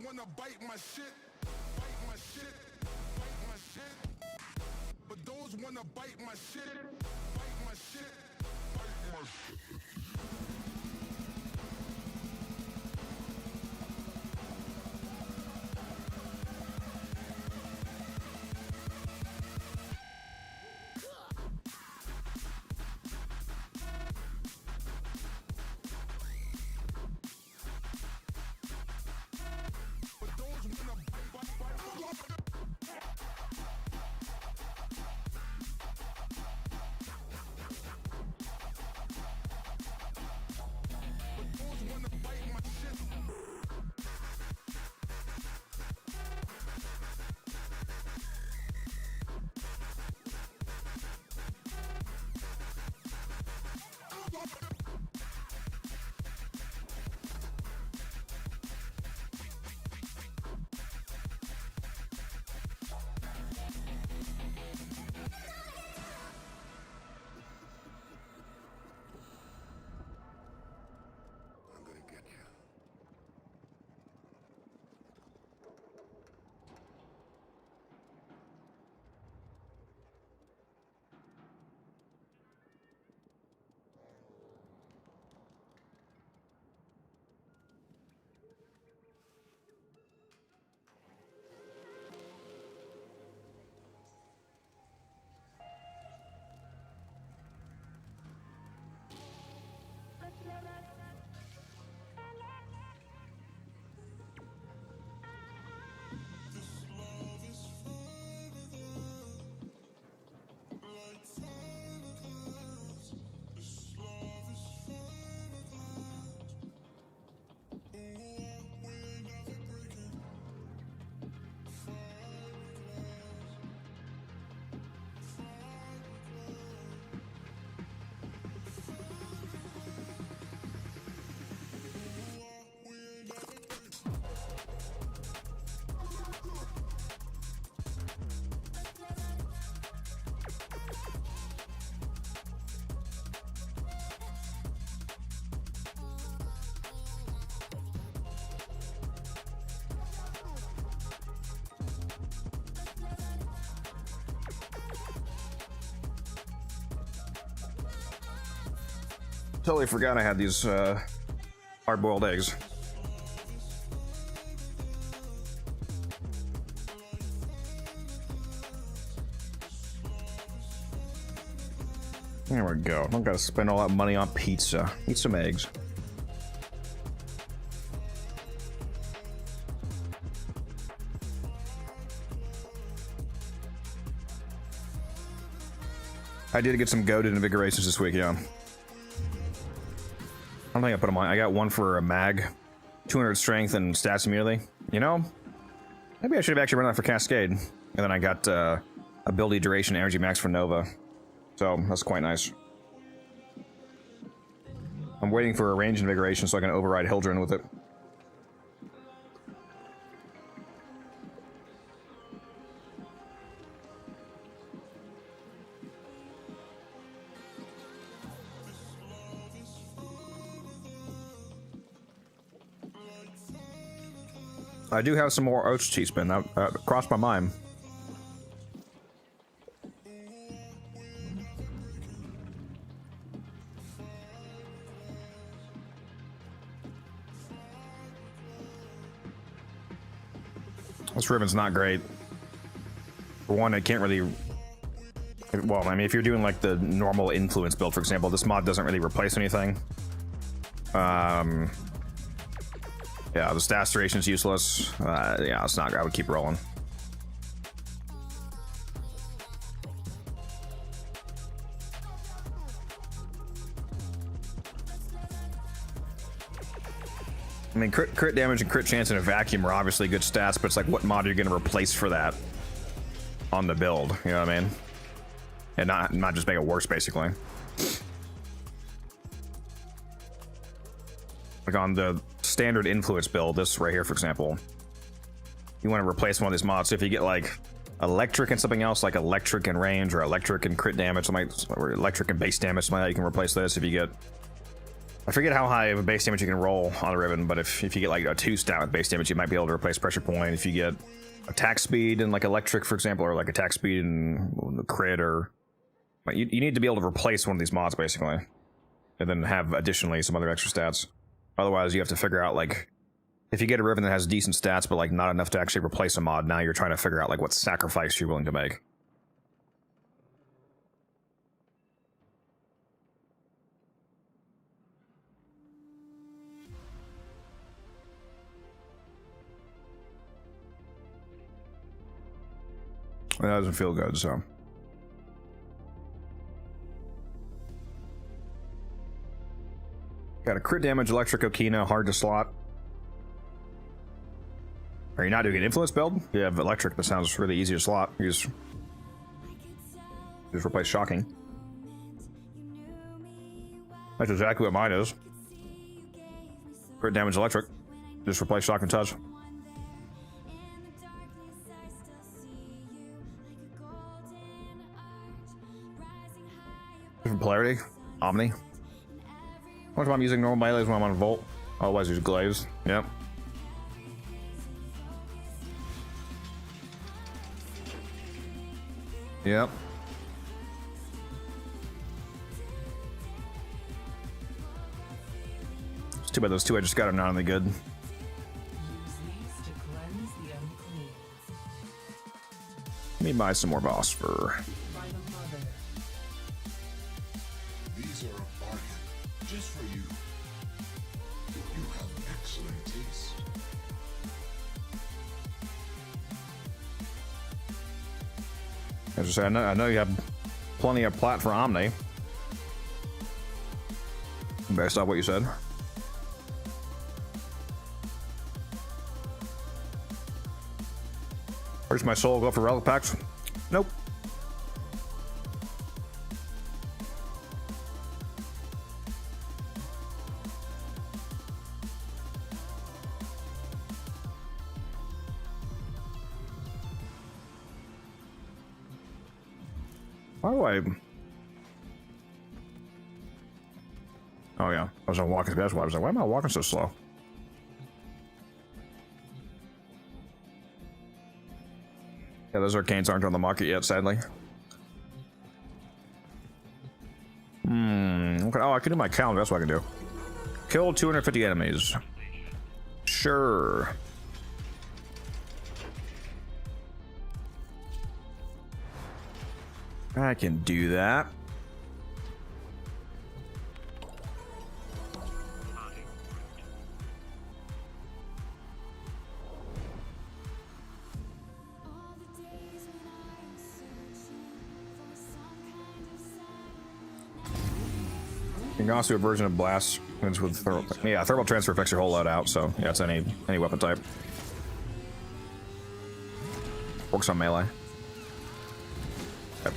Wanna bite my shit, bite my shit, bite my shit. But those wanna bite my shit, bite my shit, bite my shit. Totally forgot I had these hard-boiled eggs. There we go. I don't gotta spend all that money on pizza. Eat some eggs. I did get some goaded invigorations this week, yeah. I don't think I put them on. I got one for a mag, 200 strength and stats immunity. You know, maybe I should have actually run that for Cascade. And then I got ability duration energy max for Nova. So that's quite nice. I'm waiting for a range invigoration so I can override Hildren with it. I do have some more oats tea spin. That crossed my mind. This Riven's not great. For one, it can't really... Well, I mean, if you're doing like the normal influence build, for example, this mod doesn't really replace anything. Yeah, the stats duration's useless. Yeah, it's not. I would keep rolling. I mean, crit damage and crit chance in a vacuum are obviously good stats, but it's like, what mod are you going to replace for that on the build? You know what I mean? And not just make it worse, basically. Like on the standard influence build, this right here, for example, you want to replace one of these mods. So if you get like electric and something else, like electric and range, or electric and crit damage, or electric and base damage, something like that, you can replace this. If you get, I forget how high of a base damage you can roll on the Riven, but if you get like a 2 stat with base damage, you might be able to replace pressure point. If you get attack speed and like electric, for example, or like attack speed and crit, or you need to be able to replace one of these mods basically, and then have additionally some other extra stats. Otherwise, you have to figure out, like, if you get a Riven that has decent stats, but, like, not enough to actually replace a mod, now you're trying to figure out, like, what sacrifice you're willing to make. That doesn't feel good, so... Got a crit damage, electric Okina, hard to slot. Are you not doing an influence build? You have electric, that sounds really easy to slot. You just replace shocking. That's exactly what mine is. Crit damage, electric. Just replace shock and touch. Different polarity. Omni. How much I'm using normal melee when I'm on Volt. Otherwise, use Glaze. Yep. Yep. It's too bad those 2 I just got are not only good. Let me buy some more boss fur. These are a bargain, just for you. You have excellent taste. As I say, I know you have plenty of plat for Omni. Based off what you said. Where's my soul go for relic packs? Nope. Why do I... Oh yeah, I was on walking. That's why I was like, why am I walking so slow? Yeah, those Arcanes aren't on the market yet, sadly. Okay. Oh, I can do my calendar. That's what I can do. Kill 250 enemies. Sure. I can do that. You can also do a version of Blast. It's with thermal transfer affects your whole loadout, so yeah, it's any weapon type. Works on melee.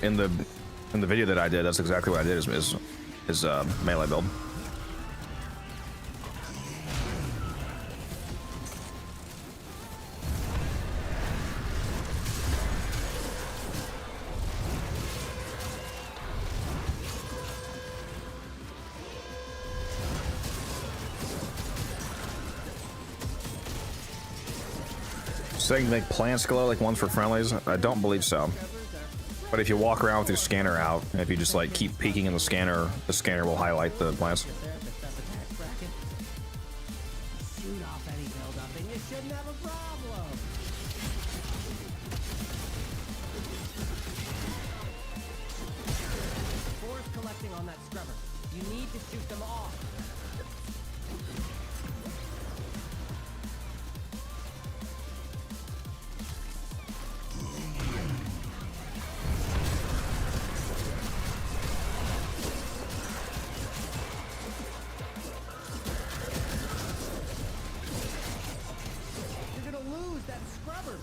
In the video that I did, that's exactly what I did. Is melee build. Saying make plants glow like ones for friendlies? I don't believe so. But if you walk around with your scanner out, if you just like keep peeking in the scanner will highlight the plants. Shoot off any buildup and you shouldn't have a problem. Force collecting on that scrubber. You need to shoot them off.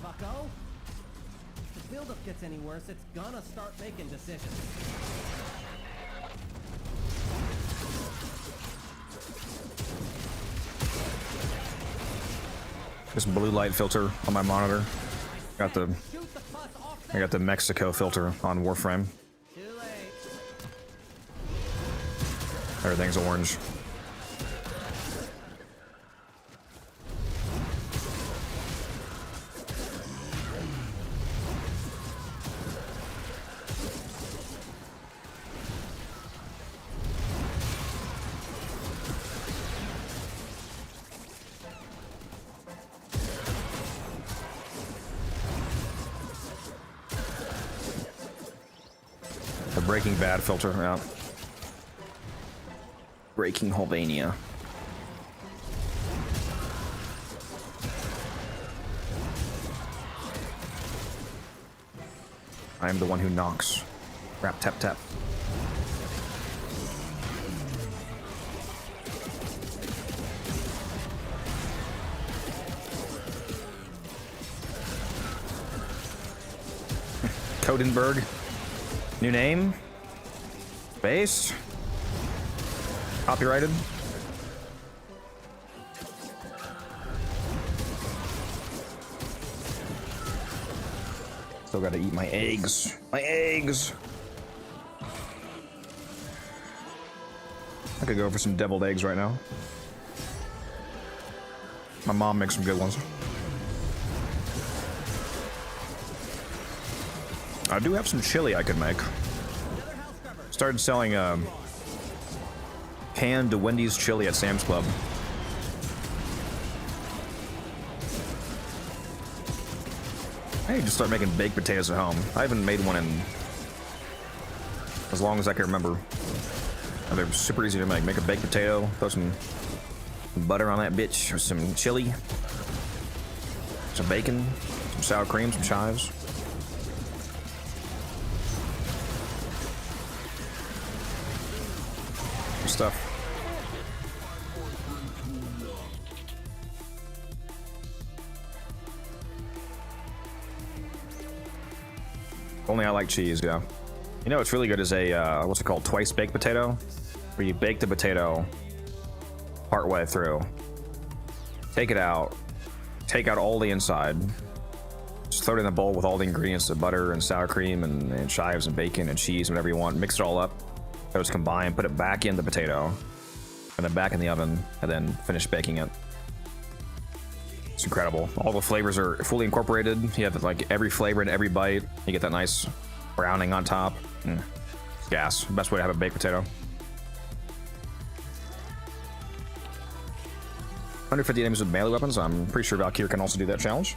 Bucko. If the buildup gets any worse, it's gonna start making decisions. This blue light filter on my monitor. I got the Mexico filter on Warframe. Too late. Everything's orange. Breaking Bad filter out. Breaking Hulvania. I am the one who knocks. Rap tap tap. Codenberg. New name. Base. Copyrighted. Still gotta eat my eggs. My eggs! I could go for some deviled eggs right now. My mom makes some good ones. I do have some chili I could make. Started selling canned Wendy's chili at Sam's Club. I need to start making baked potatoes at home. I haven't made one in as long as I can remember. And they're super easy to make. Make a baked potato, throw some butter on that bitch, or some chili, some bacon, some sour cream, some chives. Stuff. Only I like cheese, yeah. You know what's really good is a, what's it called, twice baked potato? Where you bake the potato part way through, take it out, take out all the inside, just throw it in a bowl with all the ingredients of butter and sour cream and chives and bacon and cheese, whatever you want, mix it all up. Those combine, put it back in the potato, and then back in the oven, and then finish baking it. It's incredible. All the flavors are fully incorporated. You have like every flavor in every bite. You get that nice browning on top. It's gas. Best way to have a baked potato. 150 enemies with melee weapons. I'm pretty sure Valkyrie can also do that challenge.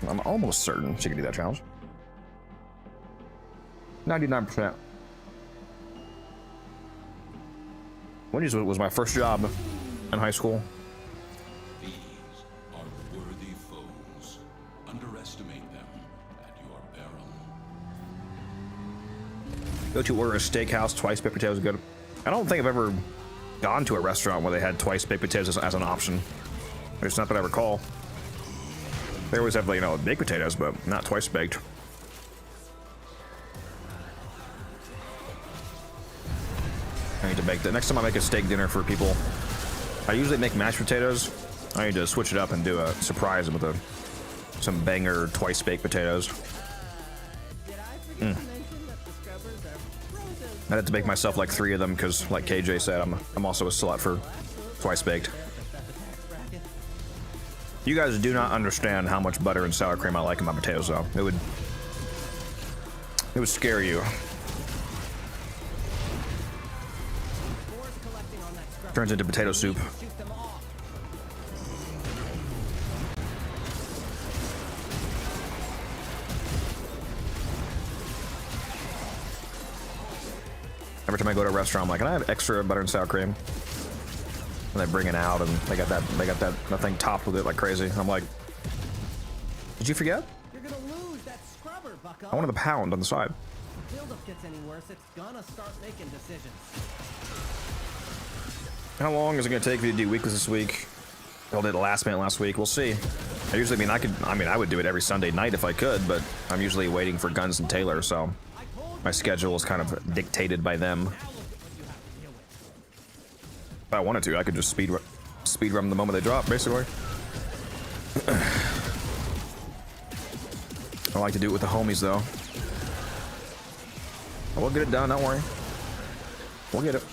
I'm almost certain she can do that challenge. 99%. Wendy's was my first job in high school. These are worthy foes. Underestimate them at your peril. Go to order a steakhouse, twice baked potatoes good. I don't think I've ever gone to a restaurant where they had twice baked potatoes as an option. It's not that I recall. They always have, like, you know, baked potatoes, but not twice baked. I need to make that. Next time I make a steak dinner for people, I usually make mashed potatoes. I need to switch it up and do a surprise with some banger twice baked potatoes. I had to make myself like 3 of them because, like KJ said, I'm also a slut for twice baked. You guys do not understand how much butter and sour cream I like in my potatoes, though. It would scare you. Turns into potato soup. Every time I go to a restaurant, I'm like, can I have extra butter and sour cream? And they bring it out, and they got that thing topped with it like crazy. I'm like, did you forget? You're gonna lose that scrubber, bucko. I wanted the pound on the side. If the buildup gets any worse, it's gonna start making decisions. How long is it gonna take for you to do weeklies this week? I did it last minute last week. We'll see. I would do it every Sunday night if I could, but I'm usually waiting for Guns and Taylor, so my schedule is kind of dictated by them. If I wanted to, I could just speed run the moment they drop, basically. I like to do it with the homies, though. We'll get it done, don't worry. We'll get it.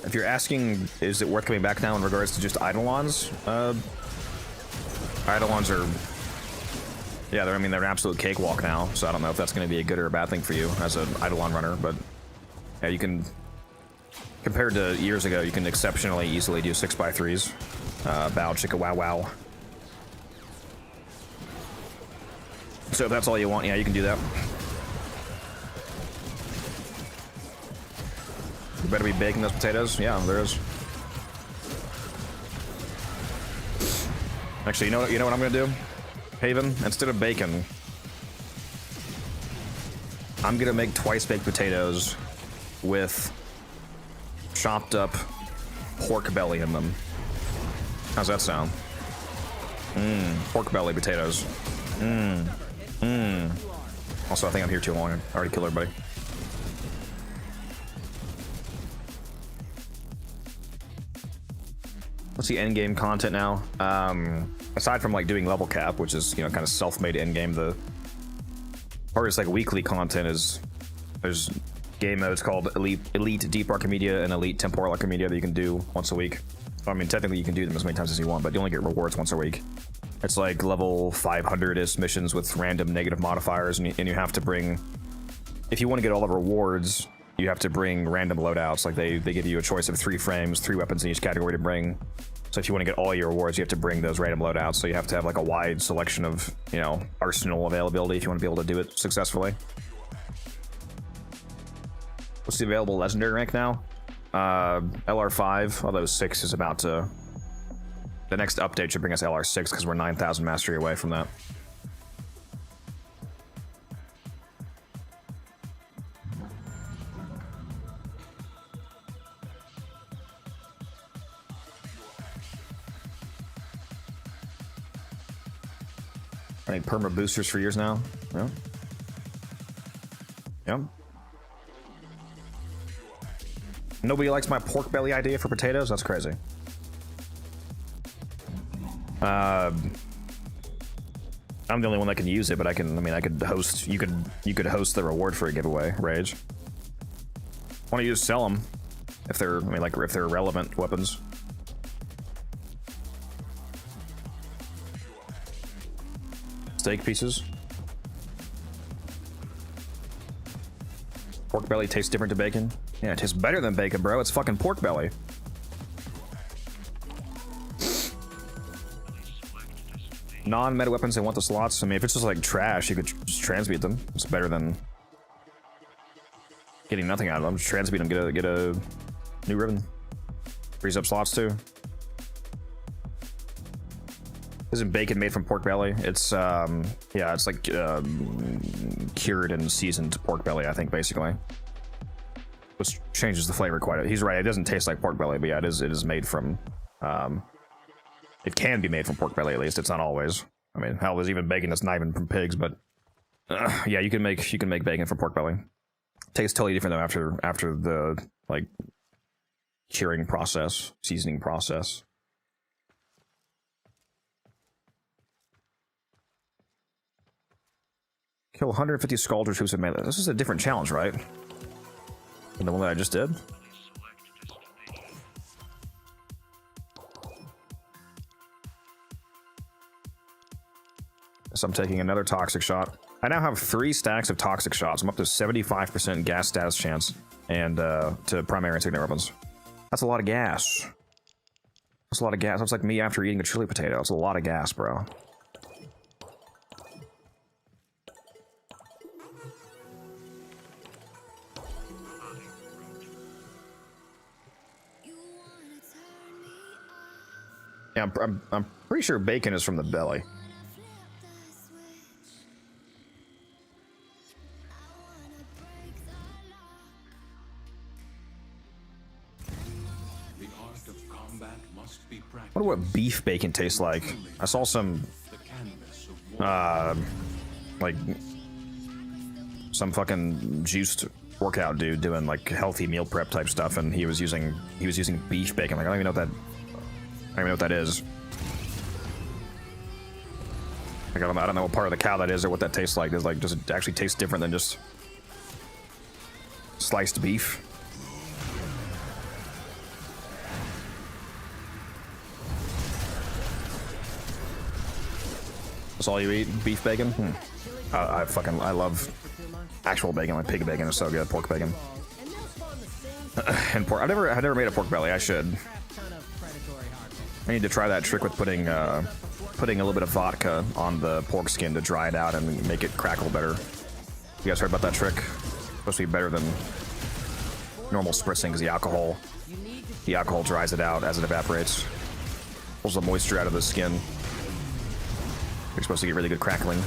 If you're asking, is it worth coming back now in regards to just Eidolons? Eidolons are, yeah, they're an absolute cakewalk now, so I don't know if that's going to be a good or a bad thing for you as an Eidolon runner, but yeah, you can, compared to years ago, you can exceptionally easily do 6x3s. Bow chicka wow wow. So if that's all you want, yeah, you can do that. You better be baking those potatoes. Yeah, there is. Actually, you know what I'm gonna do? Haven, instead of bacon, I'm gonna make twice baked potatoes with chopped up pork belly in them. How's that sound? Pork belly potatoes. Also, I think I'm here too long. I already killed everybody. Let's see endgame content now. Aside from like doing level cap, which is, you know, kind of self-made endgame, the part is like weekly content is there's game modes called Elite Deep Archimedia and Elite Temporal Archimedia that you can do once a week. I mean, technically you can do them as many times as you want, but you only get rewards once a week. It's like level 500-ish missions with random negative modifiers, and you have to bring, if you want to get all the rewards, you have to bring random loadouts. Like they give you a choice of 3 frames, 3 weapons in each category to bring. So if you want to get all your rewards, you have to bring those random loadouts. So you have to have like a wide selection of, you know, arsenal availability if you want to be able to do it successfully. What's the available legendary rank now? LR5, although 6 is about to... The next update should bring us LR6 because we're 9,000 mastery away from that. I need perma boosters for years now. Yeah. Yep. Nobody likes my pork belly idea for potatoes? That's crazy. I I'm the only one that can use it, but I could host. You could host the reward for a giveaway. Rage. Why don't you just sell them if they're if they're relevant weapons? Steak pieces. Pork belly tastes different to bacon. Yeah, it tastes better than bacon, bro. It's fucking pork belly. Non-meta weapons, they want the slots. I mean, if it's just like trash, you could just transmute them. It's better than getting nothing out of them. Just transmute them, get a new ribbon. Frees up slots too. Isn't bacon made from pork belly? It's yeah, it's like cured and seasoned pork belly, I think, basically. Which changes the flavor quite a bit. He's right, it doesn't taste like pork belly, but yeah, it is made from it can be made from pork belly, at least. It's not always. I mean, hell, there's even bacon that's not even from pigs, but yeah, you can make bacon from pork belly. Tastes totally different though after the like curing process, seasoning process. Kill 150 Scalder troops with melee. This is a different challenge, right? Than the one that I just did. So I'm taking another toxic shot. I now have 3 stacks of toxic shots. I'm up to 75% gas status chance, and to primary insignia weapons. That's a lot of gas. That's a lot of gas. That's like me after eating a chili potato. It's a lot of gas, bro. Yeah, I'm pretty sure bacon is from the belly. I wonder what beef bacon tastes like. I saw some, like, some fucking juiced workout dude doing like healthy meal prep type stuff, and he was using beef bacon. Like, I don't even know what that is. Like, I don't know what part of the cow that is or what that tastes like. Does it actually taste different than just sliced beef? That's all you eat? Beef bacon? I love actual bacon. Like pig bacon is so good. Pork bacon. And pork. I've never made a pork belly. I should. I need to try that trick with putting a little bit of vodka on the pork skin to dry it out and make it crackle better. You guys heard about that trick? It's supposed to be better than normal spritzing because the alcohol dries it out as it evaporates. Pulls the moisture out of the skin. You're supposed to get really good crackling.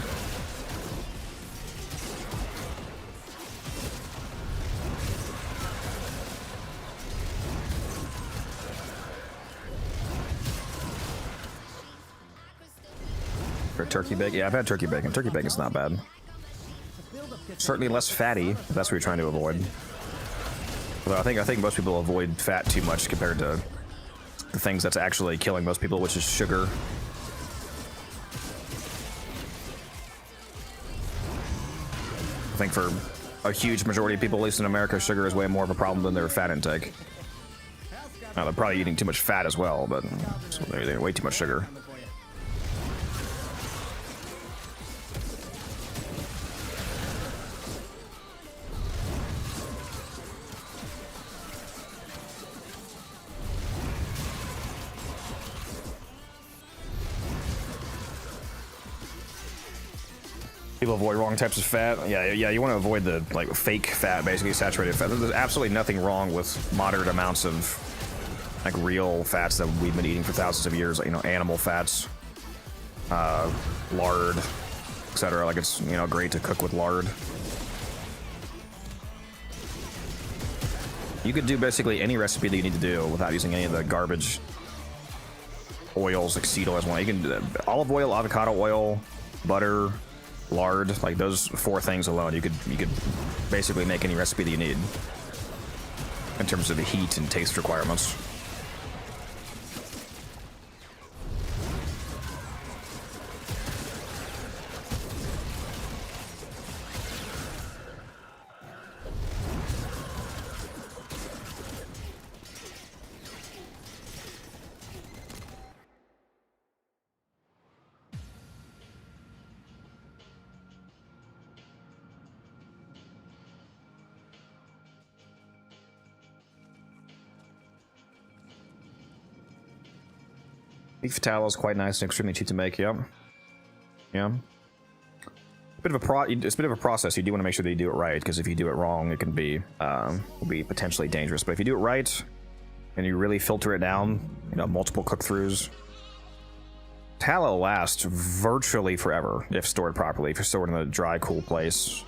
For turkey bacon? Yeah, I've had turkey bacon. Turkey bacon's not bad. Certainly less fatty, if that's what you're trying to avoid. Although I think most people avoid fat too much compared to the things that's actually killing most people, which is sugar. I think for a huge majority of people, at least in America, sugar is way more of a problem than their fat intake. Now, they're probably eating too much fat as well, but so they're eating way too much sugar. People avoid wrong types of fat. Yeah, you want to avoid the like fake fat, basically saturated fat. There's absolutely nothing wrong with moderate amounts of like real fats that we've been eating for thousands of years. Like, you know, animal fats, lard, etc. Like, it's, you know, great to cook with lard. You could do basically any recipe that you need to do without using any of the garbage oils like seed oil as well. You can do olive oil, avocado oil, butter, lard, like those 4 things alone, you could basically make any recipe that you need in terms of the heat and taste requirements. Beef tallow is quite nice and extremely cheap to make. Yep. Yeah. It's a bit of a process. You do want to make sure that you do it right, because if you do it wrong, it can be potentially dangerous. But if you do it right and you really filter it down, you know, multiple cook-throughs, tallow lasts virtually forever if stored properly. If you're stored in a dry, cool place,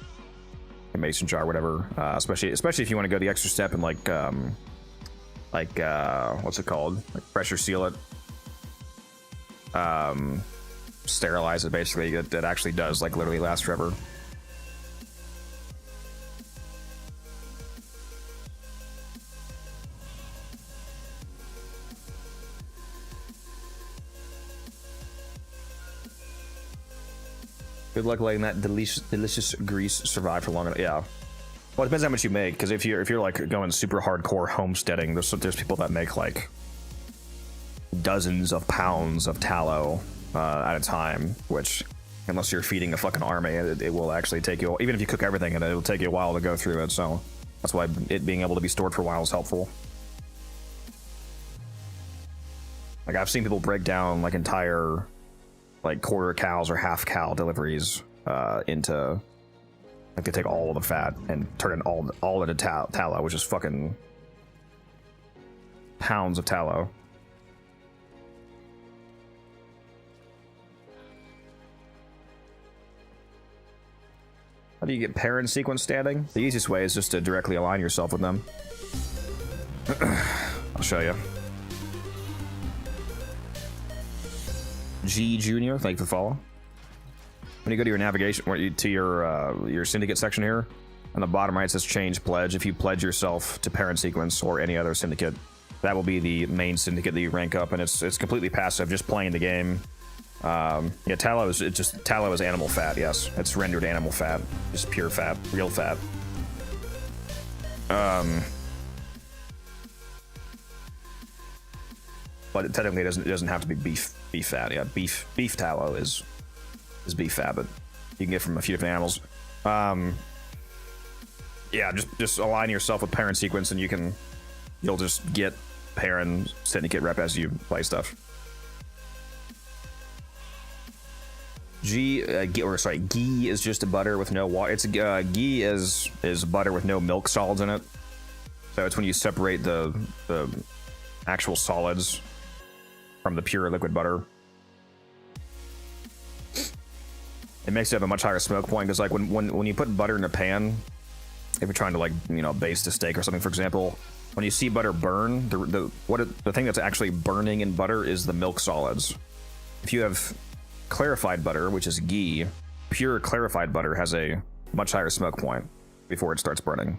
a mason jar, whatever. Especially if you want to go the extra step and like what's it called? Like pressure seal it. Sterilize it, basically. That actually does like literally last forever. Good luck letting that delicious grease survive for long enough. Yeah. Well, it depends how much you make, because if you're like going super hardcore homesteading, there's people that make like dozens of pounds of tallow at a time, which, unless you're feeding a fucking army, it will actually take you, even if you cook everything in it, it'll take you a while to go through it. So that's why it being able to be stored for a while is helpful. Like, I've seen people break down like entire like quarter cows or half cow deliveries into, like, they take all of the fat and turn it all into tallow, which is fucking pounds of tallow. How do you get pair and sequence standing? The easiest way is just to directly align yourself with them. I'll show you. G Junior, thank you for the follow. When you go to your navigation, to your syndicate section here, on the bottom right it says change pledge. If you pledge yourself to parent sequence or any other syndicate, that will be the main syndicate that you rank up, and it's completely passive, just playing the game. Yeah, tallow is animal fat. Yes, it's rendered animal fat, just pure fat, real fat. But it technically doesn't have to be beef fat. Yeah, beef tallow is beef fat, but you can get from a few different animals. Yeah, just align yourself with parent sequence, and you'll just get parent syndicate rep as you play stuff. Ghee is just a butter with no water. Ghee is butter with no milk solids in it. So it's when you separate the actual solids from the pure liquid butter. It makes it have a much higher smoke point, because like when you put butter in a pan, if you're trying to, like, you know, baste a steak or something, for example, when you see butter burn, the thing that's actually burning in butter is the milk solids. If you have clarified butter, which is ghee, pure clarified butter has a much higher smoke point before it starts burning.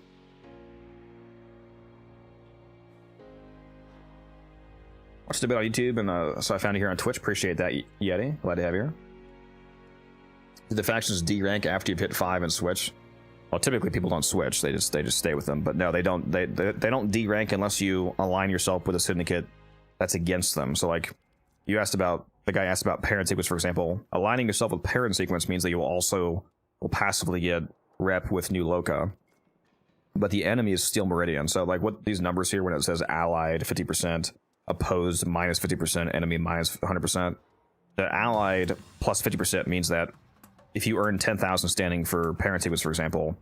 Watched a bit on YouTube, and so I found you here on Twitch. Appreciate that, Yeti. Glad to have you here. Do the factions D-rank after you've hit 5 and switch? Well, typically people don't switch. They just stay with them. But no, they don't. They don't D-rank unless you align yourself with a syndicate that's against them. So, like, the guy asked about parent sequence, for example. Aligning yourself with parent sequence means that you will passively get rep with New Loka. But the enemy is Steel Meridian. So, like, what these numbers here, when it says allied 50%, opposed minus 50%, enemy minus 100%, the allied plus 50% means that if you earn 10,000 standing for parent sequence, for example,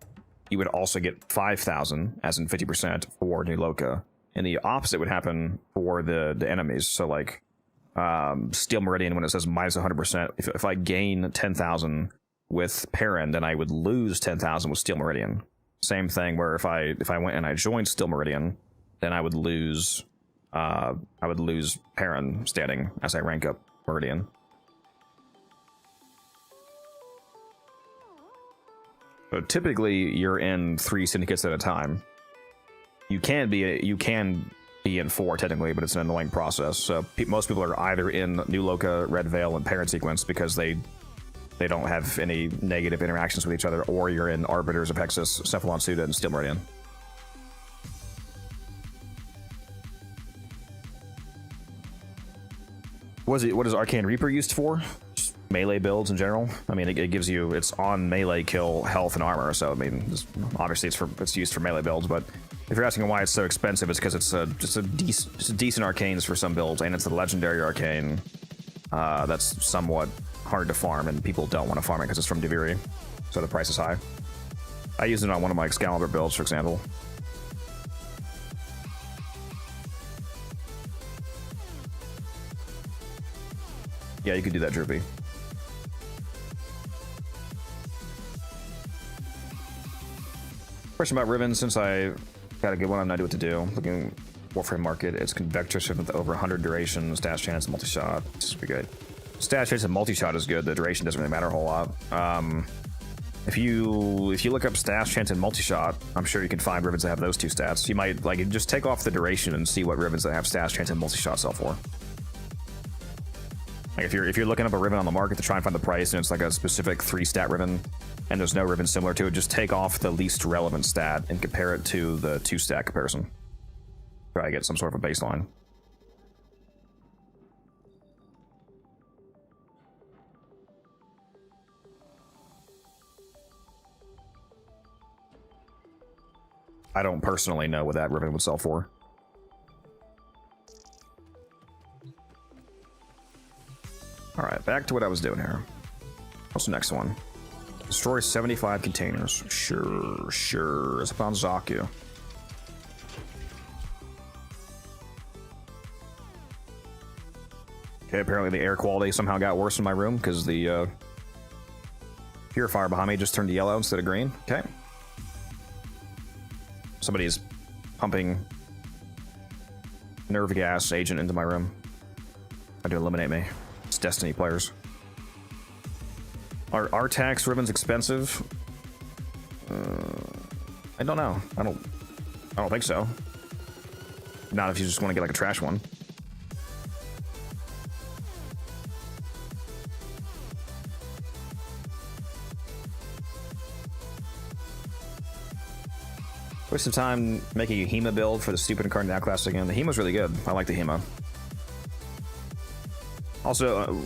you would also get 5,000, as in 50%, for New Loka. And the opposite would happen for the enemies. So, like, Steel Meridian, when it says minus 100%, if I gain 10,000 with Perrin, then I would lose 10,000 with Steel Meridian. Same thing where if I went and I joined Steel Meridian, then I would lose Perrin standing as I rank up Meridian. So typically you're in 3 syndicates at a time. You can be in 4 technically, but it's an annoying process. So most people are either in New Loka, Red Veil, and Parent Sequence because they don't have any negative interactions with each other, or you're in Arbiters of Hexus, Cephalon Suda, and Steel Meridian. What is Arcane Reaper used for? Just melee builds in general. I mean, it gives you, it's on melee kill, health, and armor. So I mean, obviously it's used for melee builds. But if you're asking why it's so expensive, it's because it's just a decent arcanes for some builds, and it's a legendary arcane. that's somewhat hard to farm, and people don't want to farm it because it's from Duviri, so the price is high. I use it on one of my Excalibur builds, for example. Yeah, you could do that, Droopy. Question about Riven, since I got a good one, I have no idea what to do. Looking Warframe market, it's Convector with over 100 duration, stat chance, multi-shot. This would be good. Stat chance and multi-shot is good. The duration doesn't really matter a whole lot. If you look up stat chance and multi-shot, I'm sure you can find Rivens that have those two stats. You might like just take off the duration and see what Rivens that have stat chance and multi-shot sell for. Like if you're looking up a Riven on the market to try and find the price, and it's like a specific 3-stat Riven, and there's no Riven similar to it, just take off the least relevant stat and compare it to the 2-stat comparison. Try to get some sort of a baseline. I don't personally know what that Riven would sell for. Alright, back to what I was doing here. What's the next one? Destroy 75 containers. Sure. It's upon Zaku. Okay, apparently the air quality somehow got worse in my room because the purifier behind me just turned yellow instead of green. Okay. Somebody's pumping nerve gas agent into my room. Trying to eliminate me. It's Destiny players. Are tax ribbons expensive? I don't know. I don't think so. Not if you just want to get like a trash one. Waste some time making a HEMA build for the stupid incarnate outclass again. The HEMA's really good. I like the HEMA. Also,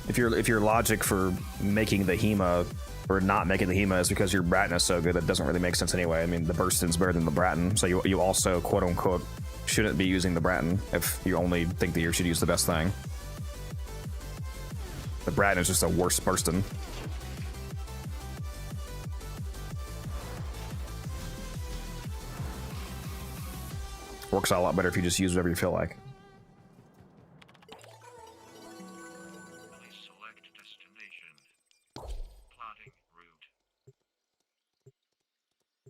if your logic for making the HEMA or not making the HEMA is because your Bratton is so good, that doesn't really make sense anyway. I mean, the Burston's better than the Bratton, so you also, quote unquote, shouldn't be using the Bratton if you only think that you should use the best thing. The Bratton is just a worse Burston. Works out a lot better if you just use whatever you feel like.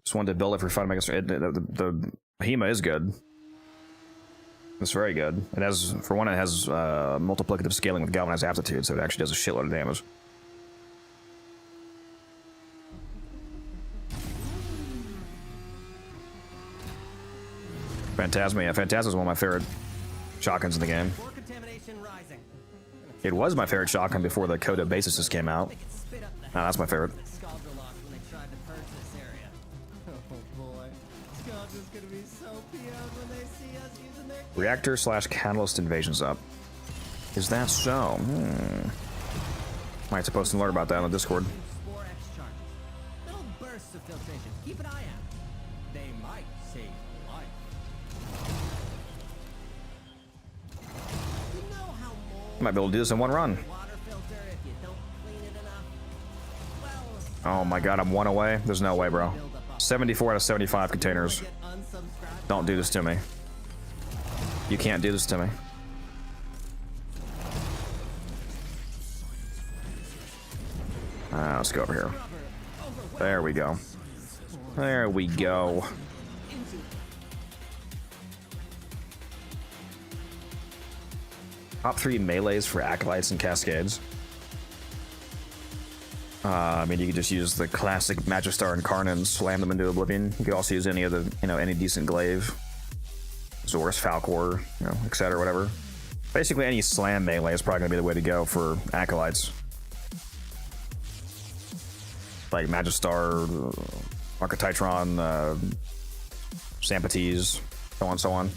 Just wanted to build it for fun. The HEMA is good. It's very good. It has, for one, it has multiplicative scaling with galvanized aptitude, so it actually does a shitload of damage. Phantasma, yeah, Phantasma is one of my favorite shotguns in the game. It was my favorite shotgun before the Coda Basis came out. Nah, that's my favorite. Reactor / Catalyst invasions up. Is that so? Might supposed to learn about that on the Discord. Might be able to do this in one run. Oh my god, I'm one away? There's no way, bro. 74 out of 75 containers. Don't do this to me. You can't do this to me. Let's go over here. There we go. There we go. Top 3 melees for Acolytes and Cascades. I mean, you could just use the classic Magistar and Karn and slam them into oblivion. You could also use any of the, any decent glaive. Zorus, Falcor, etc., whatever. Basically, any slam melee is probably going to be the way to go for Acolytes. Like Magistar, Archititron, Sampates, so on and so on.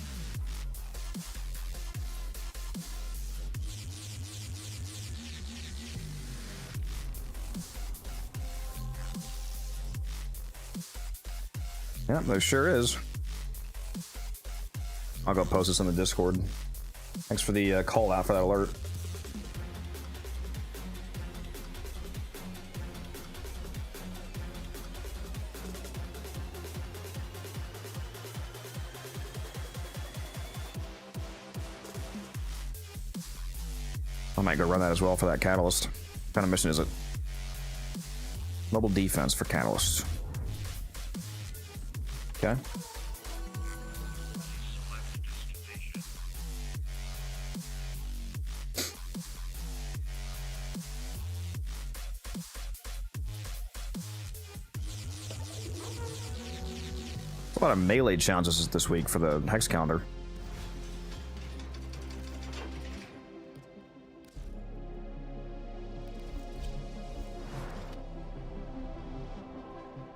Yeah, there sure is. I'll go post this on the Discord. Thanks for the call out for that alert. I might go run that as well for that catalyst. What kind of mission is it? Mobile defense for catalyst. Okay. A lot of melee challenges this week for the Hex calendar.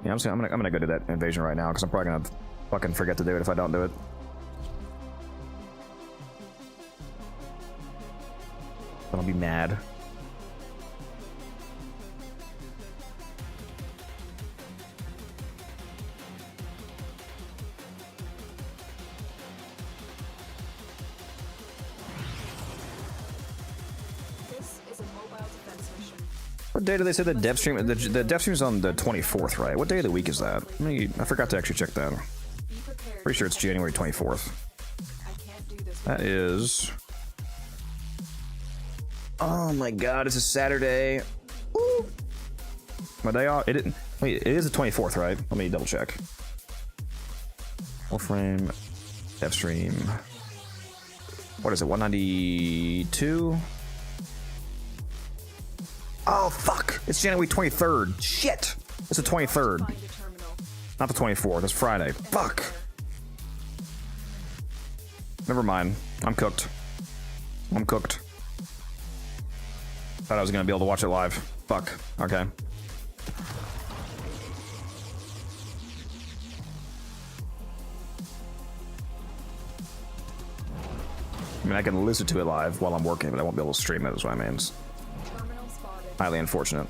Yeah, I'm gonna go do that invasion right now because I'm probably gonna fucking forget to do it if I don't do it. I'll be mad. What day do they say the dev stream? The dev stream is on the 24th, right? What day of the week is that? I forgot to actually check that. Pretty sure it's January 24th. That is. Oh my god, it's a Saturday. Woo. My day off. It didn't. Wait, it is the 24th, right? Let me double check. Warframe, dev stream. What is it? 192. Oh, fuck. It's January 23rd. Shit. It's the 23rd. Not the 24th. It's Friday. Fuck. Never mind. I'm cooked. I'm cooked. Thought I was going to be able to watch it live. Fuck. Okay. I mean, I can listen to it live while I'm working, but I won't be able to stream it, is what I mean. It's highly unfortunate.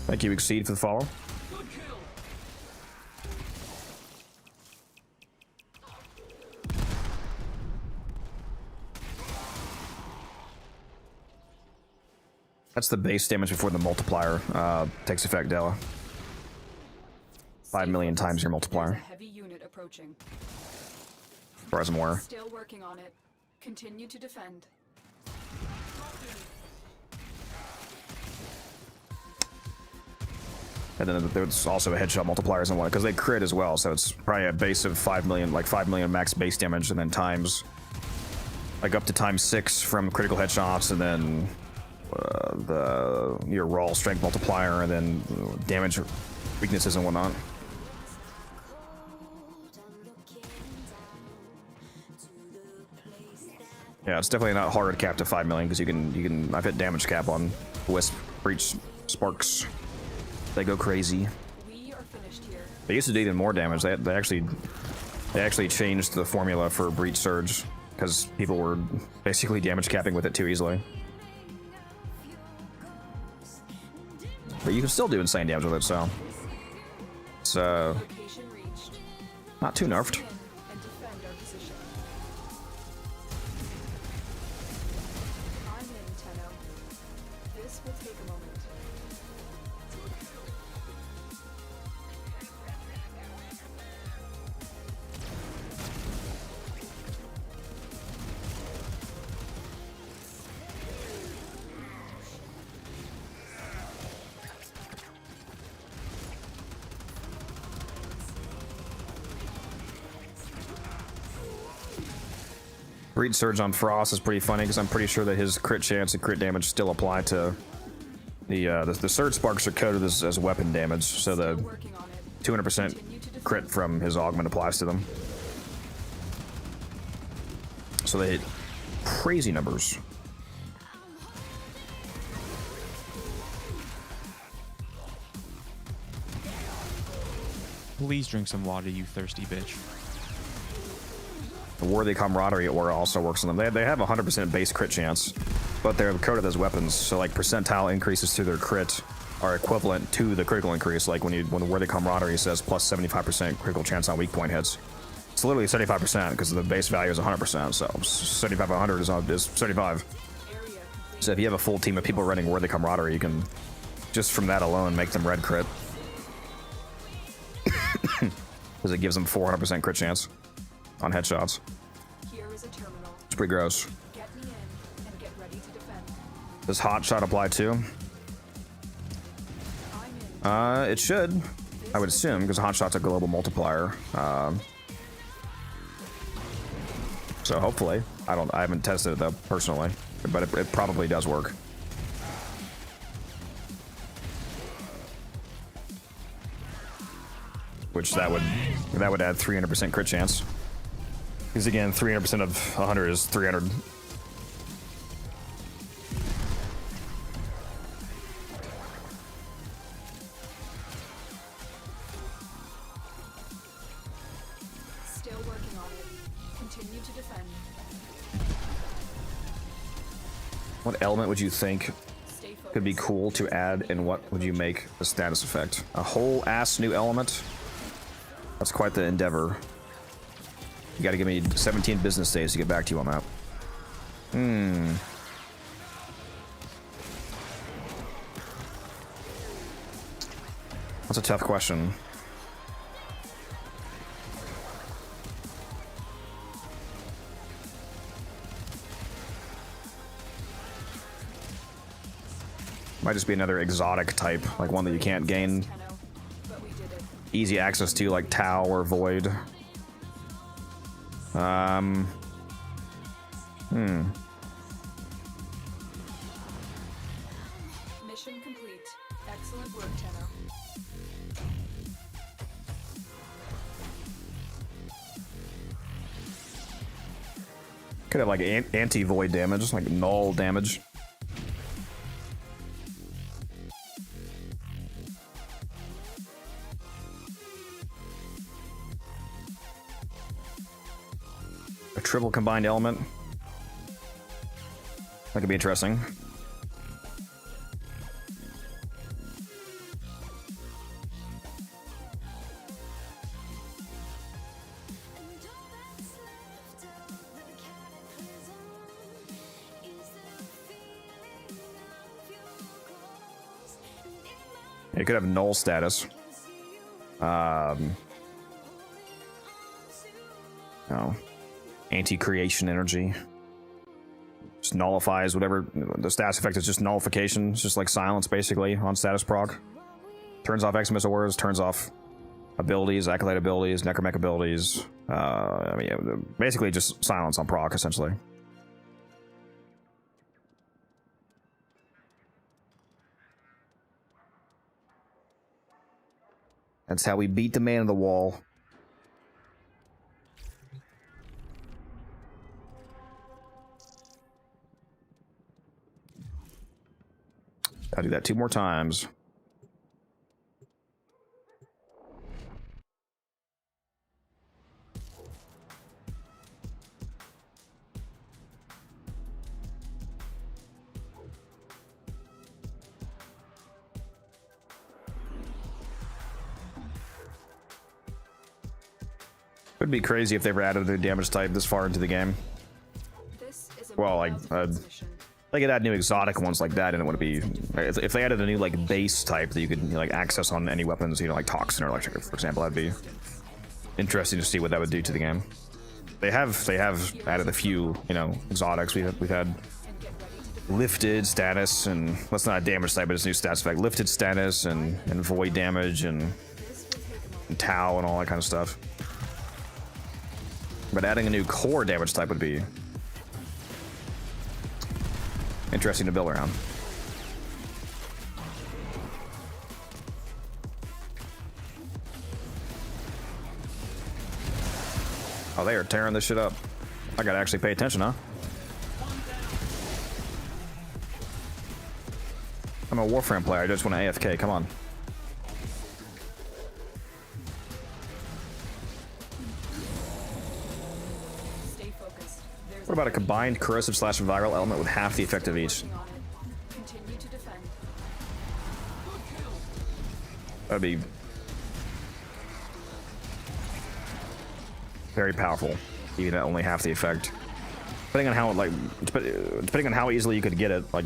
Thank you, Exceed, for the follow. That's the base damage before the multiplier takes effect, Della. 5 million times your multiplier. Heavy unit approaching. As far as I'm aware. Still working on it. Continue to defend. And then there's also a headshot multipliers and one because they crit as well, so it's probably a base of 5 million, like 5 million max base damage, and then times like up to times 6 from critical headshots, and then your raw strength multiplier, and then damage weaknesses and whatnot. Yeah, it's definitely not hard to cap to 5 million because you can. I've hit damage cap on Wisp, Breach, Sparks. They go crazy. We are finished here. They used to do even more damage. They actually changed the formula for Breach Surge because people were basically damage capping with it too easily. But you can still do insane damage with it, so it's not too nerfed. Breach Surge on Frost is pretty funny because I'm pretty sure that his crit chance and crit damage still apply to the Surge Sparks are coded as weapon damage, so the 200% crit from his augment applies to them. So they hit crazy numbers. Please drink some water, you thirsty bitch. The Worthy Camaraderie aura also works on them. They have 100% base crit chance, but they're coated as weapons, so like percentile increases to their crit are equivalent to the critical increase. Like when the Worthy Camaraderie says plus 75% critical chance on weak point hits, it's literally 75% because the base value is 100%. So 75 100 is 75. So if you have a full team of people running Worthy Camaraderie, you can just from that alone make them red crit, because it gives them 400% crit chance on headshots. It's pretty gross. Does hot shot apply too? It should, I would assume, because hot shot's a global multiplier. So hopefully, I haven't tested it though personally, but it probably does work. Which that would add 300% crit chance. Because again, 300% of 100 is 300. Still working on it. Continue to defend. What element would you think could be cool to add, and what would you make a status effect? A whole ass new element? That's quite the endeavor. You gotta give me 17 business days to get back to you on that. That's a tough question. Might just be another exotic type, like one that you can't gain easy access to, like Tau or Void. Mission complete. Excellent work, Tenno. Could have like anti-void damage, like null damage. A triple combined element. That could be interesting. It could have null status. No. Anti-creation energy. Just nullifies whatever. The status effect is just nullification. It's just like silence, basically, on status proc. Turns off X missile words, turns off abilities, acolyte abilities, necromech abilities. I mean, basically just silence on proc, essentially. That's how we beat the man in the wall. I'll do that 2 more times. It would be crazy if they ever added a new damage type this far into the game. Well, like they could add new exotic ones like that, and it would be if they added a new like base type that you could like access on any weapons, you know, like Toxin or Electric, for example. That'd be interesting to see what that would do to the game. They have added a few, you know, exotics. We've had lifted status, and that's not a damage type, but it's new stats effect. Lifted status and void damage and Tau and all that kind of stuff. But adding a new core damage type would be interesting to build around. Oh, they are tearing this shit up. I gotta actually pay attention, huh? I'm a Warframe player. I just want to AFK. Come on. about a combined corrosive / viral element with half the effect of each? Continue to defend. That'd be very powerful, even at only half the effect. Depending on how depending on how easily you could get it, like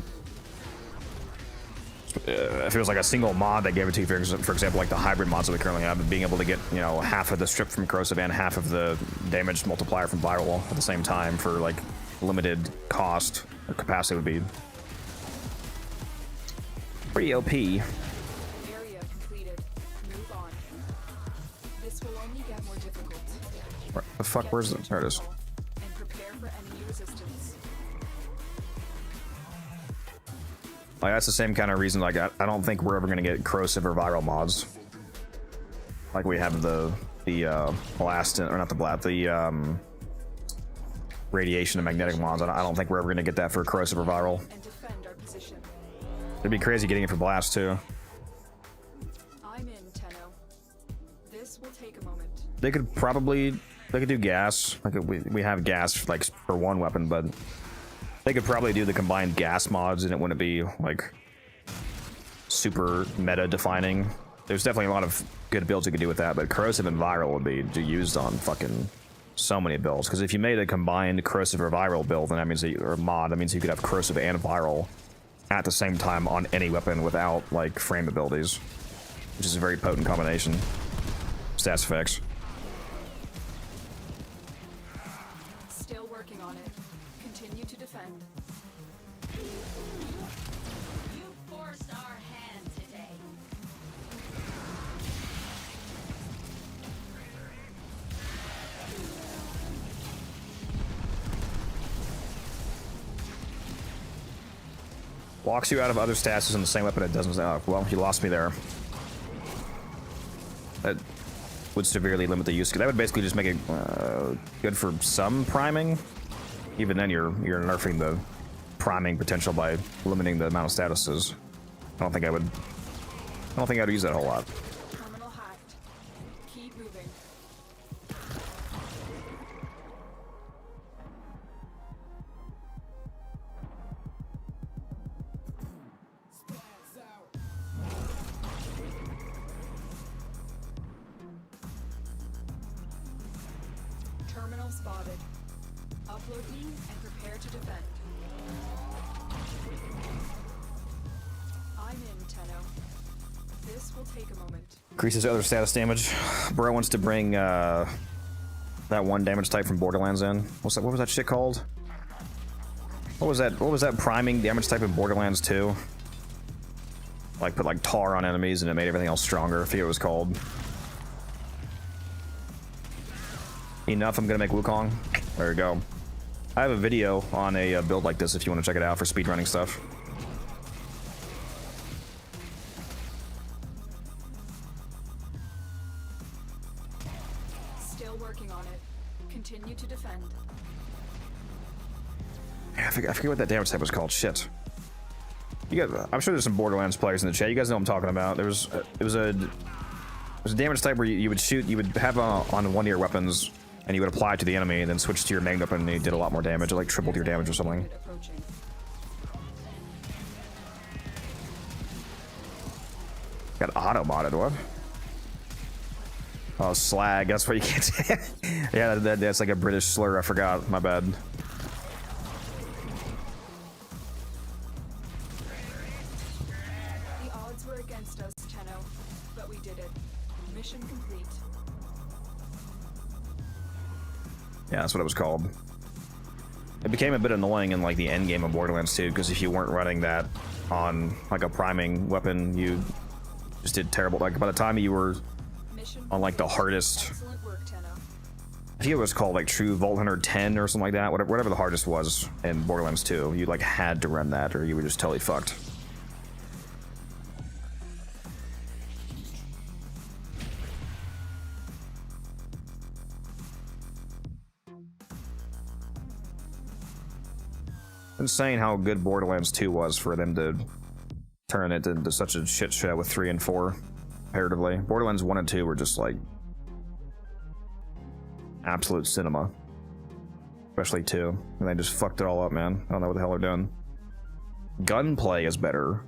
if it was like a single mod that gave it to you, for example, like the hybrid mods that we currently have, being able to get, you know, half of the strip from corrosive and half of the damage multiplier from viral at the same time for like limited cost or capacity would be pretty OP. Area completed. Move on. This will only get more difficult. Where the fuck? Where's the? There it is. And prepare for enemy resistance. Like that's the same kind of reason. Like I don't think we're ever gonna get corrosive or viral mods. Like we have the blast, or not the blast, the radiation and magnetic mods. I don't think we're ever gonna get that for corrosive or viral. And defend our position. It'd be crazy getting it for blast too. I'm in, Tenno. This will take a moment. They could do gas. Like we have gas like for one weapon, but they could probably do the combined gas mods, and it wouldn't be like super meta defining. There's definitely a lot of good builds you could do with that, but corrosive and viral would be used on fucking so many builds. Because if you made a combined corrosive or viral build, then that means or mod, that means you could have corrosive and viral at the same time on any weapon without like frame abilities, which is a very potent combination. Stats effects. Still working on it. Continue to defend. You forced our hand today. Locks you out of other statuses in the same weapon. It doesn't. Well, you lost me there. That would severely limit the use. That would basically just make it good for some priming. Even then, you're nerfing the priming potential by limiting the amount of statuses. I don't think I'd use that a whole lot. Terminal hacked. Keep moving. Terminal spotted. Upload me and prepare to defend. I'm in, Tenno. This will take a moment. Increases other status damage. Bro wants to bring that one damage type from Borderlands in. What was that shit called? What was that priming damage type in Borderlands 2? Like put like tar on enemies and it made everything else stronger. I forget what it was called. Enough, I'm gonna make Wukong. There we go. I have a video on a build like this if you want to check it out for speedrunning stuff. Still working on it. Continue to defend. Yeah, I forget what that damage type was called. Shit. I'm sure there's some Borderlands players in the chat. You guys know what I'm talking about. It was a damage type where you would have on one of your weapons, and you would apply it to the enemy, and then switch to your main weapon, and you did a lot more damage. It like tripled your damage or something. Got auto-modded, what? Oh, slag, that's what you can't say. Yeah, that's like a British slur, I forgot, my bad. The odds were against us, Tenno, but we did it. Mission complete. Yeah, that's what it was called. It became a bit annoying in like the end game of Borderlands 2, because if you weren't running that on like a priming weapon, you just did terrible. Like by the time you were on like the hardest, Excellent work, Tenno. I think it was called like True Vault Hunter 10 or something like that, whatever the hardest was in Borderlands 2, you like had to run that or you were just totally fucked. Insane how good Borderlands 2 was for them to turn it into such a shit show with 3 and 4 comparatively. Borderlands 1 and 2 were just like absolute cinema. especially 2. And they just fucked it all up, man. I don't know what the hell they're doing. Gunplay is better.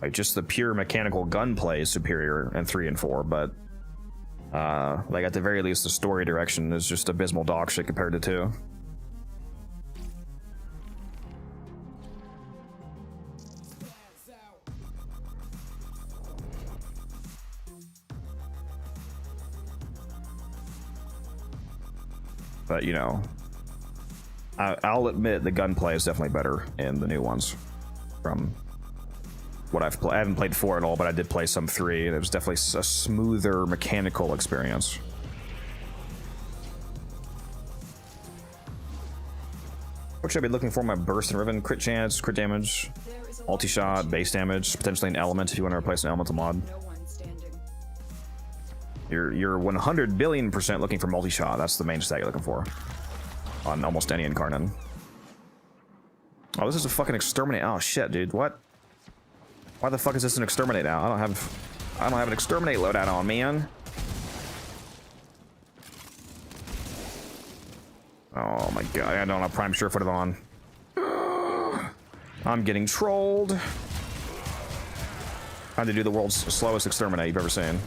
Like, just the pure mechanical gunplay is superior in 3 and 4, but like, at the very least, the story direction is just abysmal dog shit compared to 2. But, you know, I'll admit the gunplay is definitely better in the new ones from what I've played. I haven't played 4 at all, but I did play some 3, and it was definitely a smoother mechanical experience. What should I be looking for? My burst and Riven, crit chance, crit damage, multi-shot, base damage, potentially an element if you want to replace an elemental mod. You're 100 billion% looking for multi-shot. That's the main stat you're looking for on almost any incarnate. Oh, this is a fucking exterminate. Oh shit, dude. What? Why the fuck is this an exterminate now? I don't have an exterminate loadout on, man. Oh my god, I don't have prime surefooted on. I'm getting trolled. I had to do the world's slowest exterminate you've ever seen.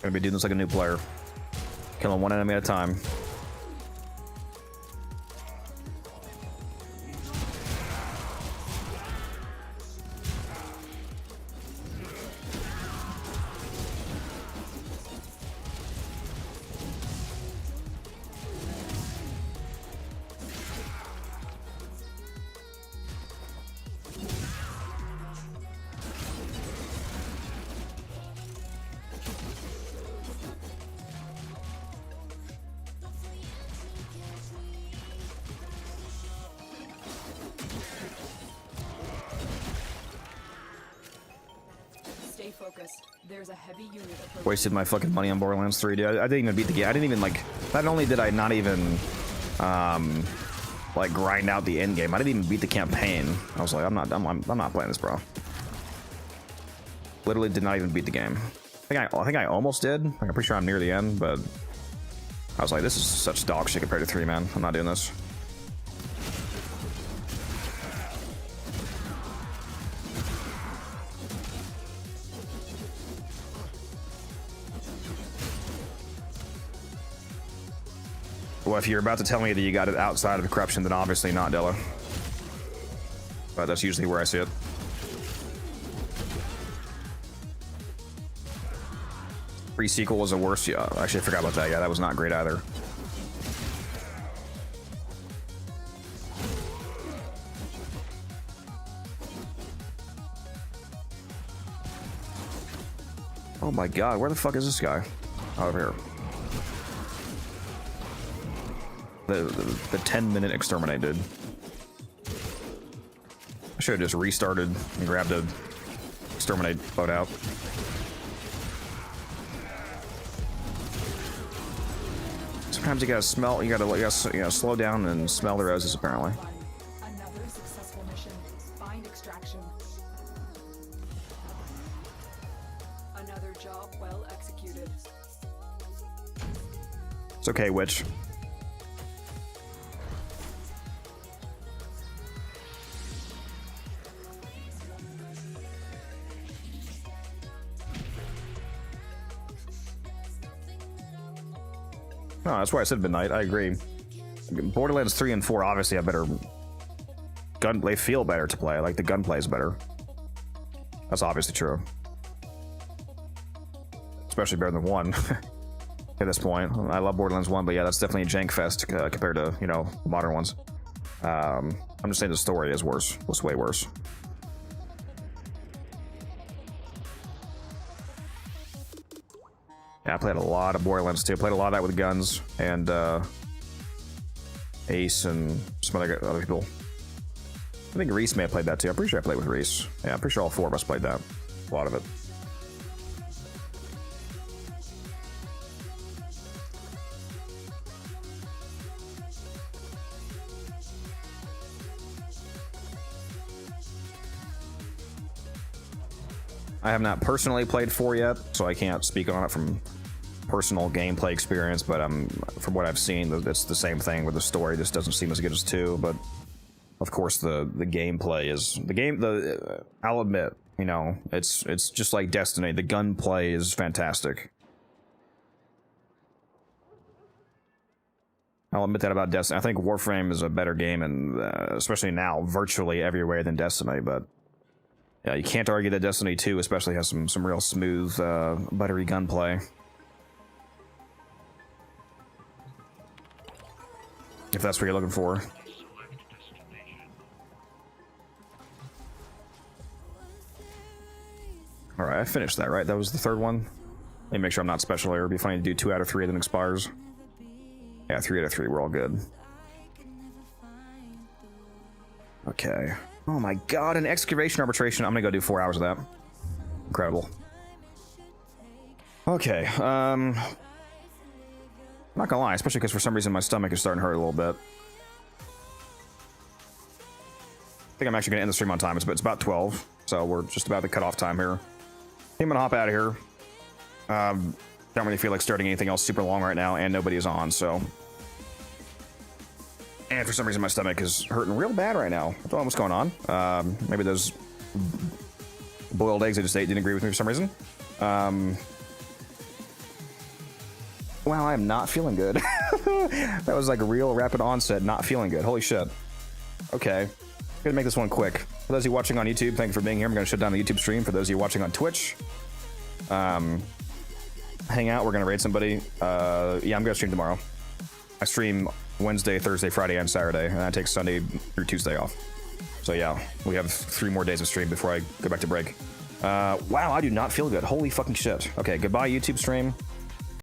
Gonna be doing this like a new player. Killing one enemy at a time. Wasted my fucking money on Borderlands 3, dude. I didn't even beat the game. I didn't even, like, not only did I not even, like, grind out the end game, I didn't even beat the campaign. I was like, I'm not playing this, bro. Literally did not even beat the game. I think I almost did. Like, I'm pretty sure I'm near the end, but I was like, this is such dog shit compared to 3, man. I'm not doing this. Well, if you're about to tell me that you got it outside of corruption, then obviously not, Della. But that's usually where I see it. Pre-sequel was the worst. Yeah, actually, I forgot about that. Yeah, that was not great either. Oh my god, where the fuck is this guy? Over here. The 10-minute exterminate, dude. I should have just restarted and grabbed a exterminate loadout. Sometimes you gotta smell. You gotta slow down and smell the roses. Apparently. Another successful mission. Find extraction. Another job well executed. It's okay, witch. No, that's why I said midnight. I agree. Borderlands 3 and 4 obviously have better gun. They feel better to play. Like the gunplay is better. That's obviously true. Especially better than 1 at this point. I love Borderlands 1, but yeah, that's definitely a jank fest compared to, you know, modern ones. I'm just saying the story is worse. Was way worse. Yeah, I played a lot of Borderlands 2. Played a lot of that with guns and Ace and some other people. I think Reese may have played that too. I'm pretty sure I played with Reese. Yeah, I'm pretty sure all 4 of us played that. A lot of it. I have not personally played 4 yet, so I can't speak on it from personal gameplay experience, but from what I've seen, it's the same thing with the story. This doesn't seem as good as 2, but of course the gameplay is I'll admit, you know, it's just like Destiny. The gunplay is fantastic. I'll admit that about Destiny. I think Warframe is a better game, and especially now, virtually everywhere than Destiny. But yeah, you can't argue that Destiny 2 especially has some real smooth, buttery gunplay. If that's what you're looking for. Alright, I finished that, right? That was the 3rd one? Let me make sure I'm not special here. It'd be funny to do 2 out of 3 and then expires. Yeah, 3 out of 3, we're all good. Okay. Oh my god, an excavation arbitration. I'm gonna go do 4 hours of that. Incredible. Okay, not gonna lie, especially because for some reason my stomach is starting to hurt a little bit. I think I'm actually gonna end the stream on time. It's about 12, so we're just about the cutoff time here. I'm gonna hop out of here. Don't really feel like starting anything else super long right now, and nobody is on, so. And for some reason my stomach is hurting real bad right now. I don't know what's going on. Maybe those boiled eggs I just ate didn't agree with me for some reason. Wow, I am not feeling good. That was like a real rapid onset, not feeling good. Holy shit. Okay. I'm gonna make this one quick. For those of you watching on YouTube, thank you for being here. I'm gonna shut down the YouTube stream. For those of you watching on Twitch, hang out, we're gonna raid somebody. Yeah, I'm gonna stream tomorrow. I stream Wednesday, Thursday, Friday, and Saturday, and I take Sunday through Tuesday off. So yeah, we have 3 more days of stream before I go back to break. Wow, I do not feel good. Holy fucking shit. Okay, goodbye YouTube stream.